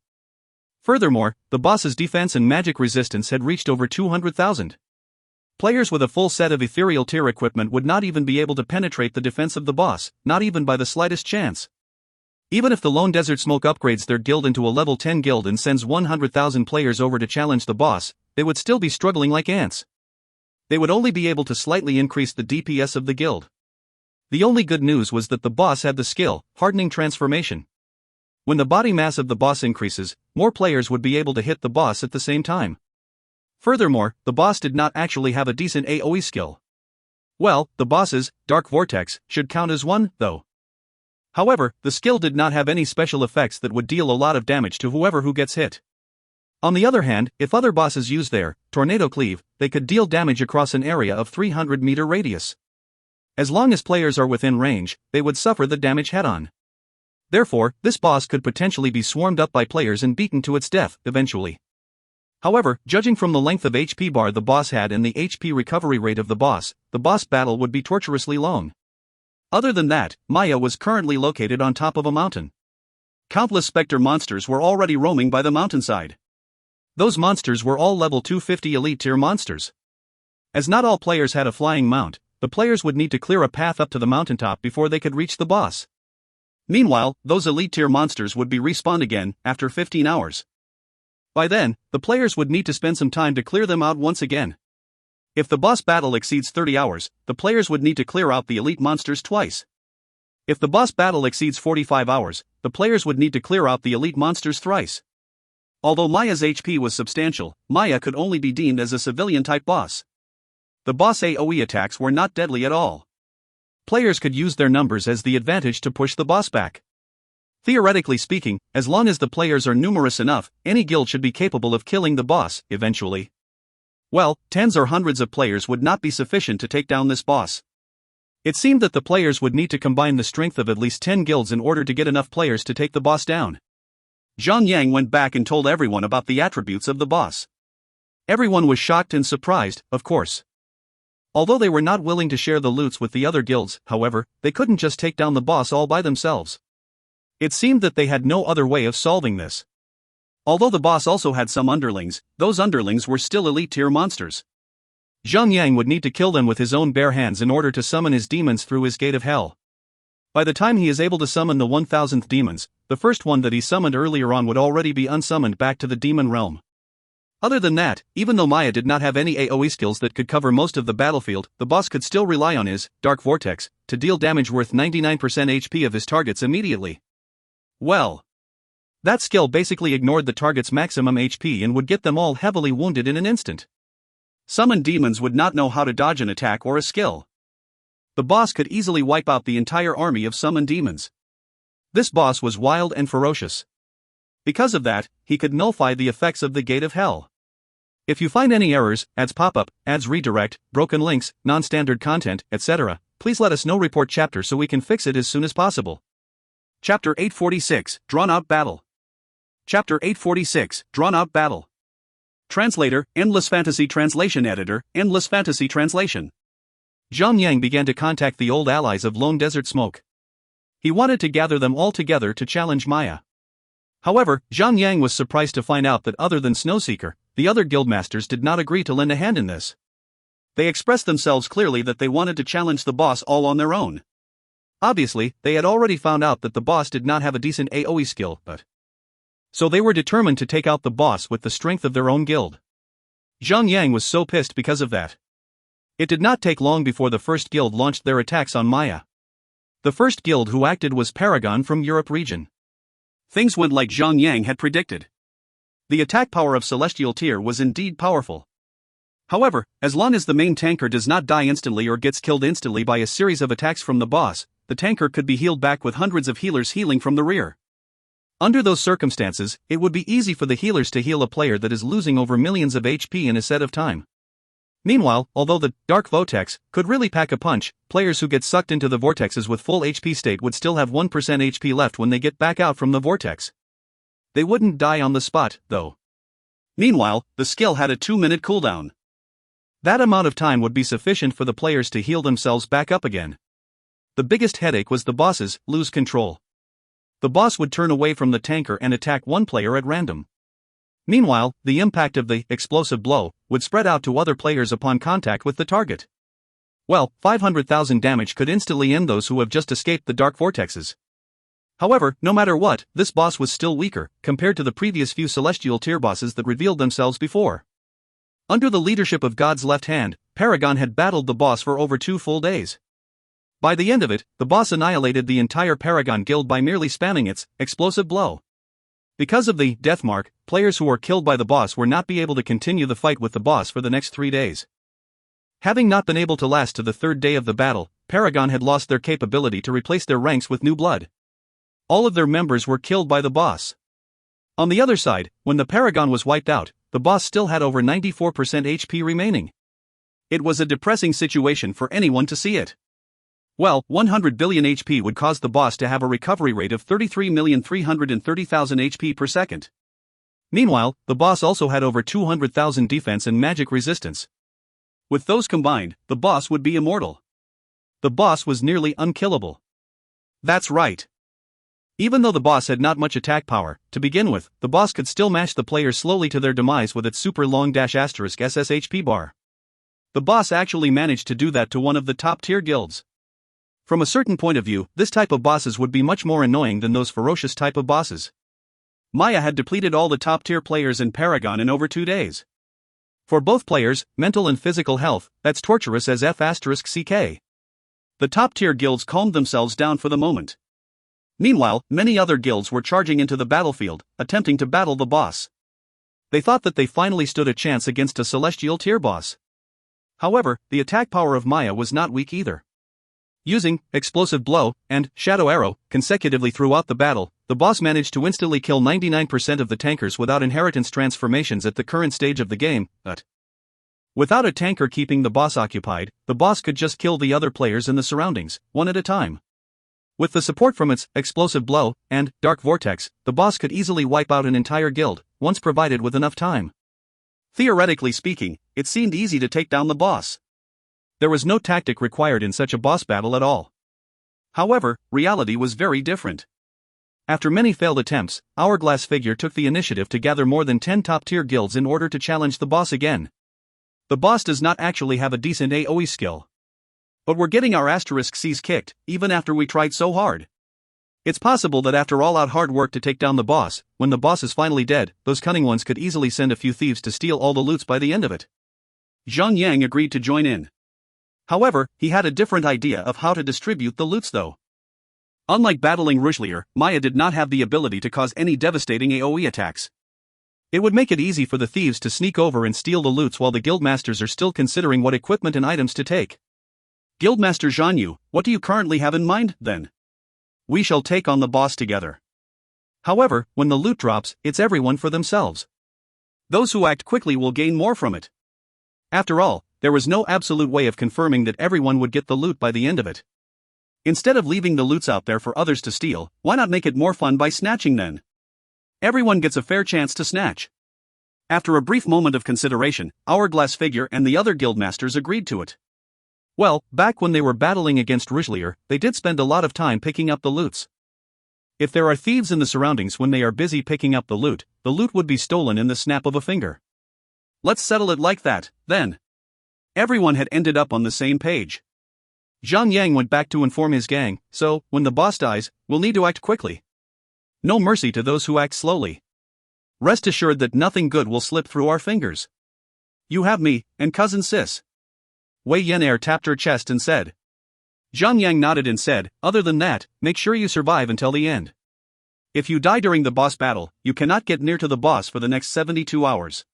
Speaker 1: Furthermore, the boss's defense and magic resistance had reached over 200,000. Players with a full set of ethereal tier equipment would not even be able to penetrate the defense of the boss, not even by the slightest chance. Even if the Lone Desert Smoke upgrades their guild into a level 10 guild and sends 100,000 players over to challenge the boss, they would still be struggling like ants. They would only be able to slightly increase the DPS of the guild. The only good news was that the boss had the skill, Hardening Transformation. When the body mass of the boss increases, more players would be able to hit the boss at the same time. Furthermore, the boss did not actually have a decent AoE skill. Well, the boss's Dark Vortex should count as one, though. However, the skill did not have any special effects that would deal a lot of damage to whoever who gets hit. On the other hand, if other bosses use their tornado cleave, they could deal damage across an area of 300-meter radius. As long as players are within range, they would suffer the damage head-on. Therefore, this boss could potentially be swarmed up by players and beaten to its death, eventually. However, judging from the length of HP bar the boss had and the HP recovery rate of the boss battle would be torturously long. Other than that, Maya was currently located on top of a mountain. Countless specter monsters were already roaming by the mountainside. Those monsters were all level 250 elite tier monsters. As not all players had a flying mount, the players would need to clear a path up to the mountaintop before they could reach the boss. Meanwhile, those elite tier monsters would be respawned again after 15 hours. By then, the players would need to spend some time to clear them out once again. If the boss battle exceeds 30 hours, the players would need to clear out the elite monsters twice. If the boss battle exceeds 45 hours, the players would need to clear out the elite monsters thrice. Although Maya's HP was substantial, Maya could only be deemed as a civilian-type boss. The boss AoE attacks were not deadly at all. Players could use their numbers as the advantage to push the boss back. Theoretically speaking, as long as the players are numerous enough, any guild should be capable of killing the boss, eventually. Well, tens or hundreds of players would not be sufficient to take down this boss. It seemed that the players would need to combine the strength of at least 10 guilds in order to get enough players to take the boss down. Zhang went back and told everyone about the attributes of the boss. Everyone was shocked and surprised, of course. Although they were not willing to share the loots with the other guilds, however, they couldn't just take down the boss all by themselves. It seemed that they had no other way of solving this. Although the boss also had some underlings, those underlings were still elite tier monsters. Zhang would need to kill them with his own bare hands in order to summon his demons through his gate of hell. By the time he is able to summon the 1000th demons, the first one that he summoned earlier on would already be unsummoned back to the demon realm. Other than that, even though Maya did not have any AoE skills that could cover most of the battlefield, the boss could still rely on his Dark Vortex to deal damage worth 99% HP of his targets immediately. Well, that skill basically ignored the target's maximum HP and would get them all heavily wounded in an instant. Summoned demons would not know how to dodge an attack or a skill. The boss could easily wipe out the entire army of summoned demons. This boss was wild and ferocious. Because of that, he could nullify the effects of the Gate of Hell. If you find any errors, ads pop-up, ads redirect, broken links, non-standard content, etc., please let us know. Report chapter so we can fix it as soon as possible. Chapter 846, Drawn-Out Battle. Chapter 846, Drawn-Out Battle. Translator, Endless Fantasy Translation Editor, Endless Fantasy Translation. Zhang began to contact the old allies of Lone Desert Smoke. He wanted to gather them all together to challenge Maya. However, Zhang was surprised to find out that other than Snowseeker, the other guildmasters did not agree to lend a hand in this. They expressed themselves clearly that they wanted to challenge the boss all on their own. Obviously, they had already found out that the boss did not have a decent AoE skill, so they were determined to take out the boss with the strength of their own guild. Zhang was so pissed because of that. It did not take long before the first guild launched their attacks on Maya. The first guild who acted was Paragon from Europe region. Things went like Zhang had predicted. The attack power of Celestial Tier was indeed powerful. However, as long as the main tanker does not die instantly or gets killed instantly by a series of attacks from the boss, the tanker could be healed back with hundreds of healers healing from the rear. Under those circumstances, it would be easy for the healers to heal a player that is losing over millions of HP in a set of time. Meanwhile, although the Dark Vortex could really pack a punch, players who get sucked into the vortexes with full HP state would still have 1% HP left when they get back out from the vortex. They wouldn't die on the spot, though. Meanwhile, the skill had a 2-minute cooldown. That amount of time would be sufficient for the players to heal themselves back up again. The biggest headache was the bosses lose control. The boss would turn away from the tanker and attack one player at random. Meanwhile, the impact of the explosive blow would spread out to other players upon contact with the target. Well, 500,000 damage could instantly end those who have just escaped the dark vortexes. However, no matter what, this boss was still weaker compared to the previous few celestial tier bosses that revealed themselves before. Under the leadership of God's left hand, Paragon had battled the boss for over 2 full days. By the end of it, the boss annihilated the entire Paragon guild by merely spamming its explosive blow. Because of the death mark, players who were killed by the boss were not be able to continue the fight with the boss for the next 3 days. Having not been able to last to the 3rd day of the battle, Paragon had lost their capability to replace their ranks with new blood. All of their members were killed by the boss. On the other side, when the Paragon was wiped out, the boss still had over 94% HP remaining. It was a depressing situation for anyone to see it. Well, 100 billion HP would cause the boss to have a recovery rate of 33,330,000 HP per second. Meanwhile, the boss also had over 200,000 defense and magic resistance. With those combined, the boss would be immortal. The boss was nearly unkillable. That's right. Even though the boss had not much attack power, to begin with, the boss could still mash the players slowly to their demise with its super long **SSHP bar. The boss actually managed to do that to one of the top tier guilds. From a certain point of view, this type of bosses would be much more annoying than those ferocious type of bosses. Maya had depleted all the top tier players in Paragon in over 2 days. For both players, mental and physical health, that's torturous as F***ck. The top tier guilds calmed themselves down for the moment. Meanwhile, many other guilds were charging into the battlefield, attempting to battle the boss. They thought that they finally stood a chance against a celestial tier boss. However, the attack power of Maya was not weak either. Using Explosive Blow and Shadow Arrow consecutively throughout the battle, the boss managed to instantly kill 99% of the tankers without inheritance transformations at the current stage of the game, but without a tanker keeping the boss occupied, the boss could just kill the other players in the surroundings, one at a time. With the support from its Explosive Blow and Dark Vortex, the boss could easily wipe out an entire guild, once provided with enough time. Theoretically speaking, it seemed easy to take down the boss. There was no tactic required in such a boss battle at all. However, reality was very different. After many failed attempts, Hourglass Figure took the initiative to gather more than 10 top-tier guilds in order to challenge the boss again. The boss does not actually have a decent AoE skill. But we're getting our *C's kicked, even after we tried so hard. It's possible that after all out hard work to take down the boss, when the boss is finally dead, those cunning ones could easily send a few thieves to steal all the loots by the end of it. Zhang agreed to join in. However, he had a different idea of how to distribute the loots though. Unlike battling Richelieu, Maya did not have the ability to cause any devastating AoE attacks. It would make it easy for the thieves to sneak over and steal the loots while the guildmasters are still considering what equipment and items to take. Guildmaster Zhang, what do you currently have in mind, then? We shall take on the boss together. However, when the loot drops, it's everyone for themselves. Those who act quickly will gain more from it. After all, there was no absolute way of confirming that everyone would get the loot by the end of it. Instead of leaving the loots out there for others to steal, why not make it more fun by snatching then? Everyone gets a fair chance to snatch. After a brief moment of consideration, Hourglass Figure and the other guildmasters agreed to it. Well, back when they were battling against Richelieu, they did spend a lot of time picking up the loots. If there are thieves in the surroundings when they are busy picking up the loot would be stolen in the snap of a finger. Let's settle it like that, then. Everyone had ended up on the same page. Zhang went back to inform his gang, so, when the boss dies, we'll need to act quickly. No mercy to those who act slowly. Rest assured that nothing good will slip through our fingers. You have me, and Cousin Sis. Wei Yan'er tapped her chest and said. Zhang nodded and said, other than that, make sure you survive until the end. If you die during the boss battle, you cannot get near to the boss for the next 72 hours.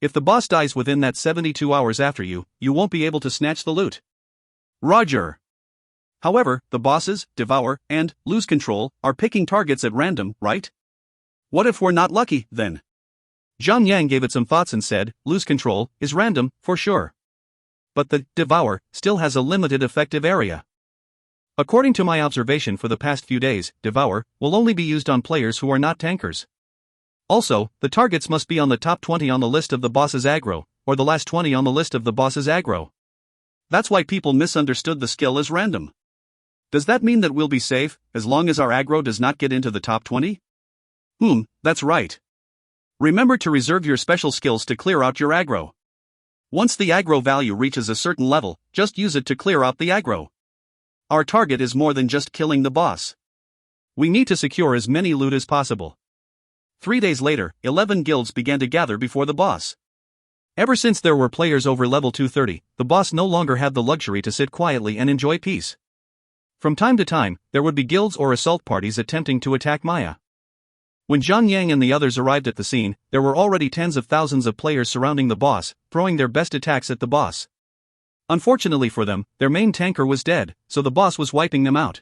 Speaker 1: If the boss dies within that 72 hours after you won't be able to snatch the loot. Roger. However, the bosses, Devour, and Lose Control, are picking targets at random, right? What if we're not lucky, then? Zhang gave it some thoughts and said, Lose Control is random, for sure. But the Devour still has a limited effective area. According to my observation for the past few days, Devour will only be used on players who are not tankers. Also, the targets must be on the top 20 on the list of the boss's aggro, or the last 20 on the list of the boss's aggro. That's why people misunderstood the skill as random. Does that mean that we'll be safe, as long as our aggro does not get into the top 20? That's right. Remember to reserve your special skills to clear out your aggro. Once the aggro value reaches a certain level, just use it to clear out the aggro. Our target is more than just killing the boss. We need to secure as many loot as possible. 3 days later, 11 guilds began to gather before the boss. Ever since there were players over level 230, the boss no longer had the luxury to sit quietly and enjoy peace. From time to time, there would be guilds or assault parties attempting to attack Maya. When Zhang and the others arrived at the scene, there were already tens of thousands of players surrounding the boss, throwing their best attacks at the boss. Unfortunately for them, their main tanker was dead, so the boss was wiping them out.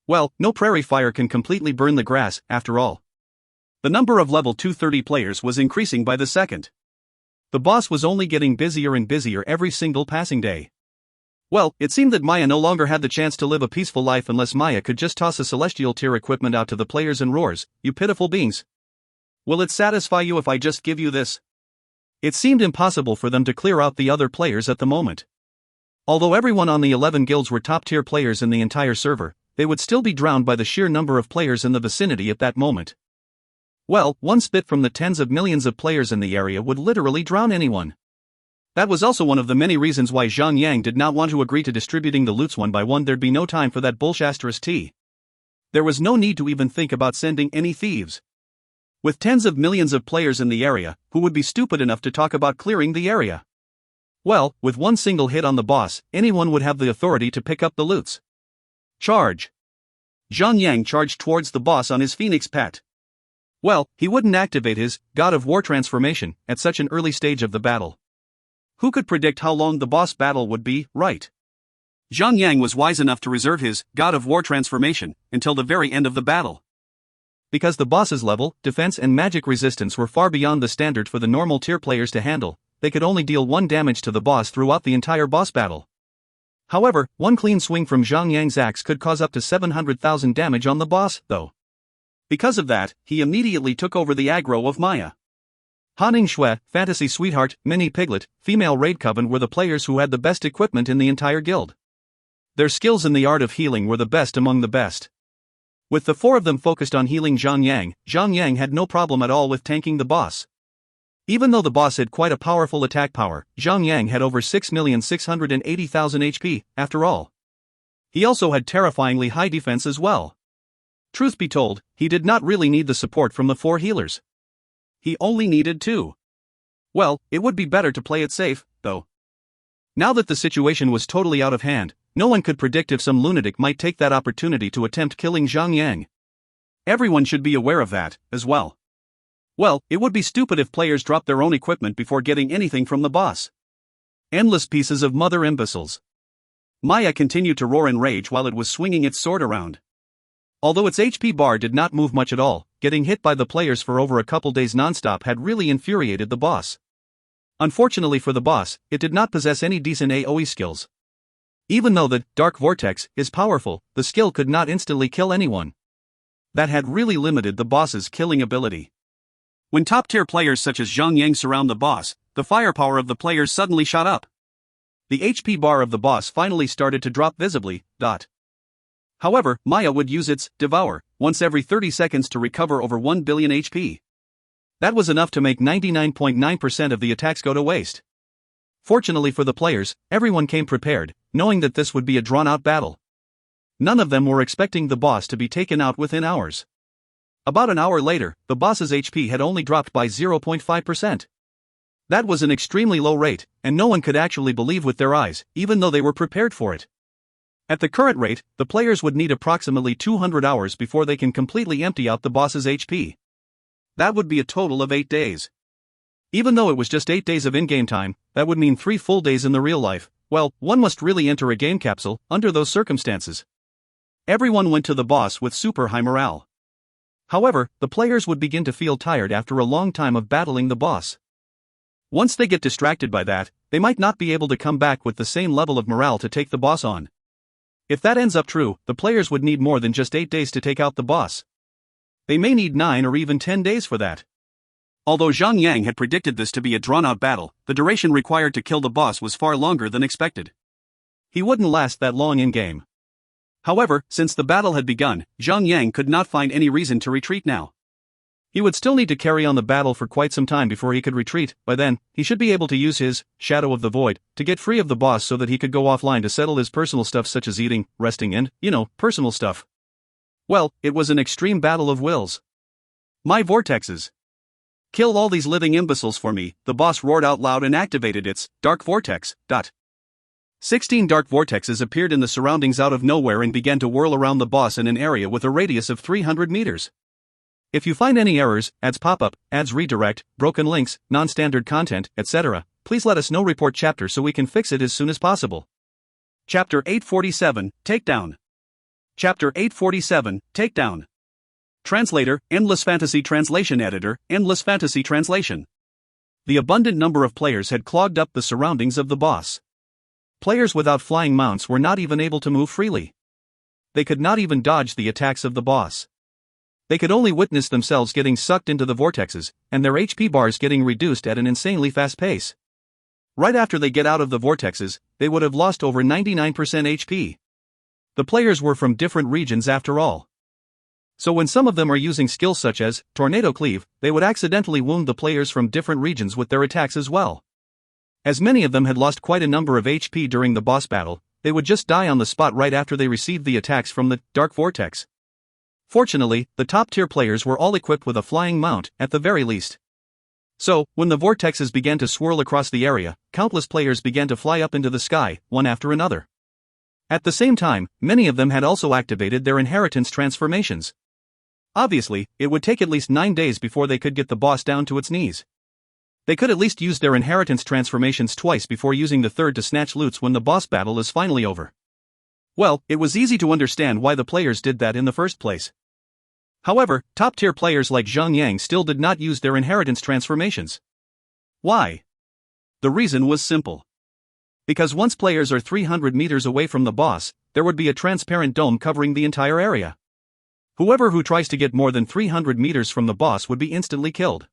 Speaker 1: Well, no prairie fire can completely burn the grass, after all. The number of level 230 players was increasing by the second. The boss was only getting busier and busier every single passing day. Well, it seemed that Maya no longer had the chance to live a peaceful life unless Maya could just toss a celestial tier equipment out to the players and roars, "You pitiful beings! Will it satisfy you if I just give you this?" It seemed impossible for them to clear out the other players at the moment. Although everyone on the 11 guilds were top-tier players in the entire server, they would still be drowned by the sheer number of players in the vicinity at that moment. Well, one spit from the tens of millions of players in the area would literally drown anyone. That was also one of the many reasons why Zhang did not want to agree to distributing the loots one by one. There'd be no time for that bullshit. There was no need to even think about sending any thieves. With tens of millions of players in the area, who would be stupid enough to talk about clearing the area? Well, with one single hit on the boss, anyone would have the authority to pick up the loots. Charge! Zhang charged towards the boss on his Phoenix pet. Well, he wouldn't activate his God of War transformation at such an early stage of the battle. Who could predict how long the boss battle would be, right? Zhang was wise enough to reserve his God of War transformation until the very end of the battle. Because the boss's level, defense and magic resistance were far beyond the standard for the normal tier players to handle, they could only deal 1 damage to the boss throughout the entire boss battle. However, one clean swing from Zhang axe could cause up to 700,000 damage on the boss, though. Because of that, he immediately took over the aggro of Maya. Haning Shui, Fantasy Sweetheart, Mini Piglet, Female Raid Coven were the players who had the best equipment in the entire guild. Their skills in the art of healing were the best among the best. With the 4 of them focused on healing Zhang had no problem at all with tanking the boss. Even though the boss had quite a powerful attack power, Zhang had over 6,680,000 HP, after all. He also had terrifyingly high defense as well. Truth be told, he did not really need the support from the 4 healers. He only needed 2. Well, it would be better to play it safe, though. Now that the situation was totally out of hand, no one could predict if some lunatic might take that opportunity to attempt killing Zhang. Everyone should be aware of that, as well. Well, it would be stupid if players dropped their own equipment before getting anything from the boss. Endless pieces of mother imbeciles. Maya continued to roar in rage while it was swinging its sword around. Although its HP bar did not move much at all, getting hit by the players for over a couple days non-stop had really infuriated the boss. Unfortunately for the boss, it did not possess any decent AoE skills. Even though the Dark Vortex is powerful, the skill could not instantly kill anyone. That had really limited the boss's killing ability. When top-tier players such as Zhang surround the boss, the firepower of the players suddenly shot up. The HP bar of the boss finally started to drop visibly. However, Maya would use its Devour once every 30 seconds to recover over 1 billion HP. That was enough to make 99.9% of the attacks go to waste. Fortunately for the players, everyone came prepared, knowing that this would be a drawn-out battle. None of them were expecting the boss to be taken out within hours. About an hour later, the boss's HP had only dropped by 0.5%. That was an extremely low rate, and no one could actually believe with their eyes, even though they were prepared for it. At the current rate, the players would need approximately 200 hours before they can completely empty out the boss's HP. That would be a total of 8 days. Even though it was just 8 days of in-game time, that would mean 3 full days in the real life. Well, one must really enter a game capsule under those circumstances. Everyone went to the boss with super high morale. However, the players would begin to feel tired after a long time of battling the boss. Once they get distracted by that, they might not be able to come back with the same level of morale to take the boss on. If that ends up true, the players would need more than just 8 days to take out the boss. They may need 9 or even 10 days for that. Although Zhang had predicted this to be a drawn-out battle, the duration required to kill the boss was far longer than expected. He wouldn't last that long in-game. However, since the battle had begun, Zhang could not find any reason to retreat now. He would still need to carry on the battle for quite some time before he could retreat. By then, he should be able to use his Shadow of the Void to get free of the boss so that he could go offline to settle his personal stuff such as eating, resting and, personal stuff. Well, it was an extreme battle of wills. My vortexes. Kill all these living imbeciles for me, the boss roared out loud and activated its Dark Vortex. 16 dark vortexes appeared in the surroundings out of nowhere and began to whirl around the boss in an area with a radius of 300 meters. If you find any errors, ads pop-up, ads redirect, broken links, non-standard content, etc., please let us know. Report chapter so we can fix it as soon as possible. Chapter 847, Takedown. Chapter 847, Takedown. Translator, Endless Fantasy Translation Editor, Endless Fantasy Translation. The abundant number of players had clogged up the surroundings of the boss. Players without flying mounts were not even able to move freely. They could not even dodge the attacks of the boss. They could only witness themselves getting sucked into the vortexes, and their HP bars getting reduced at an insanely fast pace. Right after they get out of the vortexes, they would have lost over 99% HP. The players were from different regions after all. So when some of them are using skills such as Tornado Cleave, they would accidentally wound the players from different regions with their attacks as well. As many of them had lost quite a number of HP during the boss battle, they would just die on the spot right after they received the attacks from the Dark Vortex. Fortunately, the top-tier players were all equipped with a flying mount, at the very least. So, when the vortexes began to swirl across the area, countless players began to fly up into the sky, one after another. At the same time, many of them had also activated their inheritance transformations. Obviously, it would take at least 9 days before they could get the boss down to its knees. They could at least use their inheritance transformations twice before using the third to snatch loots when the boss battle is finally over. Well, it was easy to understand why the players did that in the first place. However, top-tier players like Zhang still did not use their inheritance transformations. Why? The reason was simple. Because once players are 300 meters away from the boss, there would be a transparent dome covering the entire area. Whoever who tries to get more than 300 meters from the boss would be instantly killed.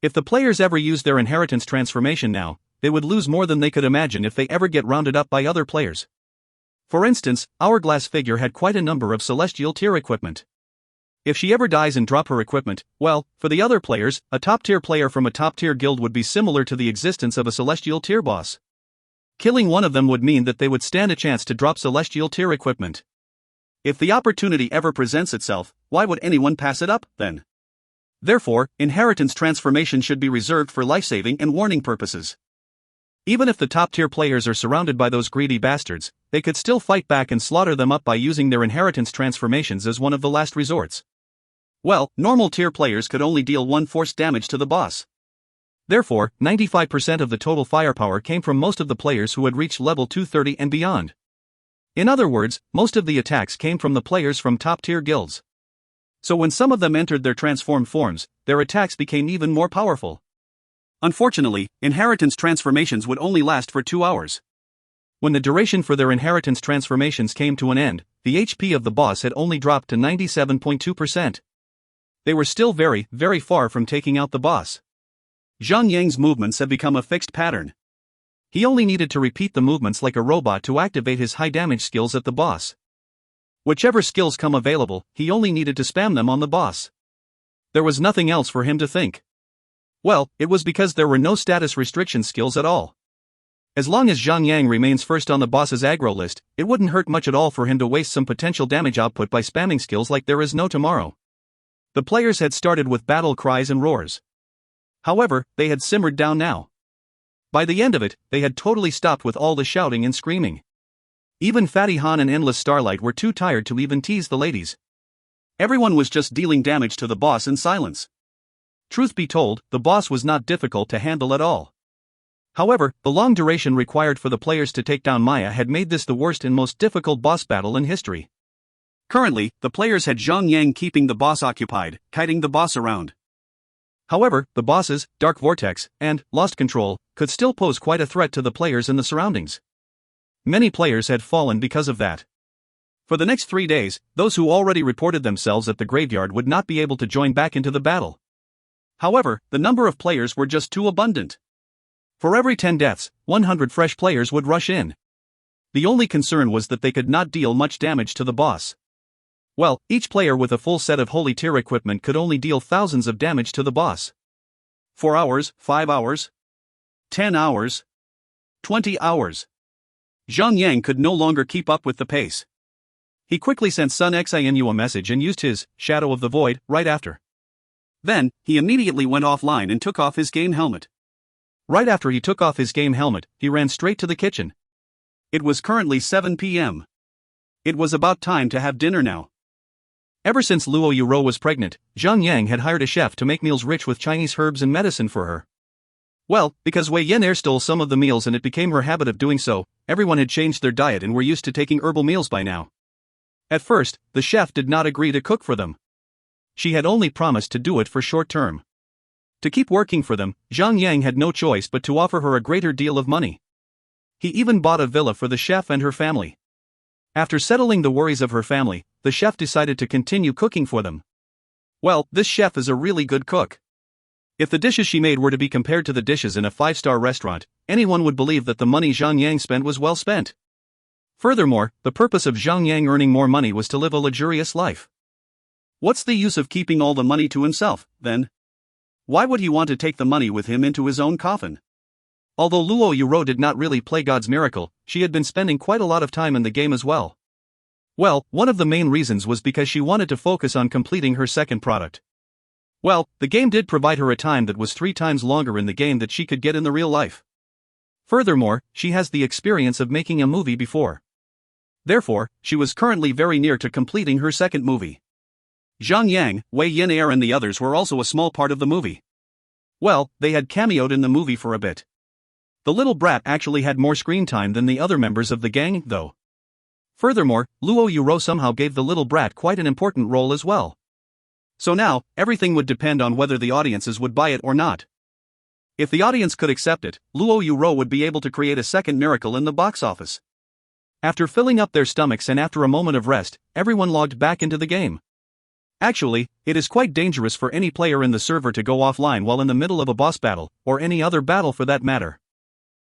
Speaker 1: If the players ever used their inheritance transformation now, they would lose more than they could imagine if they ever get rounded up by other players. For instance, Hourglass Figure had quite a number of celestial tier equipment. If she ever dies and drop her equipment, well, for the other players, a top-tier player from a top-tier guild would be similar to the existence of a celestial tier boss. Killing one of them would mean that they would stand a chance to drop celestial tier equipment. If the opportunity ever presents itself, why would anyone pass it up, then? Therefore, inheritance transformation should be reserved for life-saving and warning purposes. Even if the top-tier players are surrounded by those greedy bastards, they could still fight back and slaughter them up by using their inheritance transformations as one of the last resorts. Well, normal tier players could only deal 1 force damage to the boss. Therefore, 95% of the total firepower came from most of the players who had reached level 230 and beyond. In other words, most of the attacks came from the players from top-tier guilds. So when some of them entered their transformed forms, their attacks became even more powerful. Unfortunately, inheritance transformations would only last for 2 hours. When the duration for their inheritance transformations came to an end, the HP of the boss had only dropped to 97.2%. They were still very, very far from taking out the boss. Zhang movements have become a fixed pattern. He only needed to repeat the movements like a robot to activate his high-damage skills at the boss. Whichever skills come available, he only needed to spam them on the boss. There was nothing else for him to think. Well, it was because there were no status restriction skills at all. As long as Zhang remains first on the boss's aggro list, it wouldn't hurt much at all for him to waste some potential damage output by spamming skills like there is no tomorrow. The players had started with battle cries and roars. However, they had simmered down now. By the end of it, they had totally stopped with all the shouting and screaming. Even Fatty Han and Endless Starlight were too tired to even tease the ladies. Everyone was just dealing damage to the boss in silence. Truth be told, the boss was not difficult to handle at all. However, the long duration required for the players to take down Maya had made this the worst and most difficult boss battle in history. Currently, the players had Zhang keeping the boss occupied, kiting the boss around. However, the bosses, Dark Vortex, and Lost Control, could still pose quite a threat to the players in the surroundings. Many players had fallen because of that. For the next 3 days, those who already reported themselves at the graveyard would not be able to join back into the battle. However, the number of players were just too abundant. For every 10 deaths, 100 fresh players would rush in. The only concern was that they could not deal much damage to the boss. Well, each player with a full set of holy tier equipment could only deal thousands of damage to the boss. 4 hours, 5 hours, 10 hours, 20 hours. Zhang could no longer keep up with the pace. He quickly sent Sun Xianu a message and used his Shadow of the Void right after. Then, he immediately went offline and took off his game helmet. Right after he took off his game helmet, he ran straight to the kitchen. It was currently 7 p.m. It was about time to have dinner now. Ever since Luo Yuro was pregnant, Zhang had hired a chef to make meals rich with Chinese herbs and medicine for her. Well, because Wei Yan stole some of the meals and it became her habit of doing so, everyone had changed their diet and were used to taking herbal meals by now. At first, the chef did not agree to cook for them. she had only promised to do it for short term. To keep working for them, Zhang Yang had no choice but to offer her a greater deal of money. He even bought a villa for the chef and her family. After settling the worries of her family, the chef decided to continue cooking for them. Well, this chef is a really good cook. If the dishes she made were to be compared to the dishes in a 5-star restaurant, anyone would believe that the money Zhang Yang spent was well spent. Furthermore, the purpose of Zhang Yang earning more money was to live a luxurious life. What's the use of keeping all the money to himself, then? Why would he want to take the money with him into his own coffin? Although Luo Yuro did not really play God's miracle, she had been spending quite a lot of time in the game as well. Well, one of the main reasons was because she wanted to focus on completing her second product. Well, the game did provide her a time that was 3 times longer in the game that she could get in the real life. Furthermore, she has the experience of making a movie before. Therefore, she was currently very near to completing her second movie. Zhang Yang, Wei Yin-er and the others were also a small part of the movie. Well, they had cameoed in the movie for a bit. The little brat actually had more screen time than the other members of the gang, though. Furthermore, Luo Yuro somehow gave the little brat quite an important role as well. So now, everything would depend on whether the audiences would buy it or not. If the audience could accept it, Luo Yuro would be able to create a second miracle in the box office. After filling up their stomachs and after a moment of rest, everyone logged back into the game. Actually, it is quite dangerous for any player in the server to go offline while in the middle of a boss battle, or any other battle for that matter.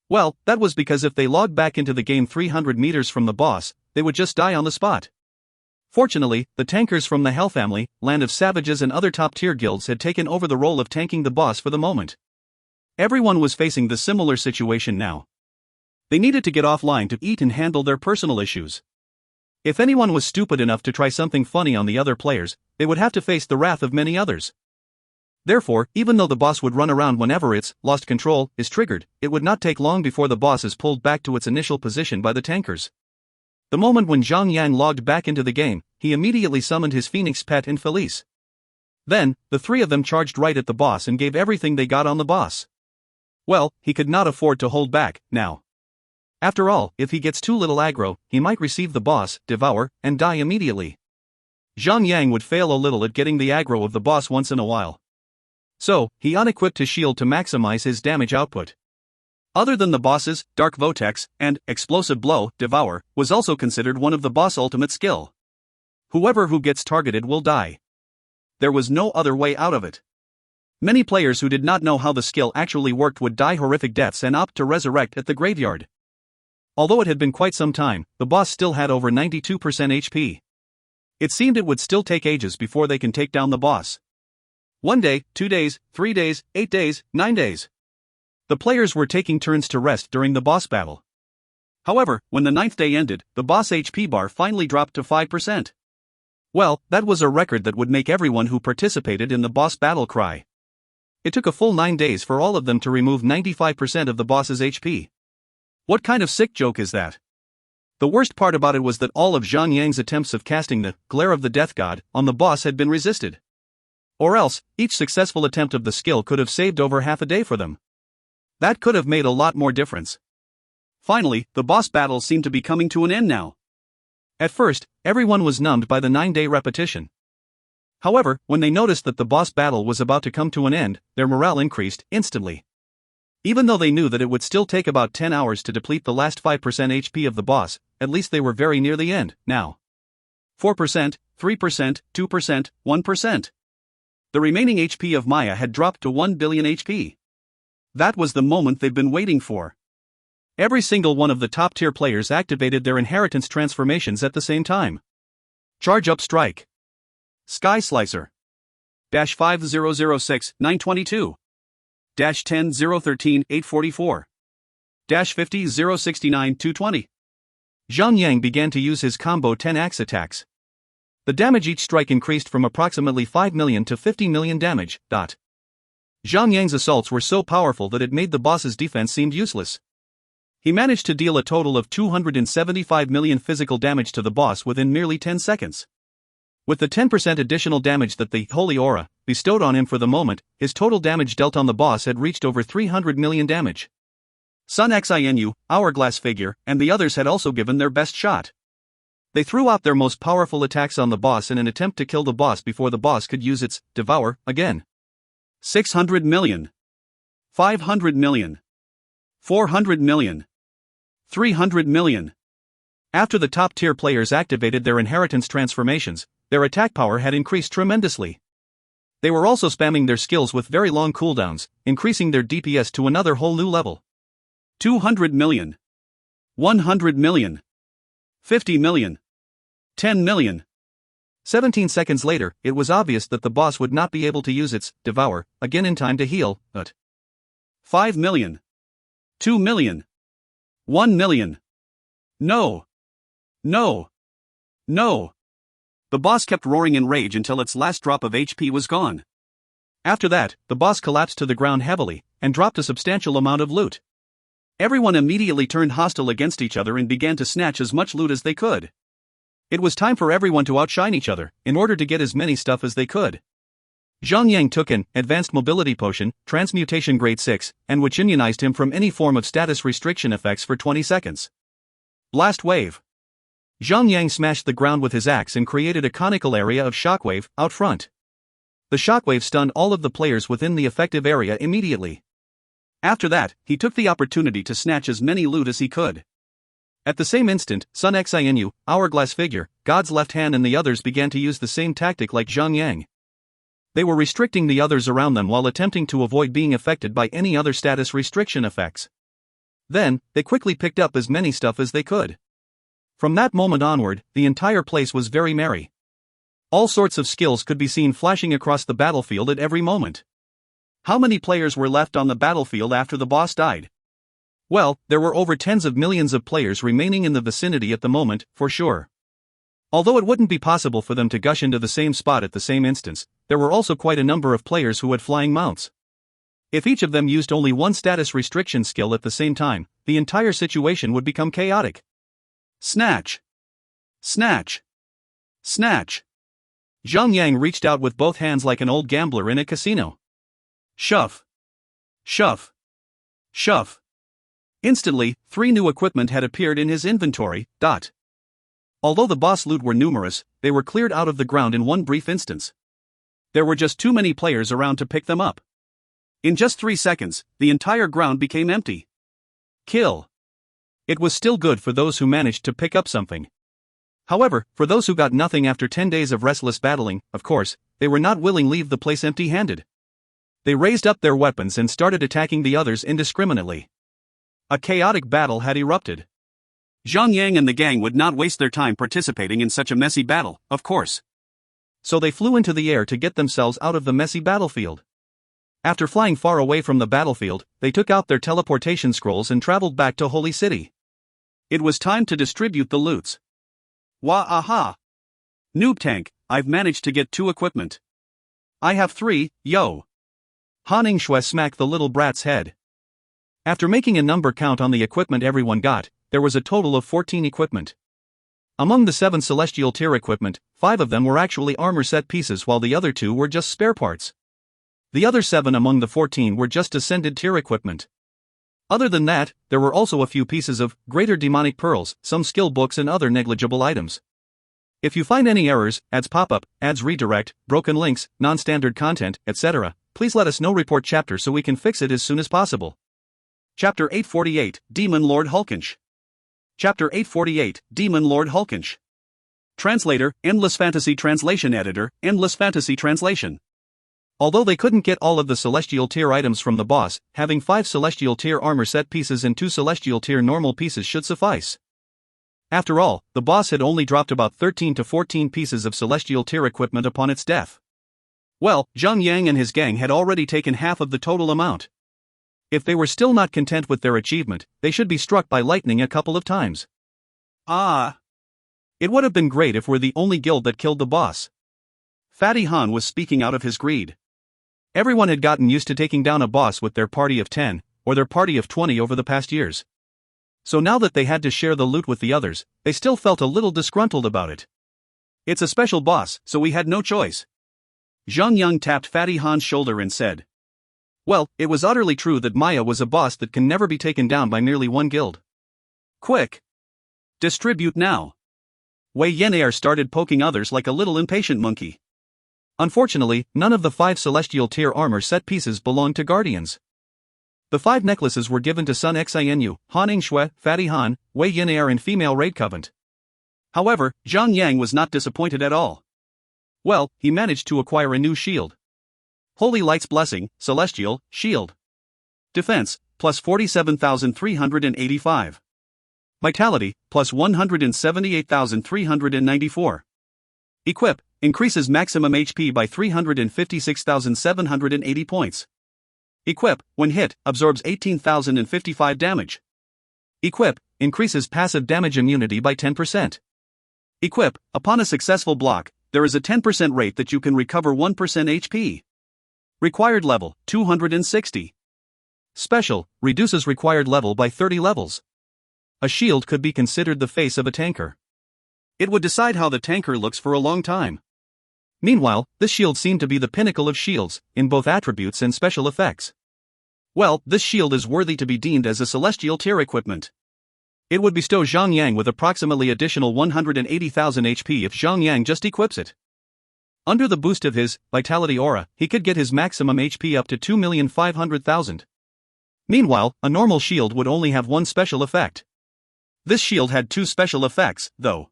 Speaker 1: Well, that was because if they logged back into the game 300 meters from the boss, they would just die on the spot. Fortunately, the tankers from the Hell family, Land of Savages and other top-tier guilds had taken over the role of tanking the boss for the moment. Everyone was facing the similar situation now. They needed to get offline to eat and handle their personal issues. If anyone was stupid enough to try something funny on the other players, they would have to face the wrath of many others. Therefore, even though the boss would run around whenever its lost control is triggered, it would not take long before the boss is pulled back to its initial position by the tankers. The moment when Zhang Yang logged back into the game, he immediately summoned his Phoenix pet and Felice. Then, the 3 of them charged right at the boss and gave everything they got on the boss. Well, he could not afford to hold back, now. After all, if he gets too little aggro, he might receive the boss, devour, and die immediately. Zhang Yang would fail a little at getting the aggro of the boss once in a while. So, he unequipped his shield to maximize his damage output. Other than the bosses, Dark Vortex, and Explosive Blow, Devour, was also considered one of the boss' ultimate skill. Whoever who gets targeted will die. There was no other way out of it. Many players who did not know how the skill actually worked would die horrific deaths and opt to resurrect at the graveyard. Although it had been quite some time, the boss still had over 92% HP. It seemed it would still take ages before they can take down the boss. 1 day, 2 days, 3 days, 8 days, 9 days. The players were taking turns to rest during the boss battle. However, when the 9th day ended, the boss HP bar finally dropped to 5%. Well, that was a record that would make everyone who participated in the boss battle cry. It took a full 9 days for all of them to remove 95% of the boss's HP. What kind of sick joke is that? The worst part about it was that all of Zhang Yang's attempts of casting the Glare of the Death God on the boss had been resisted. Or else, each successful attempt of the skill could have saved over half a day for them. That could have made a lot more difference. Finally, the boss battle seemed to be coming to an end now. At first, everyone was numbed by the 9-day repetition. However, when they noticed that the boss battle was about to come to an end, their morale increased instantly. Even though they knew that it would still take about 10 hours to deplete the last 5% HP of the boss, at least they were very near the end, now. 4%, 3%, 2%, 1%. The remaining HP of Maya had dropped to 1 billion HP. That was the moment they've been waiting for. Every single one of the top-tier players activated their inheritance transformations at the same time. Charge Up Strike. Sky Slicer. -5006 922. -10 013 844. -50 069 220. Zhang Yang began to use his combo 10 axe attacks. The damage each strike increased from approximately 5 million to 50 million damage. Zhang Yang's assaults were so powerful that it made the boss's defense seem useless. He managed to deal a total of 275 million physical damage to the boss within merely 10 seconds. With the 10% additional damage that the Holy Aura bestowed on him for the moment, his total damage dealt on the boss had reached over 300 million damage. Sun Xinu, Hourglass Figure, and the others had also given their best shot. They threw out their most powerful attacks on the boss in an attempt to kill the boss before the boss could use its devour again. 600 million. 500 million. 400 million. 300 million. After the top-tier players activated their inheritance transformations, their attack power had increased tremendously. They were also spamming their skills with very long cooldowns, increasing their DPS to another whole new level. 200 million. 100 million. 50 million. 10 million. 17 seconds later, it was obvious that the boss would not be able to use its devour again in time to heal, but 5 million. 2 million. 1 million. No. No. No. The boss kept roaring in rage until its last drop of HP was gone. After that, the boss collapsed to the ground heavily, and dropped a substantial amount of loot. Everyone immediately turned hostile against each other and began to snatch as much loot as they could. It was time for everyone to outshine each other, in order to get as many stuff as they could. Zhang took an advanced mobility potion, transmutation grade 6, and which immunized him from any form of status restriction effects for 20 seconds. Blast wave. Zhang smashed the ground with his axe and created a conical area of shockwave out front. The shockwave stunned all of the players within the effective area immediately. After that, he took the opportunity to snatch as many loot as he could. At the same instant, Sun Xinu, Hourglass Figure, God's Left Hand and the others began to use the same tactic like Zhang. They were restricting the others around them while attempting to avoid being affected by any other status restriction effects. Then, they quickly picked up as many stuff as they could. From that moment onward, the entire place was very merry. All sorts of skills could be seen flashing across the battlefield at every moment. How many players were left on the battlefield after the boss died? Well, there were over tens of millions of players remaining in the vicinity at the moment, for sure. Although it wouldn't be possible for them to gush into the same spot at the same instance, there were also quite a number of players who had flying mounts. If each of them used only one status restriction skill at the same time, the entire situation would become chaotic. Snatch! Snatch! Snatch! Zhang reached out with both hands like an old gambler in a casino. Shove! Shove! Shove! Instantly, 3 new equipment had appeared in his inventory. Although the boss loot were numerous, they were cleared out of the ground in one brief instance. There were just too many players around to pick them up. In just 3 seconds, the entire ground became empty. Kill. It was still good for those who managed to pick up something. However, for those who got nothing after 10 days of restless battling, of course, they were not willing to leave the place empty-handed. They raised up their weapons and started attacking the others indiscriminately. A chaotic battle had erupted. Zhang and the gang would not waste their time participating in such a messy battle, of course. So they flew into the air to get themselves out of the messy battlefield. After flying far away from the battlefield, they took out their teleportation scrolls and traveled back to Holy City. It was time to distribute the loots. Wah-aha! Noob Tank, I've managed to get 2 equipment. I have 3, yo! Han Shui smacked the little brat's head. After making a number count on the equipment everyone got, there was a total of 14 equipment. Among the 7 celestial tier equipment, 5 of them were actually armor set pieces while the other 2 were just spare parts. The other 7 among the 14 were just ascended tier equipment. Other than that, there were also a few pieces of greater demonic pearls, some skill books and other negligible items. If you find any errors, ads pop-up, ads redirect, broken links, non-standard content, etc., please let us know. Report chapter so we can fix it as soon as possible. Chapter 848, Demon Lord Hulkensch. Chapter 848, Demon Lord Hulkensch. Translator, Endless Fantasy Translation Editor, Endless Fantasy Translation. Although they couldn't get all of the celestial tier items from the boss, having 5 celestial tier armor set pieces and 2 celestial tier normal pieces should suffice. After all, the boss had only dropped about 13 to 14 pieces of celestial tier equipment upon its death. Well, Zhang and his gang had already taken half of the total amount. If they were still not content with their achievement, they should be struck by lightning a couple of times. It would have been great if we're the only guild that killed the boss. Fatty Han was speaking out of his greed. Everyone had gotten used to taking down a boss with their party of 10, or their party of 20 over the past years. So now that they had to share the loot with the others, they still felt a little disgruntled about it. It's a special boss, so we had no choice. Zhang tapped Fatty Han's shoulder and said. Well, it was utterly true that Maya was a boss that can never be taken down by merely one guild. Quick! Distribute now! Wei Yan'er started poking others like a little impatient monkey. Unfortunately, none of the 5 celestial tier armor set pieces belonged to guardians. The 5 necklaces were given to Sun Xinu, Han Yingshui, Fatty Han, Wei Yan'er and female Raid Covenant. However, Zhang Yang was not disappointed at all. Well, he managed to acquire a new shield. Holy Light's Blessing, Celestial, Shield. Defense, plus 47,385. Vitality, plus 178,394. Equip, increases maximum HP by 356,780 points. Equip, when hit, absorbs 18,055 damage. Equip, increases passive damage immunity by 10%. Equip, upon a successful block, there is a 10% rate that you can recover 1% HP. Required level, 260. Special, reduces required level by 30 levels. A shield could be considered the face of a tanker. It would decide how the tanker looks for a long time. Meanwhile, this shield seemed to be the pinnacle of shields, in both attributes and special effects. Well, this shield is worthy to be deemed as a celestial tier equipment. It would bestow Zhang Yang with approximately additional 180,000 HP if Zhang Yang just equips it. Under the boost of his Vitality Aura, he could get his maximum HP up to 2,500,000. Meanwhile, a normal shield would only have one special effect. This shield had 2 special effects, though.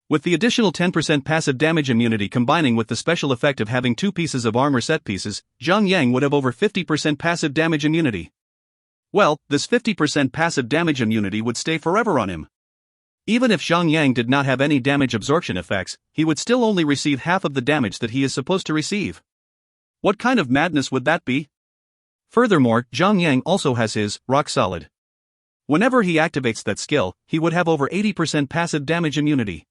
Speaker 1: With the additional 10% passive damage immunity combining with the special effect of having 2 pieces of armor set pieces, Zhang Yang would have over 50% passive damage immunity. Well, this 50% passive damage immunity would stay forever on him. Even if Zhang Yang did not have any damage absorption effects, he would still only receive half of the damage that he is supposed to receive. What kind of madness would that be? Furthermore, Zhang Yang also has his Rock Solid. Whenever he activates that skill, he would have over 80% passive damage immunity.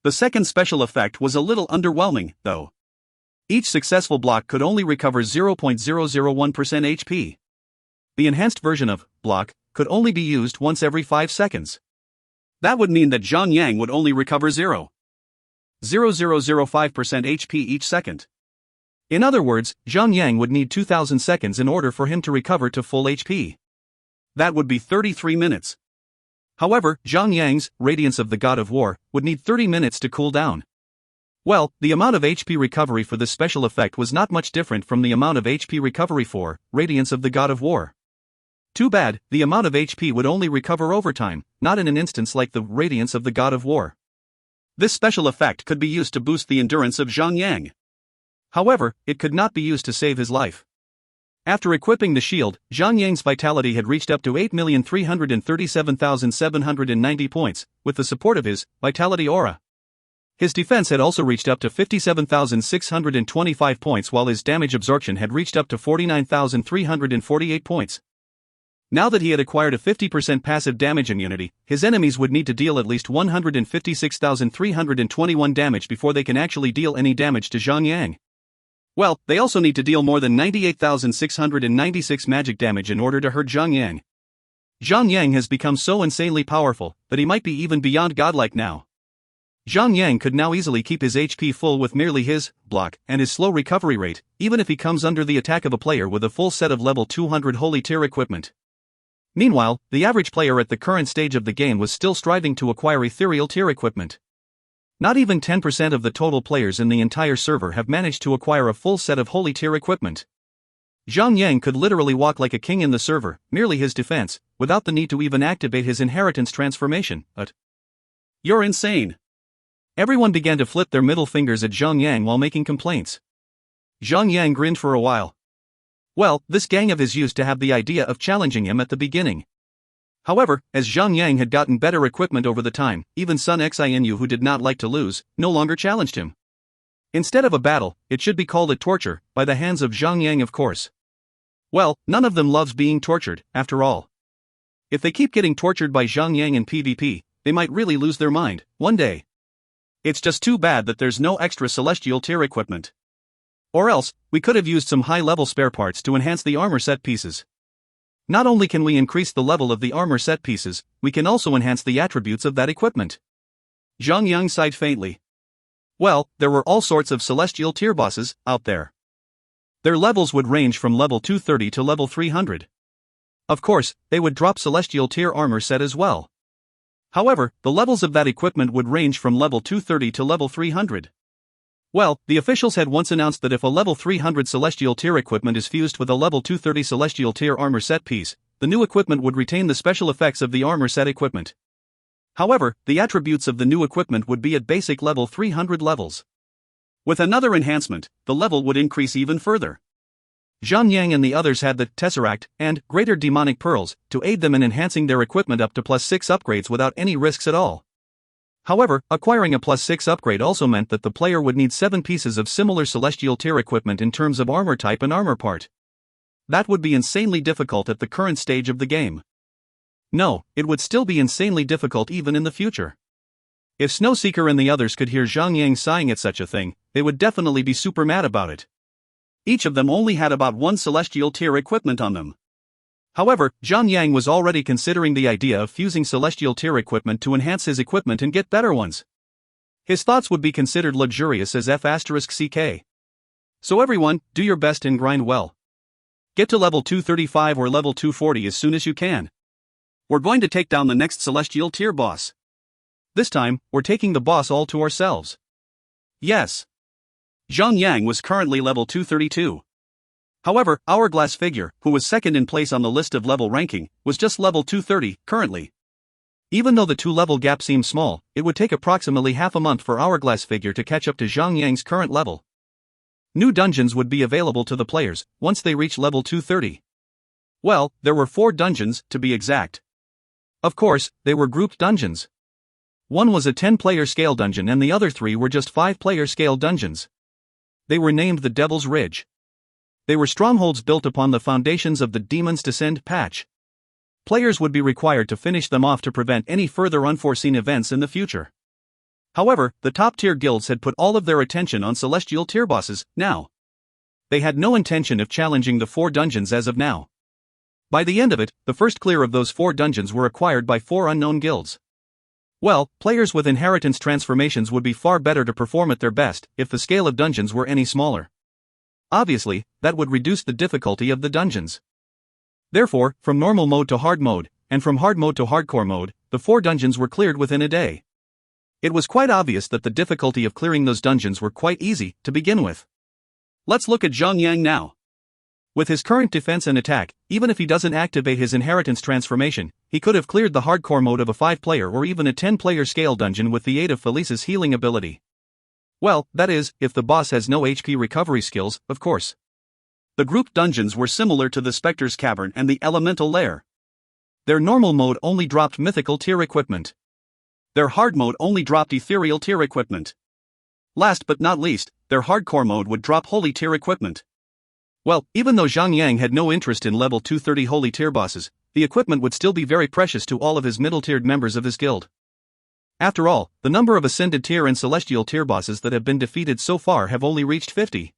Speaker 1: The second special effect was a little underwhelming, though. Each successful block could only recover 0.001% HP. The enhanced version of block could only be used once every 5 seconds. That would mean that Zhang Yang would only recover 0.0005% HP each second. In other words, Zhang Yang would need 2,000 seconds in order for him to recover to full HP. That would be 33 minutes. However, Zhang Yang's Radiance of the God of War would need 30 minutes to cool down. Well, the amount of HP recovery for this special effect was not much different from the amount of HP recovery for Radiance of the God of War. Too bad, the amount of HP would only recover over time, not in an instance like the Radiance of the God of War. This special effect could be used to boost the endurance of Zhang Yang. However, it could not be used to save his life. After equipping the shield, Zhang Yang's vitality had reached up to 8,337,790 points, with the support of his Vitality Aura. His defense had also reached up to 57,625 points while his damage absorption had reached up to 49,348 points. Now that he had acquired a 50% passive damage immunity, his enemies would need to deal at least 156,321 damage before they can actually deal any damage to Zhang Yang. Well, they also need to deal more than 98,696 magic damage in order to hurt Zhang Yang. Zhang Yang has become so insanely powerful that he might be even beyond godlike now. Zhang Yang could now easily keep his HP full with merely his block and his slow recovery rate, even if he comes under the attack of a player with a full set of level 200 holy tier equipment. Meanwhile, the average player at the current stage of the game was still striving to acquire ethereal tier equipment. Not even 10% of the total players in the entire server have managed to acquire a full set of holy tier equipment. Zhang Yang could literally walk like a king in the server, merely his defense, without the need to even activate his inheritance transformation. But you're insane. Everyone began to flip their middle fingers at Zhang Yang while making complaints. Zhang Yang grinned for a while. Well, this gang of his used to have the idea of challenging him at the beginning. However, as Zhang Yang had gotten better equipment over the time, even Sun Xinu, who did not like to lose, no longer challenged him. Instead of a battle, it should be called a torture, by the hands of Zhang Yang of course. Well, none of them loves being tortured, after all. If they keep getting tortured by Zhang Yang in PvP, they might really lose their mind, one day. It's just too bad that there's no extra celestial tier equipment. Or else, we could have used some high-level spare parts to enhance the armor set pieces. Not only can we increase the level of the armor set pieces, we can also enhance the attributes of that equipment. Zhang Yang sighed faintly. Well, there were all sorts of celestial tier bosses out there. Their levels would range from level 230 to level 300. Of course, they would drop celestial tier armor set as well. However, the levels of that equipment would range from level 230 to level 300. Well, the officials had once announced that if a level 300 Celestial Tier equipment is fused with a level 230 Celestial Tier armor set piece, the new equipment would retain the special effects of the armor set equipment. However, the attributes of the new equipment would be at basic level 300 levels. With another enhancement, the level would increase even further. Zhang and the others had the Tesseract and Greater Demonic Pearls to aid them in enhancing their equipment up to +6 upgrades without any risks at all. However, acquiring a +6 upgrade also meant that the player would need 7 pieces of similar Celestial Tier equipment in terms of armor type and armor part. That would be insanely difficult at the current stage of the game. No, it would still be insanely difficult even in the future. If Snowseeker and the others could hear Zhang sighing at such a thing, they would definitely be super mad about it. Each of them only had about 1 Celestial Tier equipment on them. However, Zhang was already considering the idea of fusing Celestial Tier equipment to enhance his equipment and get better ones. His thoughts would be considered luxurious as F***CK. So everyone, do your best and grind well. Get to level 235 or level 240 as soon as you can. We're going to take down the next Celestial Tier boss. This time, we're taking the boss all to ourselves. Yes. Zhang was currently level 232. However, Hourglass Figure, who was second in place on the list of level ranking, was just level 230, currently. Even though the 2-level gap seems small, it would take approximately half a month for Hourglass Figure to catch up to Zhang current level. New dungeons would be available to the players once they reach level 230. Well, there were 4 dungeons, to be exact. Of course, they were grouped dungeons. One was a 10-player scale dungeon and the other 3 were just 5-player scale dungeons. They were named the Devil's Ridge. They were strongholds built upon the foundations of the Demon's Descent patch. Players would be required to finish them off to prevent any further unforeseen events in the future. However, the top-tier guilds had put all of their attention on Celestial Tier bosses now. They had no intention of challenging the 4 dungeons as of now. By the end of it, the first clear of those 4 dungeons were acquired by 4 unknown guilds. Well, players with inheritance transformations would be far better to perform at their best if the scale of dungeons were any smaller. Obviously, that would reduce the difficulty of the dungeons. Therefore, from normal mode to hard mode, and from hard mode to hardcore mode, the 4 dungeons were cleared within a day. It was quite obvious that the difficulty of clearing those dungeons were quite easy to begin with. Let's look at Zhang now. With his current defense and attack, even if he doesn't activate his inheritance transformation, he could have cleared the hardcore mode of a 5-player or even a 10-player scale dungeon with the aid of Felice's healing ability. Well, that is, if the boss has no HP recovery skills, of course. The grouped dungeons were similar to the Spectre's Cavern and the Elemental Lair. Their normal mode only dropped Mythical Tier equipment. Their hard mode only dropped Ethereal Tier equipment. Last but not least, their hardcore mode would drop Holy Tier equipment. Well, even though Zhang had no interest in level 230 Holy Tier bosses, the equipment would still be very precious to all of his middle-tiered members of his guild. After all, the number of Ascended Tier and Celestial Tier bosses that have been defeated so far have only reached 50.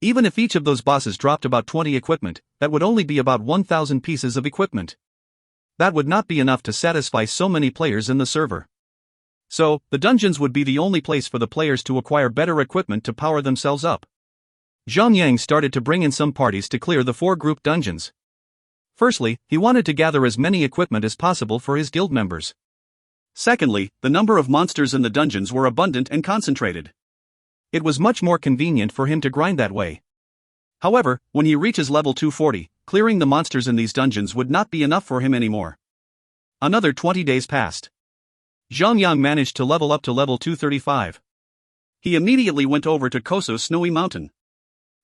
Speaker 1: Even if each of those bosses dropped about 20 equipment, that would only be about 1,000 pieces of equipment. That would not be enough to satisfy so many players in the server. So, the dungeons would be the only place for the players to acquire better equipment to power themselves up. Zhang started to bring in some parties to clear the 4 group dungeons. Firstly, he wanted to gather as many equipment as possible for his guild members. Secondly, the number of monsters in the dungeons were abundant and concentrated. It was much more convenient for him to grind that way. However, when he reaches level 240, clearing the monsters in these dungeons would not be enough for him anymore. Another 20 days passed. Zhang managed to level up to level 235. He immediately went over to Koso's Snowy Mountain.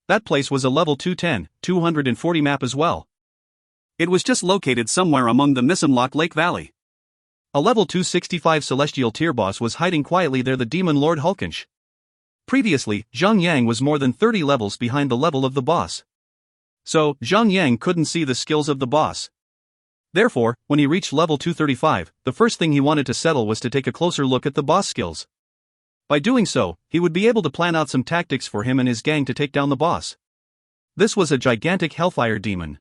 Speaker 1: That place was a level 210, 240 map as well. It was just located somewhere among the Misumlock Lake Valley. A level 265 Celestial Tier boss was hiding quietly there, the Demon Lord Hulkensch. Previously, Zhang was more than 30 levels behind the level of the boss. So, Zhang couldn't see the skills of the boss. Therefore, when he reached level 235, the first thing he wanted to settle was to take a closer look at the boss skills. By doing so, he would be able to plan out some tactics for him and his gang to take down the boss. This was a gigantic Hellfire demon.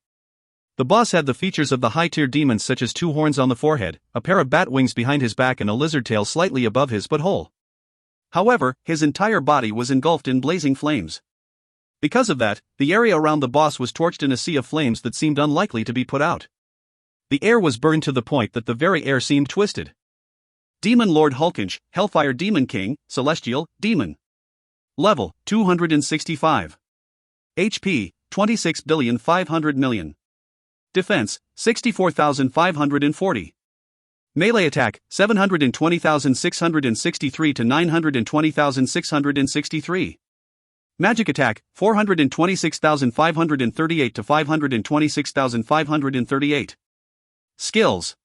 Speaker 1: The boss had the features of the high-tier demons, such as 2 horns on the forehead, a pair of bat wings behind his back and a lizard tail slightly above his butthole. However, his entire body was engulfed in blazing flames. Because of that, the area around the boss was torched in a sea of flames that seemed unlikely to be put out. The air was burned to the point that the very air seemed twisted. Demon Lord Hulkinch, Hellfire Demon King, Celestial, Demon. Level, 265. HP, 26,500,000,000. Defense, 64,540. Melee attack, 720,663 to 920,663. Magic attack, 426,538 to 526,538. Skills.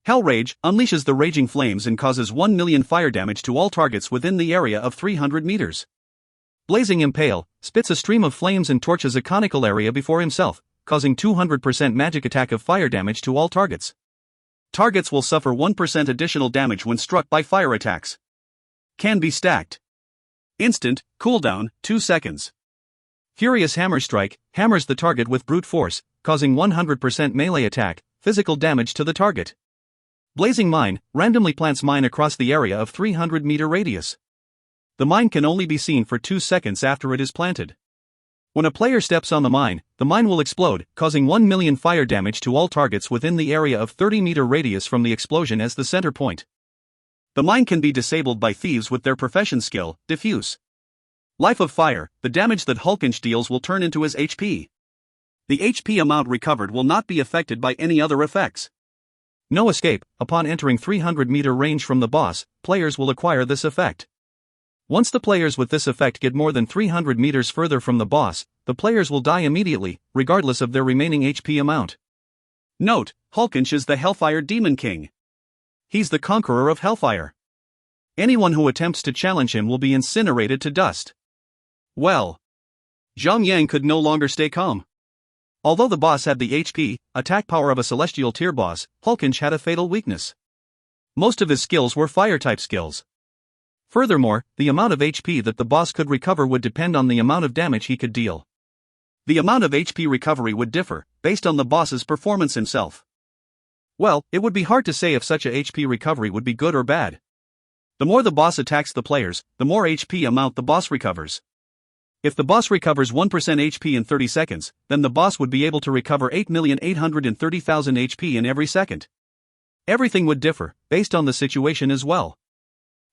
Speaker 1: Hellrage unleashes the raging flames and causes 1 million fire damage to all targets within the area of 300 meters. Blazing Impale spits a stream of flames and torches a conical area before himself, causing 200% magic attack of fire damage to all targets. Targets will suffer 1% additional damage when struck by fire attacks. Can be stacked. Instant, cooldown, 2 seconds. Furious Hammer Strike hammers the target with brute force, causing 100% melee attack, physical damage to the target. Blazing Mine randomly plants mine across the area of 300-meter radius. The mine can only be seen for 2 seconds after it is planted. When a player steps on the mine will explode, causing 1 million fire damage to all targets within the area of 30-meter radius from the explosion as the center point. The mine can be disabled by thieves with their profession skill, Diffuse. Life of Fire, the damage that Hulkinch deals will turn into his HP. The HP amount recovered will not be affected by any other effects. No Escape, upon entering 300-meter range from the boss, players will acquire this effect. Once the players with this effect get more than 300 meters further from the boss, the players will die immediately, regardless of their remaining HP amount. Note, Hulkinch is the Hellfire Demon King. He's the conqueror of Hellfire. Anyone who attempts to challenge him will be incinerated to dust. Well, Zhang could no longer stay calm. Although the boss had the HP, attack power of a celestial tier boss, Hulkinch had a fatal weakness. Most of his skills were fire-type skills. Furthermore, the amount of HP that the boss could recover would depend on the amount of damage he could deal. The amount of HP recovery would differ, based on the boss's performance himself. Well, it would be hard to say if such a HP recovery would be good or bad. The more the boss attacks the players, the more HP amount the boss recovers. If the boss recovers 1% HP in 30 seconds, then the boss would be able to recover 8,830,000 HP in every second. Everything would differ, based on the situation as well.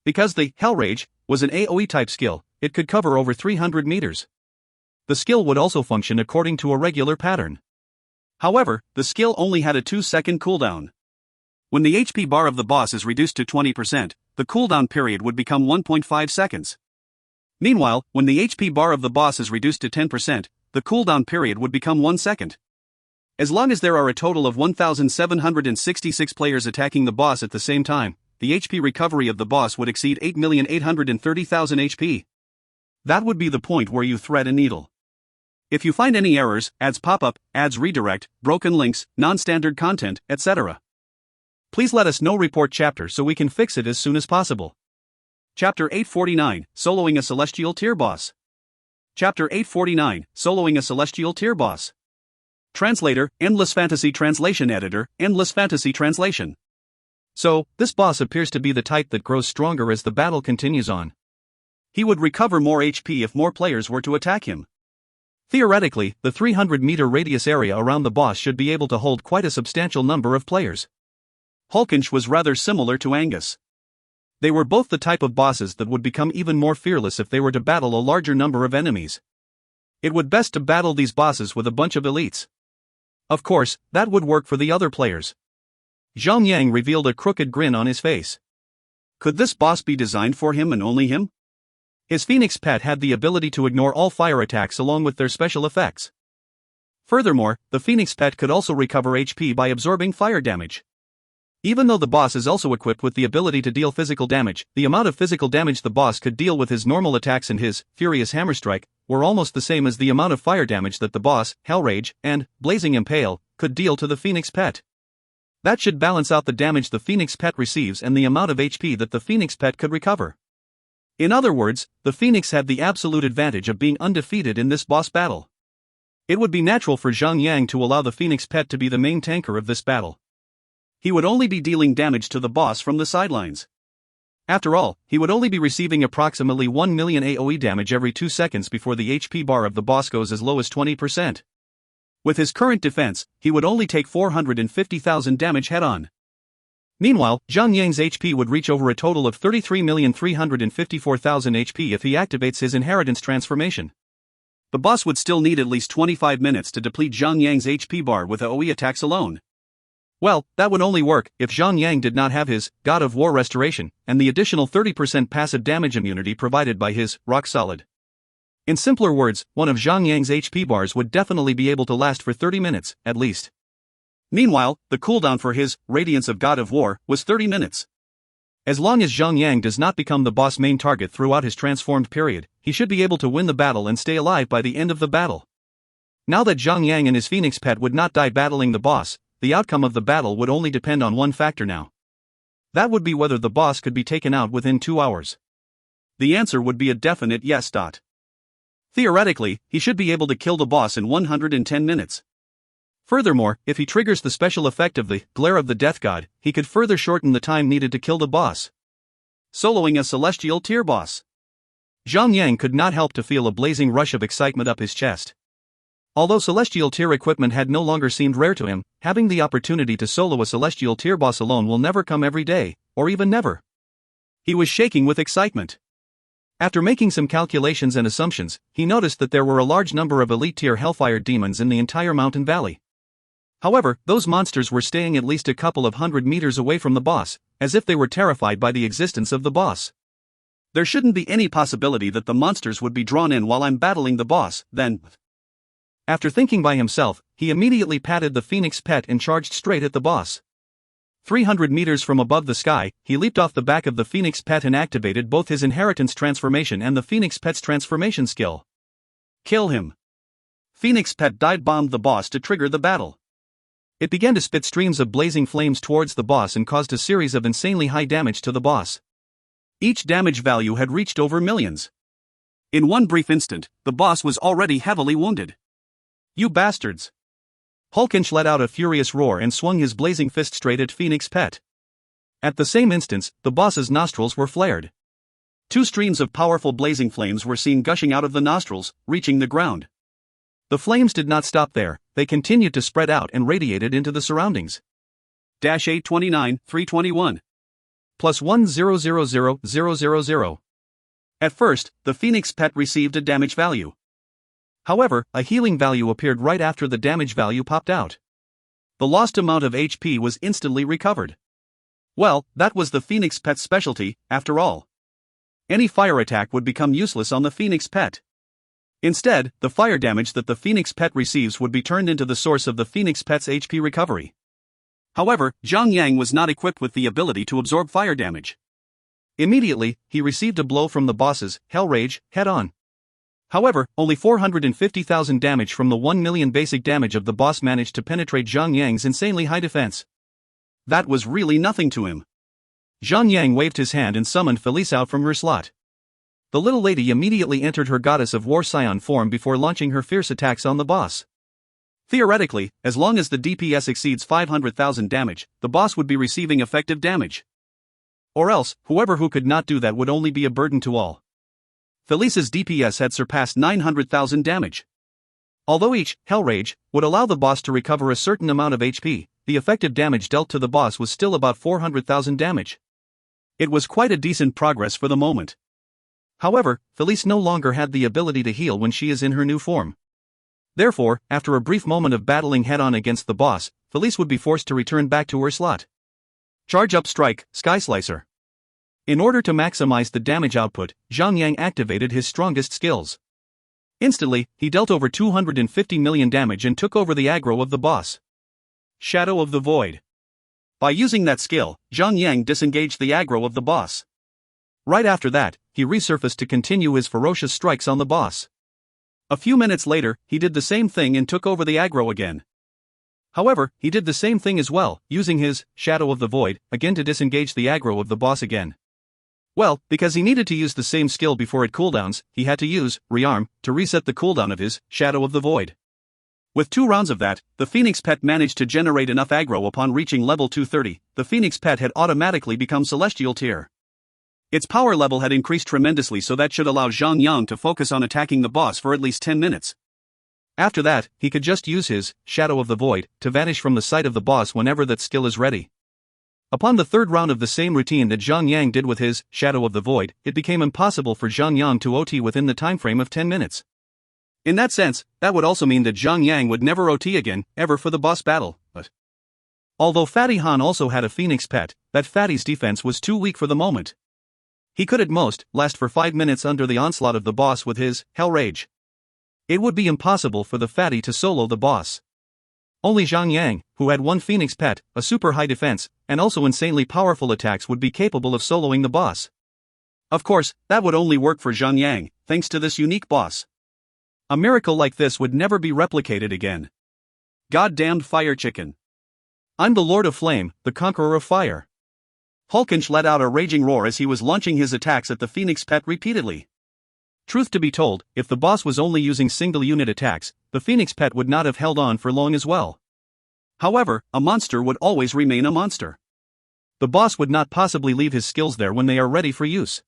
Speaker 1: Because the Hellrage was an AoE-type skill, it could cover over 300 meters. The skill would also function according to a regular pattern. However, the skill only had a 2-second cooldown. When the HP bar of the boss is reduced to 20%, the cooldown period would become 1.5 seconds. Meanwhile, when the HP bar of the boss is reduced to 10%, the cooldown period would become 1 second. As long as there are a total of 1,766 players attacking the boss at the same time, the HP recovery of the boss would exceed 8,830,000 HP. That would be the point where you thread a needle. If you find any errors, ads pop up, ads redirect, broken links, non-standard content, etc., please let us know. Report chapter so we can fix it as soon as possible. Chapter 849, Soloing a Celestial Tier Boss. Chapter 849, Soloing a Celestial Tier Boss. Translator, Endless Fantasy Translation Editor, Endless Fantasy Translation. So, this boss appears to be the type that grows stronger as the battle continues on. He would recover more HP if more players were to attack him. Theoretically, the 300-meter radius area around the boss should be able to hold quite a substantial number of players. Hulkinch was rather similar to Angus. They were both the type of bosses that would become even more fearless if they were to battle a larger number of enemies. It would best to battle these bosses with a bunch of elites. Of course, that would work for the other players. Zhang revealed a crooked grin on his face. Could this boss be designed for him and only him? His Phoenix pet had the ability to ignore all fire attacks along with their special effects. Furthermore, the Phoenix pet could also recover HP by absorbing fire damage. Even though the boss is also equipped with the ability to deal physical damage, the amount of physical damage the boss could deal with his normal attacks and his Furious Hammer Strike were almost the same as the amount of fire damage that the boss, Hellrage, and Blazing Impale could deal to the Phoenix pet. That should balance out the damage the Phoenix pet receives and the amount of HP that the Phoenix pet could recover. In other words, the Phoenix had the absolute advantage of being undefeated in this boss battle. It would be natural for Zhang to allow the Phoenix pet to be the main tanker of this battle. He would only be dealing damage to the boss from the sidelines. After all, he would only be receiving approximately 1 million AoE damage every 2 seconds before the HP bar of the boss goes as low as 20%. With his current defense, he would only take 450,000 damage head-on. Meanwhile, Zhang Yang's HP would reach over a total of 33,354,000 HP if he activates his inheritance transformation. The boss would still need at least 25 minutes to deplete Zhang Yang's HP bar with AoE attacks alone. Well, that would only work if Zhang Yang did not have his God of War restoration and the additional 30% passive damage immunity provided by his Rock Solid. In simpler words, one of Zhang Yang's HP bars would definitely be able to last for 30 minutes, at least. Meanwhile, the cooldown for his Radiance of God of War was 30 minutes. As long as Zhang Yang does not become the boss main target throughout his transformed period, he should be able to win the battle and stay alive by the end of the battle. Now that Zhang Yang and his Phoenix pet would not die battling the boss, the outcome of the battle would only depend on one factor now. That would be whether the boss could be taken out within 2 hours. The answer would be a definite yes. Theoretically, he should be able to kill the boss in 110 minutes. Furthermore, if he triggers the special effect of the Glare of the Death God, he could further shorten the time needed to kill the boss. Soloing a Celestial Tier boss. Zhang Yang could not help to feel a blazing rush of excitement up his chest. Although Celestial Tier equipment had no longer seemed rare to him, having the opportunity to solo a Celestial Tier boss alone will never come every day, or even never. He was shaking with excitement. After making some calculations and assumptions, he noticed that there were a large number of Elite Tier Hellfire demons in the entire mountain valley. However, those monsters were staying at least a couple of 100 meters away from the boss, as if they were terrified by the existence of the boss. There shouldn't be any possibility that the monsters would be drawn in while I'm battling the boss, then. After thinking by himself, he immediately patted the Phoenix pet and charged straight at the boss. 300 meters from above the sky, he leaped off the back of the Phoenix pet and activated both his inheritance transformation and the Phoenix pet's transformation skill. Kill him. Phoenix pet dive-bombed the boss to trigger the battle. It began to spit streams of blazing flames towards the boss and caused a series of insanely high damage to the boss. Each damage value had reached over millions. In one brief instant, the boss was already heavily wounded. You bastards! Hulkensch let out a furious roar and swung his blazing fist straight at Phoenix pet. At the same instant, the boss's nostrils were flared. 2 streams of powerful blazing flames were seen gushing out of the nostrils, reaching the ground. The flames did not stop there, they continued to spread out and radiated into the surroundings. -829, 321. +1000000. At first, the Phoenix pet received a damage value. However, a healing value appeared right after the damage value popped out. The lost amount of HP was instantly recovered. Well, that was the Phoenix pet's specialty, after all. Any fire attack would become useless on the Phoenix pet. Instead, the fire damage that the Phoenix pet receives would be turned into the source of the Phoenix pet's HP recovery. However, Zhang Yang was not equipped with the ability to absorb fire damage. Immediately, he received a blow from the boss's Hell Rage head-on. However, only 450,000 damage from the 1 million basic damage of the boss managed to penetrate Zhang Yang's insanely high defense. That was really nothing to him. Zhang Yang waved his hand and summoned Felice out from her slot. The little lady immediately entered her Goddess of War Scion form before launching her fierce attacks on the boss. Theoretically, as long as the DPS exceeds 500,000 damage, the boss would be receiving effective damage. Or else, whoever who could not do that would only be a burden to all. Felice's DPS had surpassed 900,000 damage. Although each Hell Rage would allow the boss to recover a certain amount of HP, the effective damage dealt to the boss was still about 400,000 damage. It was quite a decent progress for the moment. However, Felice no longer had the ability to heal when she is in her new form. Therefore, after a brief moment of battling head-on against the boss, Felice would be forced to return back to her slot. Charge up strike, Sky Slicer. In order to maximize the damage output, Zhang Yang activated his strongest skills. Instantly, he dealt over 250 million damage and took over the aggro of the boss. Shadow of the Void. By using that skill, Zhang Yang disengaged the aggro of the boss. Right after that, he resurfaced to continue his ferocious strikes on the boss. A few minutes later, he did the same thing and took over the aggro again. However, he did the same thing as well, using his Shadow of the Void again to disengage the aggro of the boss again. Well, because he needed to use the same skill before it cooldowns, he had to use Rearm to reset the cooldown of his Shadow of the Void. With 2 rounds of that, the Phoenix pet managed to generate enough aggro upon reaching level 230. The Phoenix pet had automatically become Celestial Tier. Its power level had increased tremendously, so that should allow Zhang Yang to focus on attacking the boss for at least 10 minutes. After that, he could just use his Shadow of the Void to vanish from the sight of the boss whenever that skill is ready. Upon the third round of the same routine that Zhang Yang did with his Shadow of the Void, it became impossible for Zhang Yang to OT within the timeframe of 10 minutes. In that sense, that would also mean that Zhang Yang would never OT again, ever for the boss battle, but although Fatty Han also had a Phoenix pet, that Fatty's defense was too weak for the moment. He could at most last for 5 minutes under the onslaught of the boss with his Hell Rage. It would be impossible for the Fatty to solo the boss. Only Zhang Yang, who had one Phoenix pet, a super high defense, and also insanely powerful attacks would be capable of soloing the boss. Of course, that would only work for Zhang Yang, thanks to this unique boss. A miracle like this would never be replicated again. Goddamned fire chicken. I'm the Lord of Flame, the Conqueror of Fire. Hulkensch let out a raging roar as he was launching his attacks at the Phoenix pet repeatedly. Truth to be told, if the boss was only using single-unit attacks, the Phoenix pet would not have held on for long as well. However, a monster would always remain a monster. The boss would not possibly leave his skills there when they are ready for use.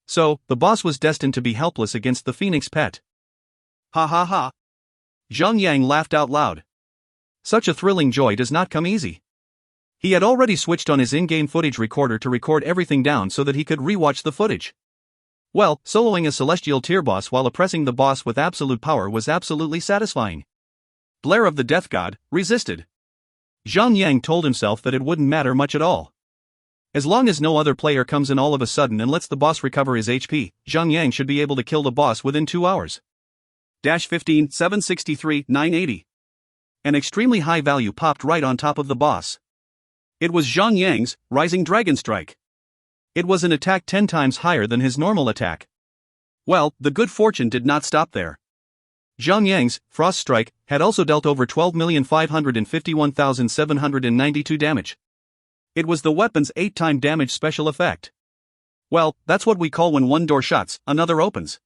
Speaker 1: So, the boss was destined to be helpless against the Phoenix pet. Ha ha ha. Zhang Yang laughed out loud. Such a thrilling joy does not come easy. He had already switched on his in-game footage recorder to record everything down so that he could re-watch the footage. Well, soloing a celestial tier boss while oppressing the boss with absolute power was absolutely satisfying. Glare of the Death God resisted. Zhang Yang told himself that it wouldn't matter much at all. As long as no other player comes in all of a sudden and lets the boss recover his HP, Zhang Yang should be able to kill the boss within 2 hours. 15, 763, 980. An extremely high value popped right on top of the boss. It was Zhang Yang's Rising Dragon Strike. It was an attack 10 times higher than his normal attack. Well, the good fortune did not stop there. Zhang Yang's Frost Strike had also dealt over 12,551,792 damage. It was the weapon's 8-time damage special effect. Well, that's what we call when one door shuts, another opens.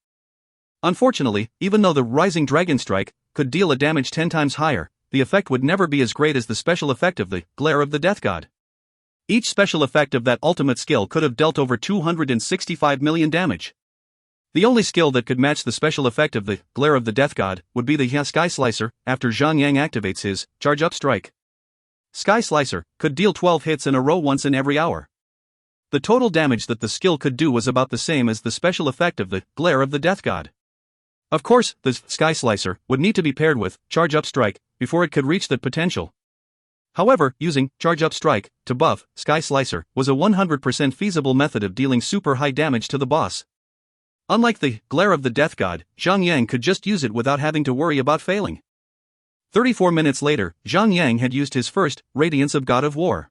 Speaker 1: Unfortunately, even though the Rising Dragon Strike could deal a damage 10 times higher, the effect would never be as great as the special effect of the Glare of the Death God. Each special effect of that ultimate skill could have dealt over 265 million damage. The only skill that could match the special effect of the Glare of the Death God would be the Sky Slicer after Zhang Yang activates his Charge Up Strike. Sky Slicer could deal 12 hits in a row once in every hour. The total damage that the skill could do was about the same as the special effect of the Glare of the Death God. Of course, the Sky Slicer would need to be paired with Charge Up Strike before it could reach that potential. However, using Charge Up Strike to buff Sky Slicer was a 100% feasible method of dealing super high damage to the boss. Unlike the Glare of the Death God, Zhang Yang could just use it without having to worry about failing. 34 minutes later, Zhang Yang had used his first Radiance of God of War.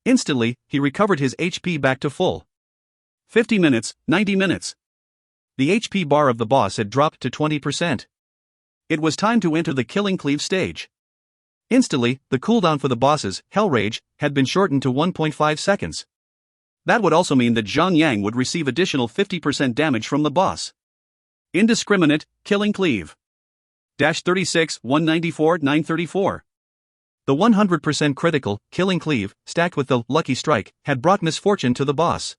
Speaker 1: Instantly, he recovered his HP back to full. 50 minutes, 90 minutes. The HP bar of the boss had dropped to 20%. It was time to enter the Killing Cleave stage. Instantly, the cooldown for the boss's Hell Rage had been shortened to 1.5 seconds. That would also mean that Zhang Yang would receive additional 50% damage from the boss. Indiscriminate Killing Cleave. 36, 194, 934. The 100% critical Killing Cleave, stacked with the Lucky Strike, had brought misfortune to the boss.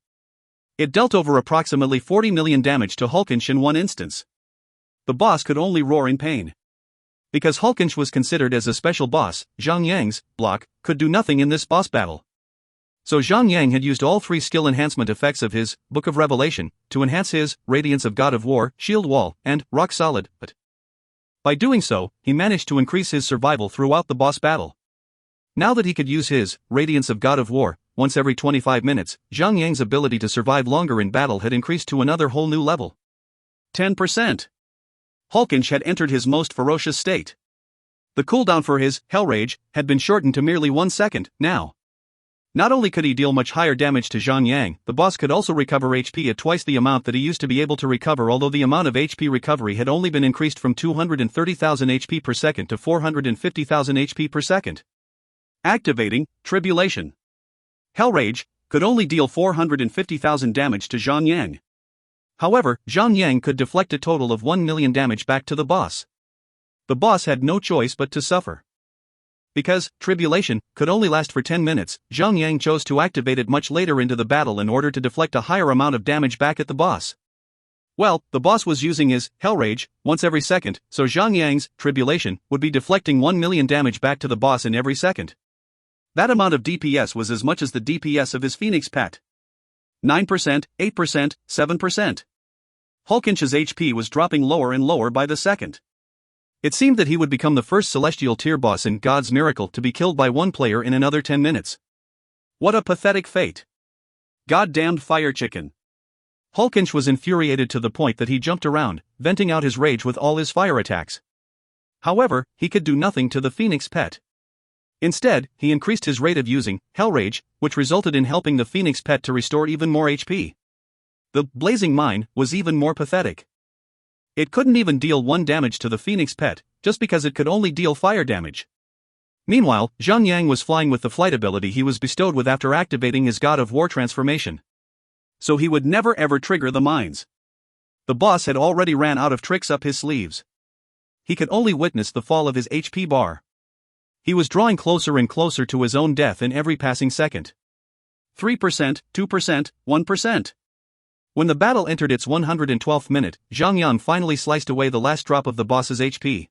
Speaker 1: It dealt over approximately 40 million damage to Hulkensch in one instance. The boss could only roar in pain. Because Hulkensch was considered as a special boss, Zhang Yang's block could do nothing in this boss battle. So Zhang Yang had used all 3 skill enhancement effects of his Book of Revelation to enhance his Radiance of God of War, Shield Wall, and Rock Solid, but by doing so, he managed to increase his survival throughout the boss battle. Now that he could use his Radiance of God of War once every 25 minutes, Zhang Yang's ability to survive longer in battle had increased to another whole new level. 10%. Hulkensch had entered his most ferocious state. The cooldown for his Hell Rage had been shortened to merely 1 second, now. Not only could he deal much higher damage to Zhang Yang, the boss could also recover HP at twice the amount that he used to be able to recover, although the amount of HP recovery had only been increased from 230,000 HP per second to 450,000 HP per second. Activating Tribulation. Hell Rage could only deal 450,000 damage to Zhang Yang. However, Zhang Yang could deflect a total of 1 million damage back to the boss. The boss had no choice but to suffer. Because Tribulation could only last for 10 minutes, Zhang Yang chose to activate it much later into the battle in order to deflect a higher amount of damage back at the boss. Well, the boss was using his Hell Rage once every second, so Zhang Yang's Tribulation would be deflecting 1 million damage back to the boss in every second. That amount of DPS was as much as the DPS of his Phoenix pet. 9%, 8%, 7%. Hulkensch's HP was dropping lower and lower by the second. It seemed that he would become the first Celestial tier boss in God's Miracle to be killed by one player in another 10 minutes. What a pathetic fate. Goddamned fire chicken. Hulkensch was infuriated to the point that he jumped around, venting out his rage with all his fire attacks. However, he could do nothing to the Phoenix pet. Instead, he increased his rate of using Hell Rage, which resulted in helping the Phoenix pet to restore even more HP. The Blazing Mine was even more pathetic. It couldn't even deal 1 damage to the Phoenix pet, just because it could only deal fire damage. Meanwhile, Zhang was flying with the flight ability he was bestowed with after activating his God of War transformation. So he would never ever trigger the mines. The boss had already ran out of tricks up his sleeves. He could only witness the fall of his HP bar. He was drawing closer and closer to his own death in every passing second. 3%, 2%, 1%. When the battle entered its 112th minute, Zhang finally sliced away the last drop of the boss's HP.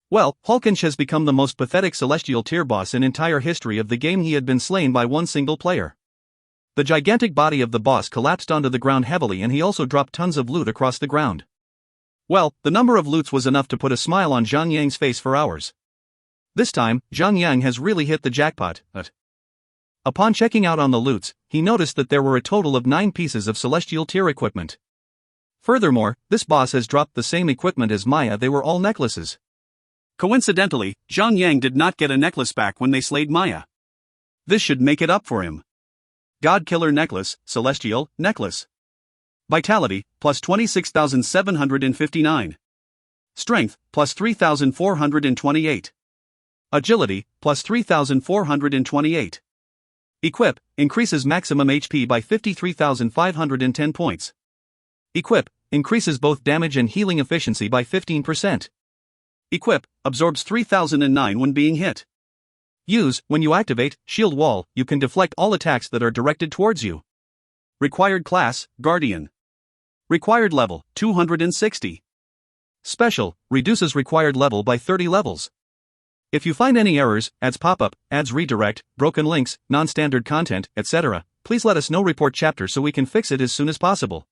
Speaker 1: Well, Hulkensch has become the most pathetic Celestial tier boss in entire history of the game. He had been slain by one single player. The gigantic body of the boss collapsed onto the ground heavily, and he also dropped tons of loot across the ground. Well, the number of loots was enough to put a smile on Zhang face for hours. This time, Zhang has really hit the jackpot. Upon checking out on the loots, he noticed that there were a total of 9 pieces of Celestial tier equipment. Furthermore, this boss has dropped the same equipment as Maya. They were all necklaces. Coincidentally, Zhang did not get a necklace back when they slayed Maya. This should make it up for him. God Killer Necklace, Celestial Necklace. Vitality, plus 26,759. Strength, plus 3,428. Agility, plus 3,428. Equip, increases maximum HP by 53,510 points. Equip, increases both damage and healing efficiency by 15%. Equip, absorbs 3,009 when being hit. Use, when you activate Shield Wall, you can deflect all attacks that are directed towards you. Required class, Guardian. Required level, 260. Special, reduces required level by 30 levels. If you find any errors, ads pop-up, ads redirect, broken links, non-standard content, etc., please let us know. Report chapter so we can fix it as soon as possible.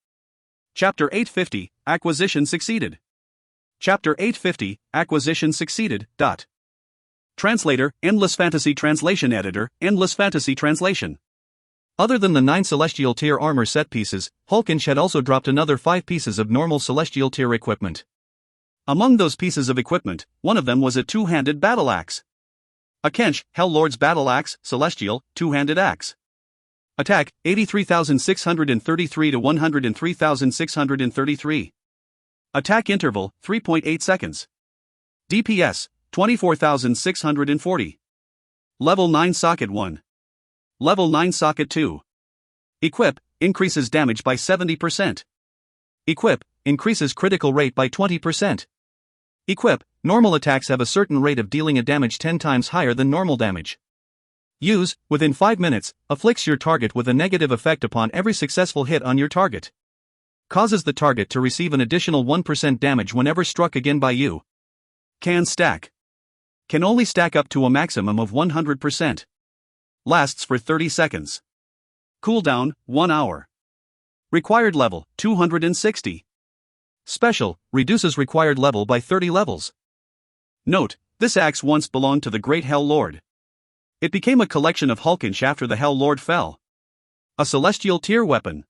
Speaker 1: Chapter 850, Acquisition Succeeded. Chapter 850, Acquisition Succeeded. Translator, Endless Fantasy Translation Editor, Endless Fantasy Translation. Other than the 9 Celestial tier armor set pieces, Hulkensch had also dropped another 5 pieces of normal Celestial tier equipment. Among those pieces of equipment, one of them was a 2-handed battle axe. A Kensch, Hell Lord's Battle Axe, Celestial, 2-handed axe. Attack, 83,633 to 103,633. Attack interval, 3.8 seconds. DPS, 24,640. Level 9 Socket 1. Level 9 Socket 2. Equip, increases damage by 70%. Equip, increases critical rate by 20%. Equip, normal attacks have a certain rate of dealing a damage 10 times higher than normal damage. Use, within 5 minutes, afflicts your target with a negative effect upon every successful hit on your target. Causes the target to receive an additional 1% damage whenever struck again by you. Can stack. Can only stack up to a maximum of 100%. Lasts for 30 seconds. Cooldown, 1 hour. Required level, 260. Special, reduces required level by 30 levels. Note, this axe once belonged to the Great Hell Lord. It became a collection of Hulkensch after the Hell Lord fell. A Celestial tier weapon.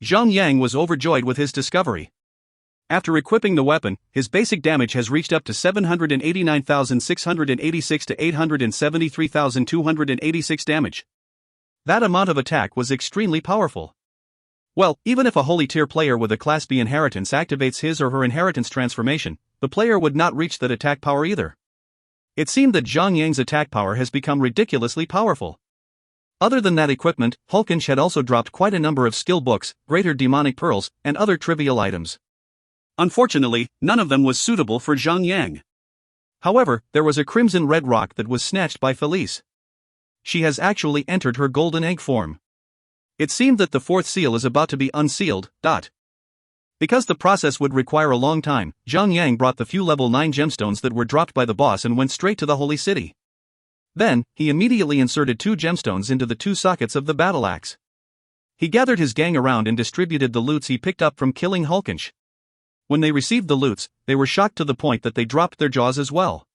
Speaker 1: Zhang was overjoyed with his discovery. After equipping the weapon, his basic damage has reached up to 789,686 to 873,286 damage. That amount of attack was extremely powerful. Well, even if a holy tier player with a Class B inheritance activates his or her inheritance transformation, the player would not reach that attack power either. It seemed that Zhang attack power has become ridiculously powerful. Other than that equipment, Hulkensch had also dropped quite a number of skill books, greater demonic pearls, and other trivial items. Unfortunately, none of them was suitable for Zhang. However, there was a crimson red rock that was snatched by Felice. She has actually entered her golden egg form. It seemed that the 4th seal is about to be unsealed. Because the process would require a long time, Zhang brought the few level 9 gemstones that were dropped by the boss and went straight to the holy city. Then, he immediately inserted 2 gemstones into the 2 sockets of the battle axe. He gathered his gang around and distributed the loots he picked up from killing Hulkensch. When they received the loots, they were shocked to the point that they dropped their jaws as well.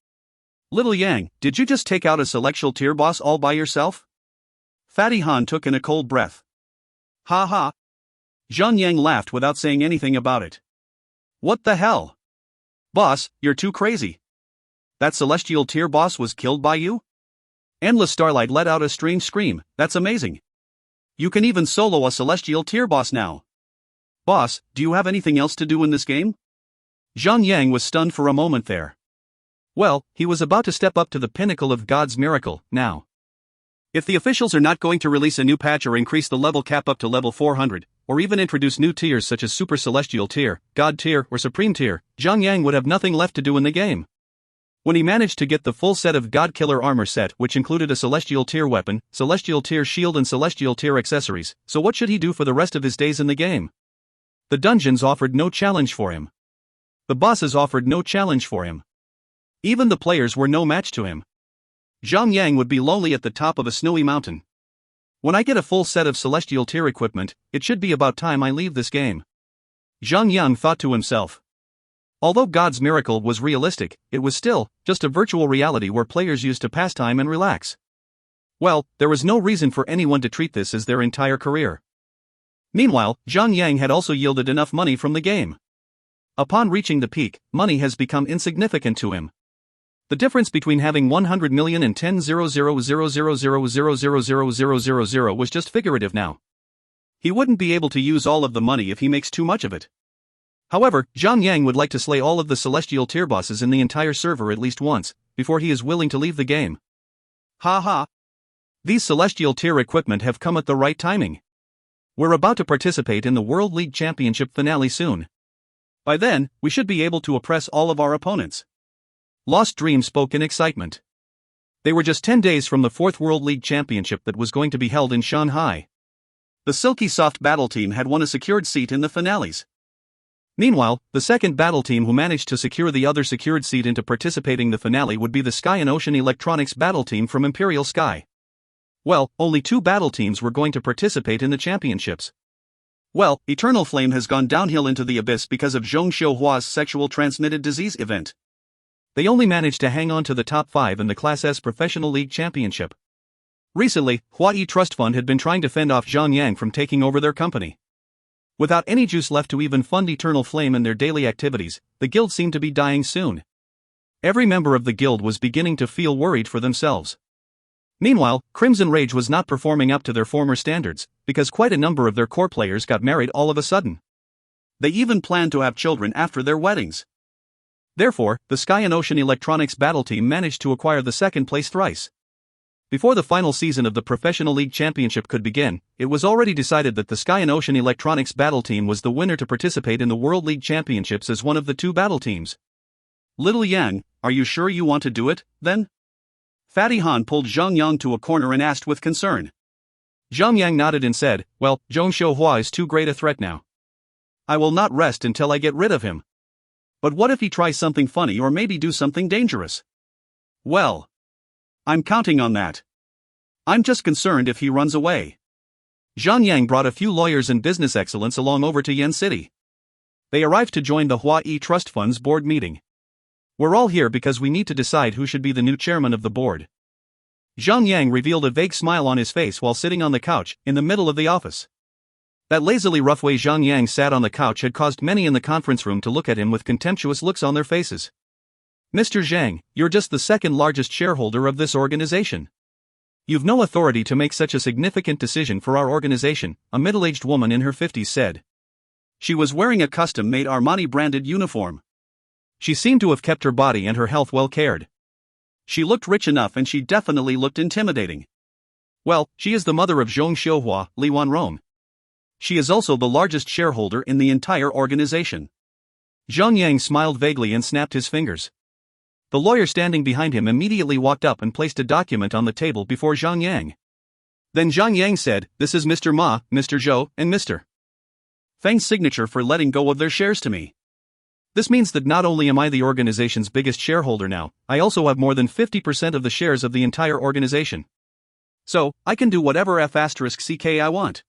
Speaker 1: "Little Yang, did you just take out a celestial tier boss all by yourself?" Fatty Han took in a cold breath. "Ha ha." Zhang Yang laughed without saying anything about it. "What the hell? Boss, you're too crazy. That celestial tier boss was killed by you?" Endless Starlight let out a strange scream. "That's amazing. You can even solo a celestial tier boss now. Boss, do you have anything else to do in this game?" Zhang Yang was stunned for a moment there. Well, he was about to step up to the pinnacle of God's miracle, now. If the officials are not going to release a new patch or increase the level cap up to level 400, or even introduce new tiers such as Super Celestial Tier, God Tier, or Supreme Tier, Zhang Yang would have nothing left to do in the game. When he managed to get the full set of God Killer armor set, which included a Celestial Tier weapon, Celestial Tier shield and Celestial Tier accessories, so what should he do for the rest of his days in the game? The dungeons offered no challenge for him. The bosses offered no challenge for him. Even the players were no match to him. Zhang Yang would be lonely at the top of a snowy mountain. When I get a full set of Celestial Tier equipment, it should be about time I leave this game. Zhang Yang thought to himself. Although God's miracle was realistic, it was still just a virtual reality where players used to pass time and relax. Well, there was no reason for anyone to treat this as their entire career. Meanwhile, Zhang Yang had also yielded enough money from the game. Upon reaching the peak, money has become insignificant to him. The difference between having 100 million and 10,000,000,000,000,000 was just figurative now. He wouldn't be able to use all of the money if he makes too much of it. However, Zhang Yang would like to slay all of the Celestial Tier bosses in the entire server at least once, before he is willing to leave the game. Ha ha. These Celestial Tier equipment have come at the right timing. We're about to participate in the World League Championship finale soon. By then, we should be able to oppress all of our opponents. Lost Dream spoke in excitement. They were just 10 days from the 4th World League Championship that was going to be held in Shanghai. The Silky Soft battle team had won a secured seat in the finales. Meanwhile, the second battle team who managed to secure the other secured seat into participating in the finale would be the Sky and Ocean Electronics battle team from Imperial Sky. Well, only 2 battle teams were going to participate in the championships. Well, Eternal Flame has gone downhill into the abyss because of Zhong Xiuhua's sexual transmitted disease event. They only managed to hang on to the top 5 in the Class S Professional League Championship. Recently, Huayi Trust Fund had been trying to fend off Zhang Yang from taking over their company. Without any juice left to even fund Eternal Flame in their daily activities, the guild seemed to be dying soon. Every member of the guild was beginning to feel worried for themselves. Meanwhile, Crimson Rage was not performing up to their former standards, because quite a number of their core players got married all of a sudden. They even planned to have children after their weddings. Therefore, the Sky and Ocean Electronics battle team managed to acquire the second place thrice. Before the final season of the Professional League Championship could begin, it was already decided that the Sky and Ocean Electronics battle team was the winner to participate in the World League Championships as one of the 2 battle teams. "Little Yang, are you sure you want to do it, then?" Fatty Han pulled Zhang Yang to a corner and asked with concern. Zhang Yang nodded and said, "Well, Zhong Xiuhua is too great a threat now. I will not rest until I get rid of him. But what if he tries something funny or maybe do something dangerous? Well, I'm counting on that. I'm just concerned if he runs away." Zhang Yang brought a few lawyers and business excellence along over to Yen City. They arrived to join the Huayi Trust Fund's board meeting. "We're all here because we need to decide who should be the new chairman of the board." Zhang Yang revealed a vague smile on his face while sitting on the couch, in the middle of the office. That lazily rough way Zhang Yang sat on the couch had caused many in the conference room to look at him with contemptuous looks on their faces. "Mr. Zhang, you're just the second largest shareholder of this organization. You've no authority to make such a significant decision for our organization," a middle-aged woman in her 50s said. She was wearing a custom-made Armani-branded uniform. She seemed to have kept her body and her health well cared. She looked rich enough and she definitely looked intimidating. Well, she is the mother of Zhong Xiuhua, Li Wanrong. She is also the largest shareholder in the entire organization. Zhang Yang smiled vaguely and snapped his fingers. The lawyer standing behind him immediately walked up and placed a document on the table before Zhang Yang. Then Zhang Yang said, "This is Mr. Ma, Mr. Zhou, and Mr. Feng's signature for letting go of their shares to me." This means that not only am I the organization's biggest shareholder now, I also have more than 50% of the shares of the entire organization. So, I can do whatever F***ck I want.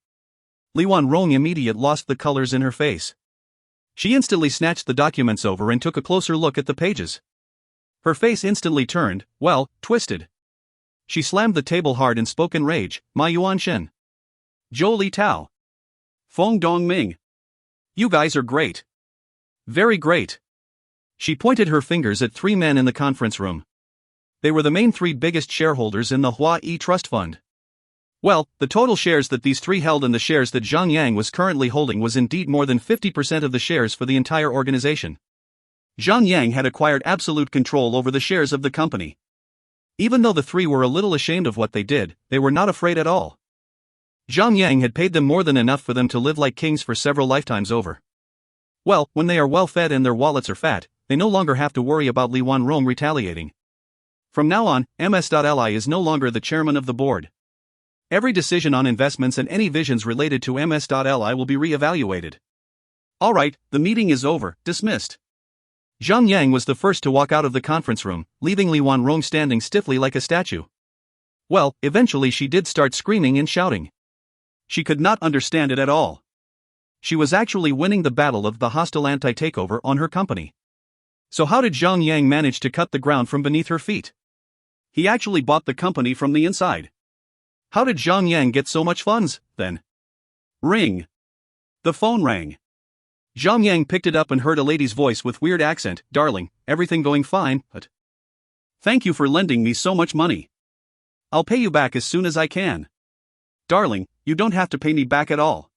Speaker 1: Li Wanrong immediately lost the colors in her face. She instantly snatched the documents over and took a closer look at the pages. Her face instantly turned, well, twisted. She slammed the table hard and spoke in rage, Ma Yuanshen. Zhou Li Tao. Feng Dongming. You guys are great. Very great. She pointed her fingers at three men in the conference room. They were the main three biggest shareholders in the Hua-Yi Trust Fund. Well, the total shares that these three held and the shares that Zhang Yang was currently holding was indeed more than 50% of the shares for the entire organization. Zhang Yang had acquired absolute control over the shares of the company. Even though the three were a little ashamed of what they did, they were not afraid at all. Zhang Yang had paid them more than enough for them to live like kings for several lifetimes over. Well, when they are well fed and their wallets are fat, they no longer have to worry about Li Wanrong retaliating. From now on, MS.Li is no longer the chairman of the board. Every decision on investments and any visions related to MS.Li will be re-evaluated. Alright, the meeting is over, dismissed. Zhang Yang was the first to walk out of the conference room, leaving Li Wanrong standing stiffly like a statue. Well, eventually she did start screaming and shouting. She could not understand it at all. She was actually winning the battle of the hostile anti-takeover on her company. So how did Zhang Yang manage to cut the ground from beneath her feet? He actually bought the company from the inside. How did Zhang Yang get so much funds, then? Ring. The phone rang. Zhang Yang picked it up and heard a lady's voice with weird accent. Darling, everything going fine, but... Thank you for lending me so much money. I'll pay you back as soon as I can. Darling, you don't have to pay me back at all.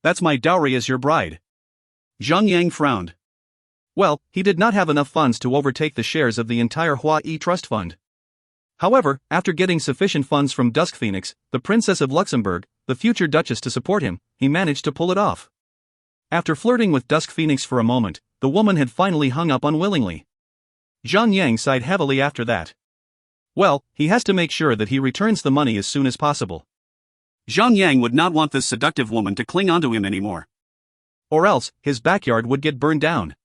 Speaker 1: That's my dowry as your bride. Zhang Yang frowned. Well, he did not have enough funds to overtake the shares of the entire Hua-Yi Trust Fund. However, after getting sufficient funds from Dusk Phoenix, the Princess of Luxembourg, the future Duchess to support him, he managed to pull it off. After flirting with Dusk Phoenix for a moment, the woman had finally hung up unwillingly. Zhang Yang sighed heavily after that. Well, he has to make sure that he returns the money as soon as possible. Zhang Yang would not want this seductive woman to cling onto him anymore. Or else, his backyard would get burned down.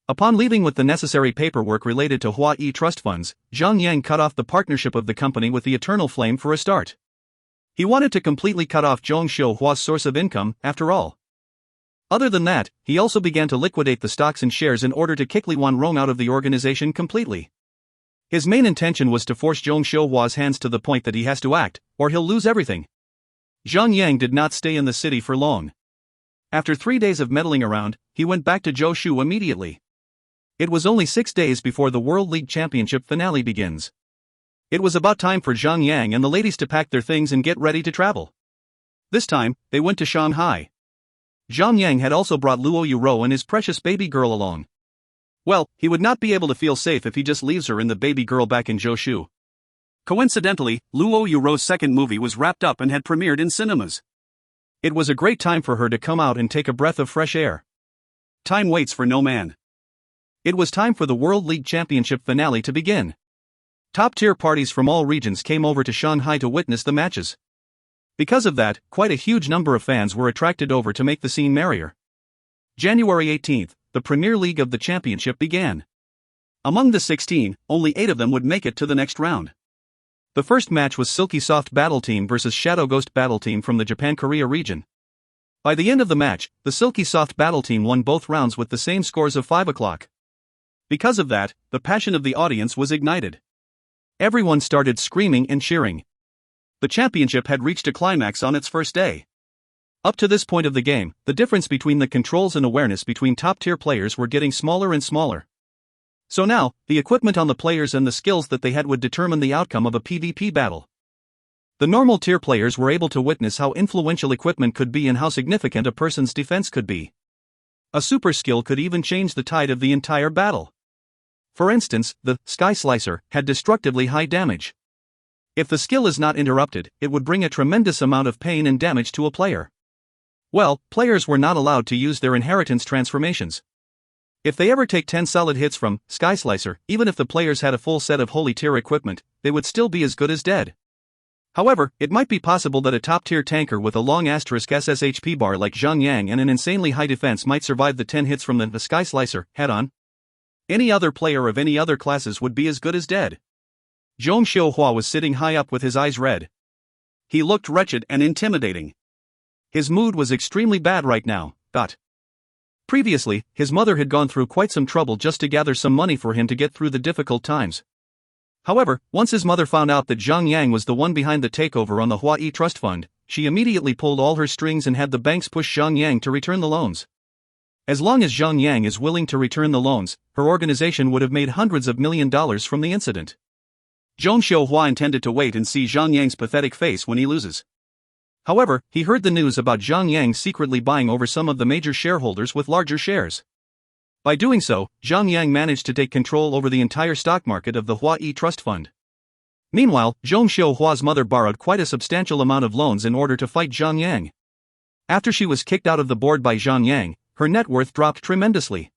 Speaker 1: Upon leaving with the necessary paperwork related to Hua-Yi Trust Funds, Zhang Yang cut off the partnership of the company with the Eternal Flame for a start. He wanted to completely cut off Zhong Xiuhua's source of income, after all. Other than that, he also began to liquidate the stocks and shares in order to kick Li Wanrong out of the organization completely. His main intention was to force Zhong Xiuhua's hands to the point that he has to act, or he'll lose everything. Zhang Yang did not stay in the city for long. After 3 days of meddling around, he went back to Zhoushu immediately. It was only 6 days before the World League Championship finale begins. It was about time for Zhang Yang and the ladies to pack their things and get ready to travel. This time, they went to Shanghai. Zhang Yang had also brought Luo Yuro and his precious baby girl along. Well, he would not be able to feel safe if he just leaves her and the baby girl back in Zhoushu. Coincidentally, Luo Yuro's second movie was wrapped up and had premiered in cinemas. It was a great time for her to come out and take a breath of fresh air. Time waits for no man. It was time for the World League Championship finale to begin. Top-tier parties from all regions came over to Shanghai to witness the matches. Because of that, quite a huge number of fans were attracted over to make the scene merrier. January 18th, the Premier League of the Championship began. Among the 16, only 8 of them would make it to the next round. The first match was Silky Soft Battle Team versus Shadow Ghost Battle Team from the Japan-Korea region. By the end of the match, the Silky Soft Battle Team won both rounds with the same scores of 5 o'clock. Because of that, the passion of the audience was ignited. Everyone started screaming and cheering. The championship had reached a climax on its first day. Up to this point of the game, the difference between the controls and awareness between top-tier players were getting smaller and smaller. So now, the equipment on the players and the skills that they had would determine the outcome of a PvP battle. The normal tier players were able to witness how influential equipment could be and how significant a person's defense could be. A super skill could even change the tide of the entire battle. For instance, the Sky Slicer had destructively high damage. If the skill is not interrupted, it would bring a tremendous amount of pain and damage to a player. Well, players were not allowed to use their inheritance transformations. If they ever take 10 solid hits from Sky Slicer, even if the players had a full set of holy tier equipment, they would still be as good as dead. However, it might be possible that a top-tier tanker with a long asterisk SSHP bar like Zhang Yang and an insanely high defense might survive the 10 hits from the Sky Slicer, head-on. Any other player of any other classes would be as good as dead. Zhang Xiuhua was sitting high up with his eyes red. He looked wretched and intimidating. His mood was extremely bad right now. Previously, his mother had gone through quite some trouble just to gather some money for him to get through the difficult times. However, once his mother found out that Zhang Yang was the one behind the takeover on the Huai Trust Fund, she immediately pulled all her strings and had the banks push Zhang Yang to return the loans. As long as Zhang Yang is willing to return the loans, her organization would have made hundreds of $1 million from the incident. Zhang Xiuhua intended to wait and see Zhang Yang's pathetic face when he loses. However, he heard the news about Zhang Yang secretly buying over some of the major shareholders with larger shares. By doing so, Zhang Yang managed to take control over the entire stock market of the Huai Trust Fund. Meanwhile, Zhang Xiuhua's mother borrowed quite a substantial amount of loans in order to fight Zhang Yang. After she was kicked out of the board by Zhang Yang, her net worth dropped tremendously.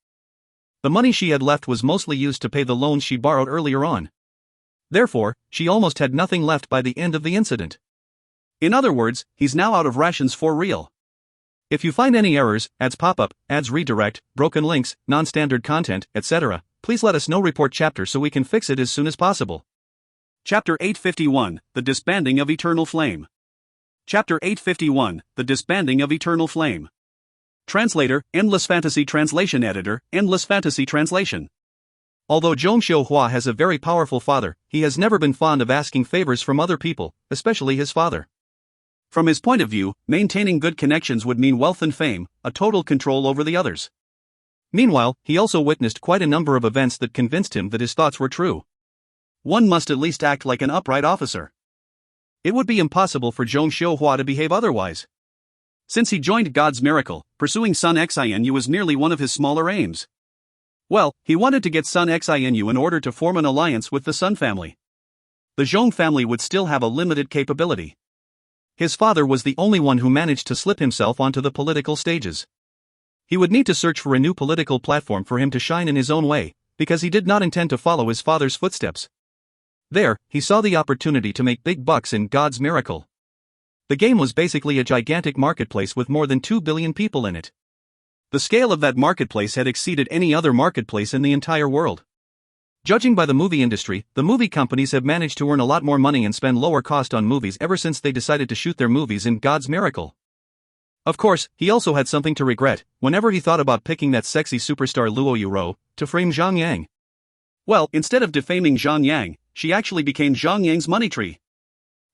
Speaker 1: The money she had left was mostly used to pay the loans she borrowed earlier on. Therefore, she almost had nothing left by the end of the incident. In other words, he's now out of rations for real. If you find any errors, ads pop-up, ads redirect, broken links, non-standard content, etc., please let us know. Report chapter so we can fix it as soon as possible. Chapter 851, The Disbanding of Eternal Flame. Chapter 851, The Disbanding of Eternal Flame. Translator, Endless Fantasy Translation Editor, Endless Fantasy Translation. Although Zhang Xiuhua has a very powerful father, he has never been fond of asking favors from other people, especially his father. From his point of view, maintaining good connections would mean wealth and fame, a total control over the others. Meanwhile, he also witnessed quite a number of events that convinced him that his thoughts were true. One must at least act like an upright officer. It would be impossible for Zhang Xiuhua to behave otherwise. Since he joined God's Miracle, pursuing Sun Xinu was nearly one of his smaller aims. Well, he wanted to get Sun Xinu in order to form an alliance with the Sun family. The Zhang family would still have a limited capability. His father was the only one who managed to slip himself onto the political stages. He would need to search for a new political platform for him to shine in his own way, because he did not intend to follow his father's footsteps. There, he saw the opportunity to make big bucks in God's Miracle. The game was basically a gigantic marketplace with more than 2 billion people in it. The scale of that marketplace had exceeded any other marketplace in the entire world. Judging by the movie industry, the movie companies have managed to earn a lot more money and spend lower cost on movies ever since they decided to shoot their movies in God's Miracle. Of course, he also had something to regret, whenever he thought about picking that sexy superstar Luo Yuro to frame Zhang Yang. Well, instead of defaming Zhang Yang, she actually became Zhang Yang's money tree.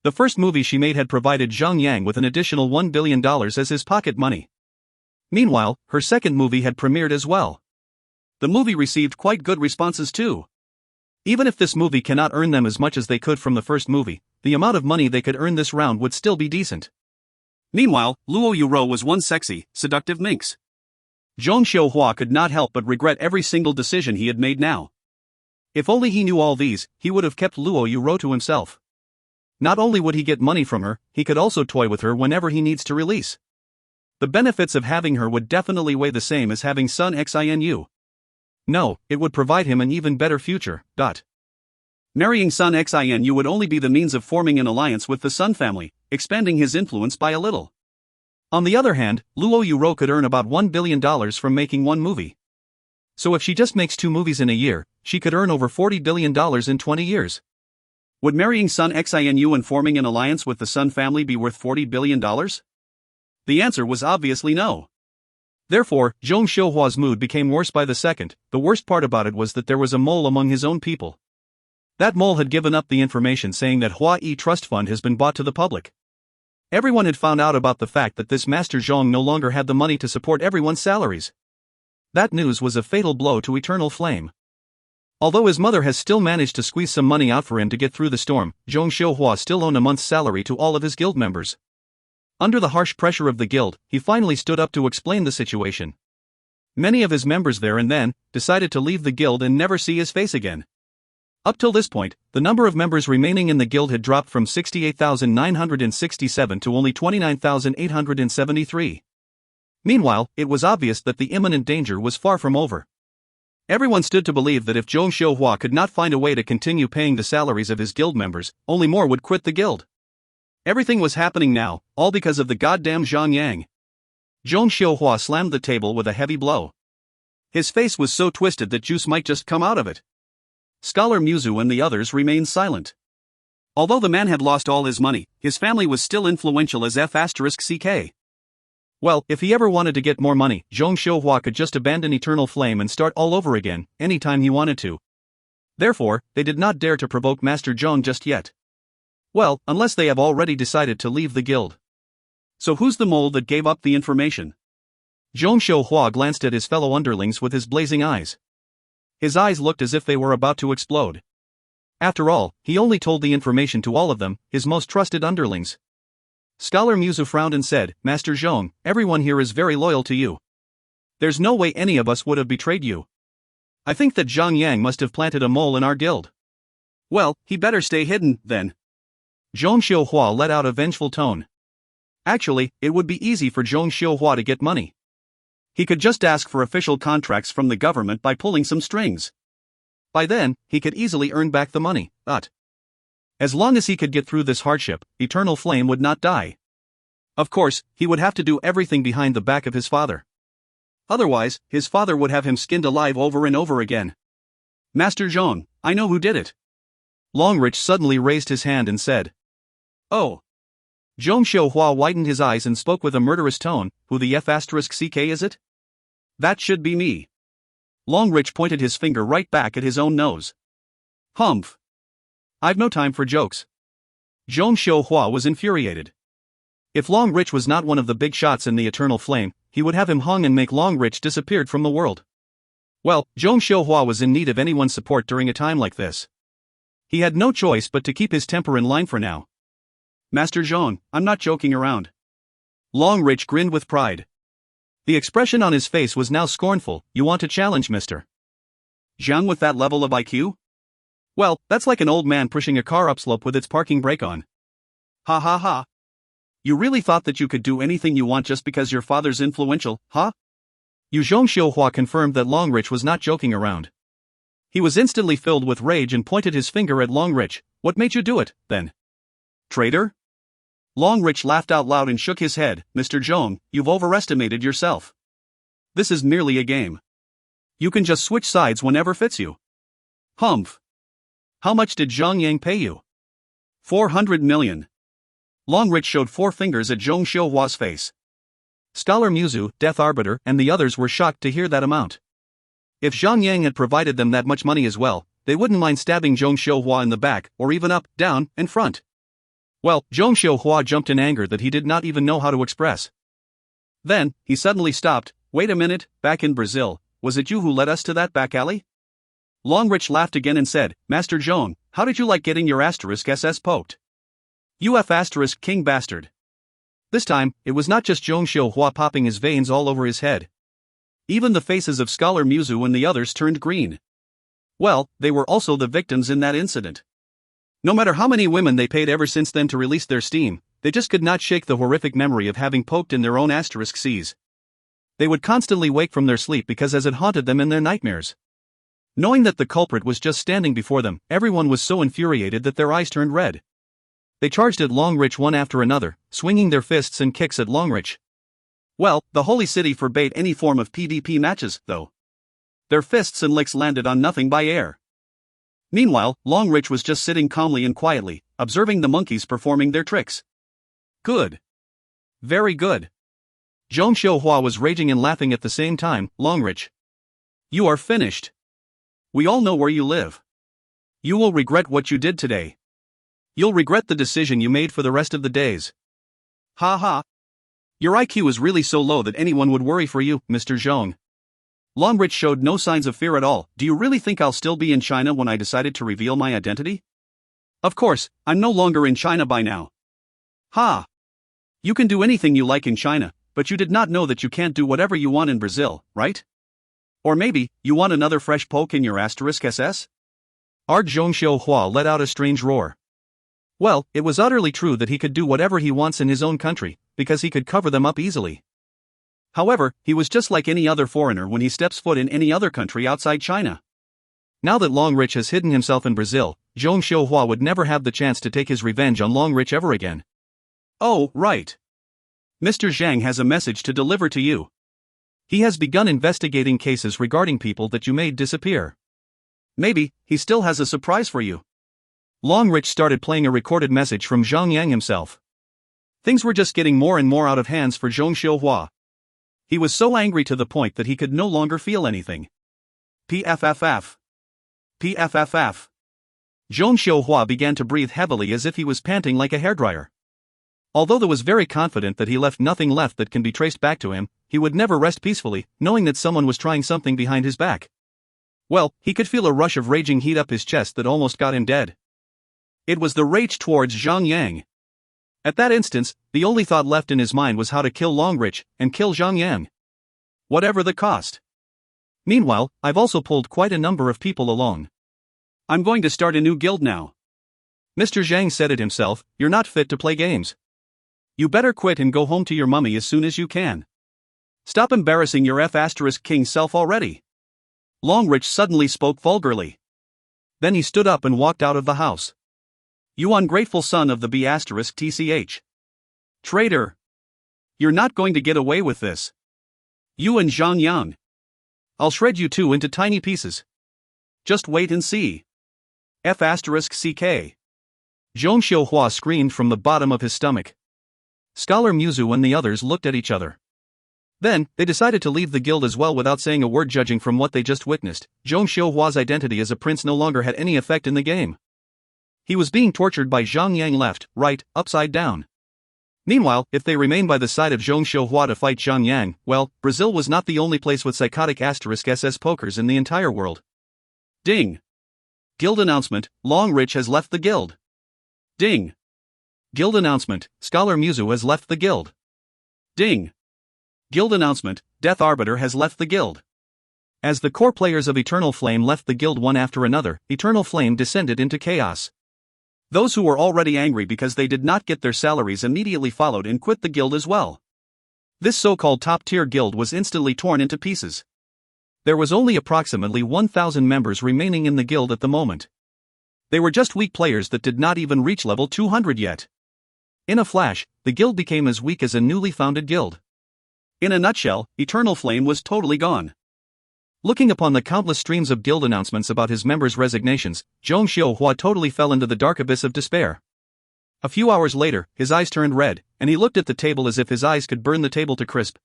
Speaker 1: The first movie she made had provided Zhang Yang with an additional $1 billion as his pocket money. Meanwhile, her second movie had premiered as well. The movie received quite good responses too. Even if this movie cannot earn them as much as they could from the first movie, the amount of money they could earn this round would still be decent. Meanwhile, Luo Yuro was one sexy, seductive minx. Zhang Xiuhua could not help but regret every single decision he had made now. If only he knew all these, he would have kept Luo Yuro to himself. Not only would he get money from her, he could also toy with her whenever he needs to release. The benefits of having her would definitely weigh the same as having Sun Xinu. No, it would provide him an even better future. Marrying Sun Xinu would only be the means of forming an alliance with the Sun family, expanding his influence by a little. On the other hand, Luo Yuro could earn about $1 billion from making one movie. So if she just makes 2 movies in a year, she could earn over $40 billion in 20 years. Would marrying Sun Xinu and forming an alliance with the Sun family be worth $40 billion? The answer was obviously no. Therefore, Zhang Xiuhua's mood became worse by the second. The worst part about it was that there was a mole among his own people. That mole had given up the information saying that Huai Trust Fund has been bought to the public. Everyone had found out about the fact that this Master Zhang no longer had the money to support everyone's salaries. That news was a fatal blow to Eternal Flame. Although his mother has still managed to squeeze some money out for him to get through the storm, Zhang Xiuhua still owned a month's salary to all of his guild members. Under the harsh pressure of the guild, he finally stood up to explain the situation. Many of his members there and then decided to leave the guild and never see his face again. Up till this point, the number of members remaining in the guild had dropped from 68,967 to only 29,873. Meanwhile, it was obvious that the imminent danger was far from over. Everyone stood to believe that if Zhang Xiuhua could not find a way to continue paying the salaries of his guild members, only more would quit the guild. Everything was happening now, all because of the goddamn Zhang Yang. Zhong Xiuhua slammed the table with a heavy blow. His face was so twisted that juice might just come out of it. Scholar Muzu and the others remained silent. Although the man had lost all his money, his family was still influential as F***ck. Well, if he ever wanted to get more money, Zhong Xiuhua could just abandon Eternal Flame and start all over again, anytime he wanted to. Therefore, they did not dare to provoke Master Zhang just yet. Well, unless they have already decided to leave the guild. So who's the mole that gave up the information? Zhong Xiuhua glanced at his fellow underlings with his blazing eyes. His eyes looked as if they were about to explode. After all, he only told the information to all of them, his most trusted underlings. Scholar Muzu frowned and said, Master Zhang, everyone here is very loyal to you. There's no way any of us would have betrayed you. I think that Zhang Yang must have planted a mole in our guild. Well, he better stay hidden, then. Zhong Xiuhua let out a vengeful tone. Actually, it would be easy for Zhong Xiuhua to get money. He could just ask for official contracts from the government by pulling some strings. By then, he could easily earn back the money, but as long as he could get through this hardship, Eternal Flame would not die. Of course, he would have to do everything behind the back of his father. Otherwise, his father would have him skinned alive over and over again. Master Zhang, I know who did it. Longrich suddenly raised his hand and said. Oh. Zhong Xiuhua widened his eyes and spoke with a murderous tone, who the F***ck is it? That should be me. Longrich pointed his finger right back at his own nose. Humph. I've no time for jokes. Zhong Xiuhua was infuriated. If Longrich was not one of the big shots in the Eternal Flame, he would have him hung and make Longrich disappeared from the world. Well, Zhong Xiuhua was in need of anyone's support during a time like this. He had no choice but to keep his temper in line for now. Master Zhang, I'm not joking around. Longrich grinned with pride. The expression on his face was now scornful. You want to challenge Mr. Zhang with that level of IQ? Well, that's like an old man pushing a car upslope with its parking brake on. Ha ha ha. You really thought that you could do anything you want just because your father's influential, huh? Zhong Xiuhua confirmed that Longrich was not joking around. He was instantly filled with rage and pointed his finger at Longrich. What made you do it, then? Traitor? Longrich laughed out loud and shook his head. Mr. Zhang, you've overestimated yourself. This is merely a game. You can just switch sides whenever fits you. Humph. How much did Zhang Yang pay you? 400 million. Longrich showed 4 fingers at Zhong Xiuhua's face. Scholar Muzu, Death Arbiter, and the others were shocked to hear that amount. If Zhang Yang had provided them that much money as well, they wouldn't mind stabbing Zhong Xiuhua in the back, or even up, down, and front. Well, Zhong Xiuhua jumped in anger that he did not even know how to express. Then, he suddenly stopped. Wait a minute, back in Brazil, was it you who led us to that back alley? Longrich laughed again and said, Master Zhang, how did you like getting your *SS poked? King bastard. This time, it was not just Zhong Xiuhua popping his veins all over his head. Even the faces of Scholar Muzu and the others turned green. Well, they were also the victims in that incident. No matter how many women they paid ever since then to release their steam, they just could not shake the horrific memory of having poked in their own *Cs. They would constantly wake from their sleep because as it haunted them in their nightmares. Knowing that the culprit was just standing before them, everyone was so infuriated that their eyes turned red. They charged at Longrich one after another, swinging their fists and kicks at Longrich. Well, the Holy City forbade any form of PvP matches, though. Their fists and licks landed on nothing by air. Meanwhile, Longrich was just sitting calmly and quietly, observing the monkeys performing their tricks. Good. Very good. Zhong Xiuhua was raging and laughing at the same time. Longrich. You are finished. We all know where you live. You will regret what you did today. You'll regret the decision you made for the rest of the days. Ha ha. Your IQ is really so low that anyone would worry for you, Mr. Zhang. Longrich showed no signs of fear at all. Do you really think I'll still be in China when I decided to reveal my identity? Of course, I'm no longer in China by now. Ha. You can do anything you like in China, but you did not know that you can't do whatever you want in Brazil, right? Or maybe, you want another fresh poke in your *SS? Zhong Xiuhua let out a strange roar. Well, it was utterly true that he could do whatever he wants in his own country, because he could cover them up easily. However, he was just like any other foreigner when he steps foot in any other country outside China. Now that Longrich has hidden himself in Brazil, Zhong Xiuhua would never have the chance to take his revenge on Longrich ever again. Oh, right. Mr. Zhang has a message to deliver to you. He has begun investigating cases regarding people that you made disappear. Maybe he still has a surprise for you. Longrich started playing a recorded message from Zhang Yang himself. Things were just getting more and more out of hands for Zhong Xiuhua. He was so angry to the point that he could no longer feel anything. PFFF. PFFF. Zhong Xiuhua began to breathe heavily as if he was panting like a hairdryer. Although he was very confident that he left nothing left that can be traced back to him, he would never rest peacefully, knowing that someone was trying something behind his back. Well, he could feel a rush of raging heat up his chest that almost got him dead. It was the rage towards Zhang Yang. At that instance, the only thought left in his mind was how to kill Longrich and kill Zhang Yang. Whatever the cost. Meanwhile, I've also pulled quite a number of people along. I'm going to start a new guild now. Mr. Zhang said it himself, you're not fit to play games. You better quit and go home to your mummy as soon as you can. Stop embarrassing your F***king self already. Longrich suddenly spoke vulgarly. Then he stood up and walked out of the house. You ungrateful son of the B***tch. Traitor. You're not going to get away with this. You and Zhang Yang. I'll shred you two into tiny pieces. Just wait and see. F***ck. Zhong Xiuhua screamed from the bottom of his stomach. Scholar Muzu and the others looked at each other. Then, they decided to leave the guild as well without saying a word. Judging from what they just witnessed, Zhong Xiuhua's identity as a prince no longer had any effect in the game. He was being tortured by Zhang Yang left, right, upside down. Meanwhile, if they remained by the side of Zhong Xiuhua to fight Zhang Yang, well, Brazil was not the only place with psychotic *SS pokers in the entire world. Ding. Guild announcement, Longrich has left the guild. Ding. Guild announcement, Scholar Muzu has left the guild. Ding. Guild announcement, Death Arbiter has left the guild. As the core players of Eternal Flame left the guild one after another, Eternal Flame descended into chaos. Those who were already angry because they did not get their salaries immediately followed and quit the guild as well. This so-called top-tier guild was instantly torn into pieces. There was only approximately 1,000 members remaining in the guild at the moment. They were just weak players that did not even reach level 200 yet. In a flash, the guild became as weak as a newly founded guild. In a nutshell, Eternal Flame was totally gone. Looking upon the countless streams of guild announcements about his members' resignations, Zhong Xiuhua totally fell into the dark abyss of despair. A few hours later, his eyes turned red, and he looked at the table as if his eyes could burn the table to crisp.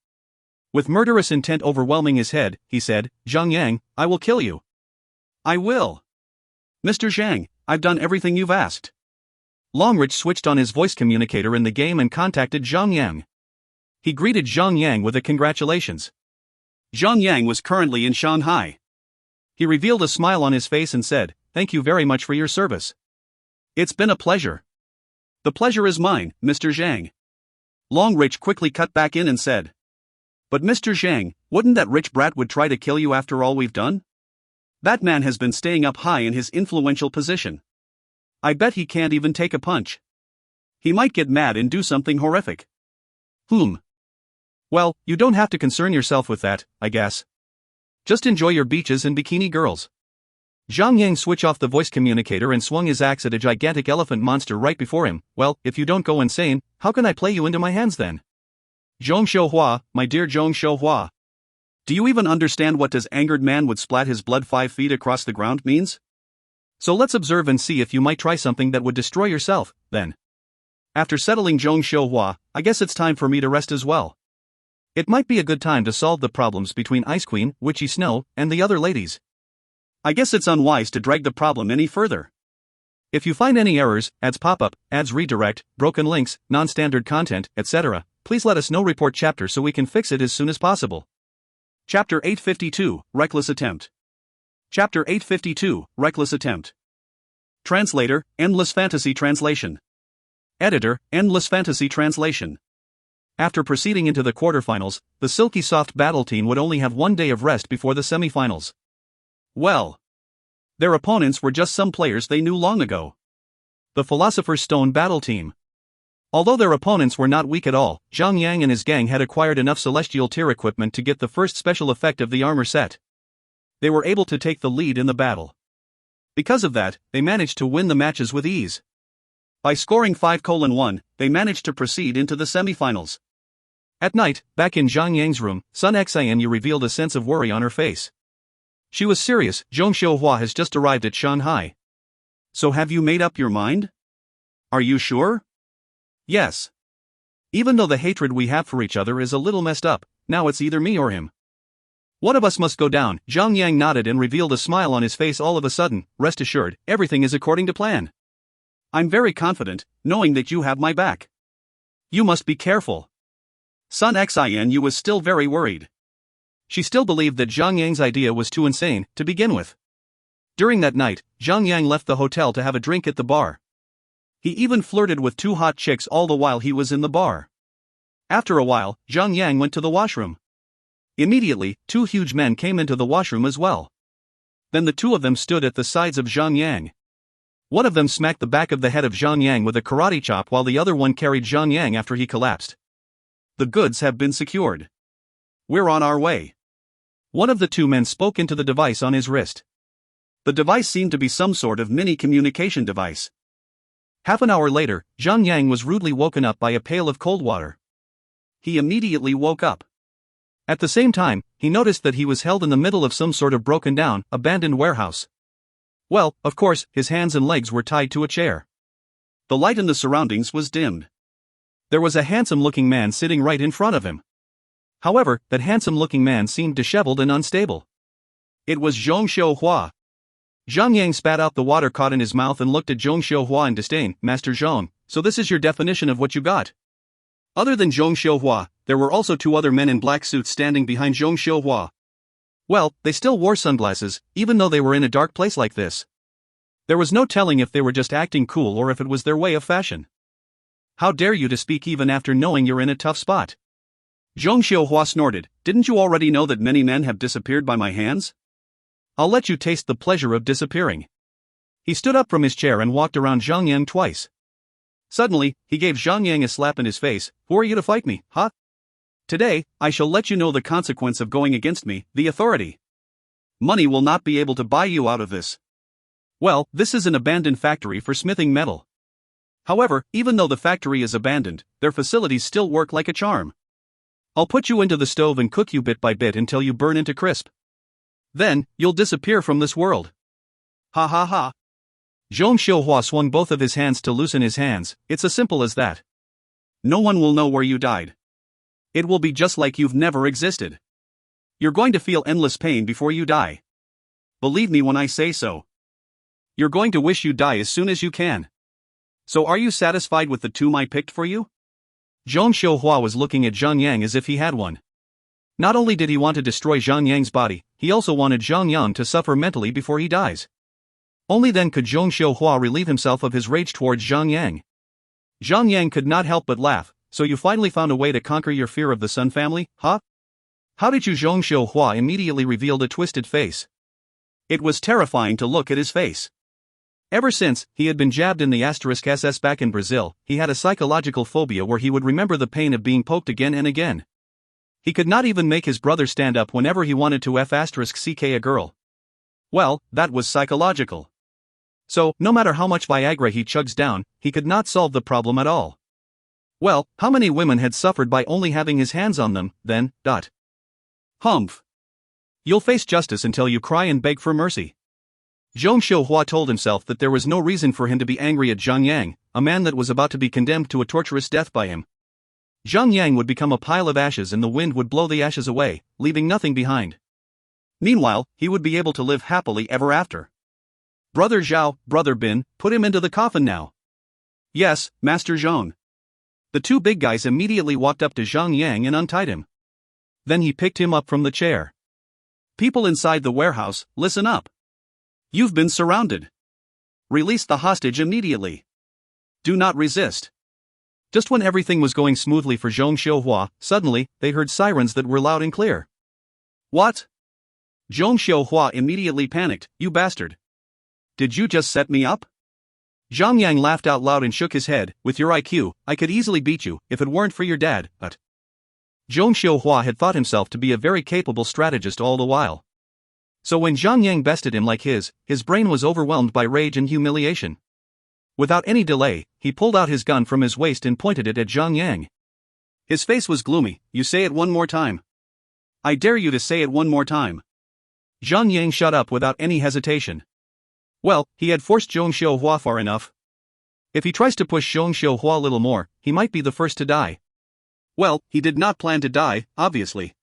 Speaker 1: With murderous intent overwhelming his head, he said, Zhang Yang, I will kill you. I will. Mr. Zhang, I've done everything you've asked. Longrich switched on his voice communicator in the game and contacted Zhang Yang. He greeted Zhang Yang with a congratulations. Zhang Yang was currently in Shanghai. He revealed a smile on his face and said, Thank you very much for your service. It's been a pleasure. The pleasure is mine, Mr. Zhang. Longrich quickly cut back in and said. But Mr. Zhang, wouldn't that rich brat would try to kill you after all we've done? That man has been staying up high in his influential position. I bet he can't even take a punch. He might get mad and do something horrific. Well, you don't have to concern yourself with that, I guess. Just enjoy your beaches and bikini girls. Zhang Yang switched off the voice communicator and swung his axe at a gigantic elephant monster right before him. Well, if you don't go insane, how can I play you into my hands then? Zhong Xiuhua, my dear Zhong Xiuhua. Do you even understand what "does angered man would splat his blood 5 feet across the ground" means? So let's observe and see if you might try something that would destroy yourself, then. After settling Zhong Xiuhua, I guess it's time for me to rest as well. It might be a good time to solve the problems between Ice Queen, Witchy Snow, and the other ladies. I guess it's unwise to drag the problem any further. If you find any errors, ads pop-up, ads redirect, broken links, non-standard content, etc., please let us know. Report chapter so we can fix it as soon as possible. Chapter 852, Reckless Attempt. Chapter 852, Reckless Attempt. Translator, Endless Fantasy Translation. Editor, Endless Fantasy Translation. After proceeding into the quarterfinals, the Silky Soft battle team would only have 1 day of rest before the semifinals. Well, their opponents were just some players they knew long ago. The Philosopher's Stone battle team. Although their opponents were not weak at all, Zhang Yang and his gang had acquired enough celestial tier equipment to get the first special effect of the armor set. They were able to take the lead in the battle. Because of that, they managed to win the matches with ease. By scoring 5-1, they managed to proceed into the semifinals. At night, back in Zhang Yang's room, Sun Xianyu revealed a sense of worry on her face. She was serious. Zhong Xiuhua has just arrived at Shanghai. So have you made up your mind? Are you sure? Yes. Even though the hatred we have for each other is a little messed up, now it's either me or him. One of us must go down. Zhang Yang nodded and revealed a smile on his face all of a sudden. Rest assured, everything is according to plan. I'm very confident, knowing that you have my back. You must be careful. Sun Xianyu was still very worried. She still believed that Zhang Yang's idea was too insane, to begin with. During that night, Zhang Yang left the hotel to have a drink at the bar. He even flirted with 2 hot chicks all the while he was in the bar. After a while, Zhang Yang went to the washroom. Immediately, 2 huge men came into the washroom as well. Then the 2 of them stood at the sides of Zhang Yang. One of them smacked the back of the head of Zhang Yang with a karate chop while the other one carried Zhang Yang after he collapsed. The goods have been secured. We're on our way. One of the 2 men spoke into the device on his wrist. The device seemed to be some sort of mini communication device. Half an hour later, Zhang Yang was rudely woken up by a pail of cold water. He immediately woke up. At the same time, he noticed that he was held in the middle of some sort of broken down, abandoned warehouse. Well, of course, his hands and legs were tied to a chair. The light in the surroundings was dimmed. There was a handsome-looking man sitting right in front of him. However, that handsome-looking man seemed disheveled and unstable. It was Zhong Xiuhua. Zhang Yang spat out the water caught in his mouth and looked at Zhong Xiuhua in disdain. Master Zhong, so this is your definition of what you got? Other than Zhong Xiuhua, there were also 2 other men in black suits standing behind Zhong Xiuhua. Well, they still wore sunglasses, even though they were in a dark place like this. There was no telling if they were just acting cool or if it was their way of fashion. How dare you to speak even after knowing you're in a tough spot? Zhong Xiuhua snorted. Didn't you already know that many men have disappeared by my hands? I'll let you taste the pleasure of disappearing. He stood up from his chair and walked around Zhang Yang twice. Suddenly, he gave Zhang Yang a slap in his face. Who are you to fight me, huh? Today, I shall let you know the consequence of going against me, the authority. Money will not be able to buy you out of this. Well, this is an abandoned factory for smithing metal. However, even though the factory is abandoned, their facilities still work like a charm. I'll put you into the stove and cook you bit by bit until you burn into crisp. Then, you'll disappear from this world. Ha ha ha. Zhong Xiuhua swung both of his hands to loosen his hands. It's as simple as that. No one will know where you died. It will be just like you've never existed. You're going to feel endless pain before you die. Believe me when I say so. You're going to wish you die as soon as you can. So are you satisfied with the tomb I picked for you? Zhong Xiuhua was looking at Zhang Yang as if he had one. Not only did he want to destroy Zhang Yang's body, he also wanted Zhang Yang to suffer mentally before he dies. Only then could Zhong Xiuhua relieve himself of his rage towards Zhang Yang. Zhang Yang could not help but laugh. So you finally found a way to conquer your fear of the Sun family, huh? How did you? Zhong Xiuhua immediately revealed a twisted face. It was terrifying to look at his face. Ever since he had been jabbed in the *SS back in Brazil, he had a psychological phobia where he would remember the pain of being poked again and again. He could not even make his brother stand up whenever he wanted to *CK a girl. Well, that was psychological. So, no matter how much Viagra he chugs down, he could not solve the problem at all. Well, how many women had suffered by only having his hands on them, then? Humph. You'll face justice until you cry and beg for mercy. Zhong Xiuhua told himself that there was no reason for him to be angry at Zhang Yang, a man that was about to be condemned to a torturous death by him. Zhang Yang would become a pile of ashes and the wind would blow the ashes away, leaving nothing behind. Meanwhile, he would be able to live happily ever after. Brother Zhao, Brother Bin, put him into the coffin now. Yes, Master Zhang. The 2 big guys immediately walked up to Zhang Yang and untied him. Then he picked him up from the chair. People inside the warehouse, listen up. You've been surrounded. Release the hostage immediately. Do not resist. Just when everything was going smoothly for Zhong Xiuhua, suddenly, they heard sirens that were loud and clear. What? Zhong Xiuhua immediately panicked. You bastard. Did you just set me up? Zhang Yang laughed out loud and shook his head. With your IQ, I could easily beat you, if it weren't for your dad, but... Zhong Xiuhua had thought himself to be a very capable strategist all the while. So when Zhang Yang bested him like his brain was overwhelmed by rage and humiliation. Without any delay, he pulled out his gun from his waist and pointed it at Zhang Yang. His face was gloomy. You say it one more time. I dare you to say it one more time. Zhang Yang shut up without any hesitation. Well, he had forced Zhong Xiuhua far enough. If he tries to push Zhong Xiuhua a little more, he might be the first to die. Well, he did not plan to die, obviously.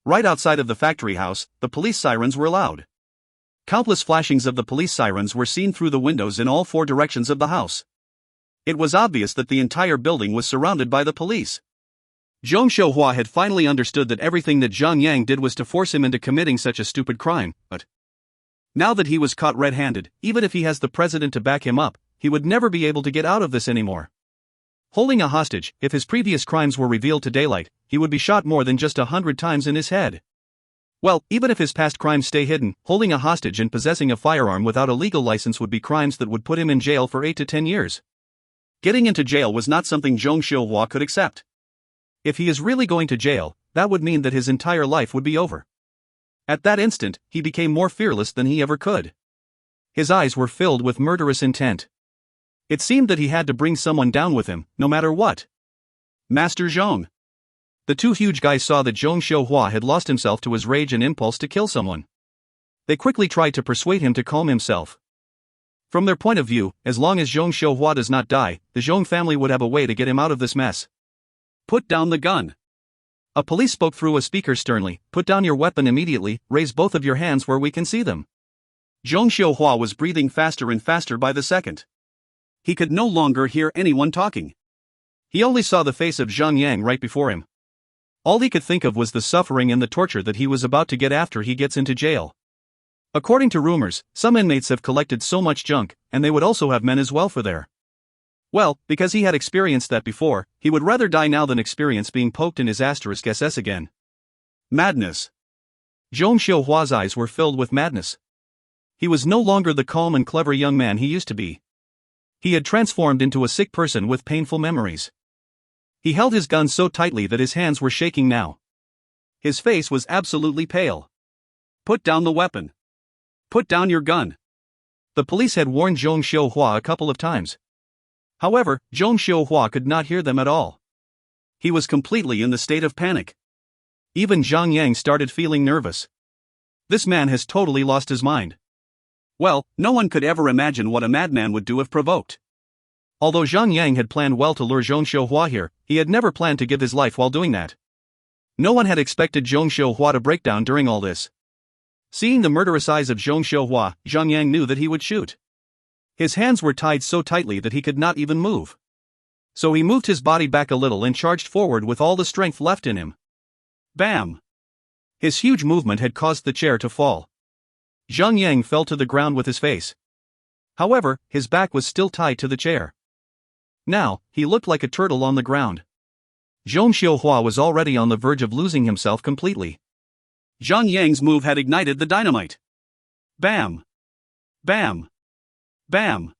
Speaker 1: Right outside of the factory house, the police sirens were loud. Countless flashings of the police sirens were seen through the windows in all four directions of the house. It was obvious that the entire building was surrounded by the police. Zhong Xiuhua had finally understood that everything that Zhang Yang did was to force him into committing such a stupid crime, but now that he was caught red-handed, even if he has the president to back him up, he would never be able to get out of this anymore. Holding a hostage, if his previous crimes were revealed to daylight, he would be shot more than just 100 times in his head. Well, even if his past crimes stay hidden, holding a hostage and possessing a firearm without a legal license would be crimes that would put him in jail for 8 to 10 years. Getting into jail was not something Zhong Xiuhua could accept. If he is really going to jail, that would mean that his entire life would be over. At that instant, he became more fearless than he ever could. His eyes were filled with murderous intent. It seemed that he had to bring someone down with him, no matter what. Master Zhang. The two huge guys saw that Zhong Xiuhua had lost himself to his rage and impulse to kill someone. They quickly tried to persuade him to calm himself. From their point of view, as long as Zhong Xiuhua does not die, the Zhang family would have a way to get him out of this mess. Put down the gun. A police spoke through a speaker sternly. Put down your weapon immediately, raise both of your hands where we can see them. Zhong Xiuhua was breathing faster and faster by the second. He could no longer hear anyone talking. He only saw the face of Zhang Yang right before him. All he could think of was the suffering and the torture that he was about to get after he gets into jail. According to rumors, some inmates have collected so much junk, and they would also have men as well for there. Well, because he had experienced that before, he would rather die now than experience being poked in his *SS again. Madness. Zhong Xiuhua's eyes were filled with madness. He was no longer the calm and clever young man he used to be. He had transformed into a sick person with painful memories. He held his gun so tightly that his hands were shaking now. His face was absolutely pale. Put down the weapon. Put down your gun. The police had warned Zhong Xiuhua a couple of times. However, Zhong Xiuhua could not hear them at all. He was completely in the state of panic. Even Zhang Yang started feeling nervous. This man has totally lost his mind. Well, no one could ever imagine what a madman would do if provoked. Although Zhang Yang had planned well to lure Zhong Xiuhua here, he had never planned to give his life while doing that. No one had expected Zhong Xiuhua to break down during all this. Seeing the murderous eyes of Zhong Xiuhua, Zhang Yang knew that he would shoot. His hands were tied so tightly that he could not even move. So he moved his body back a little and charged forward with all the strength left in him. Bam! His huge movement had caused the chair to fall. Zhang Yang fell to the ground with his face. However, his back was still tied to the chair. Now, he looked like a turtle on the ground. Zhong Xiuhua was already on the verge of losing himself completely. Zhang Yang's move had ignited the dynamite. Bam! Bam! Bam!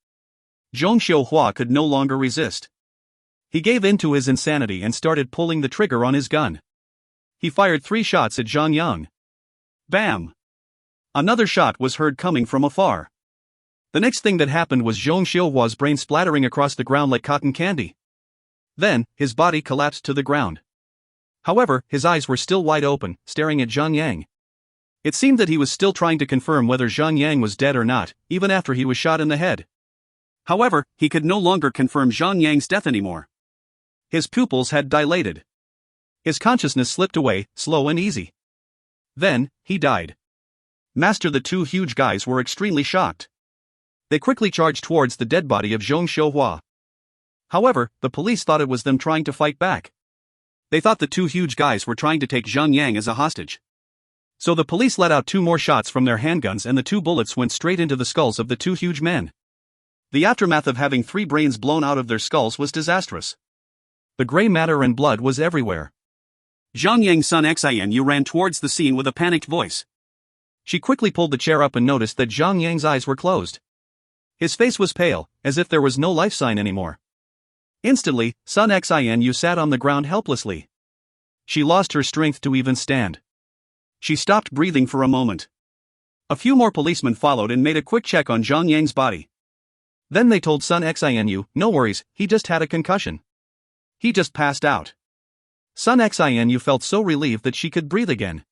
Speaker 1: Zhong Xiuhua could no longer resist. He gave in to his insanity and started pulling the trigger on his gun. He fired 3 shots at Zhang Yang. Bam! Another shot was heard coming from afar. The next thing that happened was Zhong Xiuhua's brain splattering across the ground like cotton candy. Then, his body collapsed to the ground. However, his eyes were still wide open, staring at Zhang Yang. It seemed that he was still trying to confirm whether Zhang Yang was dead or not, even after he was shot in the head. However, he could no longer confirm Zhang Yang's death anymore. His pupils had dilated. His consciousness slipped away, slow and easy. Then, he died. Master, the two huge guys were extremely shocked. They quickly charged towards the dead body of Zhong Xiuhua. However, the police thought it was them trying to fight back. They thought the two huge guys were trying to take Zhang Yang as a hostage. So the police let out 2 more shots from their handguns and the 2 bullets went straight into the skulls of the 2 huge men. The aftermath of having 3 brains blown out of their skulls was disastrous. The gray matter and blood was everywhere. Zhang Yang's son Xian ran towards the scene with a panicked voice. She quickly pulled the chair up and noticed that Zhang Yang's eyes were closed. His face was pale, as if there was no life sign anymore. Instantly, Sun Xian sat on the ground helplessly. She lost her strength to even stand. She stopped breathing for a moment. A few more policemen followed and made a quick check on Zhang Yang's body. Then they told Sun Xinu, no worries, he just had a concussion. He just passed out. Sun Xinu felt so relieved that she could breathe again.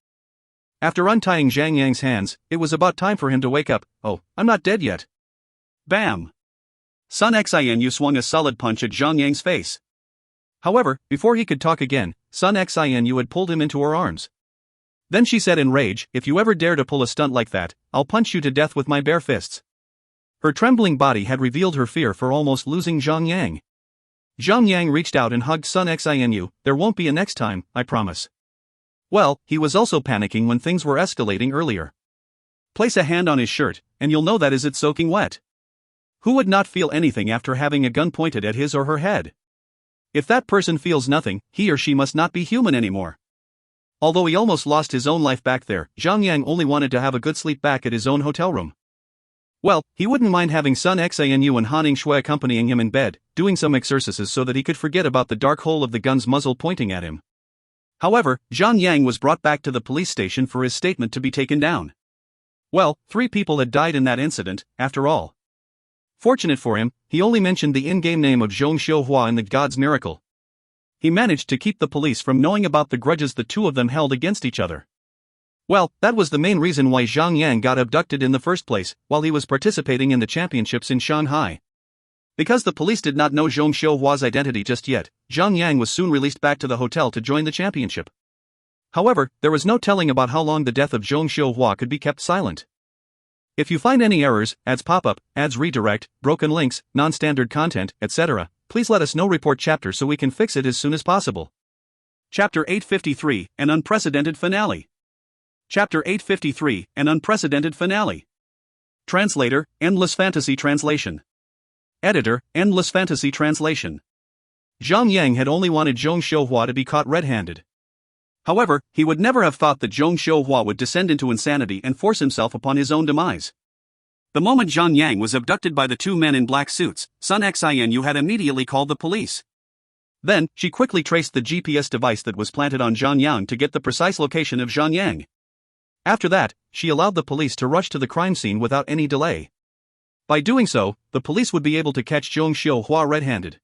Speaker 1: After untying Zhang Yang's hands, it was about time for him to wake up. Oh, I'm not dead yet. Bam! Sun Xinu swung a solid punch at Zhang Yang's face. However, before he could talk again, Sun Xinu had pulled him into her arms. Then she said in rage, if you ever dare to pull a stunt like that, I'll punch you to death with my bare fists. Her trembling body had revealed her fear for almost losing Zhang Yang. Zhang Yang reached out and hugged Sun Xinu, there won't be a next time, I promise. Well, he was also panicking when things were escalating earlier. Place a hand on his shirt, and you'll know that is it soaking wet. Who would not feel anything after having a gun pointed at his or her head? If that person feels nothing, he or she must not be human anymore. Although he almost lost his own life back there, Zhang Yang only wanted to have a good sleep back at his own hotel room. Well, he wouldn't mind having Sun Xinu and Han Shui accompanying him in bed, doing some exercises so that he could forget about the dark hole of the gun's muzzle pointing at him. However, Zhang Yang was brought back to the police station for his statement to be taken down. Well, 3 people had died in that incident, after all. Fortunate for him, he only mentioned the in-game name of Zhong Xiuhua in the God's Miracle. He managed to keep the police from knowing about the grudges the two of them held against each other. Well, that was the main reason why Zhang Yang got abducted in the first place, while he was participating in the championships in Shanghai. Because the police did not know Zhong Xiuhua's identity just yet, Zhang Yang was soon released back to the hotel to join the championship. However, there was no telling about how long the death of Zhong Xiuhua could be kept silent. If you find any errors, ads pop up, ads redirect, broken links, non-standard content, etc., please let us know. Report chapter so we can fix it as soon as possible. Chapter 853, An Unprecedented Finale. Chapter 853, An Unprecedented Finale. Translator, Endless Fantasy Translation. Editor, Endless Fantasy Translation. Zhang Yang had only wanted Zhong Xiuhua to be caught red-handed. However, he would never have thought that Zhong Xiuhua would descend into insanity and force himself upon his own demise. The moment Zhang Yang was abducted by the 2 men in black suits, Sun Xinu had immediately called the police. Then, she quickly traced the GPS device that was planted on Zhang Yang to get the precise location of Zhang Yang. After that, she allowed the police to rush to the crime scene without any delay. By doing so, the police would be able to catch Zhong Xiuhua red-handed.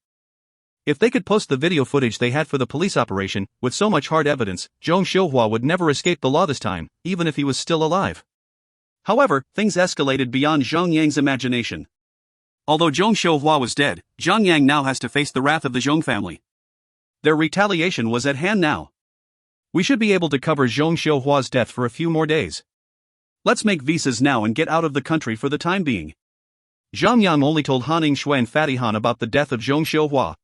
Speaker 1: If they could post the video footage they had for the police operation, with so much hard evidence, Zhong Xiuhua would never escape the law this time, even if he was still alive. However, things escalated beyond Zhang Yang's imagination. Although Zhong Xiuhua was dead, Zhang Yang now has to face the wrath of the Zhong family. Their retaliation was at hand now. We should be able to cover Zhong Xiuhua's death for a few more days. Let's make visas now and get out of the country for the time being. Zhang Yang only told Han Shui and Fatty Han about the death of Zhong Xiuhua.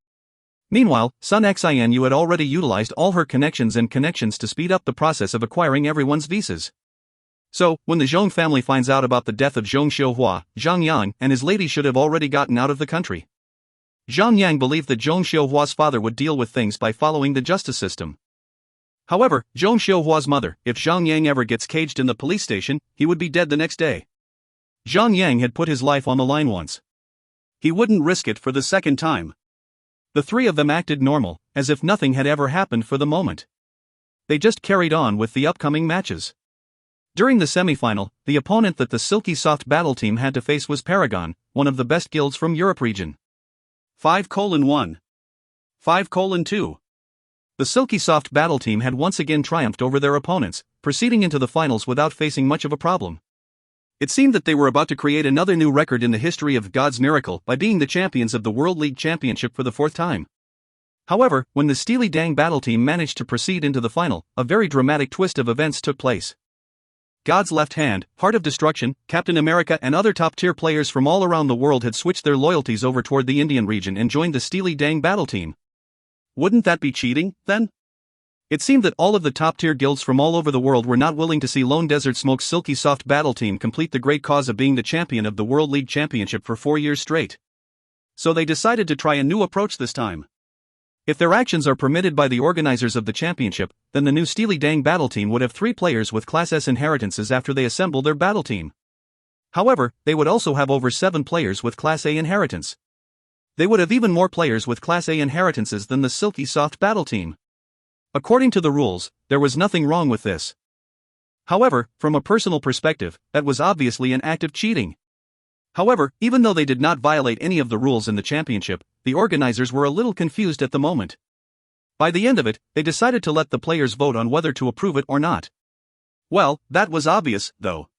Speaker 1: Meanwhile, Sun Xinu had already utilized all her connections to speed up the process of acquiring everyone's visas. So, when the Zhong family finds out about the death of Zhong Xiuhua, Zhang Yang and his lady should have already gotten out of the country. Zhang Yang believed that Zhong Xiuhua's father would deal with things by following the justice system. However, Zhong Xiuhua's mother, if Zhang Yang ever gets caged in the police station, he would be dead the next day. Zhang Yang had put his life on the line once. He wouldn't risk it for the second time. The 3 of them acted normal, as if nothing had ever happened for the moment. They just carried on with the upcoming matches. During the semi-final, the opponent that the Silky Soft battle team had to face was Paragon, one of the best guilds from Europe region. 5:1. 5:2. The Silky Soft battle team had once again triumphed over their opponents, proceeding into the finals without facing much of a problem. It seemed that they were about to create another new record in the history of God's Miracle by being the champions of the World League Championship for the 4th time. However, when the Steely Dang battle team managed to proceed into the final, a very dramatic twist of events took place. God's Left Hand, Heart of Destruction, Captain America and other top-tier players from all around the world had switched their loyalties over toward the Indian region and joined the Steely Dang battle team. Wouldn't that be cheating, then? It seemed that all of the top-tier guilds from all over the world were not willing to see Lone Desert Smoke's Silky Soft battle team complete the great cause of being the champion of the World League Championship for 4 years straight. So they decided to try a new approach this time. If their actions are permitted by the organizers of the championship, then the new Steely Dang battle team would have 3 players with Class S inheritances after they assemble their battle team. However, they would also have over 7 players with Class A inheritance. They would have even more players with Class A inheritances than the Silky Soft battle team. According to the rules, there was nothing wrong with this. However, from a personal perspective, that was obviously an act of cheating. However, even though they did not violate any of the rules in the championship, the organizers were a little confused at the moment. By the end of it, they decided to let the players vote on whether to approve it or not. Well, that was obvious, though.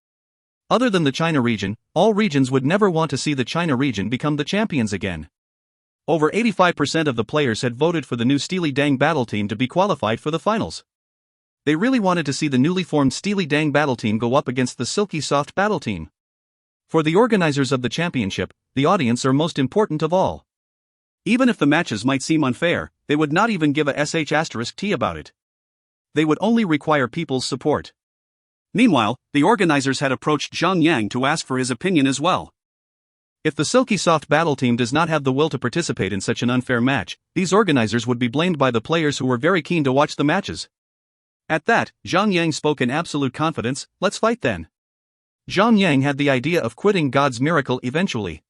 Speaker 1: Other than the China region, all regions would never want to see the China region become the champions again. Over 85% of the players had voted for the new Steely Dang battle team to be qualified for the finals. They really wanted to see the newly formed Steely Dang battle team go up against the Silky Soft battle team. For the organizers of the championship, the audience are most important of all. Even if the matches might seem unfair, they would not even give a **T about it. They would only require people's support. Meanwhile, the organizers had approached Zhang to ask for his opinion as well. If the Silky Soft battle team does not have the will to participate in such an unfair match, these organizers would be blamed by the players who were very keen to watch the matches. At that, Zhang spoke in absolute confidence, "Let's fight then." Zhang had the idea of quitting God's Miracle eventually.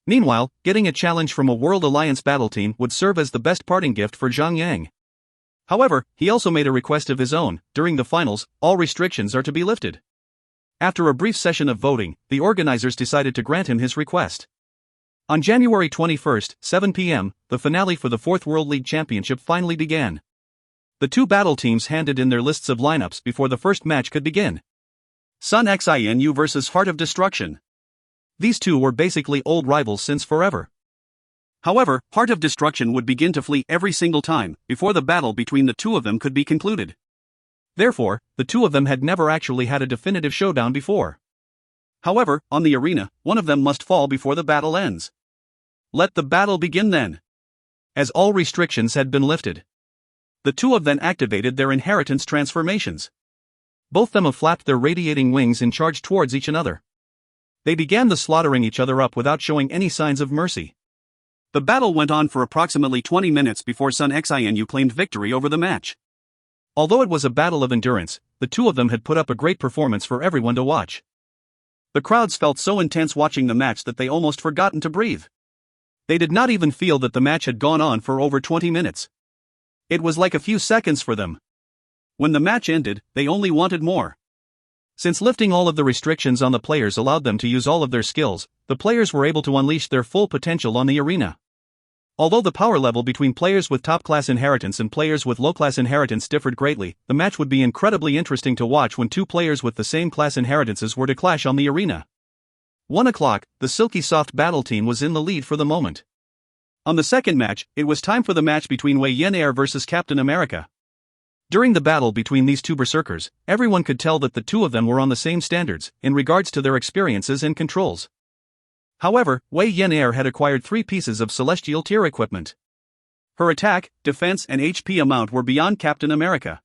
Speaker 1: Meanwhile, getting a challenge from a World Alliance battle team would serve as the best parting gift for Zhang. However, he also made a request of his own: during the finals, all restrictions are to be lifted. After a brief session of voting, the organizers decided to grant him his request. On January 21, 7 p.m., the finale for the 4th World League Championship finally began. The two battle teams handed in their lists of lineups before the first match could begin. Sun Xinu vs Heart of Destruction. These two were basically old rivals since forever. However, Heart of Destruction would begin to flee every single time before the battle between the two of them could be concluded. Therefore, the two of them had never actually had a definitive showdown before. However, on the arena, one of them must fall before the battle ends. Let the battle begin then. As all restrictions had been lifted, the two of them activated their inheritance transformations. Both them flapped their radiating wings and charged towards each other. They began the slaughtering each other up without showing any signs of mercy. The battle went on for approximately 20 minutes before Sun Xinu claimed victory over the match. Although it was a battle of endurance, the two of them had put up a great performance for everyone to watch. The crowds felt so intense watching the match that they almost forgotten to breathe. They did not even feel that the match had gone on for over 20 minutes. It was like a few seconds for them. When the match ended, they only wanted more. Since lifting all of the restrictions on the players allowed them to use all of their skills, the players were able to unleash their full potential on the arena. Although the power level between players with top-class inheritance and players with low-class inheritance differed greatly, the match would be incredibly interesting to watch when two players with the same class inheritances were to clash on the arena. 1 o'clock, the Silky Soft battle team was in the lead for the moment. On the second match, it was time for the match between Wei Yin versus Captain America. During the battle between these two berserkers, everyone could tell that the two of them were on the same standards in regards to their experiences and controls. However, Wei Yin had acquired 3 pieces of celestial tier equipment. Her attack, defense and HP amount were beyond Captain America.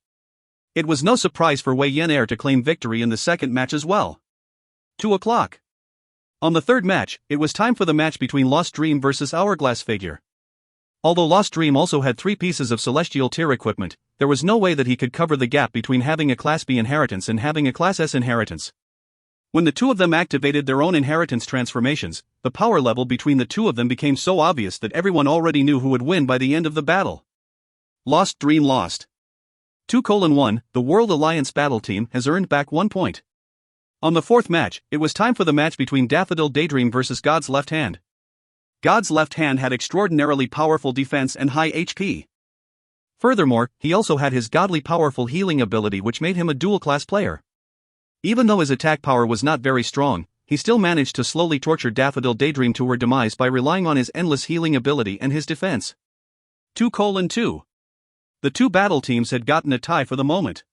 Speaker 1: It was no surprise for Wei Yin to claim victory in the second match as well. 2 o'clock. On the third match, it was time for the match between Lost Dream versus Hourglass Figure. Although Lost Dream also had 3 pieces of celestial tier equipment, there was no way that he could cover the gap between having a Class B inheritance and having a Class S inheritance. When the two of them activated their own inheritance transformations, the power level between the two of them became so obvious that everyone already knew who would win by the end of the battle. Lost Dream lost. 2:1, the World Alliance battle team has earned back 1 point. On the fourth match, it was time for the match between Daffodil Daydream versus God's Left Hand. God's left hand had extraordinarily powerful defense and high HP. Furthermore, he also had his godly powerful healing ability, which made him a dual-class player. Even though his attack power was not very strong, he still managed to slowly torture Daffodil Daydream to her demise by relying on his endless healing ability and his defense. 2:2. The two battle teams had gotten a tie for the moment.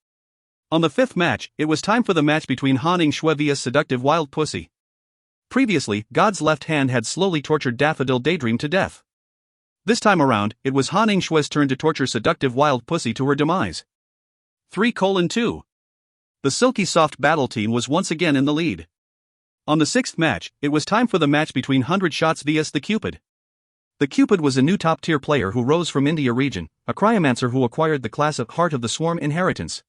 Speaker 1: On the fifth match, it was time for the match between Han Shui vs Seductive Wild Pussy. Previously, God's left hand had slowly tortured Daffodil Daydream to death. This time around, it was Han Shui's turn to torture Seductive Wild Pussy to her demise. 3:2. The Silky Soft battle team was once again in the lead. On the sixth match, it was time for the match between 100 Shots vs the Cupid. The Cupid was a new top-tier player who rose from India region, a cryomancer who acquired the class of Heart of the Swarm inheritance.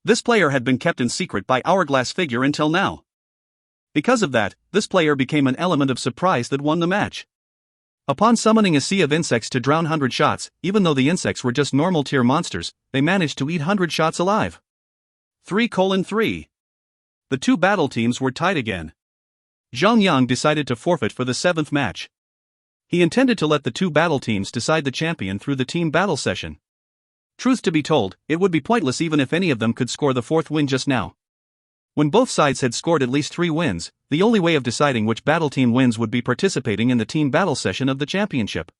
Speaker 1: This player had been kept in secret by Hourglass Figure until now. Because of that, this player became an element of surprise that won the match. Upon summoning a sea of insects to drown 100 Shots, even though the insects were just normal tier monsters, they managed to eat 100 Shots alive. 3:3. The two battle teams were tied again. Zhang decided to forfeit for the 7th match. He intended to let the two battle teams decide the champion through the team battle session. Truth to be told, it would be pointless even if any of them could score the 4th win just now. When both sides had scored at least 3 wins, the only way of deciding which battle team wins would be participating in the team battle session of the championship.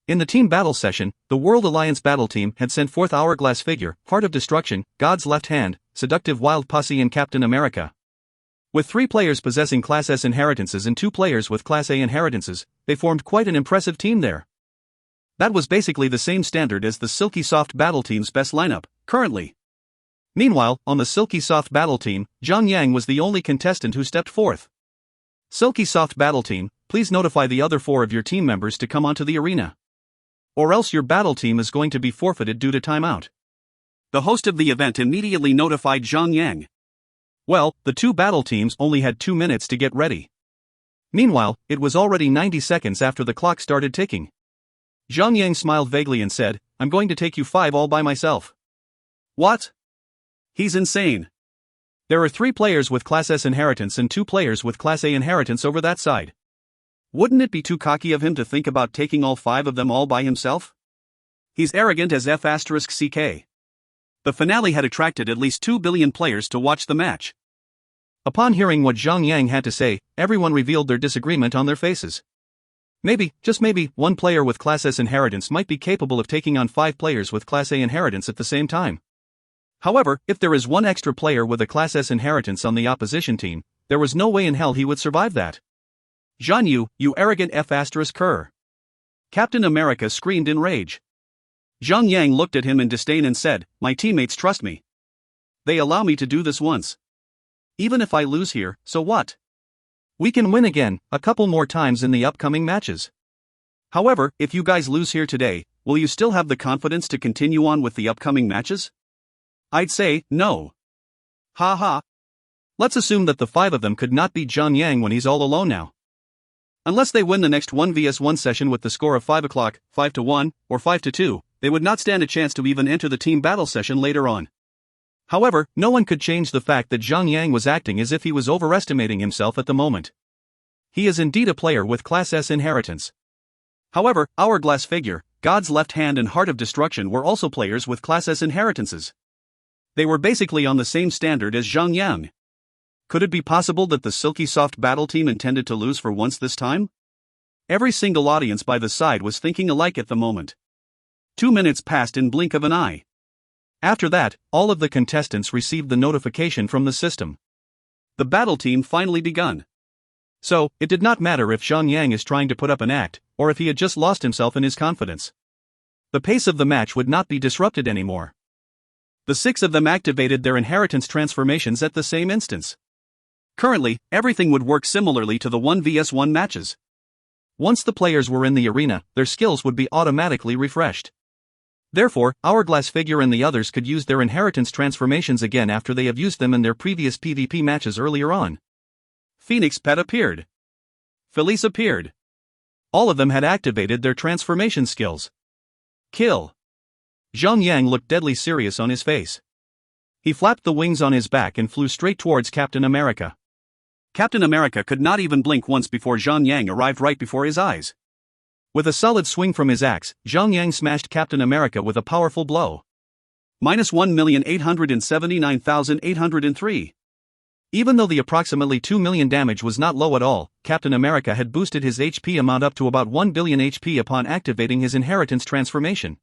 Speaker 1: In the team battle session, the World Alliance battle team had sent forth Hourglass Figure, Heart of Destruction, God's Left Hand, Seductive Wild Posse and Captain America. With 3 players possessing Class S inheritances and 2 players with Class A inheritances, they formed quite an impressive team there. That was basically the same standard as the Silky Soft battle team's best lineup, currently. Meanwhile, on the Silky Soft battle team, Zhang was the only contestant who stepped forth. Silky Soft battle team, please notify the other 4 of your team members to come onto the arena. Or else your battle team is going to be forfeited due to timeout. The host of the event immediately notified Zhang. Well, the 2 battle teams only had 2 minutes to get ready. Meanwhile, it was already 90 seconds after the clock started ticking. Zhang smiled vaguely and said, "I'm going to take you 5 all by myself." What? He's insane. There are 3 players with Class S inheritance and 2 players with Class A inheritance over that side. Wouldn't it be too cocky of him to think about taking all 5 of them all by himself? He's arrogant as F***ck. The finale had attracted at least 2 billion players to watch the match. Upon hearing what Zhang had to say, everyone revealed their disagreement on their faces. Maybe, just maybe, 1 player with Class S inheritance might be capable of taking on 5 players with Class A inheritance at the same time. However, if there is 1 extra player with a Class S inheritance on the opposition team, there was no way in hell he would survive that. Zhang, you arrogant F***er. Captain America screamed in rage. Zhang looked at him in disdain and said, "My teammates trust me. They allow me to do this once. Even if I lose here, so what? We can win again, a couple more times in the upcoming matches. However, if you guys lose here today, will you still have the confidence to continue on with the upcoming matches? I'd say, no. Ha ha. Let's assume that the 5 of them could not beat Zhang when he's all alone now. Unless they win the next 1vs1 session with the score of 5 o'clock, 5-1, or 5-2, they would not stand a chance to even enter the team battle session later on. However, no one could change the fact that Zhang was acting as if he was overestimating himself at the moment. He is indeed a player with Class S inheritance. However, Hourglass Figure, God's Left Hand and Heart of Destruction were also players with Class S inheritances. They were basically on the same standard as Zhang. Could it be possible that the Silky Soft battle team intended to lose for once this time? Every single audience by the side was thinking alike at the moment. 2 minutes passed in blink of an eye. After that, all of the contestants received the notification from the system. The battle team finally begun. So, it did not matter if Zhang is trying to put up an act, or if he had just lost himself in his confidence. The pace of the match would not be disrupted anymore. The 6 of them activated their inheritance transformations at the same instance. Currently, everything would work similarly to the 1vs1 matches. Once the players were in the arena, their skills would be automatically refreshed. Therefore, Hourglass Figure and the others could use their inheritance transformations again after they have used them in their previous PvP matches earlier on. Phoenix Pet appeared. Felice appeared. All of them had activated their transformation skills. Kill. Zhang looked deadly serious on his face. He flapped the wings on his back and flew straight towards Captain America. Captain America could not even blink once before Zhang arrived right before his eyes. With a solid swing from his axe, Zhang smashed Captain America with a powerful blow. -1,879,803. Even though the approximately 2 million damage was not low at all, Captain America had boosted his HP amount up to about 1 billion HP upon activating his inheritance transformation.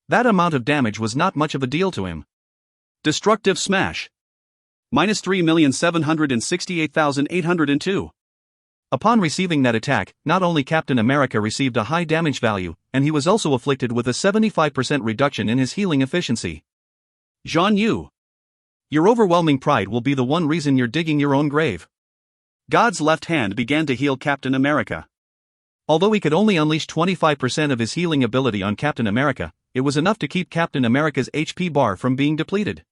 Speaker 1: That amount of damage was not much of a deal to him. Destructive Smash. -3,768,802. Upon receiving that attack, not only Captain America received a high damage value, and he was also afflicted with a 75% reduction in his healing efficiency. Zhang, your overwhelming pride will be the one reason you're digging your own grave. God's Left Hand began to heal Captain America. Although he could only unleash 25% of his healing ability on Captain America, it was enough to keep Captain America's HP bar from being depleted.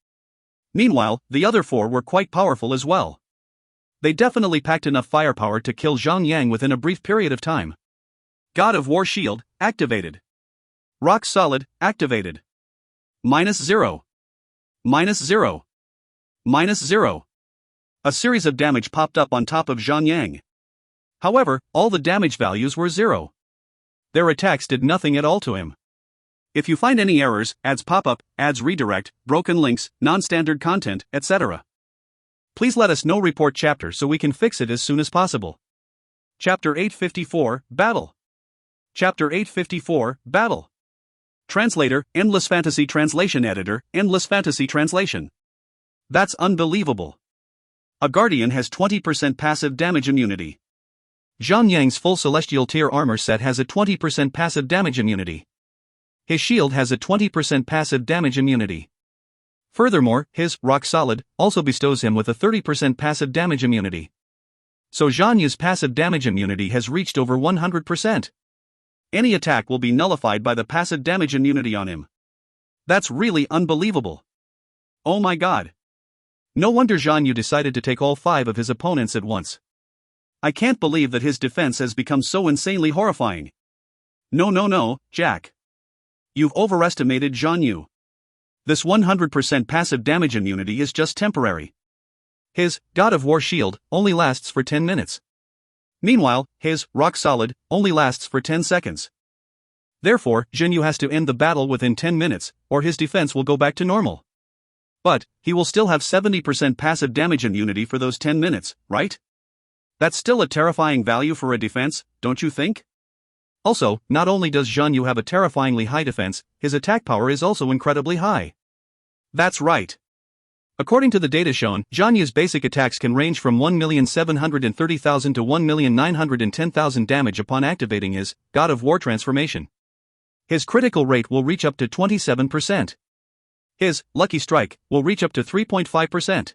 Speaker 1: Meanwhile, the other 4 were quite powerful as well. They definitely packed enough firepower to kill Zhang within a brief period of time. God of War Shield, activated. Rock Solid, activated. -0. -0. -0. A series of damage popped up on top of Zhang. However, all the damage values were 0. Their attacks did nothing at all to him. If you find any errors, ads pop up, ads redirect, broken links, non-standard content, etc., please let us know. Report chapter so we can fix it as soon as possible. Chapter 854, Battle. Chapter 854, Battle. Translator, Endless Fantasy Translation Editor, Endless Fantasy Translation. That's unbelievable. A Guardian has 20% passive damage immunity. Zhang full Celestial Tier armor set has a 20% passive damage immunity. His shield has a 20% passive damage immunity. Furthermore, his Rock Solid also bestows him with a 30% passive damage immunity. So Zhang passive damage immunity has reached over 100%. Any attack will be nullified by the passive damage immunity on him. That's really unbelievable. Oh my god. No wonder Zhang decided to take all 5 of his opponents at once. I can't believe that his defense has become so insanely horrifying. No, Jack. You've overestimated Zhang. This 100% passive damage immunity is just temporary. His God of War shield only lasts for 10 minutes. Meanwhile, his Rock Solid only lasts for 10 seconds. Therefore, Zhang has to end the battle within 10 minutes, or his defense will go back to normal. But he will still have 70% passive damage immunity for those 10 minutes, right? That's still a terrifying value for a defense, don't you think? Also, not only does Zhang have a terrifyingly high defense, his attack power is also incredibly high. That's right. According to the data shown, Zhang's basic attacks can range from 1,730,000 to 1,910,000 damage upon activating his God of War transformation. His critical rate will reach up to 27%. His Lucky Strike will reach up to 3.5%.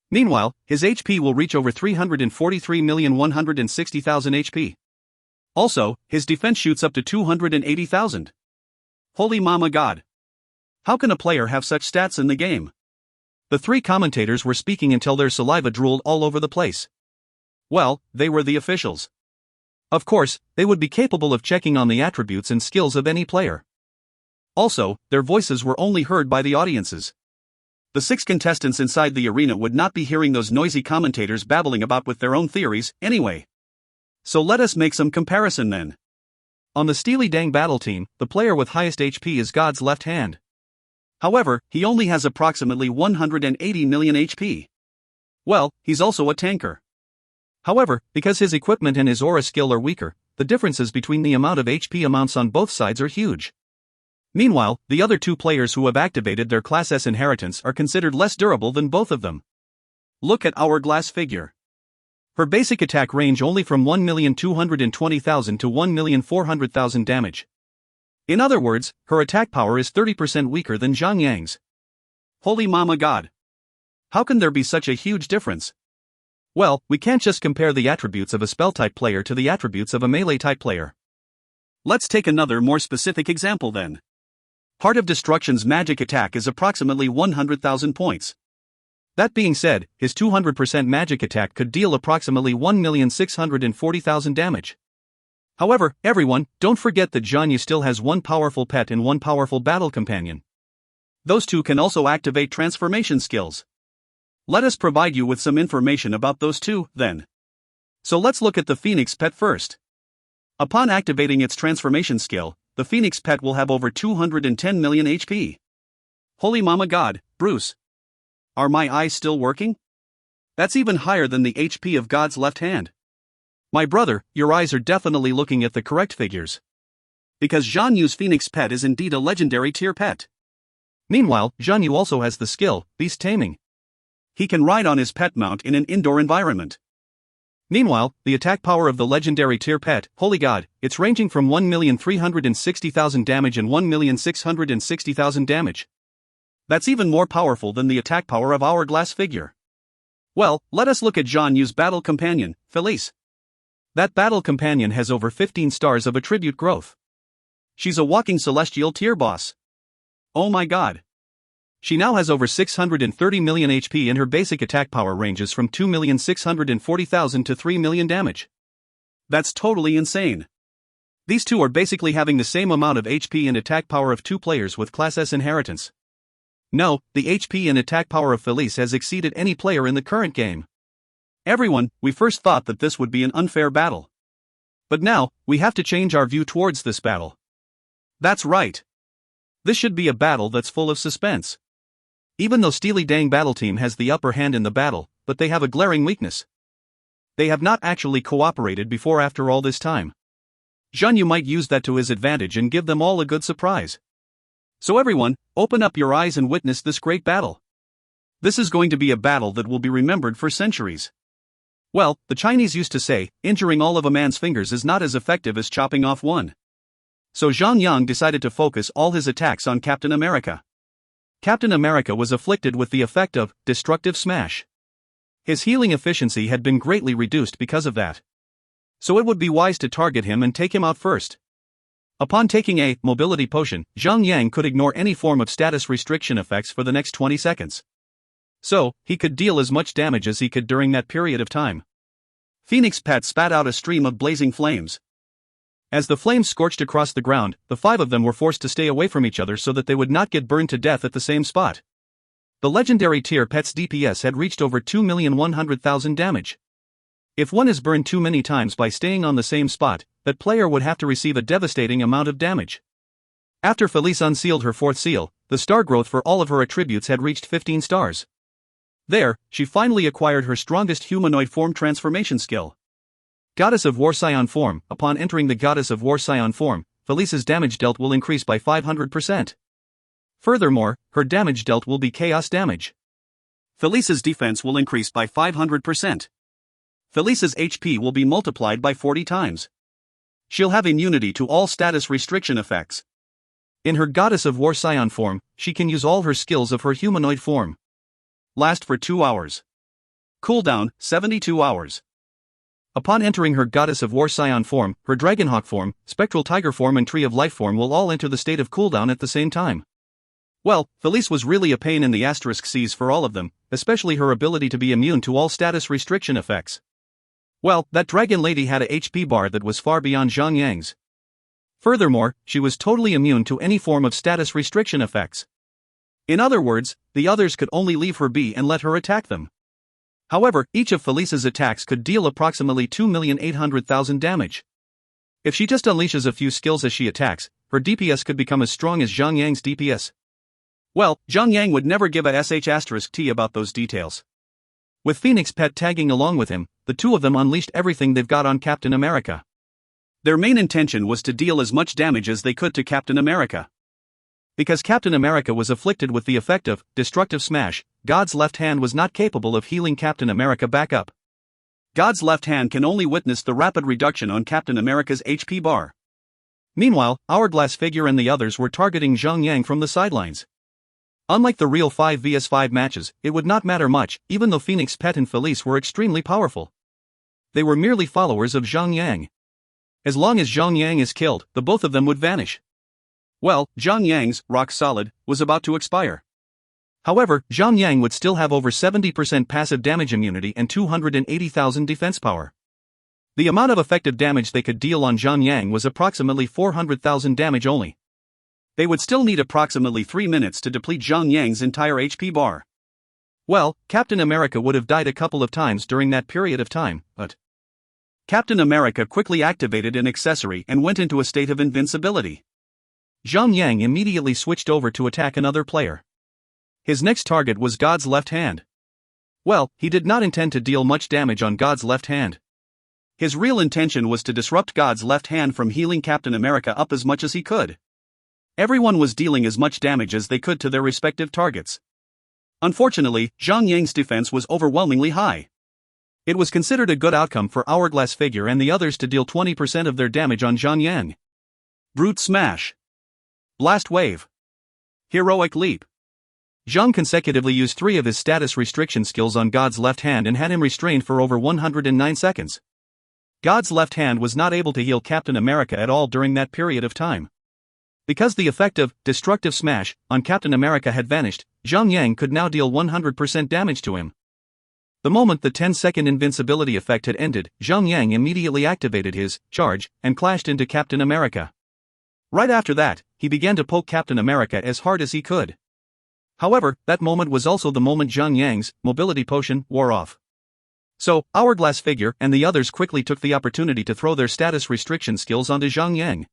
Speaker 1: Meanwhile, his HP will reach over 343,160,000 HP. Also, his defense shoots up to 280,000. Holy mama god. How can a player have such stats in the game? The 3 commentators were speaking until their saliva drooled all over the place. Well, they were the officials. Of course, they would be capable of checking on the attributes and skills of any player. Also, their voices were only heard by the audiences. The 6 contestants inside the arena would not be hearing those noisy commentators babbling about with their own theories, anyway. So let us make some comparison then. On the Steely Dan battle team, the player with highest HP is God's left hand. However, he only has approximately 180 million HP. Well, he's also a tanker. However, because his equipment and his aura skill are weaker, the differences between the amount of HP amounts on both sides are huge. Meanwhile, the other 2 players who have activated their Class S inheritance are considered less durable than both of them. Look at Hourglass figure. Her basic attack range only from 1,220,000 to 1,400,000 damage. In other words, her attack power is 30% weaker than Zhang's. Holy mama god. How can there be such a huge difference? Well, we can't just compare the attributes of a spell-type player to the attributes of a melee-type player. Let's take another more specific example then. Heart of Destruction's magic attack is approximately 100,000 points. That being said, his 200% magic attack could deal approximately 1,640,000 damage. However, everyone, don't forget that Zhang still has 1 powerful pet and 1 powerful battle companion. Those 2 can also activate transformation skills. Let us provide you with some information about those 2, then. So let's look at the Phoenix pet first. Upon activating its transformation skill, the Phoenix pet will have over 210 million HP. Holy mama god, Bruce. Are my eyes still working? That's even higher than the HP of God's left hand. My brother, your eyes are definitely looking at the correct figures. Because Zhang Phoenix pet is indeed a legendary tier pet. Meanwhile, Zhang also has the skill, Beast Taming. He can ride on his pet mount in an indoor environment. Meanwhile, the attack power of the legendary tier pet, Holy God, it's ranging from 1,360,000 damage and 1,660,000 damage. That's even more powerful than the attack power of Hourglass figure. Well, let us look at Zhang's battle companion, Felice. That battle companion has over 15 stars of attribute growth. She's a walking celestial tier boss. Oh my god. She now has over 630 million HP and her basic attack power ranges from 2,640,000 to 3 million damage. That's totally insane. These 2 are basically having the same amount of HP and attack power of 2 players with Class S inheritance. No, the HP and attack power of Felice has exceeded any player in the current game. Everyone, we first thought that this would be an unfair battle. But now, we have to change our view towards this battle. That's right. This should be a battle that's full of suspense. Even though Steely Dang Battle Team has the upper hand in the battle, but they have a glaring weakness. They have not actually cooperated before after all this time. Zhang might use that to his advantage and give them all a good surprise. So everyone, open up your eyes and witness this great battle. This is going to be a battle that will be remembered for centuries. Well, the Chinese used to say, injuring all of a man's fingers is not as effective as chopping off one. So Zhang decided to focus all his attacks on Captain America. Captain America was afflicted with the effect of destructive smash. His healing efficiency had been greatly reduced because of that. So it would be wise to target him and take him out first. Upon taking a mobility potion, Zhang could ignore any form of status restriction effects for the next 20 seconds. So, he could deal as much damage as he could during that period of time. Phoenix Pet spat out a stream of blazing flames. As the flames scorched across the ground, the five of them were forced to stay away from each other so that they would not get burned to death at the same spot. The legendary tier Pet's DPS had reached over 2,100,000 damage. If one is burned too many times by staying on the same spot, that player would have to receive a devastating amount of damage. After Felice unsealed her fourth seal, the star growth for all of her attributes had reached 15 stars. There, she finally acquired her strongest humanoid form transformation skill. Goddess of War Scion form. Upon entering the Goddess of War Scion form, Felice's damage dealt will increase by 500%. Furthermore, her damage dealt will be chaos damage. Felice's defense will increase by 500%. Felice's HP will be multiplied by 40 times. She'll have immunity to all status restriction effects. In her Goddess of War Scion form, she can use all her skills of her humanoid form. Last for 2 hours. Cooldown, 72 hours. Upon entering her Goddess of War Scion form, her Dragonhawk form, Spectral Tiger form and Tree of Life form will all enter the state of cooldown at the same time. Well, Felice was really a pain in the asterisk C's for all of them, especially her ability to be immune to all status restriction effects. Well, that dragon lady had a HP bar that was far beyond Zhang. Furthermore, she was totally immune to any form of status restriction effects. In other words, the others could only leave her be and let her attack them. However, each of Felice's attacks could deal approximately 2,800,000 damage. If she just unleashes a few skills as she attacks, her DPS could become as strong as Zhang's DPS. Well, Zhang would never give a sh*t about those details. With Phoenix Pet tagging along with him, the two of them unleashed everything they've got on Captain America. Their main intention was to deal as much damage as they could to Captain America. Because Captain America was afflicted with the effect of destructive smash, God's left hand was not capable of healing Captain America back up. God's left hand can only witness the rapid reduction on Captain America's HP bar. Meanwhile, Hourglass Figure and the others were targeting Zhang from the sidelines. Unlike the real 5 vs 5 matches, it would not matter much, even though Phoenix Pet and Felice were extremely powerful. They were merely followers of Zhang. As long as Zhang is killed, the both of them would vanish. Well, Zhang's rock solid was about to expire. However, Zhang would still have over 70% passive damage immunity and 280,000 defense power. The amount of effective damage they could deal on Zhang was approximately 400,000 damage only. They would still need approximately 3 minutes to deplete Zhang's entire HP bar. Well, Captain America would have died a couple of times during that period of time, but Captain America quickly activated an accessory and went into a state of invincibility. Zhang immediately switched over to attack another player. His next target was God's left hand. Well, he did not intend to deal much damage on God's left hand. His real intention was to disrupt God's left hand from healing Captain America up as much as he could. Everyone was dealing as much damage as they could to their respective targets. Unfortunately, Zhang's defense was overwhelmingly high. It was considered a good outcome for Hourglass Figure and the others to deal 20% of their damage on Zhang. Brute Smash. Blast Wave. Heroic Leap. Zhang consecutively used 3 of his status restriction skills on God's left hand and had him restrained for over 109 seconds. God's left hand was not able to heal Captain America at all during that period of time. Because the effect of destructive smash on Captain America had vanished, Zhang could now deal 100% damage to him. The moment the 10-second invincibility effect had ended, Zhang immediately activated his charge and clashed into Captain America. Right after that, he began to poke Captain America as hard as he could. However, that moment was also the moment Zhang Yang's mobility potion wore off. So, Hourglass Figure and the others quickly took the opportunity to throw their status restriction skills onto Zhang Yang.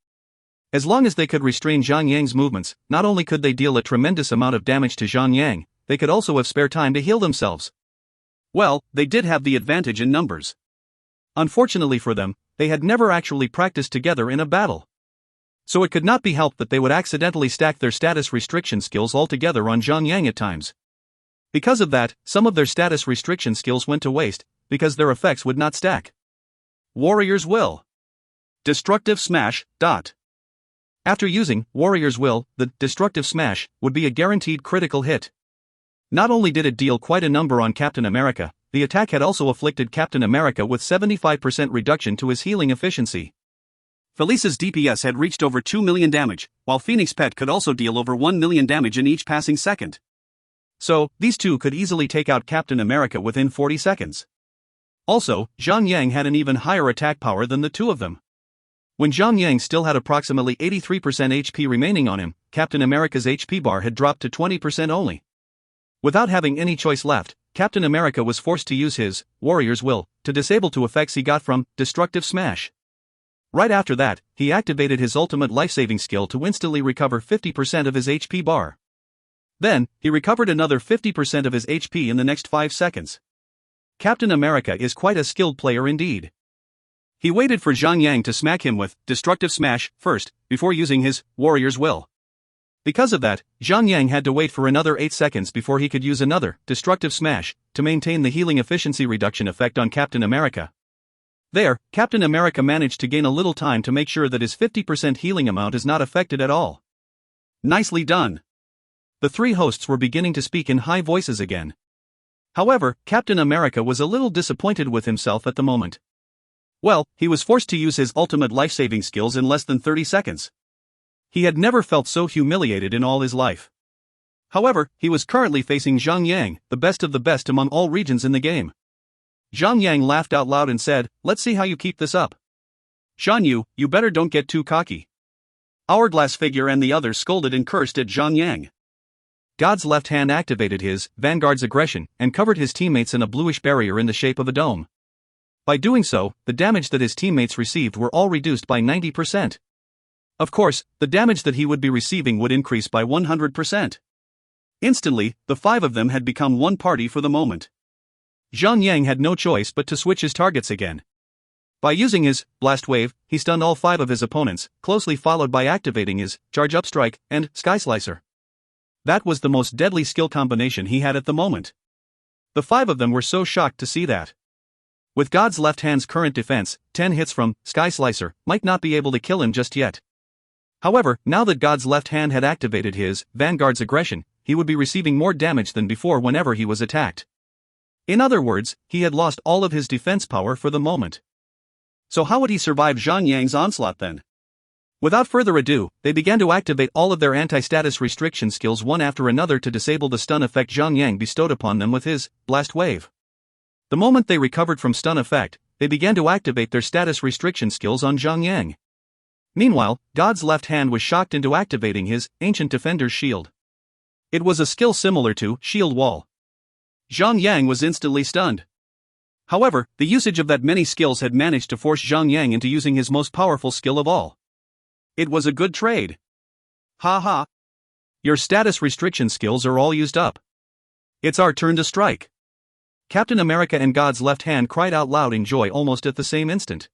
Speaker 1: As long as they could restrain Zhang Yang's movements, not only could they deal a tremendous amount of damage to Zhang Yang, they could also have spare time to heal themselves. Well, they did have the advantage in numbers. Unfortunately for them, they had never actually practiced together in a battle. So it could not be helped that they would accidentally stack their status restriction skills altogether on Zhang Yang at times. Because of that, some of their status restriction skills went to waste, because their effects would not stack. Warrior's Will. Destructive Smash. After using Warrior's Will, the Destructive Smash would be a guaranteed critical hit. Not only did it deal quite a number on Captain America, the attack had also afflicted Captain America with 75% reduction to his healing efficiency. Felice's DPS had reached over 2 million damage, while Phoenix Pet could also deal over 1 million damage in each passing second. So, these two could easily take out Captain America within 40 seconds. Also, Zhang Yang had an even higher attack power than the two of them. When Zhang Yang still had approximately 83% HP remaining on him, Captain America's HP bar had dropped to 20% only. Without having any choice left, Captain America was forced to use his Warrior's Will to disable two effects he got from Destructive Smash. Right after that, he activated his ultimate life-saving skill to instantly recover 50% of his HP bar. Then, he recovered another 50% of his HP in the next 5 seconds. Captain America is quite a skilled player indeed. He waited for Zhang Yang to smack him with Destructive Smash first, before using his Warrior's Will. Because of that, Zhang Yang had to wait for another 8 seconds before he could use another Destructive Smash to maintain the healing efficiency reduction effect on Captain America. There, Captain America managed to gain a little time to make sure that his 50% healing amount is not affected at all. Nicely done. The three hosts were beginning to speak in high voices again. However, Captain America was a little disappointed with himself at the moment. Well, he was forced to use his ultimate life-saving skills in less than 30 seconds. He had never felt so humiliated in all his life. However, he was currently facing Zhang Yang, the best of the best among all regions in the game. Zhang Yang laughed out loud and said, "Let's see how you keep this up. Shan Yu, you better don't get too cocky." Hourglass Figure and the others scolded and cursed at Zhang Yang. God's left hand activated his Vanguard's aggression and covered his teammates in a bluish barrier in the shape of a dome. By doing so, the damage that his teammates received were all reduced by 90%. Of course, the damage that he would be receiving would increase by 100%. Instantly, the 5 of them had become one party for the moment. Zhang Yang had no choice but to switch his targets again. By using his Blast Wave, he stunned all 5 of his opponents, closely followed by activating his Charge Up Strike and Sky Slicer. That was the most deadly skill combination he had at the moment. The 5 of them were so shocked to see that. With God's left hand's current defense, 10 hits from Sky Slicer might not be able to kill him just yet. However, now that God's left hand had activated his Vanguard's aggression, he would be receiving more damage than before whenever he was attacked. In other words, he had lost all of his defense power for the moment. So how would he survive Zhang Yang's onslaught then? Without further ado, they began to activate all of their anti-status restriction skills one after another to disable the stun effect Zhang Yang bestowed upon them with his Blast Wave. The moment they recovered from stun effect, they began to activate their status restriction skills on Zhang Yang. Meanwhile, God's left hand was shocked into activating his Ancient Defender's Shield. It was a skill similar to Shield Wall. Zhang Yang was instantly stunned. However, the usage of that many skills had managed to force Zhang Yang into using his most powerful skill of all. It was a good trade. Ha ha. Your status restriction skills are all used up. It's our turn to strike. Captain America and God's left hand cried out loud in joy almost at the same instant.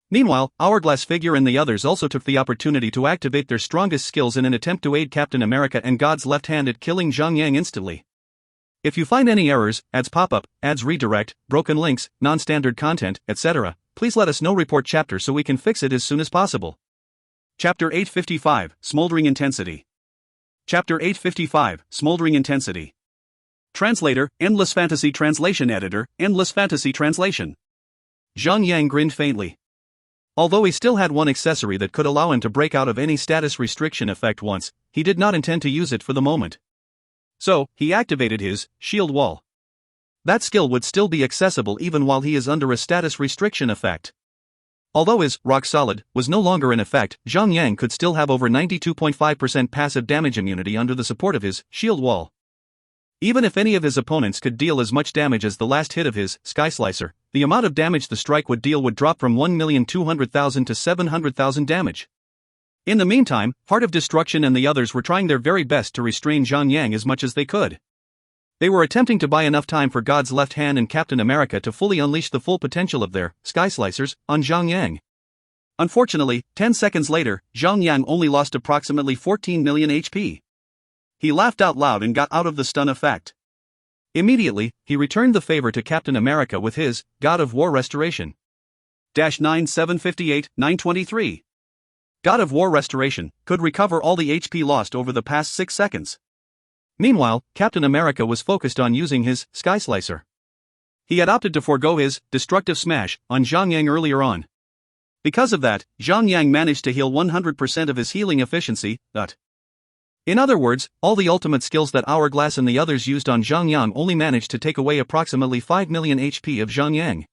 Speaker 1: Meanwhile, Hourglass Figure and the others also took the opportunity to activate their strongest skills in an attempt to aid Captain America and God's left hand at killing Zhang Yang instantly. If you find any errors, ads pop up, ads redirect, broken links, non-standard content, etc., please let us know. Report chapter so we can fix it as soon as possible. Chapter 855, Smoldering Intensity. Chapter 855, Smoldering Intensity. Translator, Endless Fantasy Translation Editor, Endless Fantasy Translation. Zhang Yang grinned faintly. Although he still had one accessory that could allow him to break out of any status restriction effect once, he did not intend to use it for the moment. So, he activated his Shield Wall. That skill would still be accessible even while he is under a status restriction effect. Although his rock solid was no longer in effect, Zhang Yang could still have over 92.5% passive damage immunity under the support of his shield wall. Even if any of his opponents could deal as much damage as the last hit of his Sky Slicer, the amount of damage the strike would deal would drop from 1,200,000 to 700,000 damage. In the meantime, Heart of Destruction and the others were trying their very best to restrain Zhang Yang as much as they could. They were attempting to buy enough time for God's Left Hand and Captain America to fully unleash the full potential of their Sky Slicers on Zhang Yang. Unfortunately, 10 seconds later, Zhang Yang only lost approximately 14 million HP. He laughed out loud and got out of the stun effect. Immediately, he returned the favor to Captain America with his God of War Restoration. 9/758-923. God of War Restoration could recover all the HP lost over the past 6 seconds. Meanwhile, Captain America was focused on using his Sky Slicer. He had opted to forego his destructive smash on Zhang Yang earlier on. Because of that, Zhang Yang managed to heal 100% of his healing efficiency. In other words, all the ultimate skills that Hourglass and the others used on Zhang Yang only managed to take away approximately 5 million HP of Zhang Yang.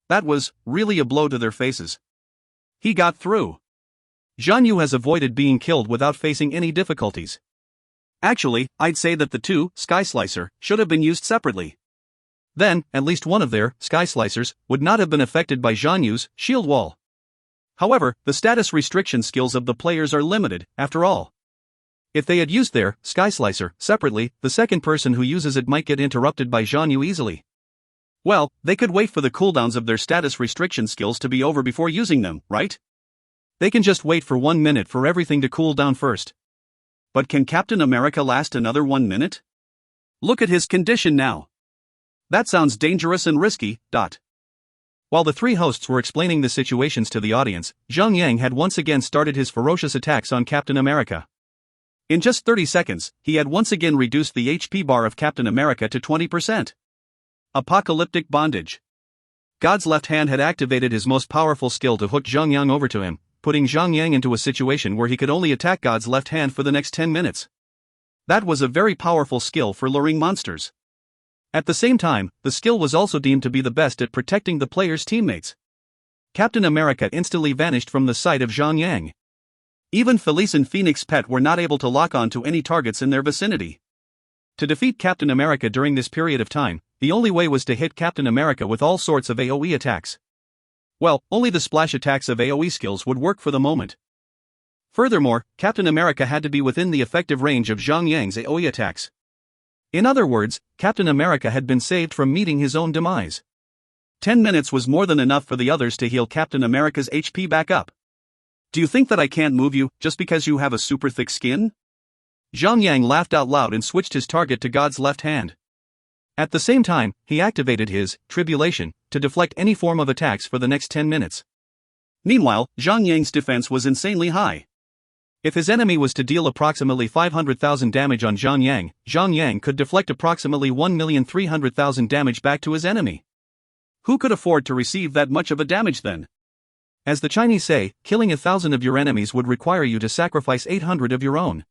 Speaker 1: That was really a blow to their faces. He got through. Zhan Yu has avoided being killed without facing any difficulties. Actually, I'd say that the two Sky Slicer should have been used separately. Then, at least one of their Sky Slicers would not have been affected by Zhan Yu's shield wall. However, the status restriction skills of the players are limited, after all. If they had used their Sky Slicer separately, the second person who uses it might get interrupted by Zhan Yu easily. Well, they could wait for the cooldowns of their status restriction skills to be over before using them, right? They can just wait for 1 minute for everything to cool down first. But can Captain America last another 1 minute? Look at his condition now. That sounds dangerous and risky. While the three hosts were explaining the situations to the audience, Zhang Yang had once again started his ferocious attacks on Captain America. In just 30 seconds, he had once again reduced the HP bar of Captain America to 20%. Apocalyptic Bondage. God's Left Hand had activated his most powerful skill to hook Zhang Yang over to him, putting Zhang Yang into a situation where he could only attack God's Left Hand for the next 10 minutes. That was a very powerful skill for luring monsters. At the same time, the skill was also deemed to be the best at protecting the player's teammates. Captain America instantly vanished from the sight of Zhang Yang. Even Felice and Phoenix Pet were not able to lock on to any targets in their vicinity. To defeat Captain America during this period of time, the only way was to hit Captain America with all sorts of AoE attacks. Well, only the splash attacks of AoE skills would work for the moment. Furthermore, Captain America had to be within the effective range of Zhang Yang's AoE attacks. In other words, Captain America had been saved from meeting his own demise. 10 minutes was more than enough for the others to heal Captain America's HP back up. Do you think that I can't move you just because you have a super thick skin? Zhang Yang laughed out loud and switched his target to God's Left Hand. At the same time, he activated his Tribulation to deflect any form of attacks for the next 10 minutes. Meanwhile, Zhang Yang's defense was insanely high. If his enemy was to deal approximately 500,000 damage on Zhang Yang could deflect approximately 1,300,000 damage back to his enemy. Who could afford to receive that much of a damage then? As the Chinese say, killing 1,000 of your enemies would require you to sacrifice 800 of your own.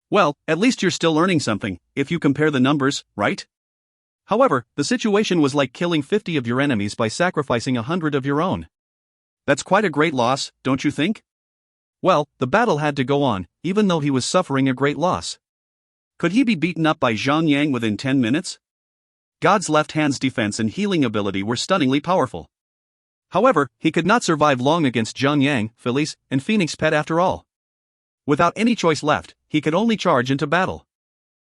Speaker 1: Well, at least you're still earning something, if you compare the numbers, right? However, the situation was like killing 50 of your enemies by sacrificing 100 of your own. That's quite a great loss, don't you think? Well, the battle had to go on, even though he was suffering a great loss. Could he be beaten up by Zhang Yang within 10 minutes? God's Left Hand's defense and healing ability were stunningly powerful. However, he could not survive long against Zhang Yang, Felice, and Phoenix Pet after all. Without any choice left, he could only charge into battle.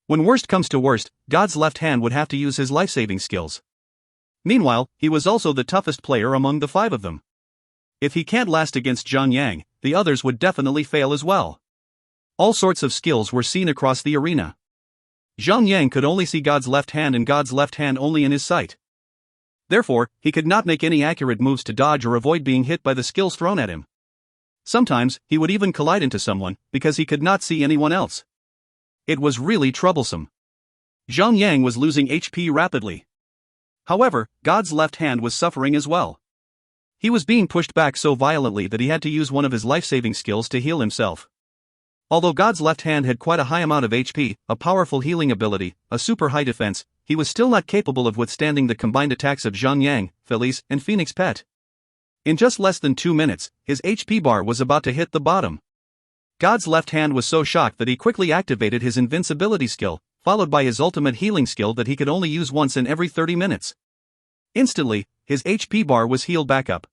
Speaker 1: When worst comes to worst, God's Left Hand would have to use his life-saving skills. Meanwhile, he was also the toughest player among the 5 of them. If he can't last against Zhang Yang, the others would definitely fail as well. All sorts of skills were seen across the arena. Zhang Yang could only see God's Left Hand and God's Left Hand only in his sight. Therefore, he could not make any accurate moves to dodge or avoid being hit by the skills thrown at him. Sometimes, he would even collide into someone, because he could not see anyone else. It was really troublesome. Zhang Yang was losing HP rapidly. However, God's Left Hand was suffering as well. He was being pushed back so violently that he had to use one of his life-saving skills to heal himself. Although God's Left Hand had quite a high amount of HP, a powerful healing ability, a super high defense, he was still not capable of withstanding the combined attacks of Zhang Yang, Felice, and Phoenix Pet. In just less than 2 minutes, his HP bar was about to hit the bottom. God's left hand was so shocked that he quickly activated his invincibility skill, followed by his ultimate healing skill that he could only use once in every 30 minutes. Instantly, his HP bar was healed back up.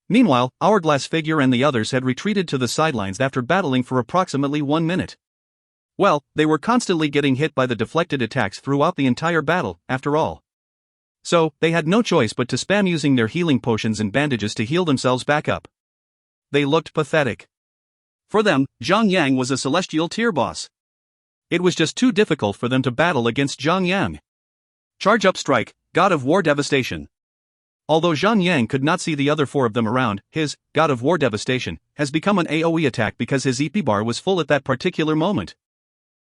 Speaker 1: Meanwhile, Hourglass Figure and the others had retreated to the sidelines after battling for approximately 1 minute. Well, they were constantly getting hit by the deflected attacks throughout the entire battle, after all. So, they had no choice but to spam using their healing potions and bandages to heal themselves back up. They looked pathetic. For them, Zhang Yang was a celestial tier boss. It was just too difficult for them to battle against Zhang Yang. Charge Up Strike, God of War Devastation. Although Zhang Yang could not see the other 4 of them around, his God of War Devastation has become an AoE attack because his EP bar was full at that particular moment.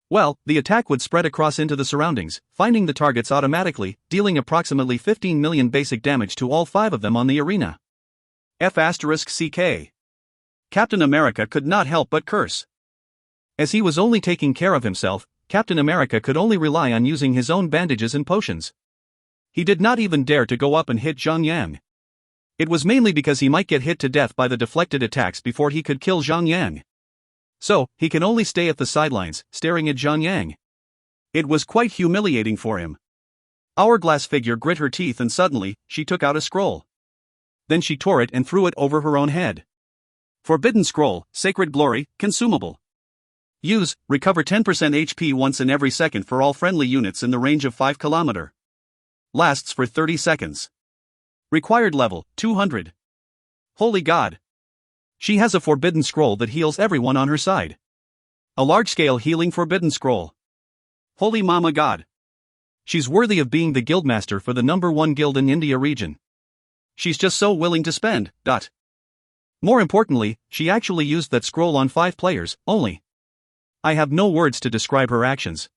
Speaker 1: Well, the attack would spread across into the surroundings, finding the targets automatically, dealing approximately 15 million basic damage to all 5 of them on the arena. F***CK. Captain America could not help but curse. As he was only taking care of himself, Captain America could only rely on using his own bandages and potions. He did not even dare to go up and hit Zhang Yang. It was mainly because he might get hit to death by the deflected attacks before he could kill Zhang Yang. So, he can only stay at the sidelines, staring at Zhang Yang. It was quite humiliating for him. Hourglass Figure grit her teeth and suddenly, she took out a scroll. Then she tore it and threw it over her own head. Forbidden Scroll, Sacred Glory, Consumable. Use, recover 10% HP once in every second for all friendly units in the range of 5 km. Lasts for 30 seconds. Required level, 200. Holy God! She has a forbidden scroll that heals everyone on her side. A large-scale healing forbidden scroll. Holy Mama God! She's worthy of being the guildmaster for the #1 guild in India region. She's just so willing to spend. More importantly, she actually used that scroll on 5 players, only. I have no words to describe her actions.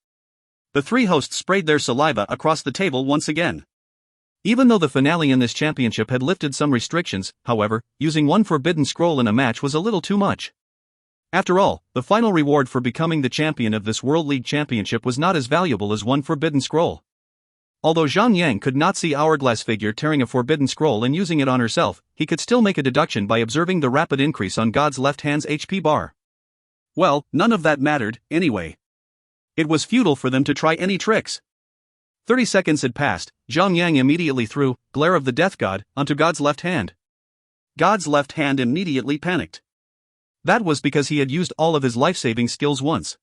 Speaker 1: The 3 hosts sprayed their saliva across the table once again. Even though the finale in this championship had lifted some restrictions, however, using one forbidden scroll in a match was a little too much. After all, the final reward for becoming the champion of this World League Championship was not as valuable as one forbidden scroll. Although Zhang Yang could not see Hourglass Figure tearing a forbidden scroll and using it on herself, he could still make a deduction by observing the rapid increase on God's left hand's HP bar. Well, none of that mattered, anyway. It was futile for them to try any tricks. 30 seconds had passed. Zhang Yang immediately threw Glare of the Death God onto God's left hand. God's left hand immediately panicked. That was because he had used all of his life-saving skills once.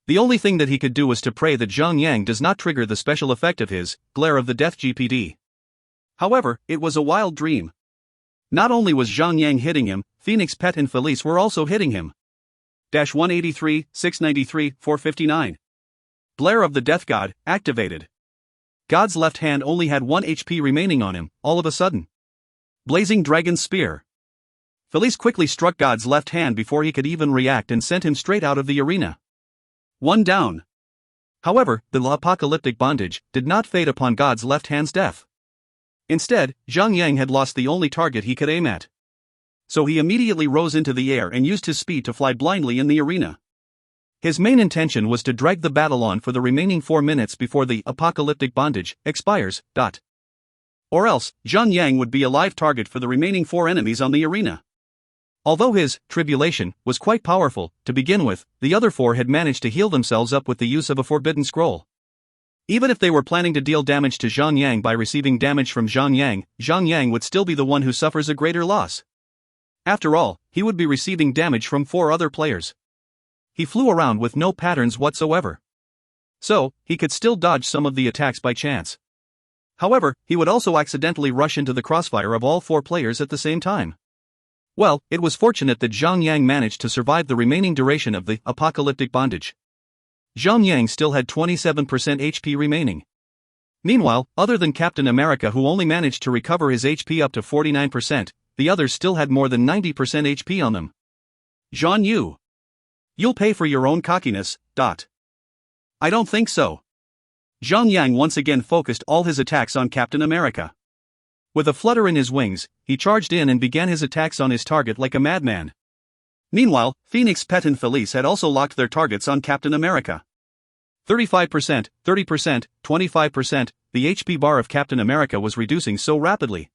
Speaker 1: The only thing that he could do was to pray that Zhang Yang does not trigger the special effect of his Glare of the Death GPD. However, it was a wild dream. Not only was Zhang Yang hitting him, Phoenix Pet and Felice were also hitting him. 183, 693, 459. Glare of the Death God, activated. God's left hand only had 1 HP remaining on him, all of a sudden. Blazing Dragon Spear. Felice quickly struck God's left hand before he could even react and sent him straight out of the arena. 1 down. However, the apocalyptic bondage did not fade upon God's left hand's death. Instead, Zhang Yang had lost the only target he could aim at. So he immediately rose into the air and used his speed to fly blindly in the arena. His main intention was to drag the battle on for the remaining 4 minutes before the apocalyptic bondage expires. Or else, Zhang Yang would be a live target for the remaining 4 enemies on the arena. Although his tribulation was quite powerful to begin with, the other 4 had managed to heal themselves up with the use of a forbidden scroll. Even if they were planning to deal damage to Zhang Yang by receiving damage from Zhang Yang would still be the one who suffers a greater loss. After all, he would be receiving damage from 4 other players. He flew around with no patterns whatsoever. So, he could still dodge some of the attacks by chance. However, he would also accidentally rush into the crossfire of all 4 players at the same time. Well, it was fortunate that Zhang Yang managed to survive the remaining duration of the apocalyptic bondage. Zhang Yang still had 27% HP remaining. Meanwhile, other than Captain America, who only managed to recover his HP up to 49%, the others still had more than 90% HP on them. Zhan Yu. You'll pay for your own cockiness. I don't think so. Zhang Yang once again focused all his attacks on Captain America. With a flutter in his wings, he charged in and began his attacks on his target like a madman. Meanwhile, Phoenix Pet and Felice had also locked their targets on Captain America. 35%, 30%, 25%, the HP bar of Captain America was reducing so rapidly.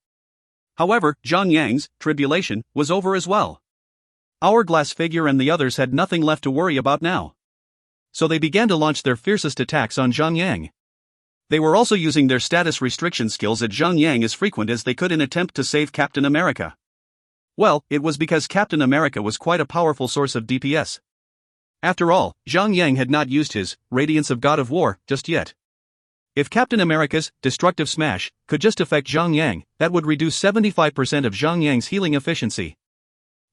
Speaker 1: However, Zhang Yang's tribulation was over as well. Hourglass Figure and the others had nothing left to worry about now. So they began to launch their fiercest attacks on Zhang Yang. They were also using their status restriction skills at Zhang Yang as frequent as they could in attempt to save Captain America. Well, it was because Captain America was quite a powerful source of DPS. After all, Zhang Yang had not used his Radiance of God of War just yet. If Captain America's Destructive Smash could just affect Zhang Yang, that would reduce 75% of Zhang Yang's healing efficiency.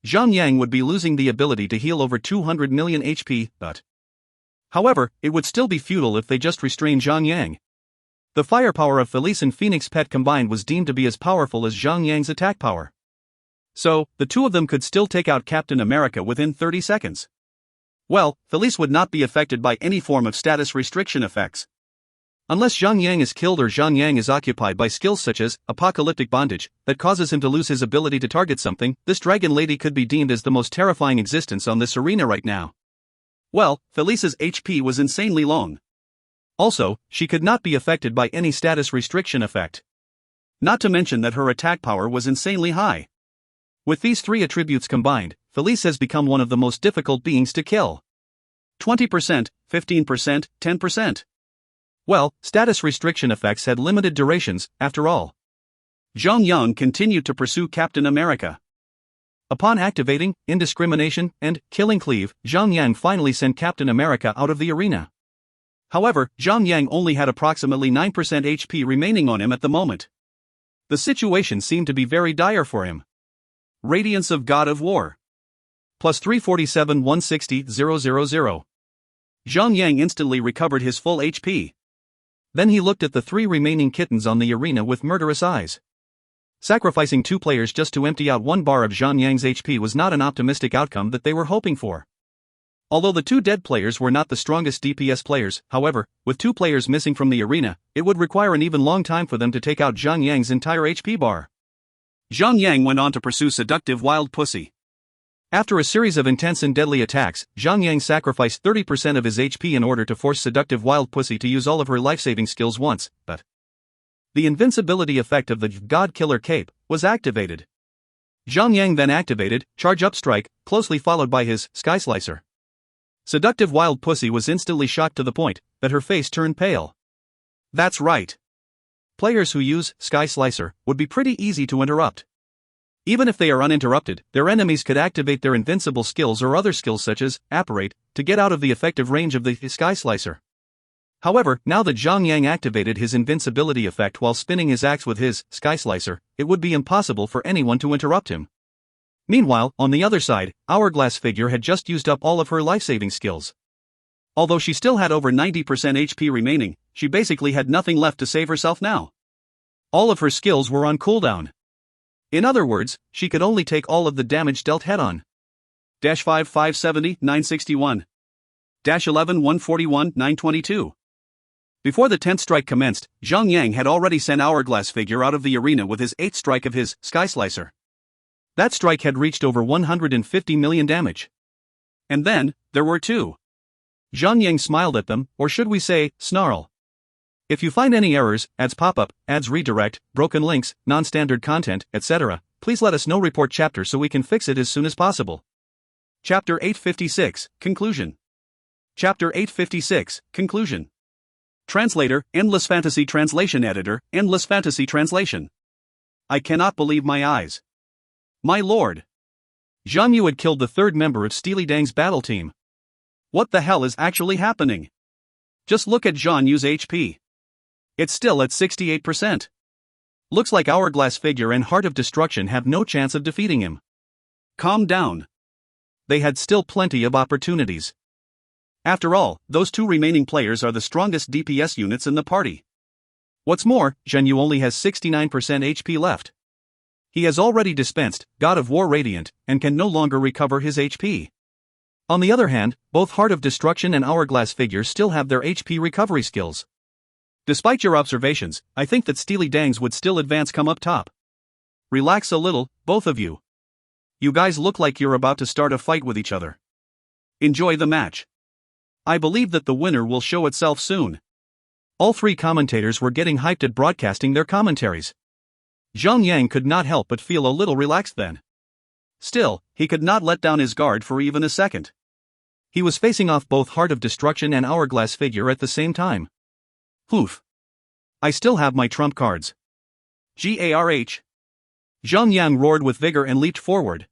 Speaker 1: Zhang Yang would be losing the ability to heal over 200 million HP, but however, it would still be futile if they just restrained Zhang Yang. The firepower of Felice and Phoenix Pet combined was deemed to be as powerful as Zhang Yang's attack power. So, the two of them could still take out Captain America within 30 seconds. Well, Felice would not be affected by any form of status restriction effects. Unless Zhang Yang is killed or Zhang Yang is occupied by skills such as Apocalyptic Bondage that causes him to lose his ability to target something, this Dragon Lady could be deemed as the most terrifying existence on this arena right now. Well, Felice's HP was insanely long. Also, she could not be affected by any status restriction effect. Not to mention that her attack power was insanely high. With these three attributes combined, Felice has become one of the most difficult beings to kill. 20%, 15%, 10%. Well, status restriction effects had limited durations, after all. Zhang Yang continued to pursue Captain America. Upon activating Indiscrimination and Killing Cleave, Zhang Yang finally sent Captain America out of the arena. However, Zhang Yang only had approximately 9% HP remaining on him at the moment. The situation seemed to be very dire for him. Radiance of God of War. Plus 347 160 000. Zhang Yang instantly recovered his full HP. Then he looked at the three remaining kittens on the arena with murderous eyes. Sacrificing two players just to empty out one bar of Zhang Yang's HP was not an optimistic outcome that they were hoping for. Although the two dead players were not the strongest DPS players, however, with two players missing from the arena, it would require an even long time for them to take out Zhang Yang's entire HP bar. Zhang Yang went on to pursue Seductive Wild Pussy. After a series of intense and deadly attacks, Zhang Yang sacrificed 30% of his HP in order to force Seductive Wild Pussy to use all of her life-saving skills once, but the invincibility effect of the God Killer Cape was activated. Zhang Yang then activated Charge Up Strike, closely followed by his Sky Slicer. Seductive Wild Pussy was instantly shocked to the point that her face turned pale. That's right. Players who use Sky Slicer would be pretty easy to interrupt. Even if they are uninterrupted, their enemies could activate their invincible skills or other skills such as Apparate to get out of the effective range of the Sky Slicer. However, now that Zhang Yang activated his invincibility effect while spinning his axe with his Sky Slicer, it would be impossible for anyone to interrupt him. Meanwhile, on the other side, Hourglass Figure had just used up all of her life-saving skills. Although she still had over 90% HP remaining, she basically had nothing left to save herself now. All of her skills were on cooldown. In other words, she could only take all of the damage dealt head-on. -5 570 961. -11 141 922. Before the 10th strike commenced, Zhang Yang had already sent Hourglass Figure out of the arena with his 8th strike of his Sky Slicer. That strike had reached over 150 million damage. And then, there were two. Zhang Yang smiled at them, or should we say, snarl. If you find any errors, ads pop-up, ads redirect, broken links, non-standard content, etc., please let us know. Report chapter so we can fix it as soon as possible. Chapter 856, Conclusion. Chapter 856, Conclusion. Translator, Endless Fantasy Translation Editor, Endless Fantasy Translation. I cannot believe my eyes. My lord. Zhang Yu had killed the third member of Steely Dang's battle team. What the hell is actually happening? Just look at Zhang Yu's HP. It's still at 68%. Looks like Hourglass Figure and Heart of Destruction have no chance of defeating him. Calm down. They had still plenty of opportunities. After all, those two remaining players are the strongest DPS units in the party. What's more, Zhang Yu only has 69% HP left. He has already dispensed God of War Radiant and can no longer recover his HP. On the other hand, both Heart of Destruction and Hourglass Figure still have their HP recovery skills. Despite your observations, I think that Steely Dangs would still advance. Come up top. Relax a little, both of you. You guys look like you're about to start a fight with each other. Enjoy the match. I believe that the winner will show itself soon. All three commentators were getting hyped at broadcasting their commentaries. Zhang Yang could not help but feel a little relaxed then. Still, he could not let down his guard for even a second. He was facing off both Heart of Destruction and Hourglass Figure at the same time. Poof. I still have my trump cards. Garh. Zhang Yang roared with vigor and leaped forward.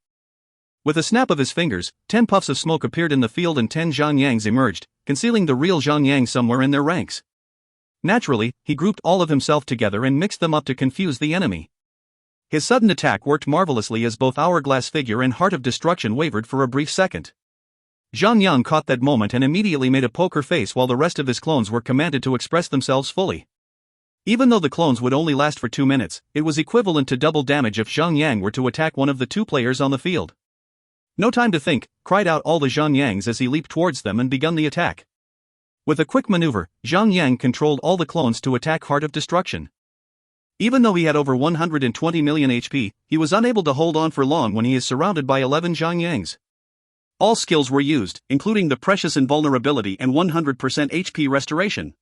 Speaker 1: With a snap of his fingers, 10 puffs of smoke appeared in the field and 10 Zhang Yangs emerged, concealing the real Zhang Yang somewhere in their ranks. Naturally, he grouped all of himself together and mixed them up to confuse the enemy. His sudden attack worked marvelously as both Hourglass Figure and Heart of Destruction wavered for a brief second. Zhang Yang caught that moment and immediately made a poker face while the rest of his clones were commanded to express themselves fully. Even though the clones would only last for 2 minutes, it was equivalent to double damage if Zhang Yang were to attack one of the 2 players on the field. No time to think, cried out all the Zhang Yangs as he leaped towards them and begun the attack. With a quick maneuver, Zhang Yang controlled all the clones to attack Heart of Destruction. Even though he had over 120 million HP, he was unable to hold on for long when he is surrounded by 11 Zhang Yangs. All skills were used, including the Precious Invulnerability and 100% HP Restoration.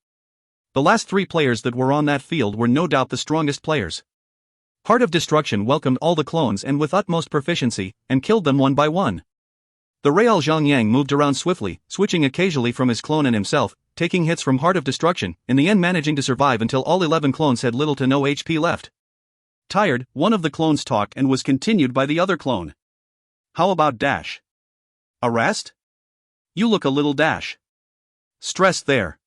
Speaker 1: The last 3 players that were on that field were no doubt the strongest players. Heart of Destruction welcomed all the clones and with utmost proficiency, and killed them one by one. The real Zhang Yang moved around swiftly, switching occasionally from his clone and himself, taking hits from Heart of Destruction, in the end managing to survive until all 11 clones had little to no HP left. Tired, one of the clones talked and was continued by the other clone. How about Dash? Arrest? You look a little Dash stressed there.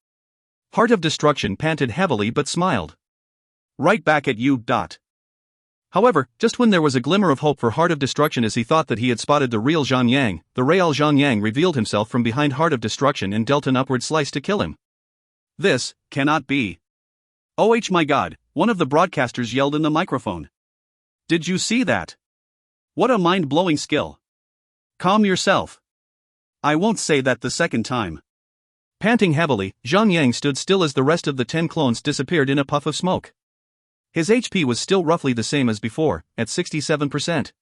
Speaker 1: Heart of Destruction panted heavily but smiled. Right back at you. However, just when there was a glimmer of hope for Heart of Destruction as he thought that he had spotted the real Zhang Yang, the real Zhang Yang revealed himself from behind Heart of Destruction and dealt an upward slice to kill him. This cannot be. Oh my god, one of the broadcasters yelled in the microphone. Did you see that? What a mind-blowing skill. Calm yourself. I won't say that the second time. Panting heavily, Zhang Yang stood still as the rest of the 10 clones disappeared in a puff of smoke. His HP was still roughly the same as before, at 67%.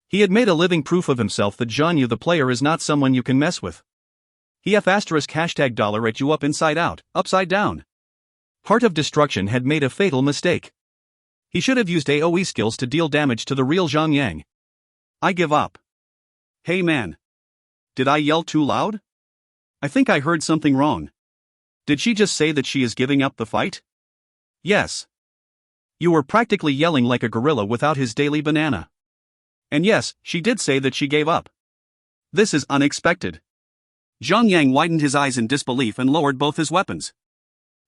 Speaker 1: He had made a living proof of himself that Zhang Yu the player is not someone you can mess with. He $# at you up inside out, upside down. Heart of Destruction had made a fatal mistake. He should have used AoE skills to deal damage to the real Zhang Yang. I give up. Hey man. Did I yell too loud? I think I heard something wrong. Did she just say that she is giving up the fight? Yes. You were practically yelling like a gorilla without his daily banana. And yes, she did say that she gave up. This is unexpected. Zhang Yang widened his eyes in disbelief and lowered both his weapons.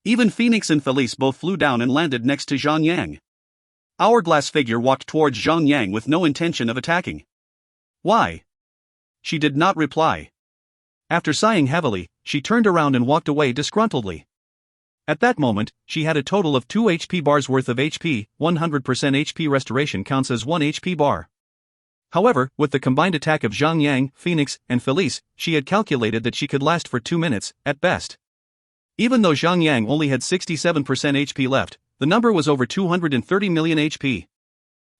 Speaker 1: Even Phoenix and Felice both flew down and landed next to Zhang Yang. Hourglass Figure walked towards Zhang Yang with no intention of attacking. Why? She did not reply. After sighing heavily, she turned around and walked away disgruntledly. At that moment, she had a total of 2 HP bars worth of HP, 100% HP restoration counts as 1 HP bar. However, with the combined attack of Zhang Yang, Phoenix, and Felice, she had calculated that she could last for 2 minutes, at best. Even though Zhang Yang only had 67% HP left, the number was over 230 million HP.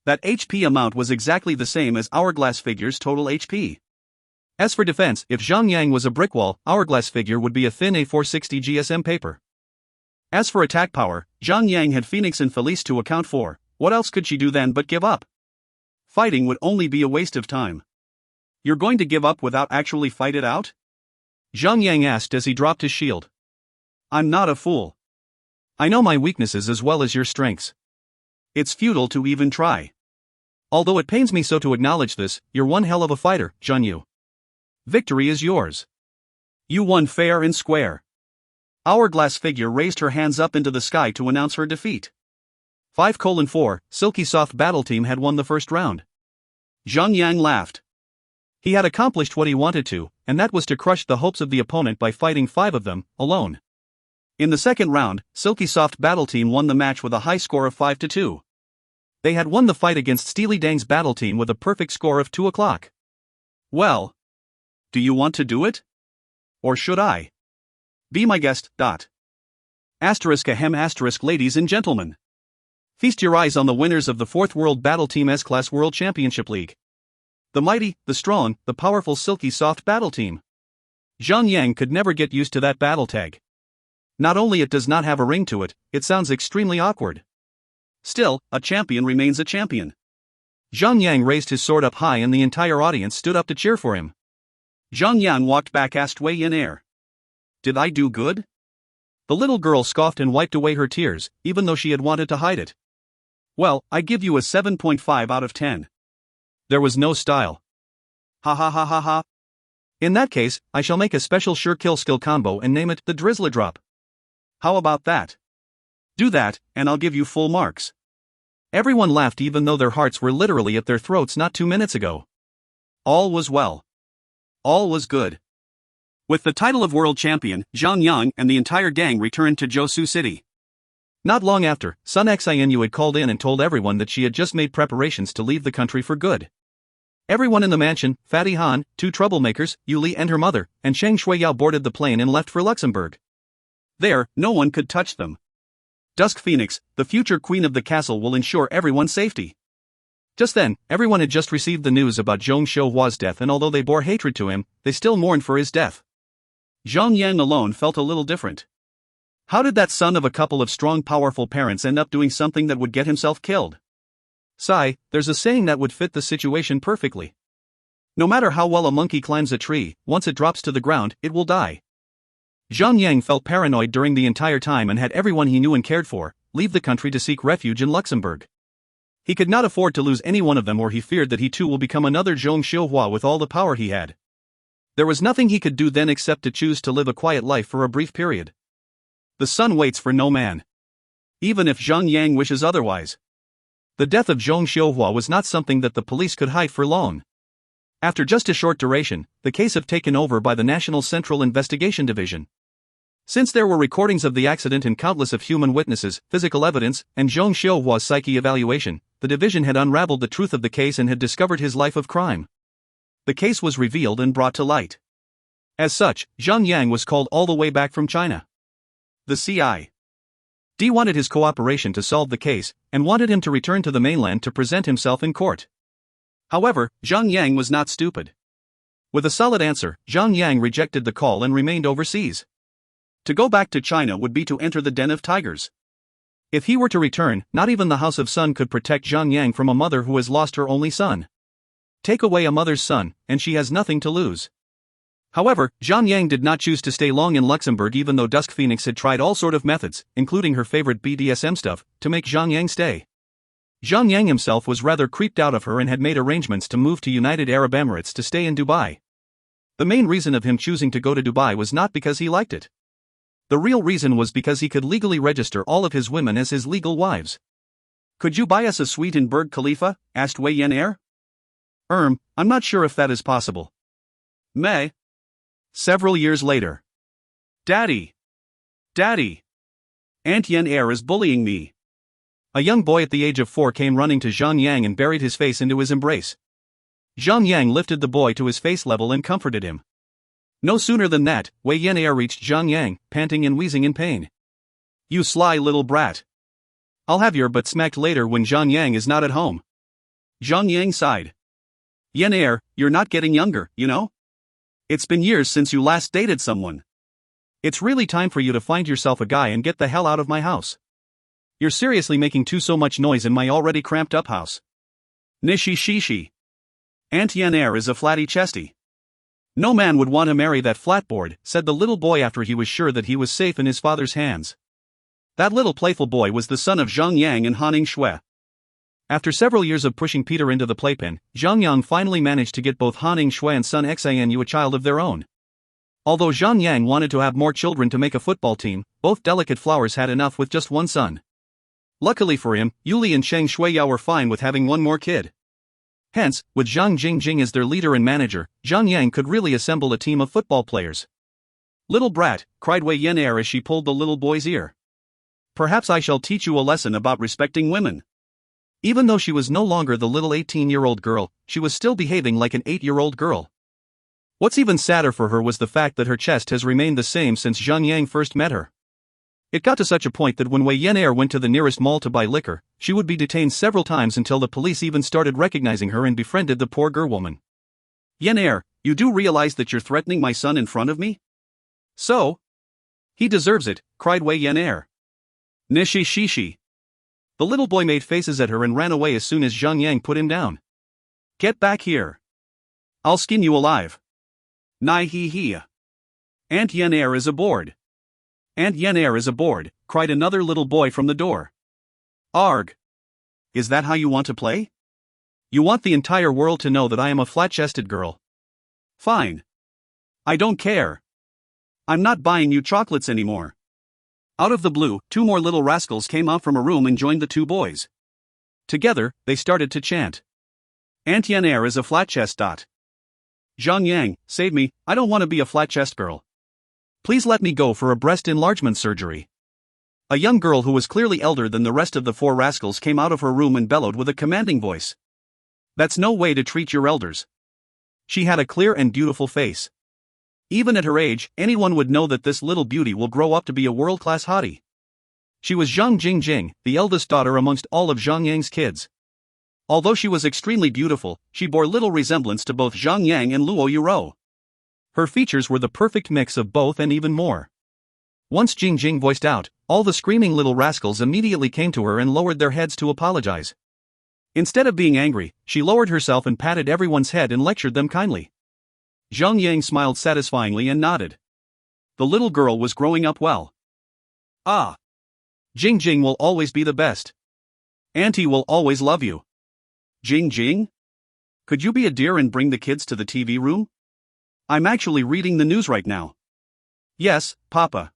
Speaker 1: That HP amount was exactly the same as Hourglass Figure's total HP. As for defense, if Zhang Yang was a brick wall, Hourglass Figure would be a thin A460 GSM paper. As for attack power, Zhang Yang had Phoenix and Felice to account for. What else could she do then but give up? Fighting would only be a waste of time. You're going to give up without actually fight it out? Zhang Yang asked as he dropped his shield. I'm not a fool. I know my weaknesses as well as your strengths. It's futile to even try. Although it pains me so to acknowledge this, you're one hell of a fighter, Zhang Yu. Victory is yours. You won fair and square. Hourglass Figure raised her hands up into the sky to announce her defeat. 5:4, Silky Soft Battle Team had won the first round. Zhang Yang laughed. He had accomplished what he wanted to, and that was to crush the hopes of the opponent by fighting 5 of them, alone. In the second round, Silky Soft Battle Team won the match with a high score of 5-2. They had won the fight against Steely Dang's Battle Team with a perfect score of 2 o'clock. Well. Do you want to do it? Or should I? Be my guest. Ladies and gentlemen. Feast your eyes on the winners of the 4th World Battle Team S-Class World Championship League. The mighty, the strong, the powerful Silky Soft Battle Team. Zhang Yang could never get used to that battle tag. Not only it does not have a ring to it, it sounds extremely awkward. Still, a champion remains a champion. Zhang Yang raised his sword up high and the entire audience stood up to cheer for him. Zhang Yang walked back, asked Wei Yin Air. Did I do good? The little girl scoffed and wiped away her tears, even though she had wanted to hide it. Well, I give you a 7.5 out of 10. There was no style. Ha ha ha ha ha. In that case, I shall make a special sure kill skill combo and name it the Drizzler Drop. How about that? Do that, and I'll give you full marks. Everyone laughed even though their hearts were literally at their throats not 2 minutes ago. All was well. All was good. With the title of world champion, Zhang Yang and the entire gang returned to Jiusu City. Not long after, Sun Xinu had called in and told everyone that she had just made preparations to leave the country for good. Everyone in the mansion, Fatty Han, 2 troublemakers, Yuli and her mother, and Shang Shuiyao boarded the plane and left for Luxembourg. There, no one could touch them. Dusk Phoenix, the future queen of the castle, will ensure everyone's safety. Just then, everyone had just received the news about Zhong Xiuhua's death, and although they bore hatred to him, they still mourned for his death. Zhang Yang alone felt a little different. How did that son of a couple of strong, powerful parents end up doing something that would get himself killed? Sigh, there's a saying that would fit the situation perfectly. No matter how well a monkey climbs a tree, once it drops to the ground, it will die. Zhang Yang felt paranoid during the entire time and had everyone he knew and cared for leave the country to seek refuge in Luxembourg. He could not afford to lose any one of them, or he feared that he too will become another Zhong Xiuhua with all the power he had. There was nothing he could do then except to choose to live a quiet life for a brief period. The sun waits for no man. Even if Zhang Yang wishes otherwise. The death of Zhong Xiuhua was not something that the police could hide for long. After just a short duration, the case was taken over by the National Central Investigation Division. Since there were recordings of the accident and countless of human witnesses, physical evidence, and Zhong Xiuhua's psyche evaluation, the division had unraveled the truth of the case and had discovered his life of crime. The case was revealed and brought to light. As such, Zhang Yang was called all the way back from China. The CID wanted his cooperation to solve the case, and wanted him to return to the mainland to present himself in court. However, Zhang Yang was not stupid. With a solid answer, Zhang Yang rejected the call and remained overseas. To go back to China would be to enter the den of tigers. If he were to return, not even the House of Sun could protect Zhang Yang from a mother who has lost her only son. Take away a mother's son, and she has nothing to lose. However, Zhang Yang did not choose to stay long in Luxembourg, even though Dusk Phoenix had tried all sort of methods, including her favorite BDSM stuff, to make Zhang Yang stay. Zhang Yang himself was rather creeped out of her and had made arrangements to move to United Arab Emirates to stay in Dubai. The main reason of him choosing to go to Dubai was not because he liked it. The real reason was because he could legally register all of his women as his legal wives. Could you buy us a suite in Burj Khalifa? Asked Wei Yin Air. I'm not sure if that is possible. May. Several years later. Daddy! Aunt Yen Air is bullying me. A young boy at the age of 4 came running to Zhang Yang and buried his face into his embrace. Zhang Yang lifted the boy to his face level and comforted him. No sooner than that, Wei Yin Air reached Zhang Yang, panting and wheezing in pain. You sly little brat. I'll have your butt smacked later when Zhang Yang is not at home. Zhang Yang sighed. Yen Air, you're not getting younger, you know? It's been years since you last dated someone. It's really time for you to find yourself a guy and get the hell out of my house. You're seriously making so much noise in my already cramped up house. Nishi shishi. Aunt Yen Air is a flatty chesty. No man would want to marry that flatboard, said the little boy after he was sure that he was safe in his father's hands. That little playful boy was the son of Zhang Yang and Haning Shui. After several years of pushing Peter into the playpen, Zhang Yang finally managed to get both Haning Shui and Sun Xinu a child of their own. Although Zhang Yang wanted to have more children to make a football team, both delicate flowers had enough with just one son. Luckily for him, Yuli and Shang Shuiyao were fine with having one more kid. Hence, with Zhang Jingjing as their leader and manager, Zhang Yang could really assemble a team of football players. Little brat, cried Wei Yin Air as she pulled the little boy's ear. Perhaps I shall teach you a lesson about respecting women. Even though she was no longer the little 18-year-old girl, she was still behaving like an 8-year-old girl. What's even sadder for her was the fact that her chest has remained the same since Zhang Yang first met her. It got to such a point that when Wei Yin Air went to the nearest mall to buy liquor, she would be detained several times until the police even started recognizing her and befriended the poor girl woman. Yin Air, you do realize that you're threatening my son in front of me? So? He deserves it, cried Wei Yin Air. Nishi shishi. The little boy made faces at her and ran away as soon as Zhang Yang put him down. Get back here. I'll skin you alive. Nai hee hee. Aunt Yen Air is aboard. Aunt Yen Air is aboard, cried another little boy from the door. Arg. Is that how you want to play? You want the entire world to know that I am a flat-chested girl. Fine. I don't care. I'm not buying you chocolates anymore. Out of the blue, two more little rascals came out from a room and joined the two boys. Together, they started to chant. Aunt Yen Air is a flat-chest. Zhang Yang, save me, I don't want to be a flat-chest girl. Please let me go for a breast enlargement surgery. A young girl who was clearly elder than the rest of the four rascals came out of her room and bellowed with a commanding voice. That's no way to treat your elders. She had a clear and beautiful face. Even at her age, anyone would know that this little beauty will grow up to be a world-class hottie. She was Zhang Jingjing, the eldest daughter amongst all of Zhang Yang's kids. Although she was extremely beautiful, she bore little resemblance to both Zhang Yang and Luo Yuro. Her features were the perfect mix of both and even more. Once Jingjing voiced out, all the screaming little rascals immediately came to her and lowered their heads to apologize. Instead of being angry, she lowered herself and patted everyone's head and lectured them kindly. Zhang Yang smiled satisfyingly and nodded. The little girl was growing up well. Ah! Jingjing will always be the best. Auntie will always love you. Jingjing? Could you be a dear and bring the kids to the TV room? I'm actually reading the news right now. Yes, Papa.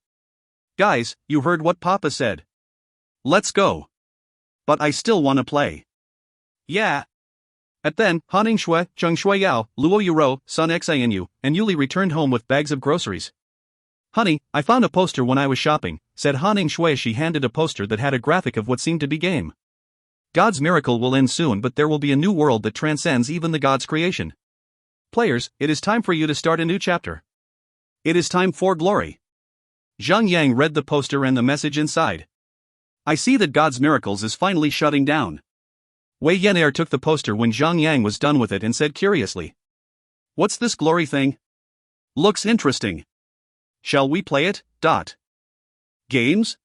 Speaker 1: Guys, you heard what Papa said. Let's go. But I still want to play. Yeah. At then, Haning Shui, Zheng Shui Yao, Luo Yuro, Sun Xinu, and Yuli returned home with bags of groceries. Honey, I found a poster when I was shopping, said Haning Shui as she handed a poster that had a graphic of what seemed to be game. God's miracle will end soon, but there will be a new world that transcends even the God's creation. Players, it is time for you to start a new chapter. It is time for glory. Zhang Yang read the poster and the message inside. I see that God's miracles is finally shutting down. Wei Yenair took the poster when Zhang Yang was done with it and said curiously. What's this glory thing? Looks interesting. Shall we play it? Games?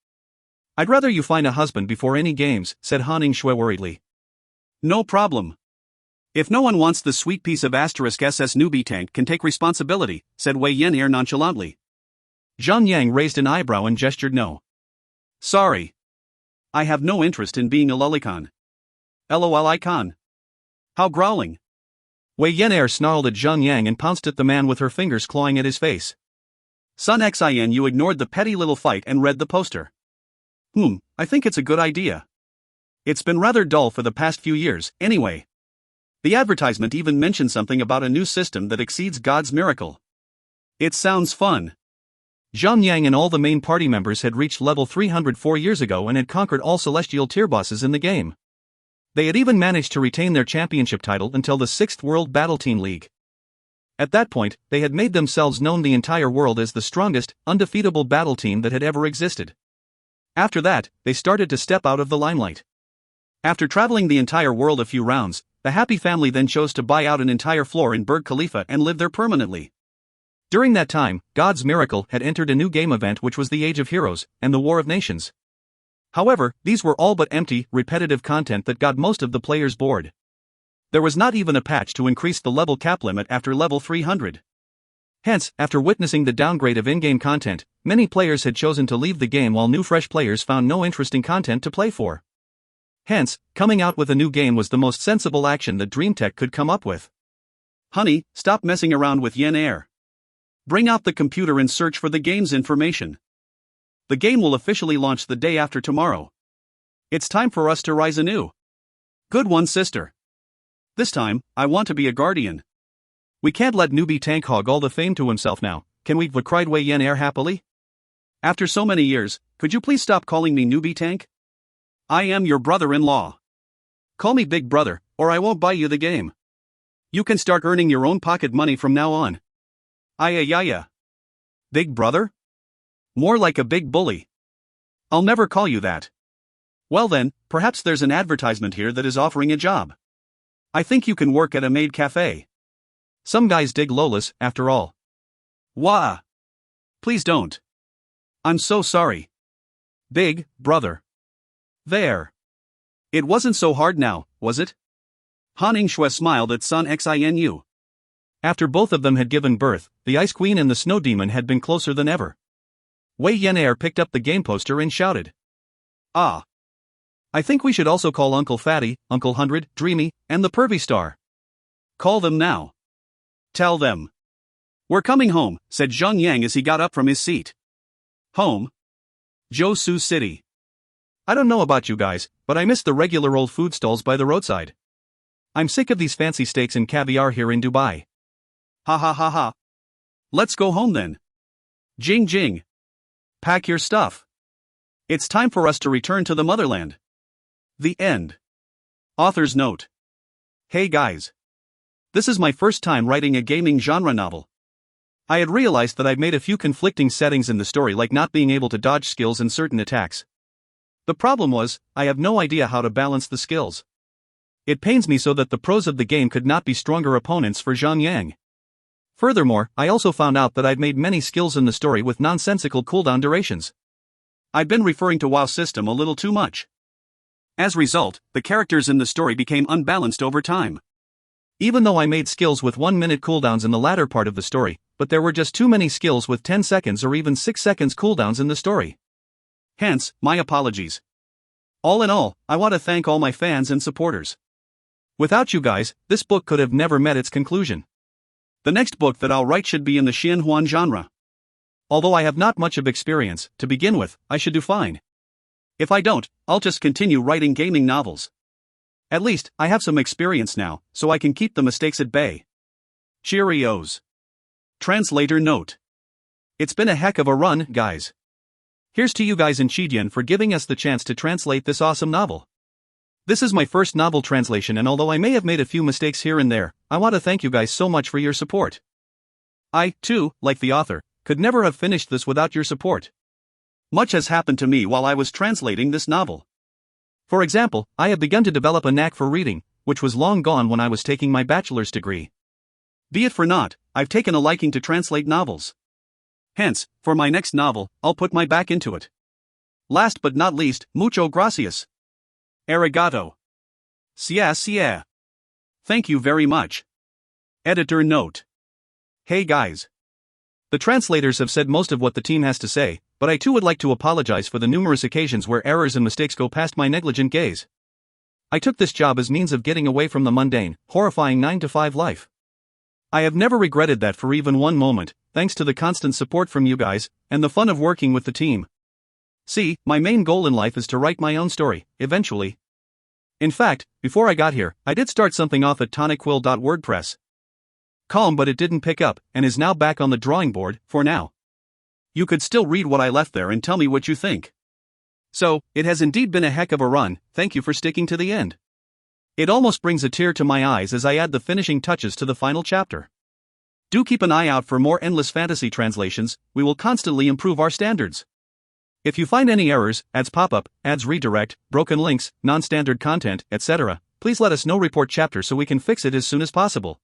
Speaker 1: I'd rather you find a husband before any games, said Haning Shui worriedly. No problem. If no one wants the sweet piece of *SS newbie tank can take responsibility, said Wei Yenair nonchalantly. Zhang Yang raised an eyebrow and gestured no. Sorry. I have no interest in being a lolicon. LOL icon. How growling. Wei Yenair snarled at Zhang Yang and pounced at the man with her fingers clawing at his face. Sun Xin, you ignored the petty little fight and read the poster. I think it's a good idea. It's been rather dull for the past few years, anyway. The advertisement even mentioned something about a new system that exceeds God's miracle. It sounds fun. Zhang Yang and all the main party members had reached level 300 4 years ago and had conquered all celestial tier bosses in the game. They had even managed to retain their championship title until the 6th World Battle Team League. At that point, they had made themselves known the entire world as the strongest, undefeatable battle team that had ever existed. After that, they started to step out of the limelight. After traveling the entire world a few rounds, the happy family then chose to buy out an entire floor in Burj Khalifa and live there permanently. During that time, God's Miracle had entered a new game event which was the Age of Heroes and the War of Nations. However, these were all but empty, repetitive content that got most of the players bored. There was not even a patch to increase the level cap limit after level 300. Hence, after witnessing the downgrade of in-game content, many players had chosen to leave the game while new fresh players found no interesting content to play for. Hence, coming out with a new game was the most sensible action that DreamTech could come up with. Honey, stop messing around with Yen Air. Bring out the computer and search for the game's information. The game will officially launch the day after tomorrow. It's time for us to rise anew. Good one, sister. This time, I want to be a guardian. We can't let newbie Tank hog all the fame to himself now, can we? Cried Wei Yen Air happily. After so many years, could you please stop calling me newbie Tank? I am your brother-in-law. Call me Big Brother, or I won't buy you the game. You can start earning your own pocket money from now on. Ayayaya. Big Brother? More like a big bully. I'll never call you that. Well then, perhaps there's an advertisement here that is offering a job. I think you can work at a maid cafe. Some guys dig Lolas, after all. Wah! Please don't. I'm so sorry. Big Brother. There. It wasn't so hard now, was it? Han Yingxue smiled at Sun Xinu. After both of them had given birth, the Ice Queen and the Snow Demon had been closer than ever. Wei Yan'er picked up the game poster and shouted. Ah! I think we should also call Uncle Fatty, Uncle 100, Dreamy, and the Pervy Star. Call them now. Tell them. We're coming home, said Zhang Yang as he got up from his seat. Home? Jiusu City. I don't know about you guys, but I miss the regular old food stalls by the roadside. I'm sick of these fancy steaks and caviar here in Dubai. Ha ha ha ha. Let's go home then. Jing jing. Pack your stuff. It's time for us to return to the motherland. The end. Author's note. Hey guys. This is my first time writing a gaming genre novel. I had realized that I'd made a few conflicting settings in the story, like not being able to dodge skills in certain attacks. The problem was, I have no idea how to balance the skills. It pains me so that the pros of the game could not be stronger opponents for Zhang Yang. Furthermore, I also found out that I'd made many skills in the story with nonsensical cooldown durations. I'd been referring to WoW system a little too much. As a result, the characters in the story became unbalanced over time. Even though I made skills with 1-minute cooldowns in the latter part of the story, but there were just too many skills with 10 seconds or even 6 seconds cooldowns in the story. Hence, my apologies. All in all, I want to thank all my fans and supporters. Without you guys, this book could have never met its conclusion. The next book that I'll write should be in the Xianhuan genre. Although I have not much of experience, to begin with, I should do fine. If I don't, I'll just continue writing gaming novels. At least, I have some experience now, so I can keep the mistakes at bay. Cheerios. Translator note. It's been a heck of a run, guys. Here's to you guys in Chidian for giving us the chance to translate this awesome novel. This is my first novel translation, and although I may have made a few mistakes here and there, I want to thank you guys so much for your support. I, too, like the author, could never have finished this without your support. Much has happened to me while I was translating this novel. For example, I have begun to develop a knack for reading, which was long gone when I was taking my bachelor's degree. Be it for naught, I've taken a liking to translate novels. Hence, for my next novel, I'll put my back into it. Last but not least, mucho gracias. Arigato. Sia. Thank you very much. Editor note. Hey guys. The translators have said most of what the team has to say, but I too would like to apologize for the numerous occasions where errors and mistakes go past my negligent gaze. I took this job as means of getting away from the mundane, horrifying 9-to-5 life. I have never regretted that for even one moment, thanks to the constant support from you guys, and the fun of working with the team. See, my main goal in life is to write my own story, eventually. In fact, before I got here, I did start something off at tonicquill.wordpress. Calm, but it didn't pick up, and is now back on the drawing board, for now. You could still read what I left there and tell me what you think. So, it has indeed been a heck of a run, thank you for sticking to the end. It almost brings a tear to my eyes as I add the finishing touches to the final chapter. Do keep an eye out for more endless fantasy translations, we will constantly improve our standards. If you find any errors, ads pop up, ads redirect, broken links, non-standard content, etc., please let us know. Report chapter so we can fix it as soon as possible.